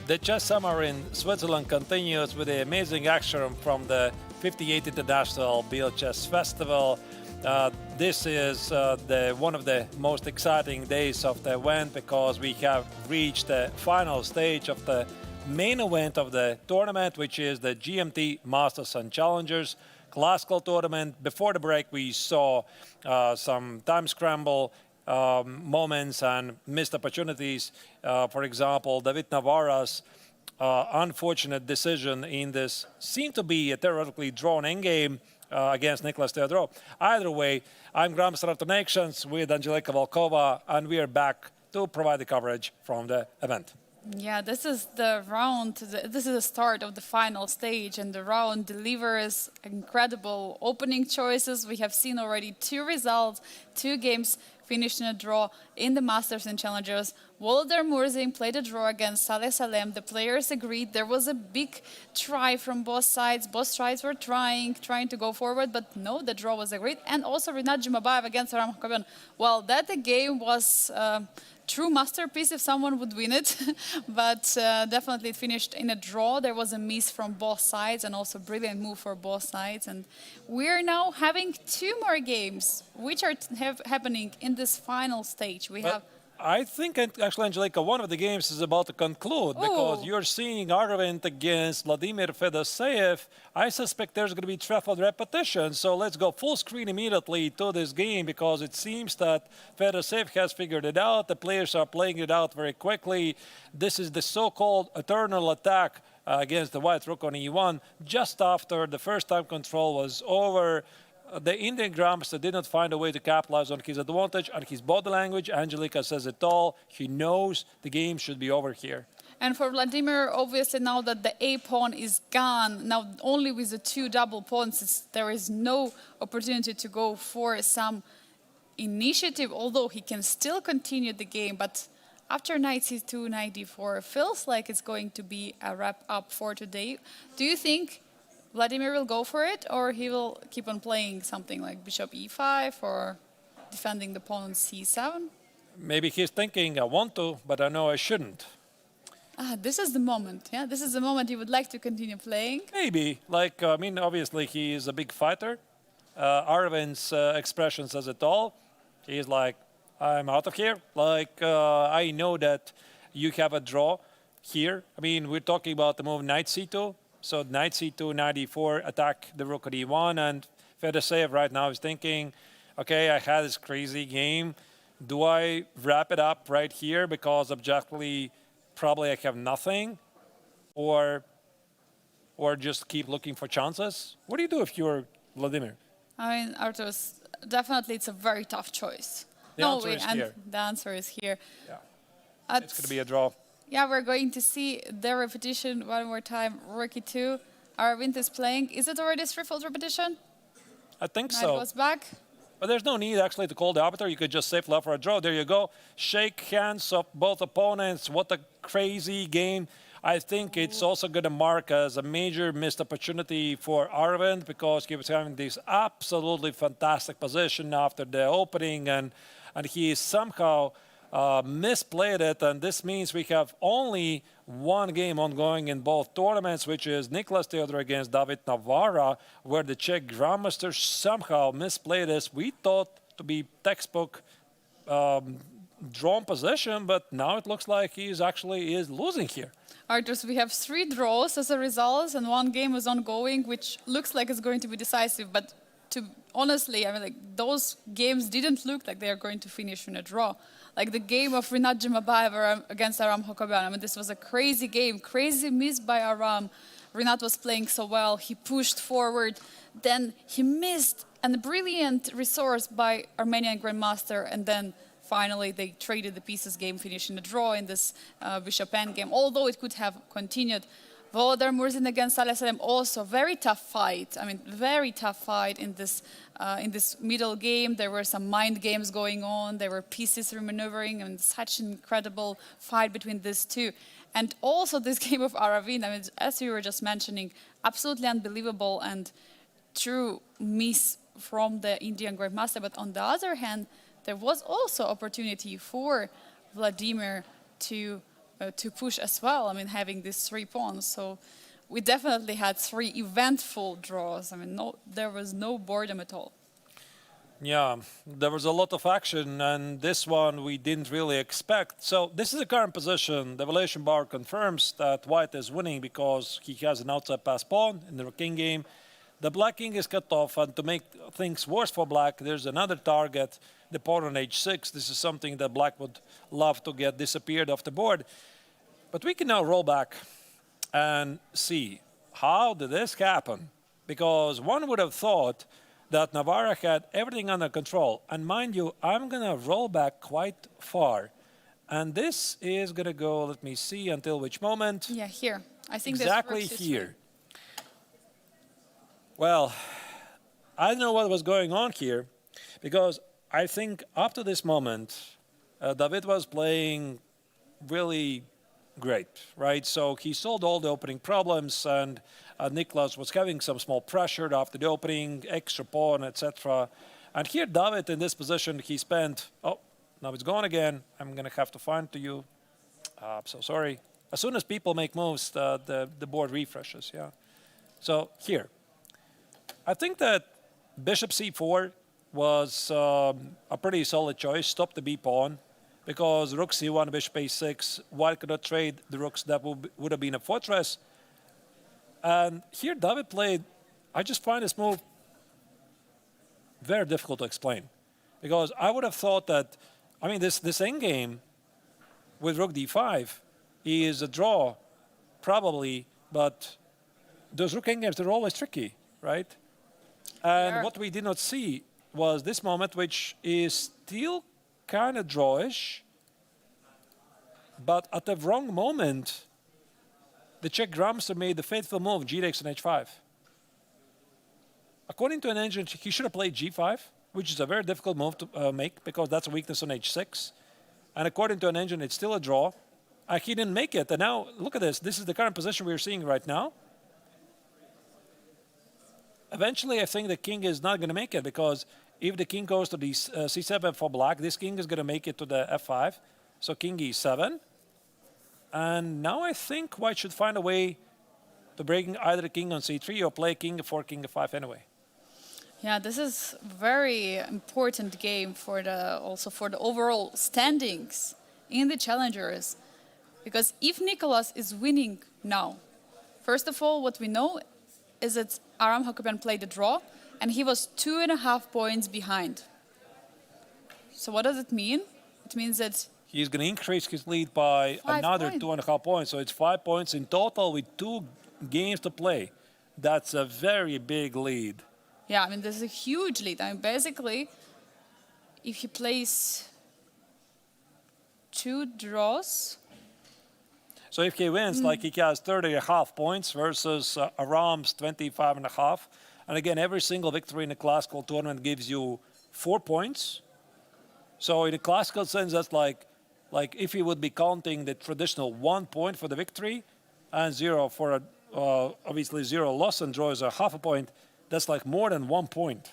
A: The chess summer in Switzerland continues with the amazing action from the 58th International Biel Chess Festival. This is one of the most exciting days of the event because we have reached the final stage of the main event of the tournament, which is the GMT Masters and Challengers Classical Tournament. Before the break, we saw some time scramble moments and missed opportunities. For example, David Navarra's unfortunate decision in this seemed to be a theoretically drawn endgame against Nicholas Theodorou. Either way, I'm Grandmaster Arturs Neiksans with Angelika Volkova, and we are back to provide the coverage from the event.
B: Yeah, this is the round, this is the start of the final stage, and the round delivers incredible opening choices. We have seen already 2 results, 2 games finished in a draw in the Masters and Challengers. Volodar Murzin played a draw against Saleh Salem. The players agreed. There was a big try from both sides. Both sides were trying to go forward, but no, the draw was agreed. And also Rinat Jumabayev against Aram Hakobian. Well, that game was true masterpiece if someone would win it, but definitely it finished in a draw. There was a miss from both sides and also brilliant move for both sides. And we're now having 2 more games, which are happening in this final stage. We have.
A: I think, actually, Angelika, one of the games is about to conclude because you're seeing Arvind against Vladimir Fedoseev. I suspect there's going to be triple repetition. So let's go full screen immediately to this game because it seems that Fedoseev has figured it out. The players are playing it out very quickly. This is the so-called eternal attack against the white rook on e1 just after the first time control was over. The Indian Grandmaster did not find a way to capitalize on his advantage, and his body language, Angelika says it all. He knows the game should be over here.
B: And for Vladimir, obviously now that the A-pawn is gone, now only with the 2 double pawns, there is no opportunity to go for some initiative, although he can still continue the game. But after knight c2, knight d4, feels like it's going to be a wrap-up for today. Do you think Vladimir will go for it, or he will keep on playing something like bishop e5 or defending the pawn on c7?
A: Maybe he's thinking, I want to, but I know I shouldn't.
B: This is the moment, yeah? This is the moment you would like to continue playing?
A: Maybe. Like, I mean, obviously he is a big fighter. Arvind's expression says it all. He's like, I'm out of here. Like, I know that you have a draw here. I mean, we're talking about the move knight c2. So knight c2, knight e4, attack the rook at e1, and Fedoseev right now is thinking, okay, I had this crazy game. Do I wrap it up right here because objectively probably I have nothing, or just keep looking for chances? What do you do if you're Vladimir?
B: I mean, Arturs, definitely it's a very tough choice.
A: The answer is here.
B: The answer is here.
A: Yeah. It's going to be a draw.
B: Yeah, we're going to see the repetition one more time. Rook e2. Arvind is playing. Is it already threefold repetition?
A: I think
B: Knight
A: so.
B: goes back.
A: But there's no need actually to call the arbiter. You could just say flop for a draw. There you go. Shake hands of both opponents. What a crazy game. I think it's also going to mark as a major missed opportunity for Arvind because he was having this absolutely fantastic position after the opening, and he somehow misplayed it, and this means we have only 1 game ongoing in both tournaments, which is Nicholas Theodorou against David Navarra, where the Czech Grandmaster somehow misplayed this. We thought to be textbook drawn position, but now it looks like he is losing here.
B: Arturs, we have 3 draws as a result, and 1 game is ongoing, which looks like it's going to be decisive, but honestly, I mean, like, those games didn't look like they are going to finish in a draw. Like the game of Rinat Jumabayev against Aram Hakobian. I mean, this was a crazy game, crazy miss by Aram. Rinat was playing so well. He pushed forward. Then he missed a brilliant resource by Armenian Grandmaster. And then finally they traded the pieces, game finishing a draw in this bishop endgame, although it could have continued. Volodar Murzin against Saleh Salem, also very tough fight. I mean, very tough fight in this middle game. There were some mind games going on. There were pieces remaneuvering, and such an incredible fight between these 2. And also this game of Arvind, I mean, as you were just mentioning, absolutely unbelievable and true miss from the Indian Grandmaster. But on the other hand, there was also opportunity for Vladimir to to push as well. I mean, having these 3 pawns. So we definitely had 3 eventful draws. I mean, there was no boredom at all.
A: Yeah, there was a lot of action, and this one we didn't really expect. So this is the current position. The evaluation bar confirms that white is winning because he has an outside pass pawn in the king game. The black king is cut off, and to make things worse for black, there's another target, the pawn on h6. This is something that black would love to get disappeared off the board. But we can now roll back and see, how did this happen? Because one would have thought that Navarra had everything under control. And mind you, I'm going to roll back quite far. And this is going to go, let me see, until which moment?
B: Yeah, here. I think
A: exactly here. Well, I don't know what was going on here, because I think up to this moment, David was playing really great, right? So he solved all the opening problems, and Niklas was having some small pressure after the opening, extra pawn, etc. And here, David, in this position, he spent, oh, now it's gone again. I'm going to have to find to you. I'm so sorry. As soon as people make moves, the board refreshes, yeah. So here, I think that bishop c4 was a pretty solid choice. Stop the b pawn, because rook c1, bishop a6, white could not trade the rooks. That would have been a fortress. And here David played, I just find this move very difficult to explain. Because I would have thought that, I mean, this endgame with rook d5 is a draw, probably, but those rook endgames, they're always tricky, right? And what we did not see was this moment, which is still kind of drawish, but at the wrong moment, the Czech grandmaster made the fateful move, g takes on h5. According to an engine, he should have played g5, which is a very difficult move to make, because that's a weakness on h6. And according to an engine, it's still a draw. He didn't make it. And now, look at this. This is the current position we're seeing right now. Eventually, I think the king is not going to make it, because if the king goes to the c7 for black, this king is going to make it to the f5. So king e7. And now I think white should find a way to break either the king on c3 or play king f4, king f5 anyway.
B: Yeah, this is very important game for also for the overall standings in the challengers. Because if Nicolas is winning now, first of all, what we know is that Aram Hakobian played a draw, and he was 2.5 points behind. So what does it mean? It means that
A: he's going to increase his lead by another 2.5 points. So it's 5 points in total with 2 games to play. That's a very big lead.
B: Yeah, I mean, this is a huge lead. I mean, basically, if he plays 2 draws...
A: So if he wins, like he has 30.5 points versus Aram's 25.5. And again, every single victory in a classical tournament gives you 4 points. So in a classical sense, that's like if he would be counting the traditional 1 point for the victory and 0 for obviously 0 loss and draw is a half a point, that's like more than 1 point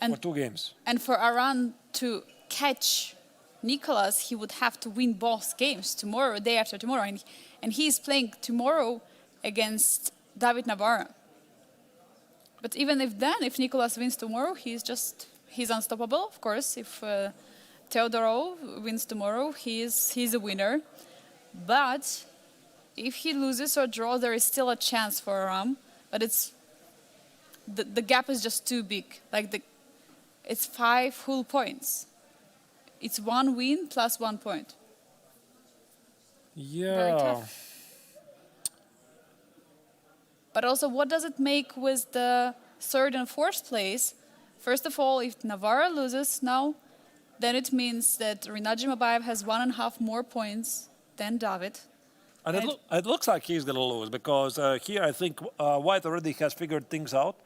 A: for 2 games.
B: And for Aram to catch Nicolas, he would have to win both games tomorrow, day after tomorrow. And he's playing tomorrow against David Navarra. But even if Nicolas wins tomorrow, he's unstoppable, of course. If Teodorov wins tomorrow, he's a winner. But if he loses or draws, there is still a chance for Aram. But the gap is just too big. Like it's 5 full points. It's 1 win plus 1 point.
A: Yeah.
B: Very tough. But also, what does it make with the 3rd and 4th place? First of all, if Navarra loses now, then it means that Rinat Jimabayev has 1.5 more points than David.
A: And it looks like he's going to lose, because here I think white already has figured things out.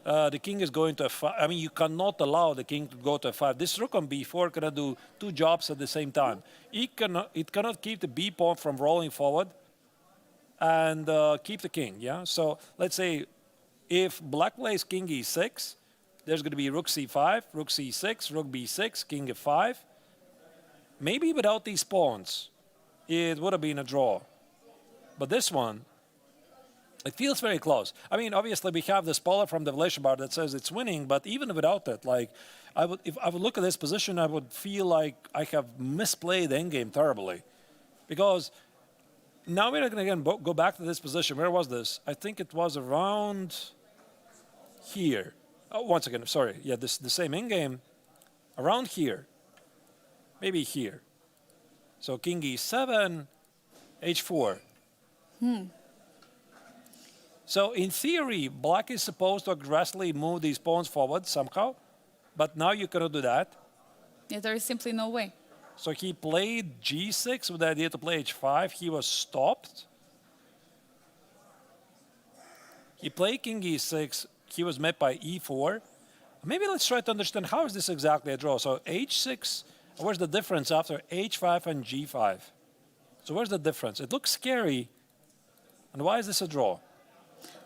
A: The king is going to f5. I mean, you cannot allow the king to go to f5. This rook on b4 cannot do 2 jobs at the same time. It cannot keep the b pawn from rolling forward and keep the king, yeah? So let's say if black plays king e6, there's going to be rook c5, rook c6, rook b6, king f5. Maybe without these pawns, it would have been a draw. But this one, it feels very close. I mean, obviously we have the spoiler from the evaluation bar that says it's winning, but even without it, like, if I would look at this position, I would feel like I have misplayed the endgame terribly. Because now we're going to again go back to this position. Where was this? I think it was around here. Oh, once again, sorry. Yeah, the same endgame around here. Maybe here. So king e7, h4. So in theory, black is supposed to aggressively move these pawns forward somehow, but now you cannot do that.
B: Yeah, there is simply no way.
A: So he played g6 with the idea to play h5. He was stopped. He played king e6. He was met by e4. Maybe let's try to understand how is this exactly a draw. So h6, where's the difference after h5 and g5? So where's the difference? It looks scary. And why is this a draw?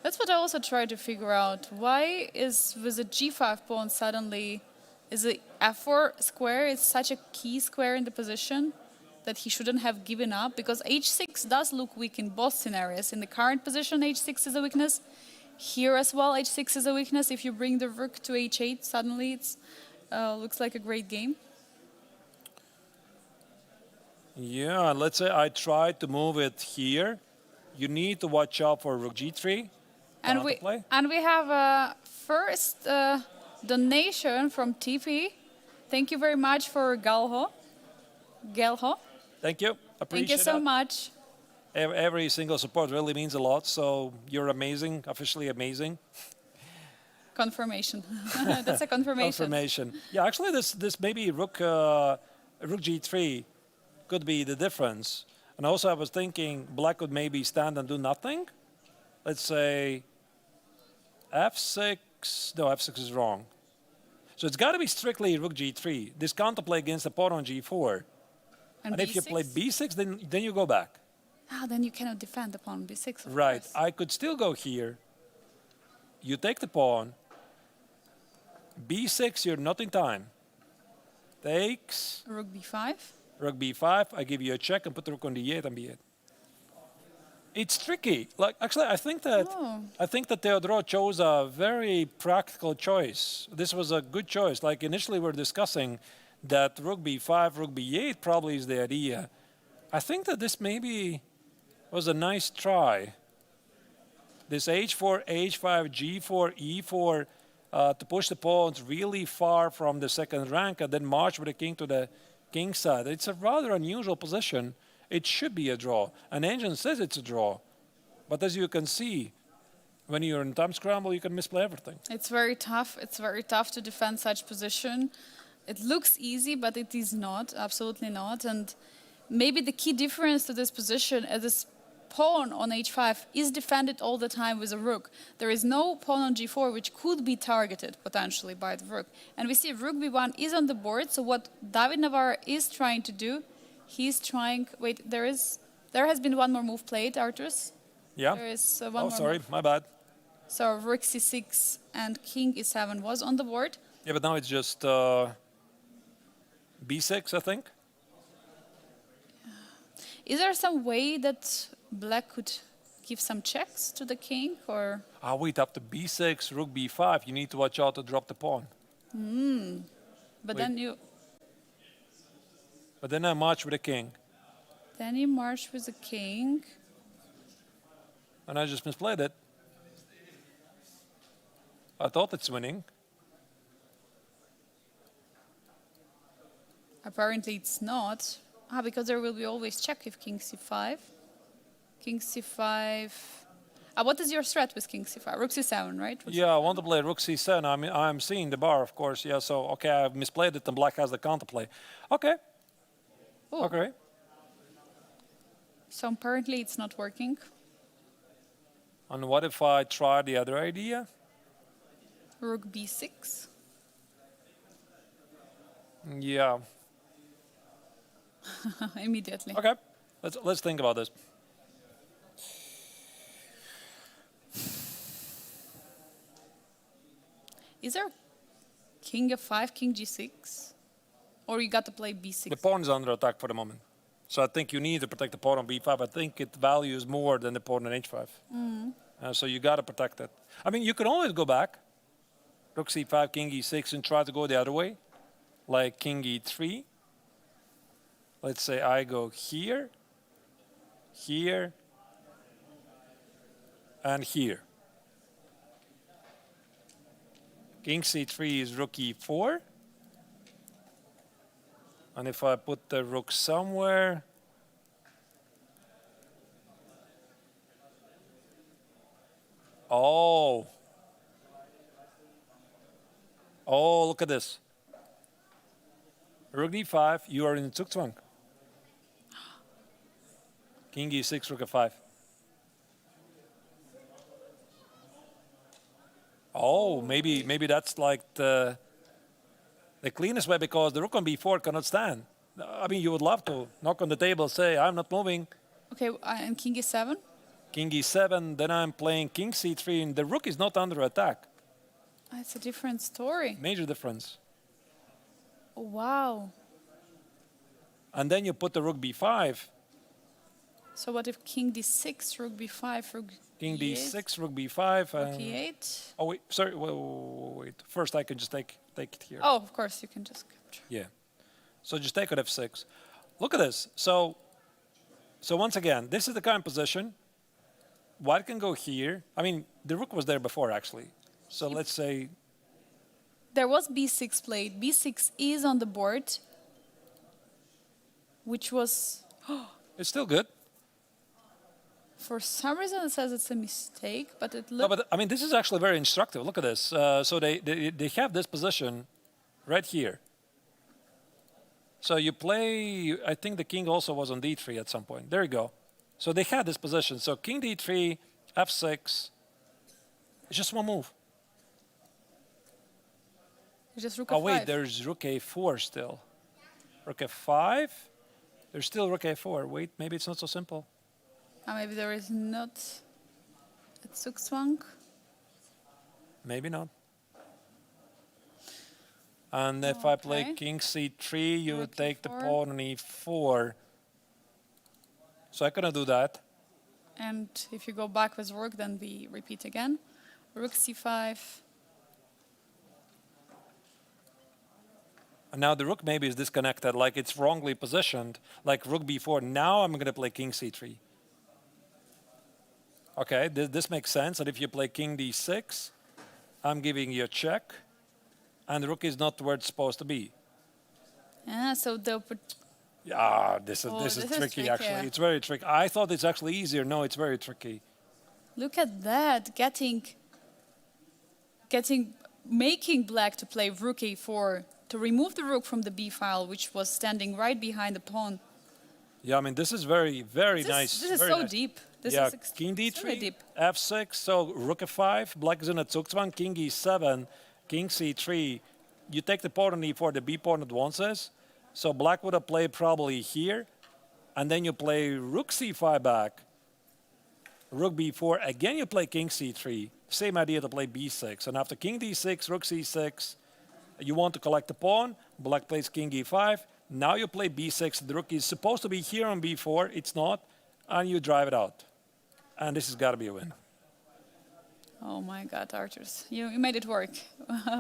B: That's what I also try to figure out. Why is with a g5 pawn suddenly, is the f4 square is such a key square in the position that he shouldn't have given up? Because h6 does look weak in both scenarios. In the current position, h6 is a weakness. Here as well, h6 is a weakness. If you bring the rook to h8, suddenly it looks like a great game.
A: Yeah, let's say I tried to move it here. You need to watch out for rook g3.
B: And we have a first donation from TP. Thank you very much for Gelho.
A: Thank you. Appreciate
B: Thank you so
A: that.
B: much.
A: Every single support really means a lot. So you're amazing, officially amazing.
B: Confirmation. That's a confirmation.
A: Confirmation. Yeah, actually, this maybe rook g3 could be the difference. And also, I was thinking black could maybe stand and do nothing. Let's say f6. No, f6 is wrong. So it's got to be strictly rook g3. This counterplay against the pawn on g4. And if you play b6, then you go back.
B: Ah, then you cannot defend the pawn on b6. Of
A: Right.
B: course.
A: I could still go here. You take the pawn. b6, you're not in time. Takes.
B: Rook b5.
A: Rook b5. I give you a check and put the rook on d8 and b8. It's tricky. Like actually, I think that Theodore chose a very practical choice. This was a good choice. Like initially, we were discussing that rook b5, rook b8 probably is the idea. I think that this maybe was a nice try. This h4, h5, g4, e4 to push the pawns really far from the second rank and then march with the king to the king side. It's a rather unusual position. It should be a draw. An engine says it's a draw. But as you can see, when you're in time scramble, you can misplay everything.
B: It's very tough. It's very tough to defend such position. It looks easy, but it is not. Absolutely not. And maybe the key difference to this position is this pawn on h5 is defended all the time with a rook. There is no pawn on g4 which could be targeted potentially by the rook. And we see rook b1 is on the board. So what David Navarre is trying to do, he's trying. Wait, there has been one more move played, Arturs.
A: Yeah.
B: There is one more.
A: Oh, sorry,
B: move.
A: my bad.
B: So rook c6 and king e7 was on the board.
A: Yeah, but now it's just b6, I think.
B: Is there some way that black could give some checks to the king, or?
A: Ah, wait, after b6, rook b5, you need to watch out to drop the pawn.
B: But
A: Wait.
B: then you.
A: But then I march with the king.
B: Then you march with the king.
A: And I just misplayed it. I thought it's winning.
B: Apparently it's not. Ah, because there will be always check if king c5. King c5. What is your threat with king c5? Rook c7, right?
A: Yeah, I want to play rook c7. I'm seeing the bar, of course. Yeah, so, okay, I've misplayed it and black has the counterplay. Okay.
B: Oh.
A: Okay.
B: So apparently it's not working.
A: And what if I try the other idea?
B: Rook b6.
A: Yeah.
B: Immediately.
A: Okay. Let's think about this.
B: Is there king f5, king g6? Or you got to play b6?
A: The pawn is under attack for the moment. So I think you need to protect the pawn on b5. I think it values more than the pawn on h5. So you got to protect it. I mean, you can always go back. Rook c5, king e6, and try to go the other way, like king e3. Let's say I go here, here, and here. King c3 is rook e4. And if I put the rook somewhere, oh, look at this. Rook d5, you are in Zugzwang. King e6, rook f5. Oh, maybe that's like the cleanest way, because the rook on b4 cannot stand. I mean, you would love to knock on the table, say, I'm not moving.
B: Okay, and king e7?
A: King e7, then I'm playing king c3, and the rook is not under attack.
B: It's a different story.
A: Major difference.
B: Wow.
A: And then you put the rook b5.
B: So what if king d6, rook b5, rook
A: King
B: e8,
A: d6, rook b5.
B: rook e8?
A: Oh, wait, sorry, wait. First, I can just take it here.
B: Oh, of course, you can just capture.
A: Yeah. So just take at f6. Look at this. So once again, this is the current position. White can go here. I mean, the rook was there before, actually. So let's say...
B: There was b6 played. b6 is on the board, which was...
A: It's still good.
B: For some reason, it says it's a mistake, but it
A: No,
B: looks...
A: but I mean, this is actually very instructive. Look at this. So they have this position right here. So you play, I think the king also was on d3 at some point. There you go. So they had this position. So king d3, f6. It's just one move.
B: It's just rook
A: Oh,
B: f5.
A: wait, there's rook a4 still. Rook f5. There's still rook a4. Wait, maybe it's not so simple.
B: Maybe there is not a Zugzwang.
A: Maybe not. And if I play
B: Okay.
A: king c3, you
B: Rook
A: take the
B: e4.
A: pawn on e4. So I cannot do that.
B: And if you go back with rook, then we repeat again. Rook c5.
A: And now the rook maybe is disconnected, like it's wrongly positioned, like rook b4. Now I'm going to play king c3. Okay, this makes sense. And if you play king d6, I'm giving you a check, and the rook is not where it's supposed to be.
B: Yeah, so the
A: Yeah, this
B: Oh,
A: is
B: this is
A: tricky,
B: tricky.
A: actually. It's very tricky. I thought it's actually easier. No, it's very tricky.
B: look at that, making black to play rook a4 to remove the rook from the b file, which was standing right behind the pawn.
A: Yeah, I mean, this is very, very nice.
B: This is
A: very
B: so
A: nice.
B: deep. This
A: Yeah,
B: is
A: king
B: extremely
A: d3,
B: deep.
A: f6, so rook f5, black is in a Zugzwang, king e7, king c3. You take the pawn on e4, the b pawn advances. So black would have played probably here, and then you play rook c5 back, rook b4, again you play king c3. Same idea to play b6, and after king d6, rook c6, you want to collect the pawn, black plays king e5, now you play b6, the rook is supposed to be here on b4, it's not, and you drive it out. And this has got to be a win.
B: Oh my God, Arturs, you made it work.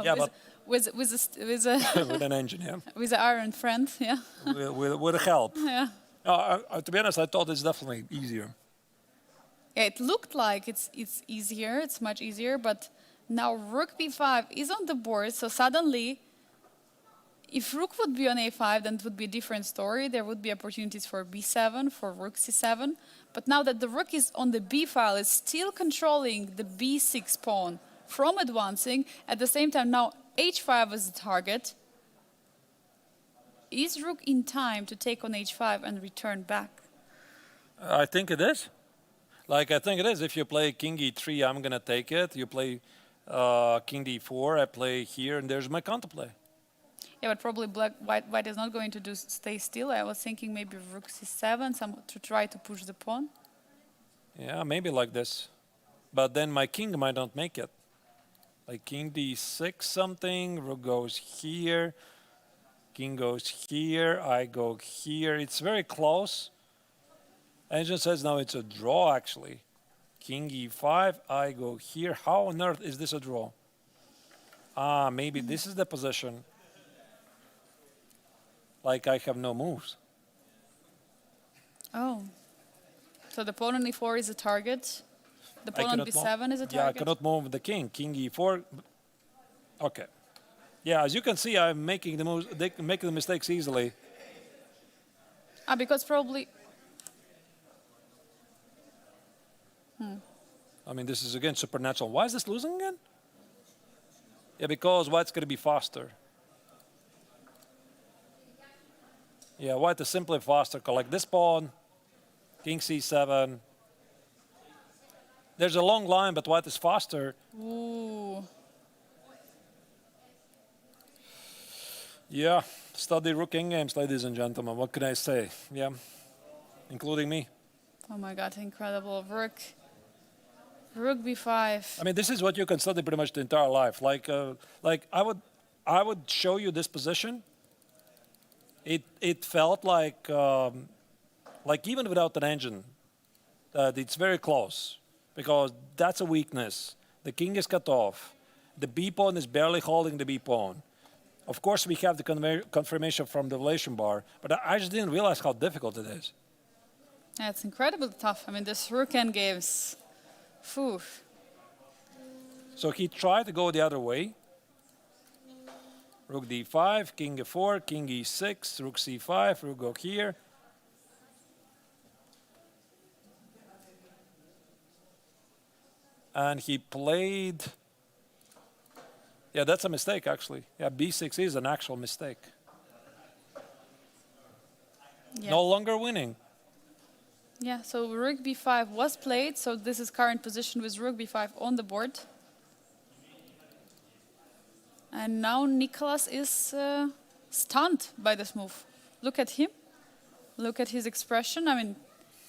A: Yeah, but
B: with
A: with an engine, yeah.
B: with an iron friend, yeah.
A: with help.
B: Yeah.
A: To be honest, I thought it's definitely easier.
B: Yeah, it looked like it's easier, it's much easier, but now rook b5 is on the board, so suddenly, if rook would be on a5, then it would be a different story. There would be opportunities for b7, for rook c7, but now that the rook is on the b file, it's still controlling the b6 pawn from advancing. At the same time, now h5 is the target. Is rook in time to take on h5 and return back?
A: I think it is. Like, I think it is. If you play king e3, I'm going to take it. You play king d4, I play here, and there's my counterplay.
B: Yeah, but probably white is not going to stay still. I was thinking maybe rook c7 to try to push the pawn.
A: Yeah, maybe like this. But then my king might not make it. Like king d6 something, rook goes here. King goes here, I go here. It's very close. Engine says now it's a draw, actually. King e5, I go here. How on earth is this a draw? Ah, maybe this is the position. Like I have no moves.
B: Oh. So the pawn on e4 is a target. The
A: I
B: pawn on
A: cannot
B: b7 is a target.
A: Yeah, I cannot move the king. King e4. Okay. Yeah, as you can see, I'm making the moves, making the mistakes easily.
B: Ah, because probably...
A: I mean, this is again supernatural. Why is this losing again? Yeah, because white's going to be faster. Yeah, white is simply faster. Collect this pawn. King c7. There's a long line, but white is faster.
B: Ooh.
A: Yeah, study rook games, ladies and gentlemen. What can I say? Yeah, including me.
B: Oh my god, incredible. Rook b5.
A: I mean, this is what you can study pretty much the entire life. Like I would show you this position. It felt like even without an engine, it's very close because that's a weakness. The king is cut off. The b pawn is barely holding the b pawn. Of course, we have the confirmation from the relation bar, but I just didn't realize how difficult it is.
B: Yeah, it's incredibly tough. I mean, this rook endgames. Phew.
A: So he tried to go the other way. Rook d5, king e4, king e6, rook c5, rook go here. And he played... Yeah, that's a mistake, actually. Yeah, b6 is an actual mistake.
B: Yeah.
A: No longer winning.
B: Yeah, so rook b5 was played, so this is current position with rook b5 on the board. And now Nicholas is stunned by this move. Look at him. Look at his expression. I mean,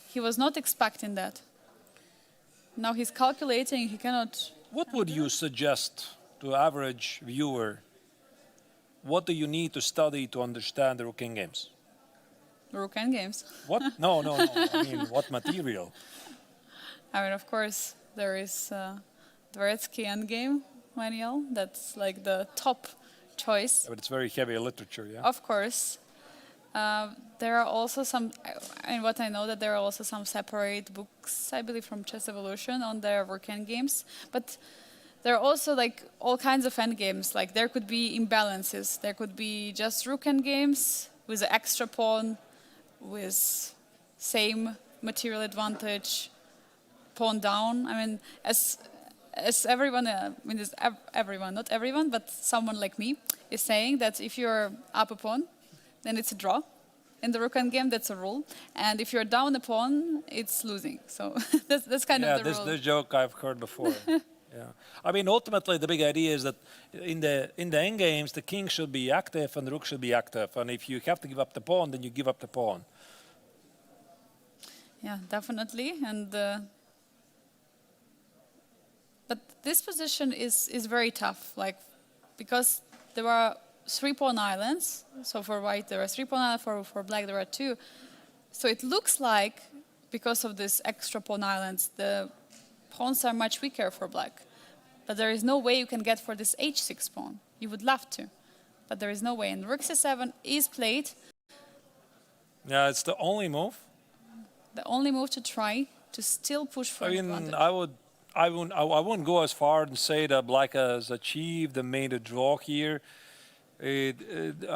B: he was not expecting that. Now he's calculating, he cannot...
A: What would you suggest to average viewer? What do you need to study to understand the rook games?
B: Rook endgames.
A: What? No. I mean, what material?
B: I mean, of course, there is Dvoretsky endgame manual. That's like the top choice.
A: Yeah, but it's very heavy literature, yeah?
B: Of course. There are also some, and what I know that there are also some separate books, I believe, from Chess Evolution on the rook endgames. But there are also like all kinds of endgames. Like there could be imbalances. There could be just rook endgames with an extra pawn, with same material advantage, pawn down. I mean, as everyone, everyone, not everyone, but someone like me is saying that if you're up a pawn, then it's a draw. In the rook endgame, that's a rule. And if you're down a pawn, it's losing. So that's kind of the rule.
A: Yeah, this joke I've heard before. Yeah, I mean, ultimately, the big idea is that in the endgames, the king should be active and the rook should be active. And if you have to give up the pawn, then you give up the pawn.
B: Yeah, definitely. And but this position is very tough, like because there are 3 pawn islands. So for white there are 3 pawn islands. For black there are 2. So it looks like because of this extra pawn islands, the pawns are much weaker for black. But there is no way you can get for this h6 pawn. You would love to, but there is no way. And rook c7 is played.
A: Yeah, it's the only move.
B: The only move to try to still push for an advantage.
A: I wouldn't go as far and say that black has achieved and made a draw here. I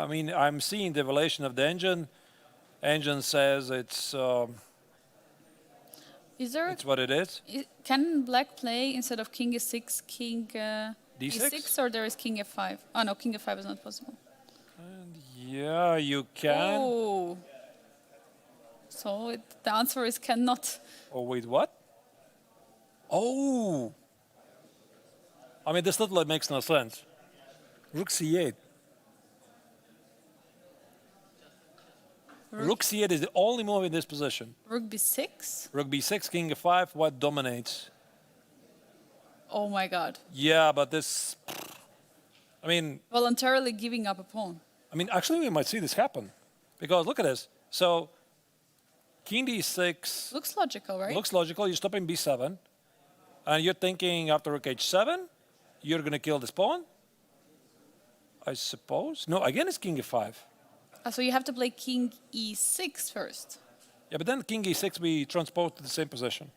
A: mean, I'm seeing the evaluation of the engine. Engine says it's what it is.
B: Can black play instead of king e6, king
A: D6?
B: e6, or there is king f5? Oh no, king f5 is not possible.
A: And yeah, you can.
B: Oh. So the answer is cannot.
A: Oh, wait, what? Oh! I mean, this literally makes no sense. Rook c8. Rook c8 is the only move in this position.
B: Rook b6?
A: Rook b6, king f5, white dominates.
B: Oh my god.
A: Yeah, but this... I mean...
B: Voluntarily giving up a pawn.
A: I mean, actually, we might see this happen. Because look at this. So, king d6
B: Looks logical, right?
A: looks logical. You're stopping b7. And you're thinking after rook h7, you're going to kill this pawn, I suppose. No, again, it's king e5.
B: So you have to play king e6 first.
A: Yeah, but then king e6 we transpose to the same position.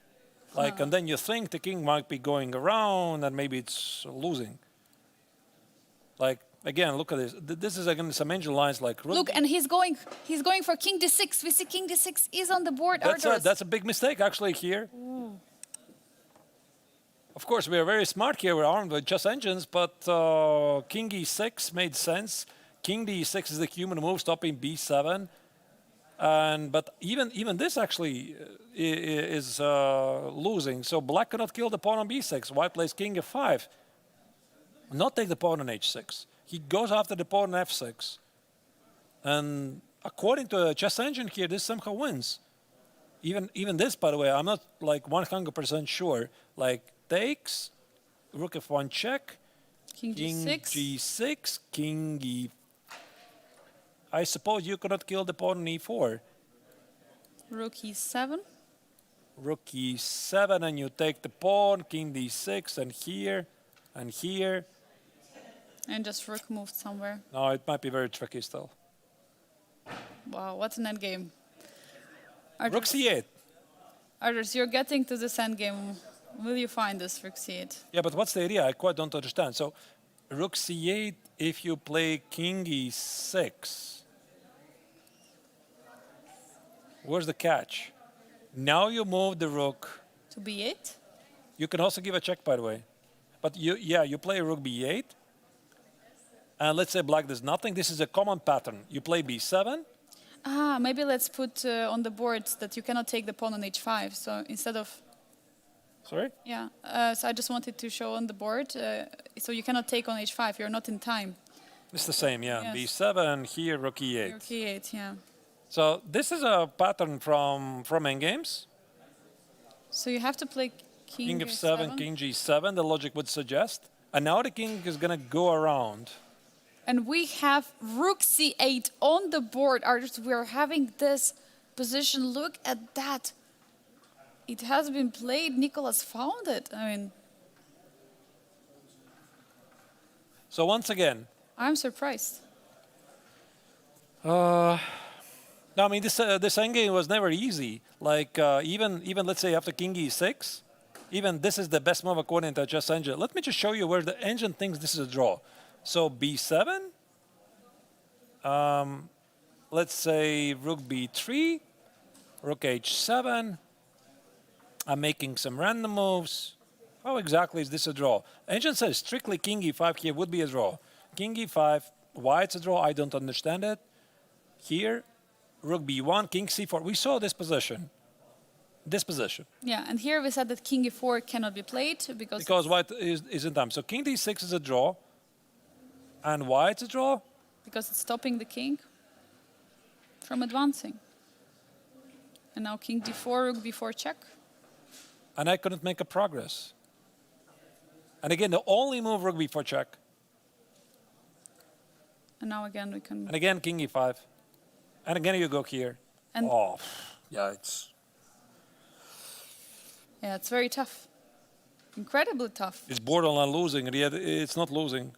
A: Like, and then you think the king might be going around and maybe it's losing. Like, again, look at this. This is again some angel lines like rook.
B: Look, and he's going for king d6. We see king d6 is on the board.
A: That's a big mistake actually here. Of course, we are very smart here. We're armed with chess engines, but king e6 made sense. King d6 is the human move, stopping b7. But even this actually is losing. So black cannot kill the pawn on b6. White plays king f5. Not take the pawn on h6. He goes after the pawn on f6. And according to the chess engine here, this somehow wins. Even this, by the way, I'm not like 100% sure. Like takes, rook f1 check,
B: King
A: king
B: g6.
A: g6, king e. I suppose you cannot kill the pawn on e4.
B: Rook e7.
A: Rook e7, and you take the pawn, king d6, and here, and here.
B: And just rook moved somewhere.
A: No, it might be very tricky still.
B: Wow, what an endgame.
A: Rook c8.
B: Arturs, you're getting to this endgame. Will you find this rook c8?
A: Yeah, but what's the idea? I quite don't understand. So, rook c8 if you play king e6. Where's the catch? Now you move the rook.
B: To b8?
A: You can also give a check, by the way. But you play rook b8. And let's say black does nothing. This is a common pattern. You play b7.
B: Maybe let's put on the board that you cannot take the pawn on h5. So instead of...
A: Sorry?
B: Yeah, so I just wanted to show on the board. So you cannot take on h5. You're not in time.
A: It's the same, yeah.
B: Yes.
A: b7, here rook e8.
B: Rook e8, yeah.
A: So this is a pattern from endgames.
B: So you have to play king
A: King f7, king g7, the logic would suggest. And now the king is going to go around.
B: And we have rook c8 on the board, Arturs. We are having this position. Look at that. It has been played. Nicholas found it. I mean,
A: So once again,
B: I'm surprised.
A: no, I mean this endgame was never easy. Like even let's say after king e6, even this is the best move according to chess engine. Let me just show you where the engine thinks this is a draw. So b7, let's say rook b3, rook h7. I'm making some random moves. How exactly is this a draw? Engine says strictly king e5 here would be a draw. King e5, why it's a draw, I don't understand it. Here, rook b1, king c4. We saw this position. This position.
B: Yeah, and here we said that king e4 cannot be played
A: Because white is in time. So king d6 is a draw. And why it's a draw?
B: because it's stopping the king from advancing. And now king d4, rook b4 check.
A: And I couldn't make a progress. And again, the only move rook b4 check.
B: And now again we can...
A: And again, king e5. And again, you go here.
B: And
A: Oh, yeah, it's...
B: yeah, it's very tough. Incredibly tough.
A: It's borderline losing, and yet it's not losing.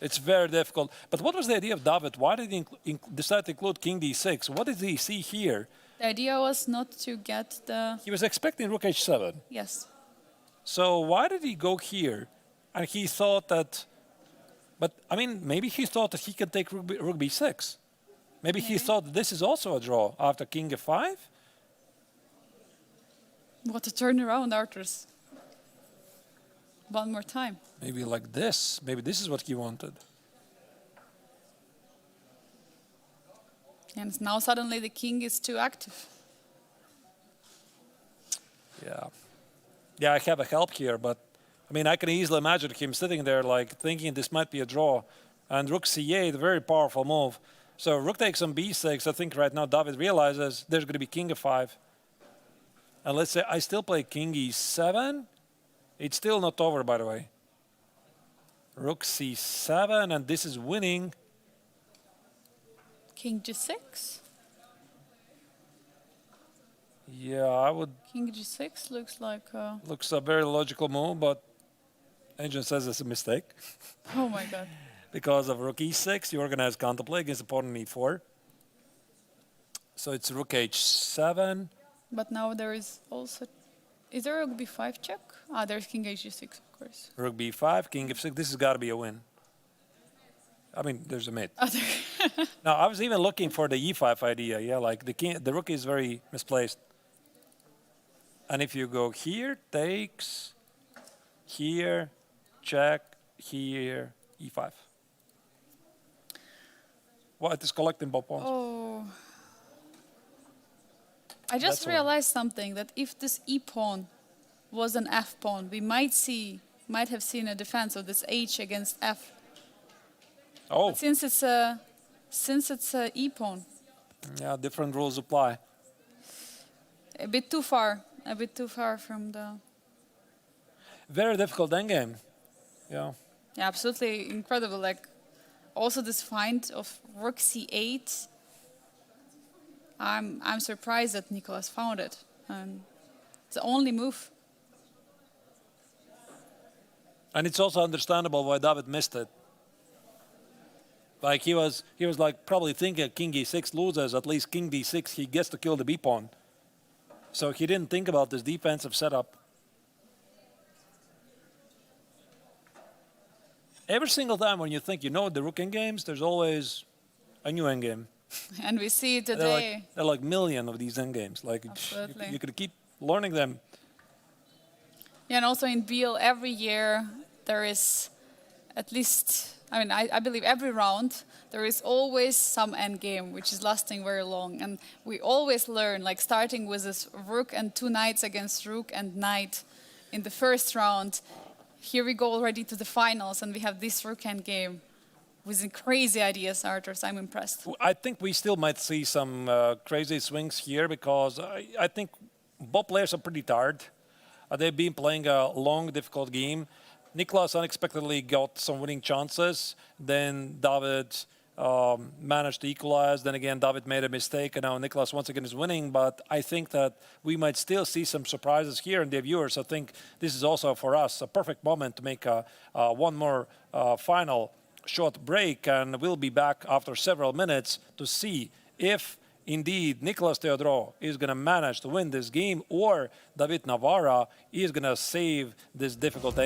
A: It's very difficult. But what was the idea of David? Why did he decide to include king d6? What did he see here?
B: The idea was not to get the...
A: He was expecting rook h7.
B: Yes.
A: So why did he go here? And he thought that... But, I mean, maybe he thought that he could take rook b6. Maybe he thought that this is also a draw after king f5.
B: What a turnaround, Arturs. One more time.
A: Maybe like this. Maybe this is what he wanted.
B: And now suddenly the king is too active.
A: Yeah. Yeah, I have a help here, but I mean, I can easily imagine him sitting there like thinking this might be a draw. And rook c8, a very powerful move. So rook takes on b6. I think right now David realizes there's going to be king f5. And let's say I still play king e7. It's still not over, by the way. Rook c7, and this is winning.
B: King g6.
A: Yeah, I would.
B: King g6 looks like.
A: Looks a very logical move, but agent says it's a mistake.
B: Oh my god.
A: Because of rook e6, you organize counterplay against opponent e4. So it's rook h7.
B: But now there is also. Is there rook b5 check? Ah, there's king h6, of course.
A: Rook b5, king f6. This has got to be a win. I mean, there's a mate. Now, I was even looking for the e5 idea. Yeah, like the rook is very misplaced. And if you go here, takes, here, check, here, e5. Well, it is collecting both pawns.
B: Oh. I just
A: That's all.
B: realized something, that if this e pawn was an f pawn, we might have seen a defense of this h against f.
A: Oh,
B: But since it's a e pawn,
A: yeah, different rules apply.
B: a bit too far from the.
A: Very difficult endgame. Yeah.
B: Yeah, absolutely incredible. Like, also this find of rook c8. I'm surprised that Nicholas found it. It's the only move.
A: And it's also understandable why David missed it. Like he was like probably thinking king e6 loses, at least king d6 he gets to kill the b pawn. So he didn't think about this defensive setup. Every single time when you think you know the rook endgames, there's always a new endgame.
B: And we see
A: There
B: today.
A: are like million of these endgames. Like
B: Absolutely.
A: you could keep learning them.
B: Yeah, and also in Biel, every year there is at least, I believe every round there is always some end game which is lasting very long. And we always learn, like starting with this rook and two knights against rook and knight in the first round. Here we go already to the finals and we have this rook end game with crazy ideas, Arturs. I'm impressed.
A: I think we still might see some crazy swings here because I think both players are pretty tired. They've been playing a long, difficult game. Nicholas unexpectedly got some winning chances. Then David managed to equalize. Then again, David made a mistake, and now Nicholas once again is winning. But I think that we might still see some surprises here in the viewers. I think this is also for us a perfect moment to make one more final short break, and we'll be back after several minutes to see if indeed Nicholas Theodorou is going to manage to win this game or David Navarra is going to save this difficult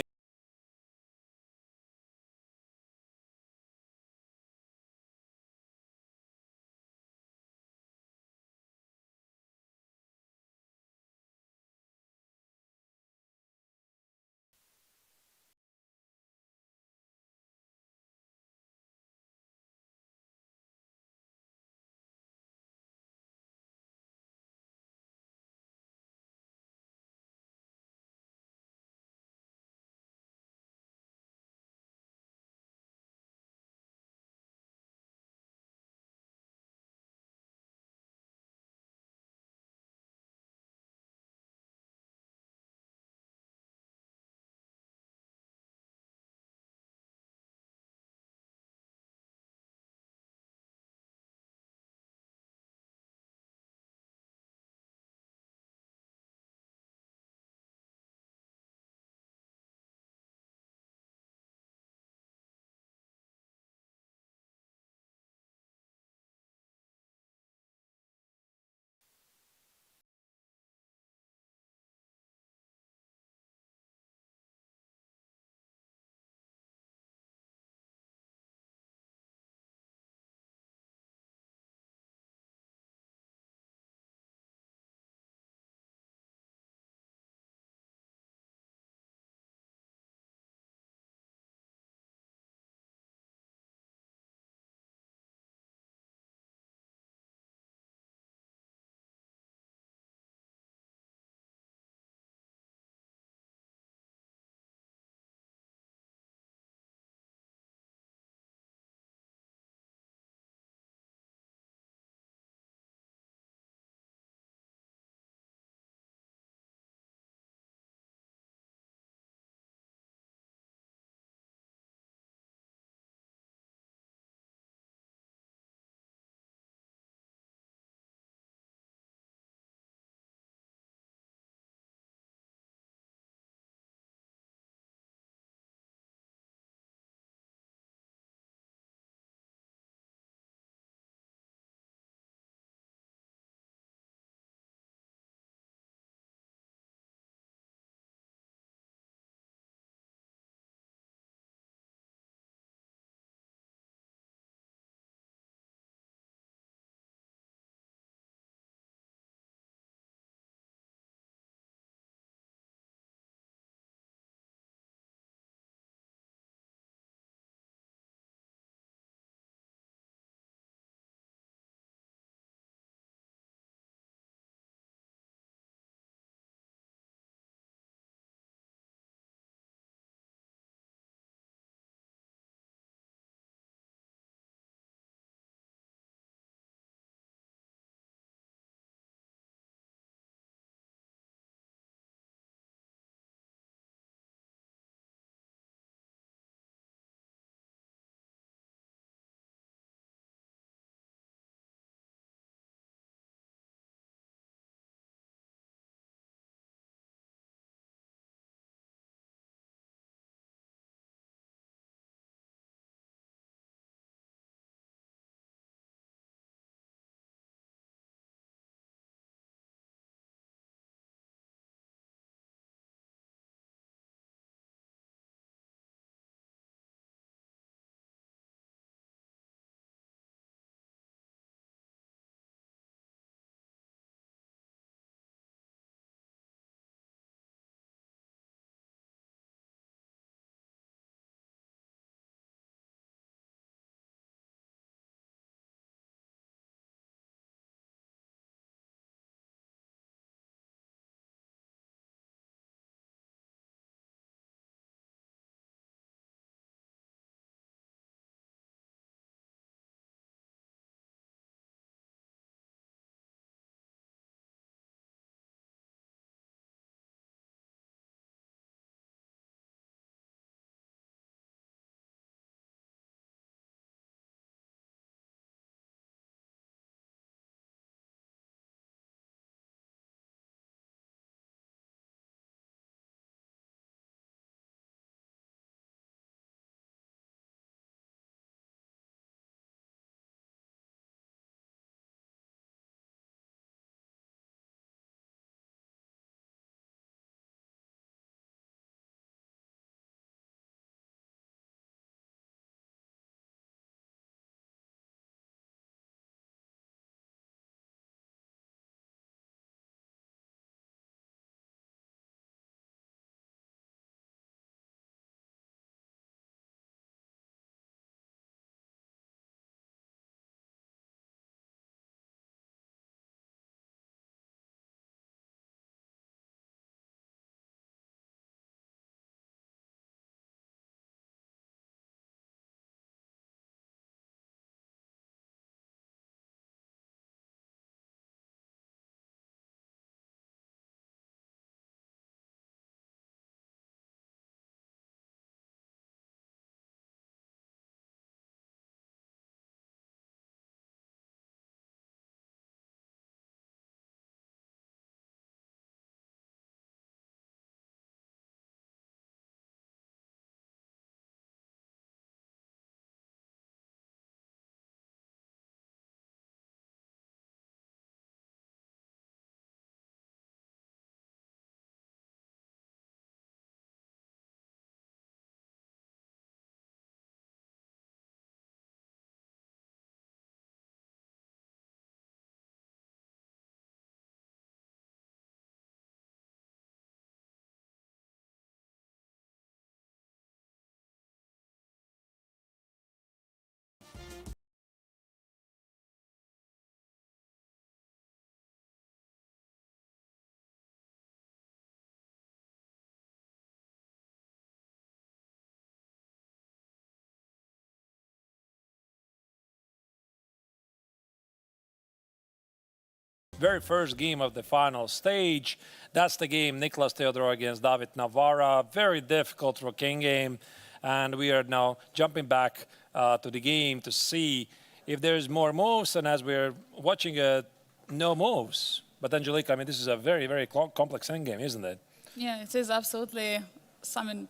A: very first game of the final stage. That's the game Nicolas Theodorou against David Navarra. Very difficult rocking game. And we are now jumping back to the game to see if there's more moves. And as we're watching it, no moves. But Angelica, I mean, this is a very, very complex endgame, isn't it?
B: Yeah, it is absolutely something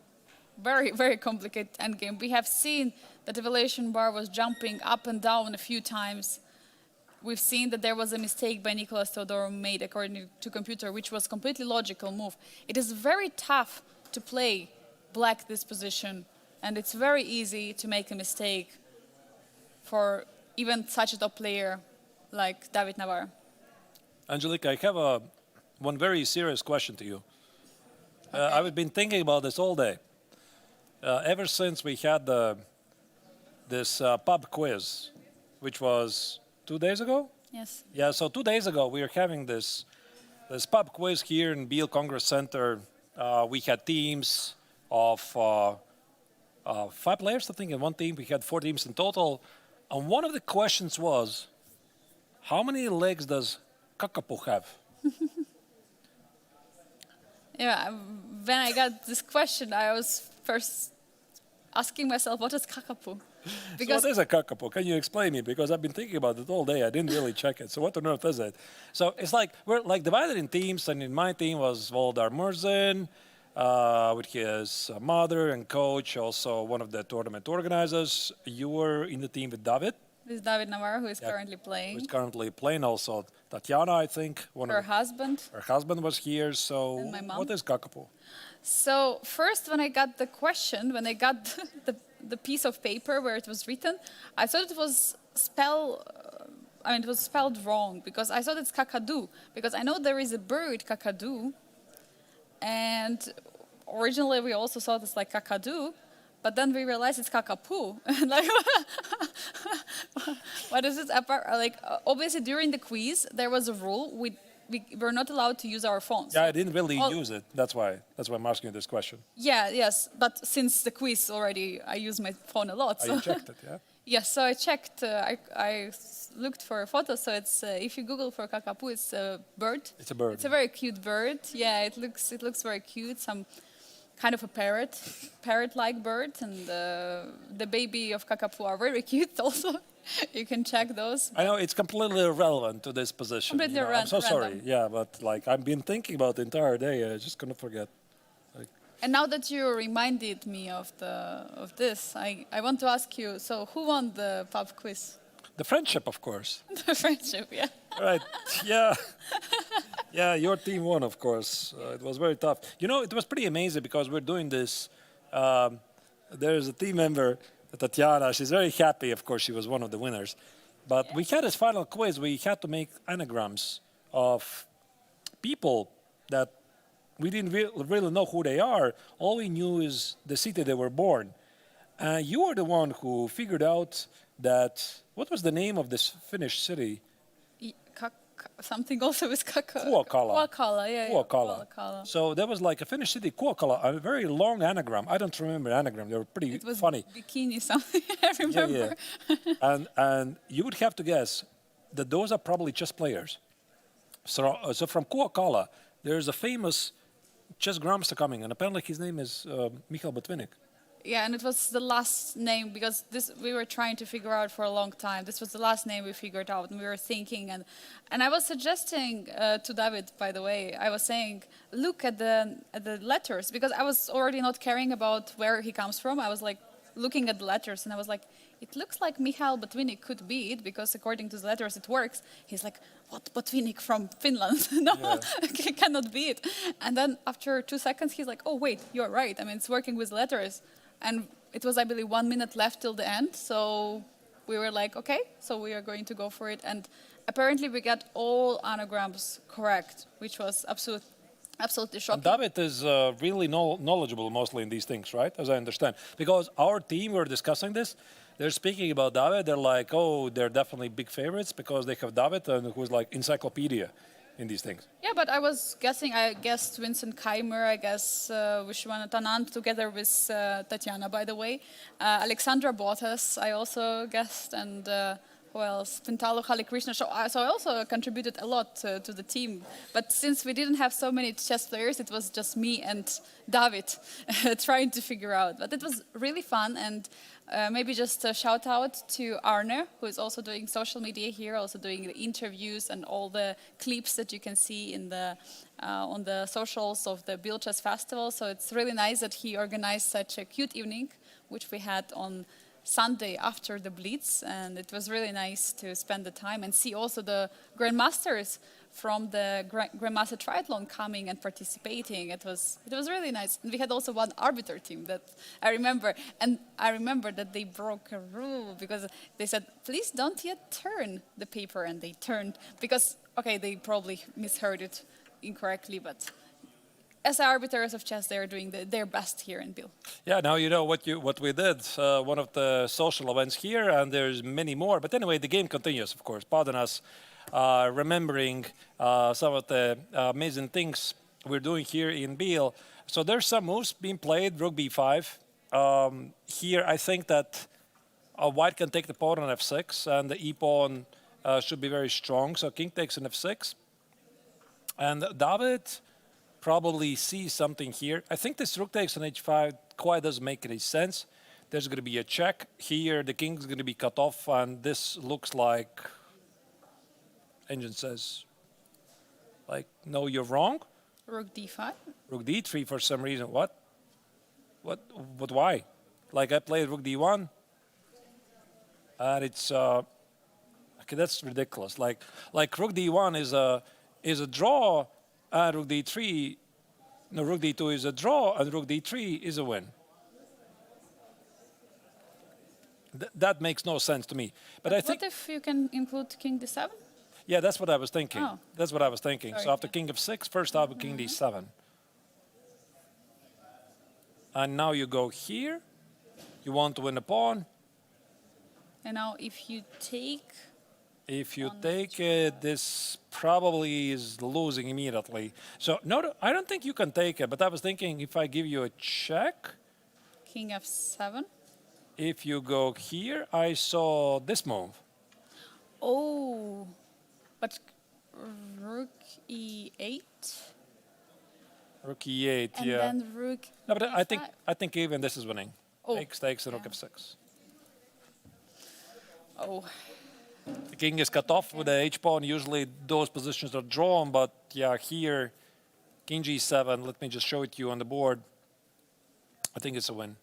B: very, very complicated endgame. We have seen that the evaluation bar was jumping up and down a few times. We've seen that there was a mistake by Nicolas Theodorou made according to computer, which was completely logical move. It is very tough to play black this position, and it's very easy to make a mistake for even such a top player like David Navarra.
A: Angelica, I have one very serious question to you. I've been thinking about this all day. Ever since we had this pub quiz, which was 2 days ago?
B: Yes.
A: Yeah, so 2 days ago we were having this pub quiz here in Biel Congress Center. We had teams of 5 players, I think, in one team. We had 4 teams in total. And one of the questions was, how many legs does Kakapo have?
B: Yeah, when I got this question, I was first asking myself, what is Kakapo?
A: So what is a Kakapo? Can you explain me? Because I've been thinking about it all day. I didn't really check it. So what on earth is it? So it's like we're like divided in teams, and in my team was Voldar Murzin, with his mother and coach, also one of the tournament organizers. You were in the team with David.
B: This is David Navarro, who is currently playing.
A: Who's currently playing also. Tatiana, I think.
B: Her husband.
A: Her husband was here. So
B: And my mom.
A: what is Kakapo?
B: So first, when I got the question, when I got the piece of paper where it was written, I thought it was it was spelled wrong, because I thought it's kakadu, because I know there is a bird kakadu, and originally we also thought it's like kakadu, but then we realized it's kakapu. Like, what is it? Like, obviously during the quiz there was a rule we were not allowed to use our phones.
A: Yeah, I didn't really use it. That's why I'm asking you this question.
B: Yeah, yes, but since the quiz already, I use my phone a lot. So.
A: You checked it, yeah?
B: Yes, so I checked. I looked for a photo. So it's if you Google for kakapu, it's a bird.
A: It's a bird.
B: It's a very cute bird. Yeah, it looks very cute. Some kind of a parrot-like bird, and the baby of kakapu are very cute also. You can check those.
A: I know it's completely irrelevant to this position.
B: Completely
A: you know. I'm so sorry.
B: random.
A: Yeah, but like I've been thinking about the entire day. I just couldn't forget.
B: And now that you reminded me of this, I want to ask you. So, who won the pub quiz?
A: The friendship, of course.
B: The friendship, yeah.
A: Right. Yeah. Yeah, your team won, of course. It was very tough. You know, it was pretty amazing because we're doing this. There's a team member, Tatiana. She's very happy. Of course, she was one of the winners. But we had this final quiz. We had to make anagrams of people that we didn't really know who they are. All we knew is the city they were born. You were the one who figured out that, what was the name of this Finnish city?
B: Something also with
A: Kuokala.
B: Kuokala, yeah.
A: Kuokala. So there was like a Finnish city, Kuokala, a very long anagram. I don't remember the anagram. They were pretty
B: It was
A: funny.
B: bikini something, I remember.
A: Yeah. And you would have to guess that those are probably chess players. So from Kuokala, there's a famous chess grandmaster coming, and apparently his name is Michal Botvinnik.
B: Yeah, and it was the last name, because we were trying to figure out for a long time. This was the last name we figured out, and we were thinking, and I was suggesting to David, by the way, I was saying, look at the letters, because I was already not caring about where he comes from. I was like looking at the letters, and I was like, it looks like Michal Botvinnik could be it, because according to the letters it works. He's like, what, Botvinnik from Finland? No, it cannot be it. And then after 2 seconds, he's like, oh wait, you're right. I mean, it's working with letters. And it was, I believe, 1 minute left till the end. So we were like, okay, so we are going to go for it. And apparently we got all anagrams correct, which was absolutely shocking.
A: And David is really knowledgeable mostly in these things, right? As I understand. Because our team, we were discussing this. They're speaking about David. They're like, oh, they're definitely big favorites because they have David, and who's like encyclopedia in these things.
B: Yeah, but I was guessing, I guessed Vincent Keimer, I guess Vishwanath Anand, together with Tatiana, by the way. Alexandra Bottas, I also guessed, and who else? Pintalu, Halikrishna. So I also contributed a lot to the team. But since we didn't have so many chess players, it was just me and David trying to figure out. But it was really fun. And maybe just a shout out to Arne, who is also doing social media here, also doing the interviews and all the clips that you can see in the on the socials of the Biel Chess Festival. So it's really nice that he organized such a cute evening, which we had on Sunday after the Blitz, and it was really nice to spend the time and see also the grandmasters from the Grandmaster Triathlon coming and participating. It was really nice. And we had also one arbiter team that I remember, and I remember that they broke a rule because they said, please don't yet turn the paper, and they turned because, okay, they probably misheard it incorrectly, but as arbiters of chess, they are doing their best here in Biel.
A: Yeah, now you know what we did. One of the social events here, and there's many more. But anyway, the game continues, of course. Pardon us, remembering some of the amazing things we're doing here in Biel. So there's some moves being played. Rook b5. Here, I think that white can take the pawn on f6, and the e-pawn should be very strong. So king takes an f6, and David probably see something here. I think this rook takes on h5 quite doesn't make any sense. There's going to be a check. Here the king's going to be cut off, and this looks like, engine says, like, no, you're wrong.
B: Rook d5.
A: Rook d3 for some reason. What, why? Like I played rook d1, and it's, okay, that's ridiculous. Like rook d1 is a draw, and rook d3, no, rook d2 is a draw, and rook d3 is a win. That makes no sense to me. But I think,
B: what if you can include king d7?
A: yeah, that's what I was thinking.
B: Oh.
A: That's what I was thinking.
B: Sorry,
A: So after
B: yeah.
A: king f6, first out with king d7. And now you go here. You want to win a pawn.
B: And now if you take,
A: If you
B: On
A: take it, this probably is losing immediately. So no, I don't think you can take it, but I was thinking if I give you a check,
B: king f7.
A: if you go here, I saw this move.
B: Oh, but rook e8,
A: Rook e8,
B: and
A: yeah.
B: then rook
A: No, but
B: e5.
A: I think even this is winning.
B: Oh,
A: Takes and rook
B: yeah.
A: f6.
B: Oh,
A: The king is cut off with the h-pawn. Usually those positions are drawn, but yeah, here, king g7. Let me just show it to you on the board. I think it's a win.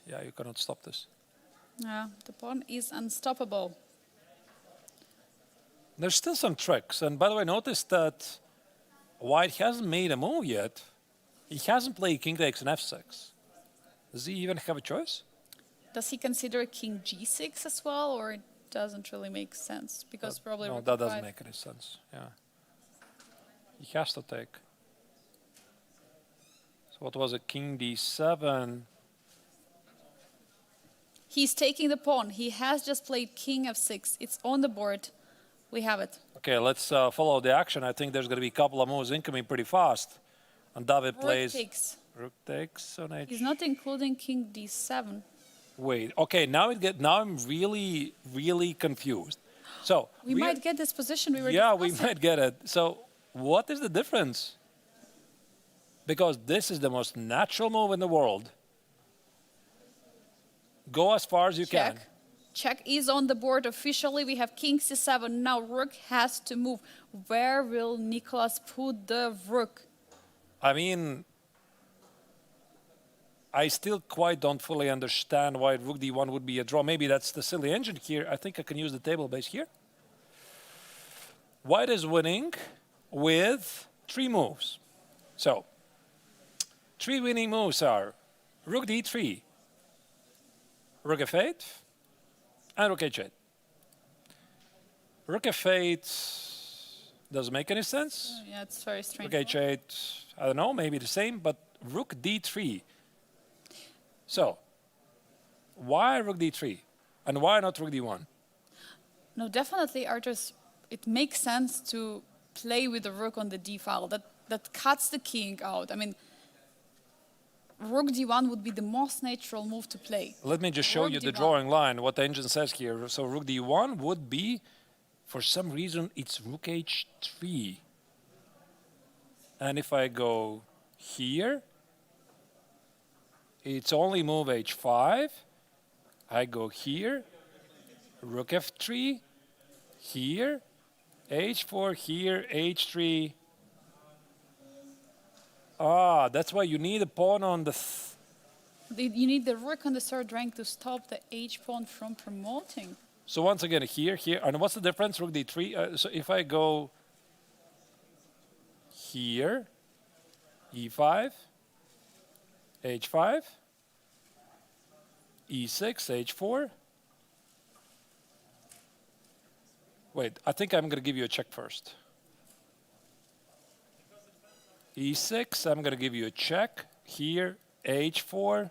A: Yeah, you cannot stop this.
B: yeah, the pawn is unstoppable.
A: There's still some tricks. And by the way, notice that white hasn't made a move yet. He hasn't played king takes an f6. Does he even have a choice?
B: Does he consider king g6 as well, or it doesn't really make sense? Because probably
A: No,
B: rook
A: that
B: e5.
A: doesn't make any sense. Yeah. He has to take. So what was it? King d7.
B: He's taking the pawn. He has just played king f6. It's on the board. We have it.
A: Okay, let's follow the action. I think there's going to be a couple of moves incoming pretty fast. And David
B: Rook
A: plays.
B: takes.
A: Rook takes on h.
B: He's not including king d7.
A: Wait. Okay, now I'm really, really confused. So
B: We might get this position we were
A: yeah, we
B: discussing.
A: might get it. So what is the difference? Because this is the most natural move in the world. Go as far as you
B: Check.
A: can.
B: Check is on the board officially. We have king c7. Now rook has to move. Where will Nicholas put the rook?
A: I mean, I still quite don't fully understand why rook d1 would be a draw. Maybe that's the silly engine here. I think I can use the table base here. White is winning with 3 moves. So, 3 winning moves are rook d3, rook f8, and rook h8. Rook f8 doesn't make any sense.
B: Yeah, it's very strange.
A: Rook h8, I don't know, maybe the same, but rook d3. So, why rook d3? And why not rook d1?
B: No, definitely, Arturs, it makes sense to play with the rook on the d file. That cuts the king out. I mean, rook d1 would be the most natural move to play.
A: Let me just show
B: Rook
A: you the
B: d1.
A: drawing line, what the engine says here. So rook d1 would be, for some reason, it's rook h3. And if I go here, it's only move h5. I go here, rook f3, here, h4, here, h3. Ah, that's why you need a pawn on the...
B: You need the rook on the third rank to stop the h-pawn from promoting.
A: So once again, here, and what's the difference? Rook d3. So if I go here, e5, h5, e6, h4. Wait, I think I'm going to give you a check first. e6, I'm going to give you a check. Here, h4.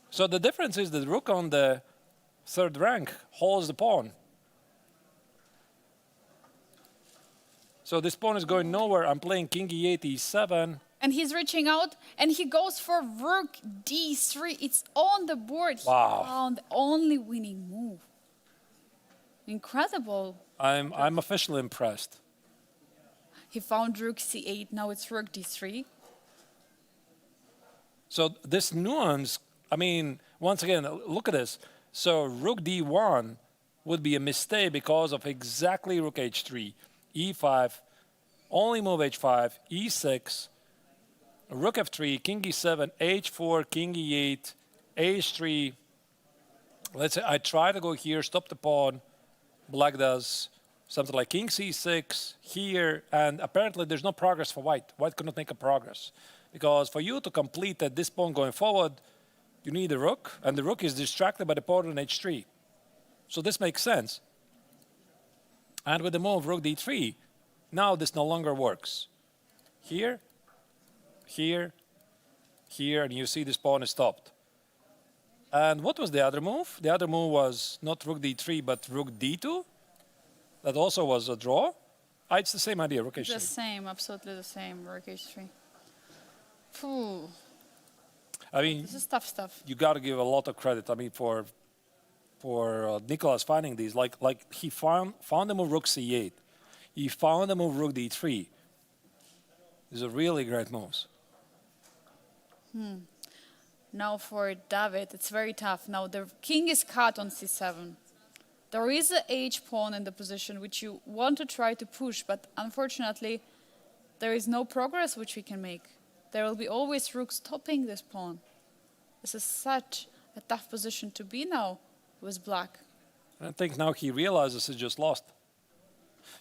A: So the difference is the rook on the third rank holds the pawn. So this pawn is going nowhere. I'm playing king e8, e7.
B: And he's reaching out, and he goes for rook d3. It's on the board.
A: Wow.
B: He found the only winning move. Incredible.
A: I'm officially impressed.
B: He found rook c8. Now it's rook d3.
A: So this nuance, I mean, once again, look at this. So rook d1 would be a mistake because of exactly rook h3, e5, only move h5, e6, rook f3, king e7, h4, king e8, h3. Let's say I try to go here, stop the pawn. Black does something like king c6 here, and apparently there's no progress for white. White cannot make a progress. Because for you to complete at this pawn going forward, you need a rook, and the rook is distracted by the pawn on h3. So this makes sense. And with the move rook d3, now this no longer works. Here, here, here, and you see this pawn is stopped. And what was the other move? The other move was not rook d3, but rook d2. That also was a draw. It's the same idea, rook h3.
B: The same, absolutely the same, rook h3. Phew.
A: I mean,
B: This is tough stuff.
A: you got to give a lot of credit. I mean, for Nicholas finding these, like he found the move rook c8, he found the move rook d3. These are really great moves.
B: Now for David, it's very tough. Now the king is cut on c7. There is a h-pawn in the position which you want to try to push, but unfortunately, there is no progress which we can make. There will be always rook stopping this pawn. This is such a tough position to be now with black.
A: I think now he realizes he's just lost.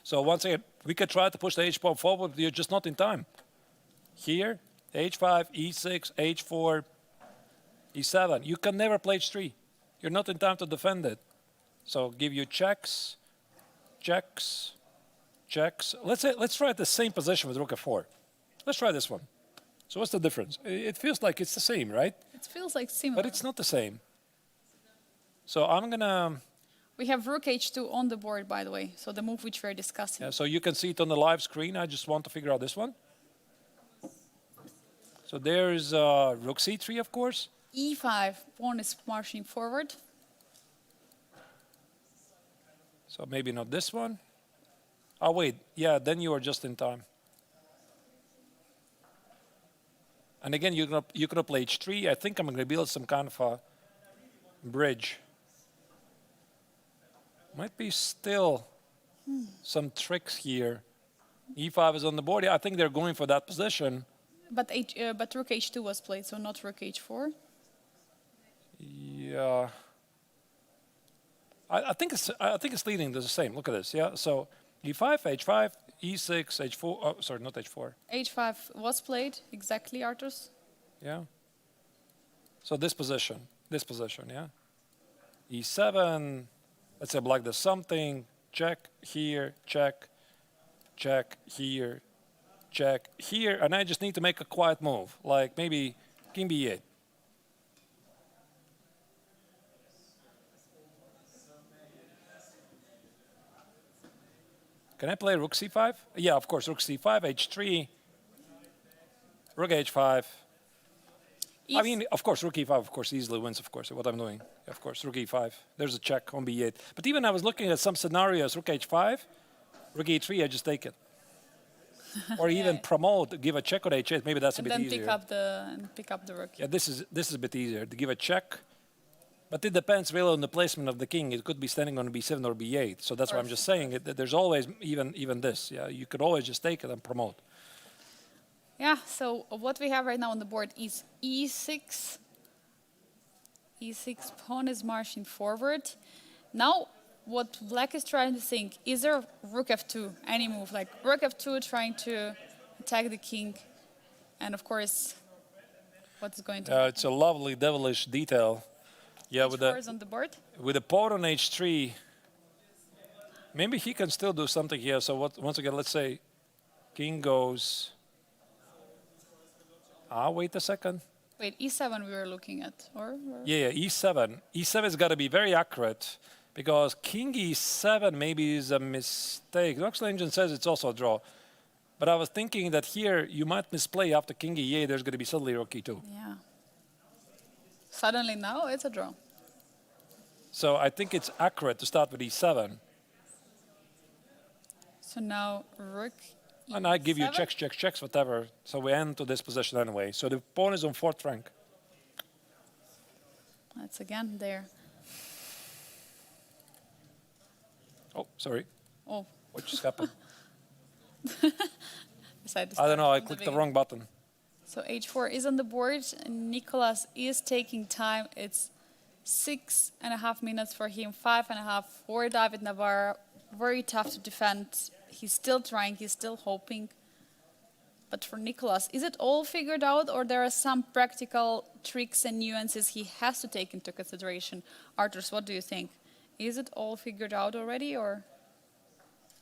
A: So once again, we could try to push the h-pawn forward, but you're just not in time. Here, h5, e6, h4, e7. You can never play h3. You're not in time to defend it. So give you checks, checks, checks. Let's try the same position with rook f4. Let's try this one. So what's the difference? It feels like it's the same, right?
B: It feels like similar.
A: But it's not the same. So I'm gonna...
B: We have rook h2 on the board, by the way, so the move which we're discussing.
A: Yeah, so you can see it on the live screen. I just want to figure out this one. So there's rook c3, of course.
B: e5, pawn is marching forward.
A: So maybe not this one. Oh, wait. Yeah, then you are just in time. And again, you're gonna play h3. I think I'm going to build some kind of a bridge. Might be still some tricks here. e5 is on the board. Yeah, I think they're going for that position.
B: But rook h2 was played, so not rook h4.
A: Yeah. I think it's leading to the same. Look at this. Yeah. So e5, h5, e6, h4. Oh, sorry, not h4.
B: h5 was played, exactly, Arturs.
A: Yeah. So this position. Yeah. e7. Let's say black does something. Check here. Check. Check here. Check here. And I just need to make a quiet move, like maybe king b8. Can I play rook c5? Yeah, of course, rook c5, h3, rook h5, I mean, of course, rook e5, of course, easily wins, of course, what I'm doing. Of course, rook e5. There's a check on b8. But even I was looking at some scenarios, rook h5, rook e3, I just take it. Or even promote, give a check on h8. Maybe that's a
B: and
A: bit
B: then
A: easier.
B: pick up the rook.
A: Yeah, this is a bit easier to give a check. But it depends really on the placement of the king. It could be standing on b7 or b8. So that's why I'm just saying it. There's always even this. Yeah, you could always just take it and promote.
B: Yeah, so what we have right now on the board is e6. e6, pawn is marching forward. Now, what black is trying to think, is there rook f2, any move? Like rook f2 trying to attack the king. And of course, what's going to happen?
A: It's a lovely devilish detail. Yeah,
B: h4 is on the board.
A: with the pawn on h3, maybe he can still do something here. So once again, let's say king goes... wait a second.
B: Wait, e7 we were looking at, or?
A: Yeah, e7. E7's got to be very accurate because king e7 maybe is a mistake. The Oxley engine says it's also a draw. But I was thinking that here you might misplay after king e8, there's going to be suddenly rook e2.
B: Yeah. Suddenly now it's a draw.
A: So I think it's accurate to start with e7.
B: So now rook
A: And I give you
B: e7?
A: checks, checks, checks, whatever. So we end to this position anyway. So the pawn is on 4th rank.
B: That's again there.
A: Oh, sorry.
B: Oh,
A: What just happened?
B: decided to
A: I don't
B: start
A: know. I
B: from
A: clicked the
B: beginning.
A: wrong button.
B: So h4 is on the board. Nicolas is taking time. It's 6.5 minutes for him, 5.5 for David Navarro. Very tough to defend. He's still trying, he's still hoping. But for Nicolas, is it all figured out, or there are some practical tricks and nuances he has to take into consideration? Arturs, what do you think? Is it all figured out already, or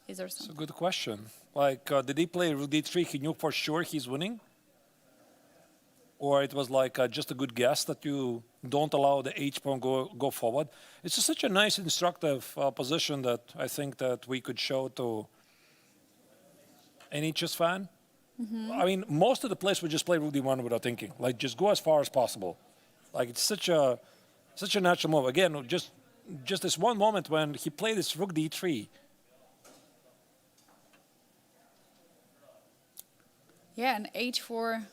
B: is there
A: It's a
B: something?
A: good question. Like, did he play rook d3? He knew for sure he's winning? Or it was like just a good guess that you don't allow the h-pawn go forward? It's just such a nice, instructive position that I think that we could show to any chess fan. I mean, most of the players would just play rook d1 without thinking. Like, just go as far as possible. Like, it's such a natural move. Again, just this one moment when he played this rook d3.
B: Yeah, and h4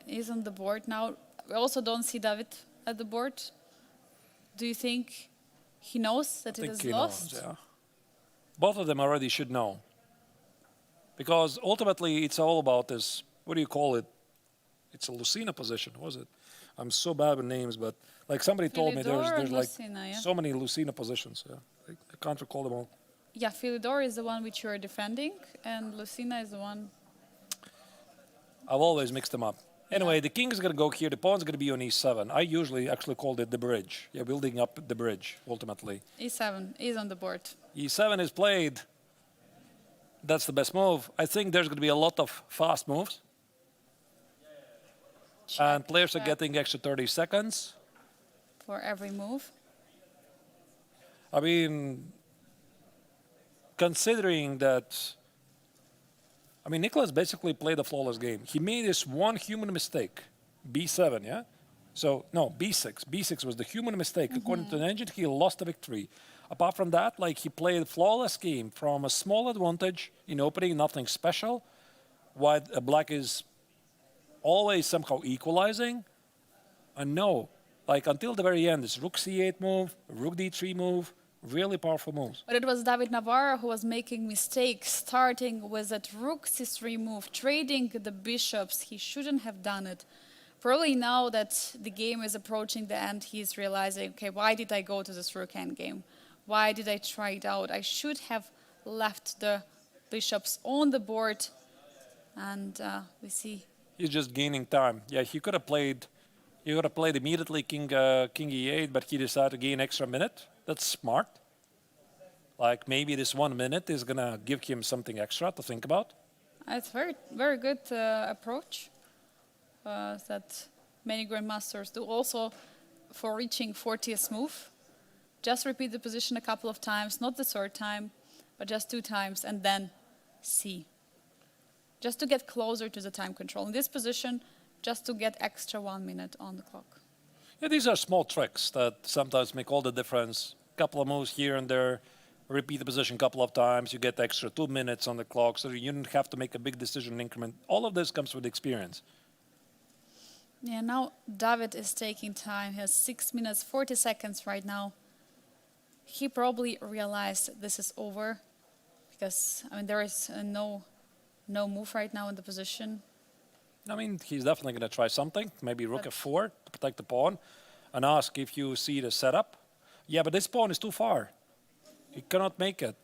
B: is on the board now. We also don't see David at the board. Do you think he knows that it is
A: He
B: lost?
A: knows, yeah. Both of them already should know. Because ultimately it's all about this, what do you call it? It's a Lucina position, was it? I'm so bad with names, but like somebody told me
B: Philidor
A: there's
B: and
A: like
B: Lucina, yeah.
A: so many Lucina positions. Yeah. I can't recall them all.
B: Yeah, Philidor is the one which you are defending, and Lucina is the one.
A: I've always mixed them up. Anyway, the king is going to go here. The pawn's going to be on e7. I usually actually called it the bridge. Yeah, building up the bridge, ultimately.
B: e7 is on the board.
A: e7 is played. That's the best move. I think there's going to be a lot of fast moves. And players are
B: check.
A: getting extra 30 seconds.
B: For every move.
A: I mean, considering that, I mean, Nicolas basically played a flawless game. He made this one human mistake, b7, yeah? So, no, b6. b6 was the human mistake. According to the engine, he lost the victory. Apart from that, like, he played a flawless game from a small advantage in opening, nothing special. White, black is always somehow equalizing. And no, like, until the very end, this rook c8 move, rook d3 move, really powerful moves.
B: But it was David Navarro who was making mistakes, starting with that rook c3 move, trading the bishops. He shouldn't have done it. Probably now that the game is approaching the end, he's realizing, okay, why did I go to this rook endgame? Why did I try it out? I should have left the bishops on the board. And we see.
A: He's just gaining time. Yeah, he could have played immediately king e8, but he decided to gain extra minute. That's smart. Like, maybe this 1 minute is going to give him something extra to think about.
B: It's very, very good approach that many grandmasters do. Also, for reaching 40th move, just repeat the position a couple of times, not the third time, but just 2 times, and then see. Just to get closer to the time control. In this position, just to get extra 1 minute on the clock.
A: Yeah, these are small tricks that sometimes make all the difference. Couple of moves here and there, repeat the position a couple of times, you get extra 2 minutes on the clock, so you don't have to make a big decision increment. All of this comes with experience.
B: Yeah, now David is taking time. He has 6 minutes, 40 seconds right now. He probably realized this is over because, I mean, there is no move right now in the position.
A: I mean, he's definitely going to try something. Maybe rook f4 to protect the pawn and ask if you see the setup. Yeah, but this pawn is too far. He cannot make it.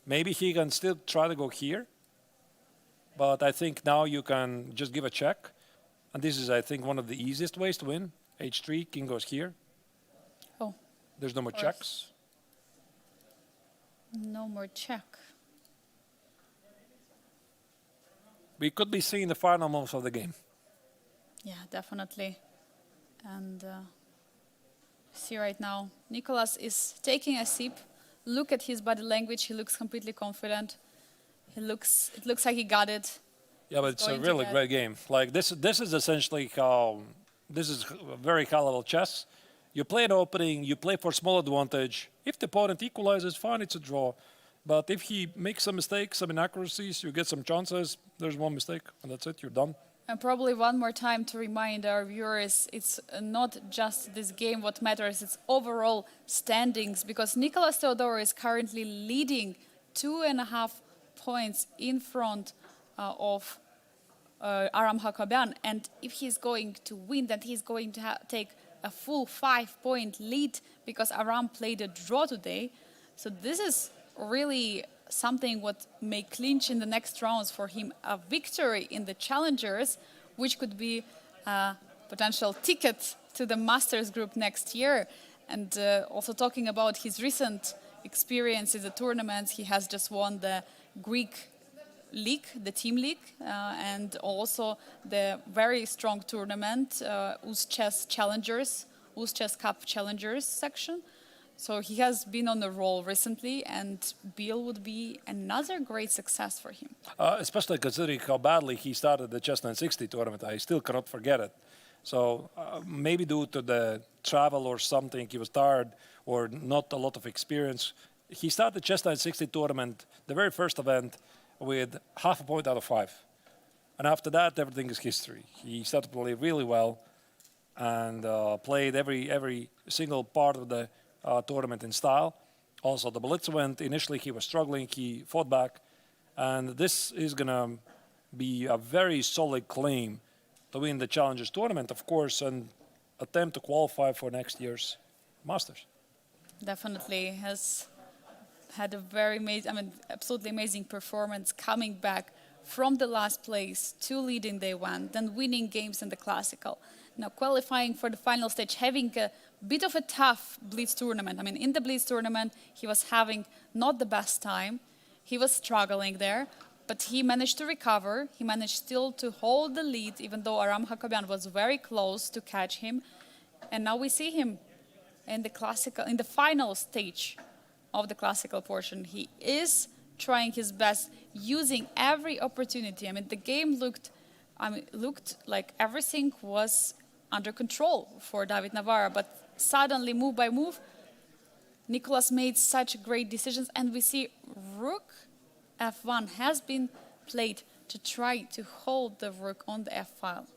A: Maybe he can still try to go here. But I think now you can just give a check. And this is, I think, one of the easiest ways to win. h3, king goes here.
B: Oh,
A: There's no more
B: course.
A: checks.
B: no more check.
A: We could be seeing the final moves of the game.
B: Yeah, definitely. And see right now, Nicolas is taking a sip. Look at his body language. He looks completely confident. It looks like he got it.
A: Yeah, but it's a
B: going to
A: really
B: get-
A: great game. Like this is essentially how this is very high level chess. You play an opening, you play for small advantage. If the opponent equalizes, fine, it's a draw. But if he makes some mistakes, some inaccuracies, you get some chances. There's one mistake, and that's it. You're done.
B: And probably one more time to remind our viewers, it's not just this game what matters, it's overall standings, because Nicolas Theodorou is currently leading 2.5 points in front of Aram Hakobian. And if he's going to win, then he's going to take a full 5-point lead because Aram played a draw today. So this is really something what may clinch in the next rounds for him a victory in the challengers, which could be a potential ticket to the Masters group next year. And also talking about his recent experience in the tournaments, he has just won the Greek league, the team league, and also the very strong tournament, Chess Challengers, Chess Cup Challengers section. So he has been on the roll recently, and Biel would be another great success for him.
A: Especially considering how badly he started the Chess 960 tournament. I still cannot forget it. So maybe due to the travel or something, he was tired or not a lot of experience. He started the Chess 960 tournament, the very first event, with 0.5 point out of 5. And after that, everything is history. He started to play really well and played every single part of the tournament in style. Also, the Blitz event, initially he was struggling, he fought back. And this is going to be a very solid claim to win the Challengers tournament, of course, and attempt to qualify for next year's Masters.
B: Definitely has had a very absolutely amazing performance, coming back from the last place to leading the event, then winning games in the Classical. Now qualifying for the final stage, having a bit of a tough Blitz tournament. I mean, in the Blitz tournament, he was having not the best time. He was struggling there, but he managed to recover. He managed still to hold the lead, even though Aram Hakobian was very close to catch him. And now we see him in the Classical, in the final stage of the Classical portion. He is trying his best, using every opportunity. I mean, the game looked like everything was under control for David Navarra, but suddenly, move by move, Nicolas made such great decisions, and we see Rook F1 has been played to try to hold the Rook on the F file.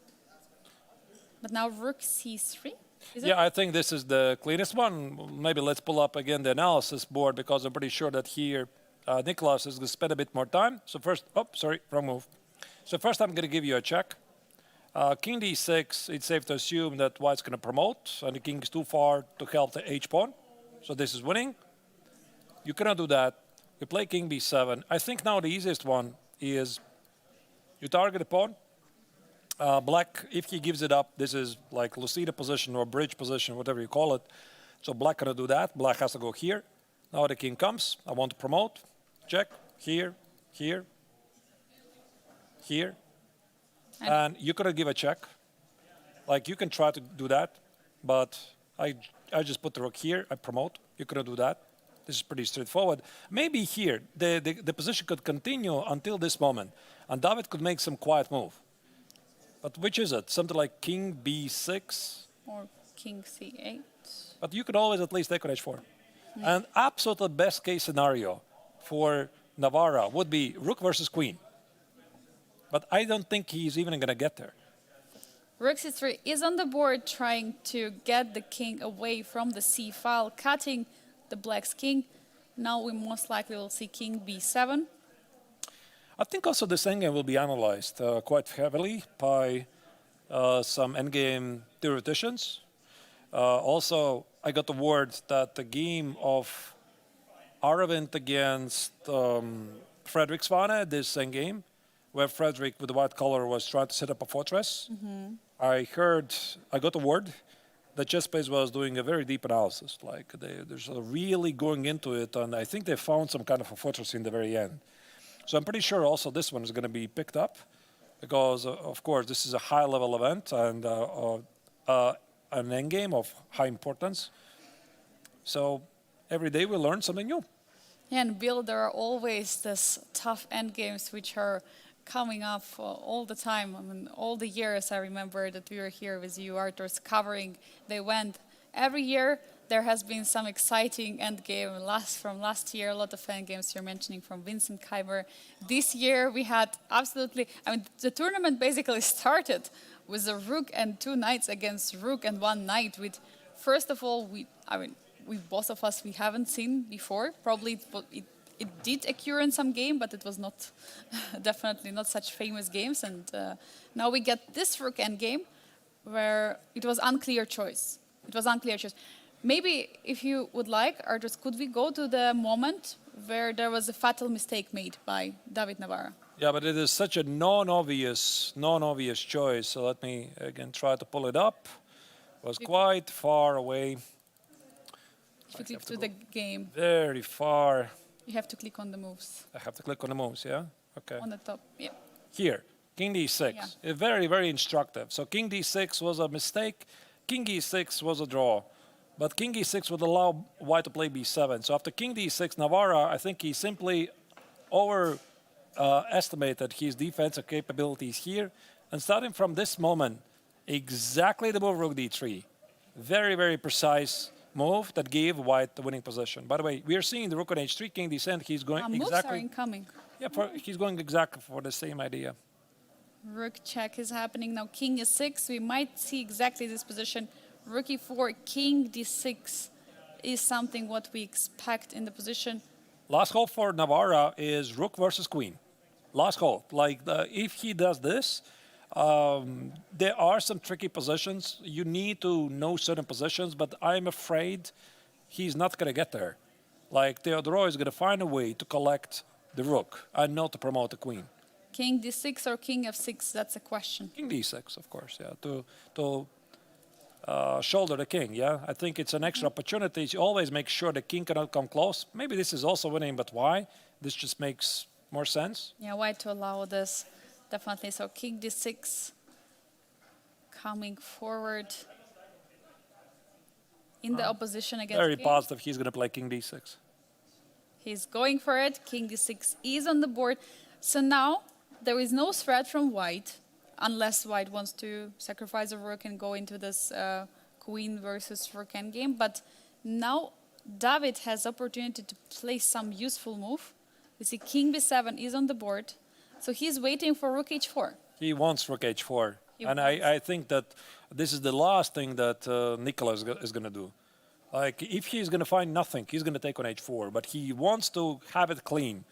B: But now Rook C3?
A: Yeah, I think this is the cleanest one. Maybe let's pull up again the analysis board, because I'm pretty sure that here Nicolas is going to spend a bit more time. So first, wrong move. So first I'm going to give you a check. King d6, it's safe to assume that white's going to promote, and the king is too far to help the h-pawn. So this is winning. You cannot do that. You play king b7. I think now the easiest one is you target the pawn. Black, if he gives it up, this is like Lucida position or bridge position, whatever you call it. So black cannot do that. Black has to go here. Now the king comes. I want to promote. Check. Here, here, here. And you could give a check. Like, you can try to do that, but I just put the rook here. I promote. You couldn't do that. This is pretty straightforward. Maybe here, the position could continue until this moment, and David could make some quiet move. But which is it? Something like king b6?
B: Or king c8.
A: But you could always at least take on h4. And absolute best case scenario for Navarra would be rook versus queen. But I don't think he's even going to get there.
B: Rook c3 is on the board trying to get the king away from the c file, cutting the black's king. Now we most likely will see king b7.
A: I think also this endgame will be analyzed quite heavily by some endgame theoreticians. Also, I got the word that the game of Aravind against Frederick Svane, this endgame, where Frederick with the white color was trying to set up a fortress. I got the word that ChessBase was doing a very deep analysis. Like there's really going into it, and I think they found some kind of a fortress in the very end. So I'm pretty sure also this one is going to be picked up because, of course, this is a high-level event and an endgame of high importance. So every day we learn something new.
B: Yeah, and Biel, there are always these tough endgames which are coming up all the time. I mean, all the years I remember that we were here with you, Arturs, covering the event. Every year there has been some exciting endgame. From last year, a lot of endgames you're mentioning from Vincent Keimer. This year we had absolutely, I mean, the tournament basically started with a rook and 2 knights against rook and 1 knight. With, first of all, we both of us, we haven't seen before. Probably it did occur in some game, but it was not, definitely not such famous games. And now we get this rook endgame where it was unclear choice. It was unclear choice. Maybe if you would like, Arturs, could we go to the moment where there was a fatal mistake made by David Navarra?
A: Yeah, but it is such a non-obvious choice. So let me again try to pull it up. It was quite far away.
B: If you click to the game,
A: Very far.
B: you have to click on the moves.
A: I have to click on the moves, yeah? Okay.
B: On the top, yeah.
A: Here, king d6.
B: Yeah.
A: Very, very instructive. So king d6 was a mistake. King e6 was a draw. But king e6 would allow white to play b7. So after king d6, Navarra, I think he simply overestimated his defensive capabilities here. And starting from this moment, exactly the move rook d3. Very, very precise move that gave white the winning position. By the way, we are seeing the rook on h3, king d7. He's going
B: Moves are
A: exactly.
B: incoming.
A: Yeah, he's going exactly for the same idea.
B: Rook check is happening now. King e6. We might see exactly this position. Rook e4, king d6 is something what we expect in the position.
A: Last hope for Navarra is rook versus queen. Last hope. Like if he does this, there are some tricky positions. You need to know certain positions, but I'm afraid he's not going to get there. Like Theodoro is going to find a way to collect the rook and not to promote the queen.
B: King d6 or king f6, that's a question.
A: King d6, of course, yeah, to shoulder the king, yeah. I think it's an extra opportunity. You always make sure the king cannot come close. Maybe this is also winning, but why? This just makes more sense.
B: Yeah, why to allow this? Definitely. So king d6 coming forward in the opposition against
A: Very
B: king.
A: positive he's going to play king d6.
B: He's going for it. King d6 is on the board. So now there is no threat from white, unless white wants to sacrifice a rook and go into this queen versus rook endgame. But now David has opportunity to play some useful move. We see king b7 is on the board. So he's waiting for rook h4.
A: He wants rook h4.
B: He
A: And
B: wants.
A: I think that this is the last thing that Nicolas is going to do. Like, if he's going to find nothing, he's going to take on h4. But he wants to have it clean.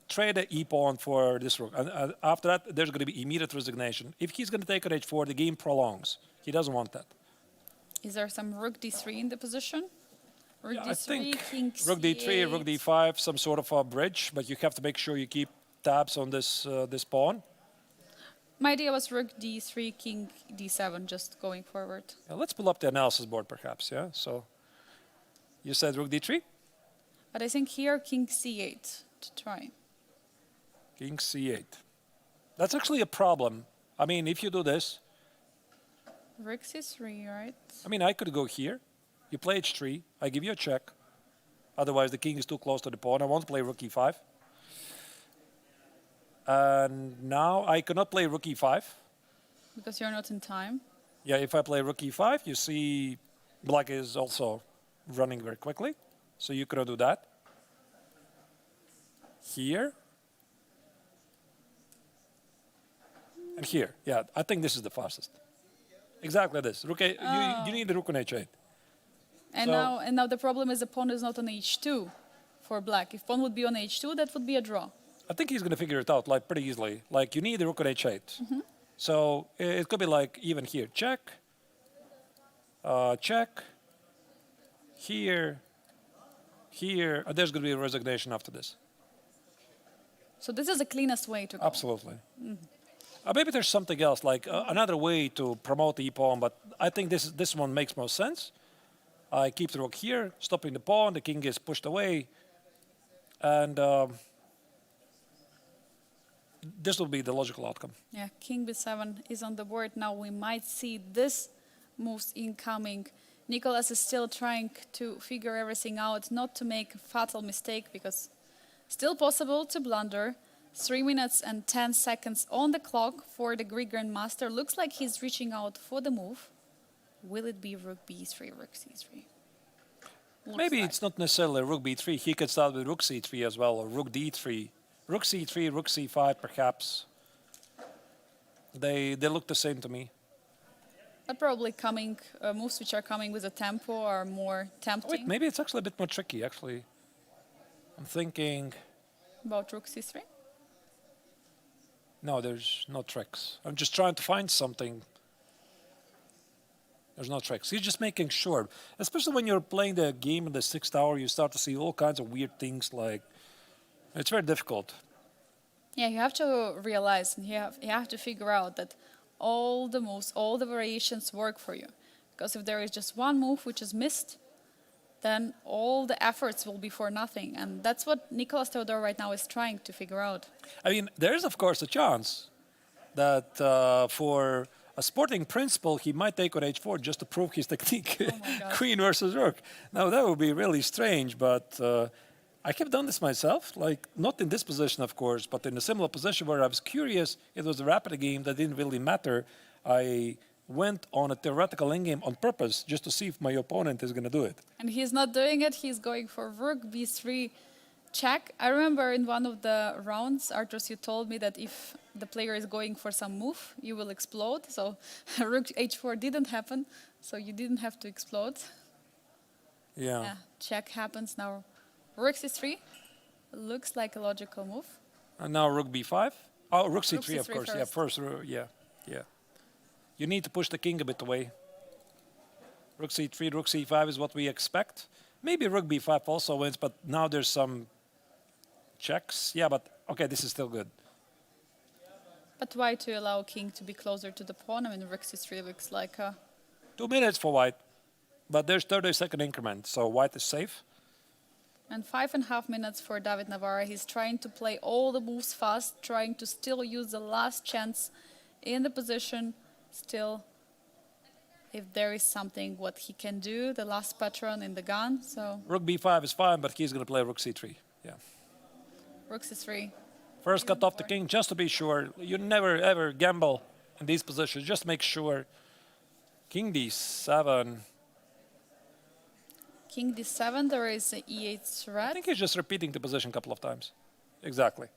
A: Trade the e-pawn for this rook. And after that, there's going to be immediate resignation. If he's going to take on h4, the game prolongs. He doesn't want that.
B: Is there some rook d3 in the position? Rook
A: Yeah,
B: d3,
A: I think
B: king
A: rook d3,
B: c8.
A: rook d5, some sort of a bridge. But you have to make sure you keep tabs on this this pawn.
B: My idea was rook d3, king d7, just going forward.
A: Now, let's pull up the analysis board, perhaps. Yeah. So you said rook d3,
B: But I think here king c8 to try.
A: king c8. That's actually a problem. I mean, if you do this,
B: Rook c3, right?
A: I mean, I could go here. You play h3. I give you a check. Otherwise, the king is too close to the pawn. I want to play rook e5. And now I cannot play rook e5
B: Because you're not in time.
A: Yeah, if I play rook e5, you see black is also running very quickly. So you could do that. Here. And here. Yeah, I think this is the fastest. Exactly this. Rook a, you need the rook on h8.
B: And
A: So-
B: now the problem is the pawn is not on h2 for black. If pawn would be on h2, that would be a draw.
A: I think he's going to figure it out like pretty easily. Like you need the rook on h8. So it could be like even here, check, check, here, here. There's going to be a resignation after this.
B: So this is the cleanest way to go.
A: Absolutely. Maybe there's something else, like another way to promote the pawn, but I think this one makes more sense. I keep the rook here, stopping the pawn. The king is pushed away, and this will be the logical outcome.
B: Yeah, king b7 is on the board. Now we might see this moves incoming. Nicholas is still trying to figure everything out, not to make a fatal mistake, because still possible to blunder. 3 minutes and 10 seconds on the clock for the Greek Grandmaster. Looks like he's reaching out for the move. Will it be rook b3, rook c3?
A: Maybe it's not necessarily rook b3. He could start with rook c3 as well, or rook d3. Rook c3, rook c5, perhaps. They look the same to me.
B: But probably coming moves which are coming with a tempo are more tempting.
A: Wait, maybe it's actually a bit more tricky, actually. I'm thinking...
B: About rook c3?
A: No, there's no tricks. I'm just trying to find something. There's no tricks. He's just making sure. Especially when you're playing the game in the 6th hour, you start to see all kinds of weird things like... It's very difficult.
B: Yeah, you have to realize and you have to figure out that all the moves, all the variations work for you. Because if there is just one move which is missed, then all the efforts will be for nothing. And that's what Nicholas Theodor right now is trying to figure out.
A: I mean, there is, of course, a chance that for a sporting principle, he might take on h4 just to prove his technique.
B: Oh my God.
A: Queen versus rook. Now, that would be really strange, but I have done this myself. Like, not in this position, of course, but in a similar position where I was curious. It was a rapid game that didn't really matter. I went on a theoretical endgame on purpose just to see if my opponent is going to do it.
B: And he's not doing it. He's going for rook b3 check. I remember in one of the rounds, Arturs, you told me that if the player is going for some move, you will explode. So rook h4 didn't happen, so you didn't have to explode.
A: Yeah.
B: Yeah, check happens now. Rook c3 looks like a logical move.
A: And now rook b5. Oh, rook c3,
B: Rook
A: of
B: c3
A: course. Yeah, first, yeah, yeah. You need to push the king a bit away. Rook c3, rook c5 is what we expect. Maybe rook b5 also wins, but now there's some checks. Yeah, but okay, this is still good.
B: But why to allow king to be closer to the pawn? I mean, rook c3 looks like a...
A: 2 minutes for white, but there's 30-second increment, so white is safe.
B: And 5.5 minutes for David Navarra. He's trying to play all the moves fast, trying to still use the last chance in the position. Still, if there is something what he can do, the last pattern in the gun. So
A: Rook b5 is fine, but he's going to play rook c3. Yeah.
B: rook c3.
A: First, cut off the king just to be sure. You never ever gamble in these positions. Just make sure. King d7.
B: King d7, there is an e8
A: I
B: threat.
A: think he's just repeating the position a couple of times. Exactly.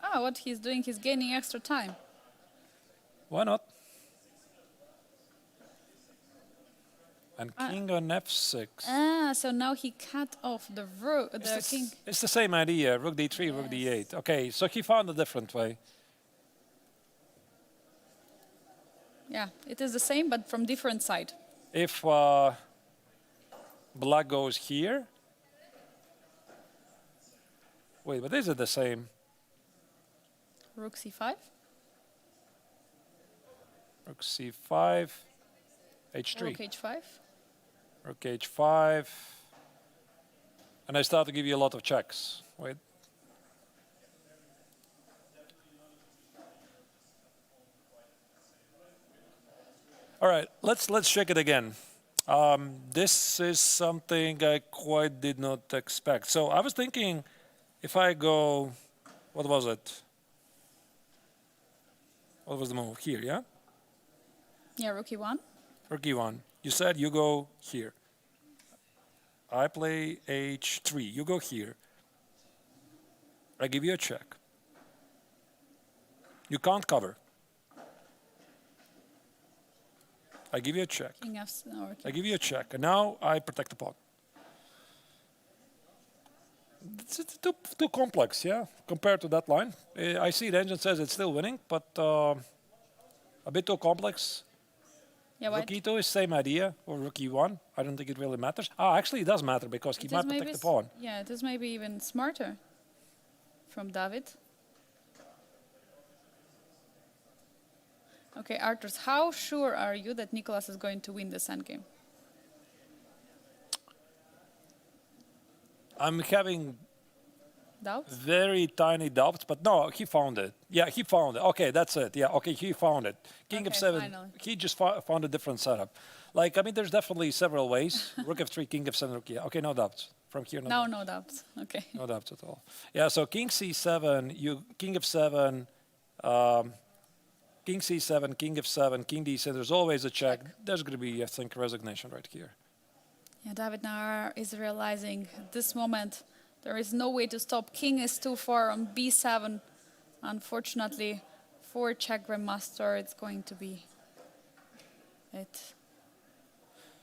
B: Ah, what he's doing, he's gaining extra time.
A: Why not? And king on f6.
B: Ah, so now he cut off the rook, the king.
A: It's the same idea. Rook d3, rook d8. Okay, so he found a different way.
B: Yeah, it is the same, but from different side.
A: If black goes here. Wait, but is it the same?
B: Rook c5.
A: Rook c5. h3.
B: Rook h5.
A: Rook h5. And I start to give you a lot of checks. Wait. All right, let's check it again. This is something I quite did not expect. So I was thinking if I go, what was it? What was the move? Here, yeah?
B: Yeah, rookie one.
A: Rook e1. You said you go here. I play h3. You go here. I give you a check. You can't cover. I give you a check.
B: King F. Or
A: I give you a check, and now I protect the pawn. It's too complex, yeah, compared to that line. I see the engine says it's still winning, but a bit too complex.
B: yeah,
A: Rook
B: white.
A: e2 is same idea, or rook e1. I don't think it really matters. Actually, it does matter because he
B: It
A: might
B: is maybe
A: protect the pawn.
B: Yeah, it is maybe even smarter from David. Okay, Arturs, how sure are you that Nicholas is going to win this endgame?
A: I'm having
B: Doubts?
A: very tiny doubts, but no, he found it. Yeah, he found it. Okay, that's it. Yeah, okay, he found it. King
B: Okay,
A: f7,
B: finally.
A: he just found a different setup. Like, I mean, there's definitely several ways. Rook f3, king f7, rook e. Okay, no doubts. From here, no
B: No,
A: doubts.
B: no doubts. Okay.
A: No doubts at all. Yeah, so king c7, you king f7, king c7, king f7, king d7. There's always a check. There's going to be, I think, resignation right here.
B: Yeah, David now is realizing at this moment there is no way to stop. King is too far on b7. Unfortunately, for Czech Grandmaster, it's going to be it.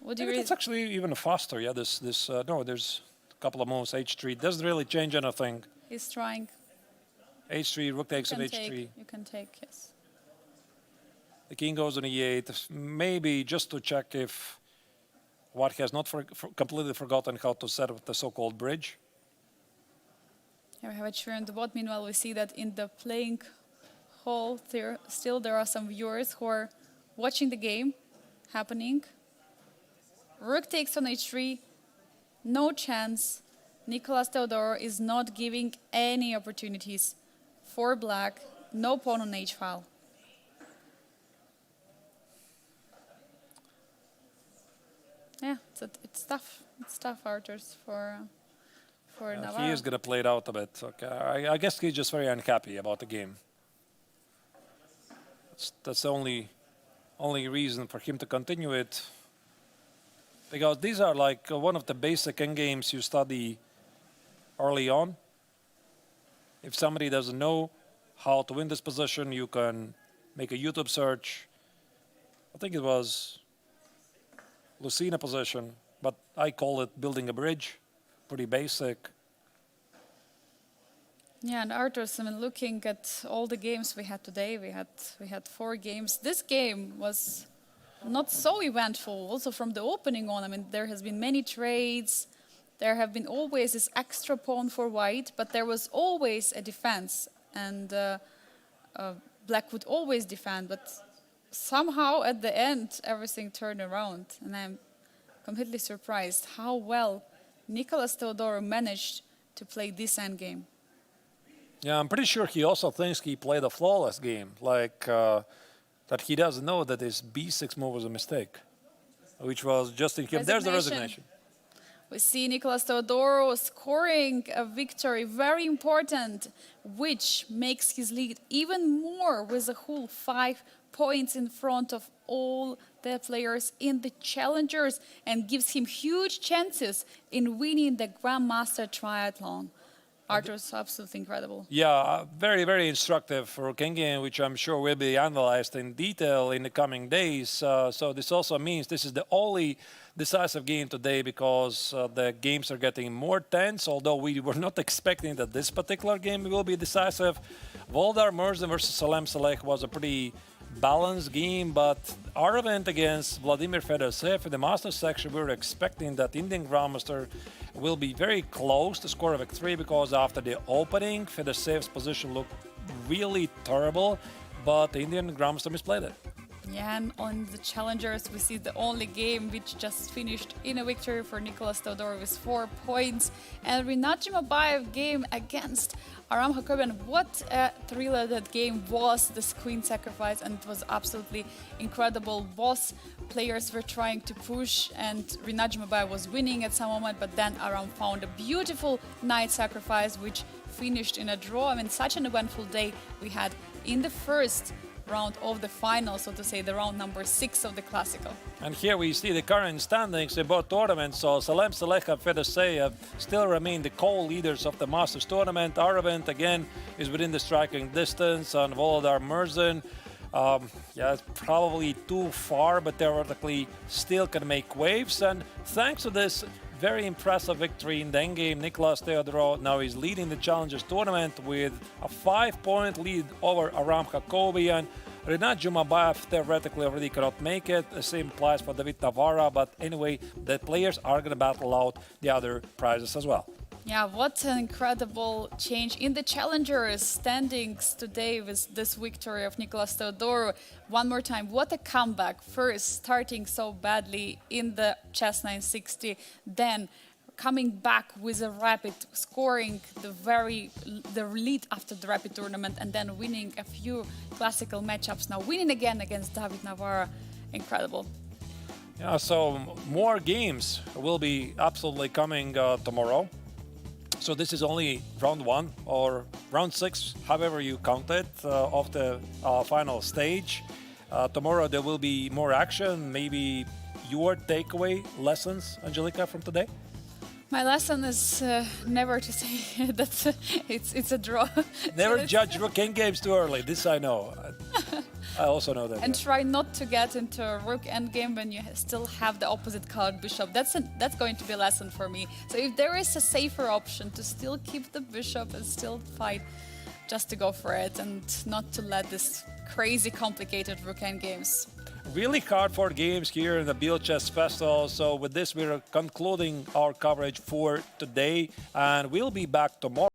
B: Would you
A: Maybe
B: really?
A: it's actually even faster. Yeah, no, there's a couple of moves. h3 doesn't really change anything.
B: He's trying.
A: h3, rook takes on
B: You
A: h3.
B: can take, yes.
A: The king goes on e8. Maybe just to check if White has not completely forgotten how to set up the so-called bridge.
B: Here we have a cheer in the bot. Meanwhile, we see that in the playing hall, there are some viewers who are watching the game happening. Rook takes on h3. No chance. Nicolas Theodorou is not giving any opportunities for black. No pawn on h file. Yeah, it's tough. It's tough, Arturs, for Navarro.
A: He is going to play it out a bit. Okay, I guess he's just very unhappy about the game. That's the only reason for him to continue it. Because these are like one of the basic endgames you study early on. If somebody doesn't know how to win this position, you can make a YouTube search. I think it was Lucina position, but I call it building a bridge. Pretty basic.
B: Yeah, and Arturs, I mean, looking at all the games we had today, we had 4 games. This game was not so eventful. Also from the opening on, I mean, there has been many trades. There have been always this extra pawn for white, but there was always a defense, and black would always defend. But somehow at the end, everything turned around, and I'm completely surprised how well Nicolas Theodorou managed to play this endgame.
A: Yeah, I'm pretty sure he also thinks he played a flawless game, like that he doesn't know that his b6 move was a mistake, which was just in him. There's the resignation.
B: We see Nicolas Theodorou scoring a victory, very important, which makes his lead even more with a whole 5 points in front of all the players in the challengers and gives him huge chances in winning the Grandmaster Triathlon. Arturs, absolutely incredible.
A: Yeah, very, very instructive for King game, which I'm sure will be analyzed in detail in the coming days. So this also means this is the only decisive game today because the games are getting more tense, although we were not expecting that this particular game will be decisive. Voldar Merzen versus Salem Saleh was a pretty balanced game, but our event against Vladimir Fedoseev in the Masters section, we were expecting that Indian Grandmaster will be very close to score a victory because after the opening, Fedoseev's position looked really terrible, but the Indian Grandmaster misplayed it.
B: Yeah, and on the challengers, we see the only game which just finished in a victory for Nicolas Theodorou with 4 points. And Rinat Jimabayev game against Aram Hakobian. What a thriller that game was, this queen sacrifice, and it was absolutely incredible. Both players were trying to push, and Rinat Jimabayev was winning at some moment, but then Aram found a beautiful knight sacrifice, which finished in a draw. I mean, such an eventful day we had in the first round of the final, so to say, the round number 6 of the Classical.
A: And here we see the current standings in both tournaments. So Salem Saleh and Fedosseyev still remain the co-leaders of the Masters tournament. Arvind again is within the striking distance, and Volodar Murzin, it's probably too far, but theoretically still can make waves. And thanks to this very impressive victory in the endgame, Nicolas Theodorou now is leading the Challengers tournament with a 5-point lead over Aram Jacobi, and Renat Jumabayev theoretically already cannot make it. The same applies for David Tavara, but anyway, the players are going to battle out the other prizes as well.
B: Yeah, what an incredible change in the Challengers standings today with this victory of Nicolas Theodorou. One more time, what a comeback. First, starting so badly in the Chess 960, then coming back with a rapid, scoring the lead after the rapid tournament, and then winning a few classical matchups. Now winning again against David Navarra. Incredible.
A: Yeah, so more games will be absolutely coming tomorrow. So this is only round 1 or round 6, however you count it, of the final stage. Tomorrow there will be more action. Maybe your takeaway lessons, Angelika, from today?
B: My lesson is never to say that it's a draw.
A: Never judge Rook Endgames too early. This I know. I also know that.
B: And try not to get into a Rook Endgame when you still have the opposite colored bishop. That's going to be a lesson for me. So if there is a safer option to still keep the bishop and still fight, just to go for it and not to let this crazy complicated Rook Endgames.
A: Really hard for games here in the Biel Chess Festival. So with this, we're concluding our coverage for today, and we'll be back tomorrow.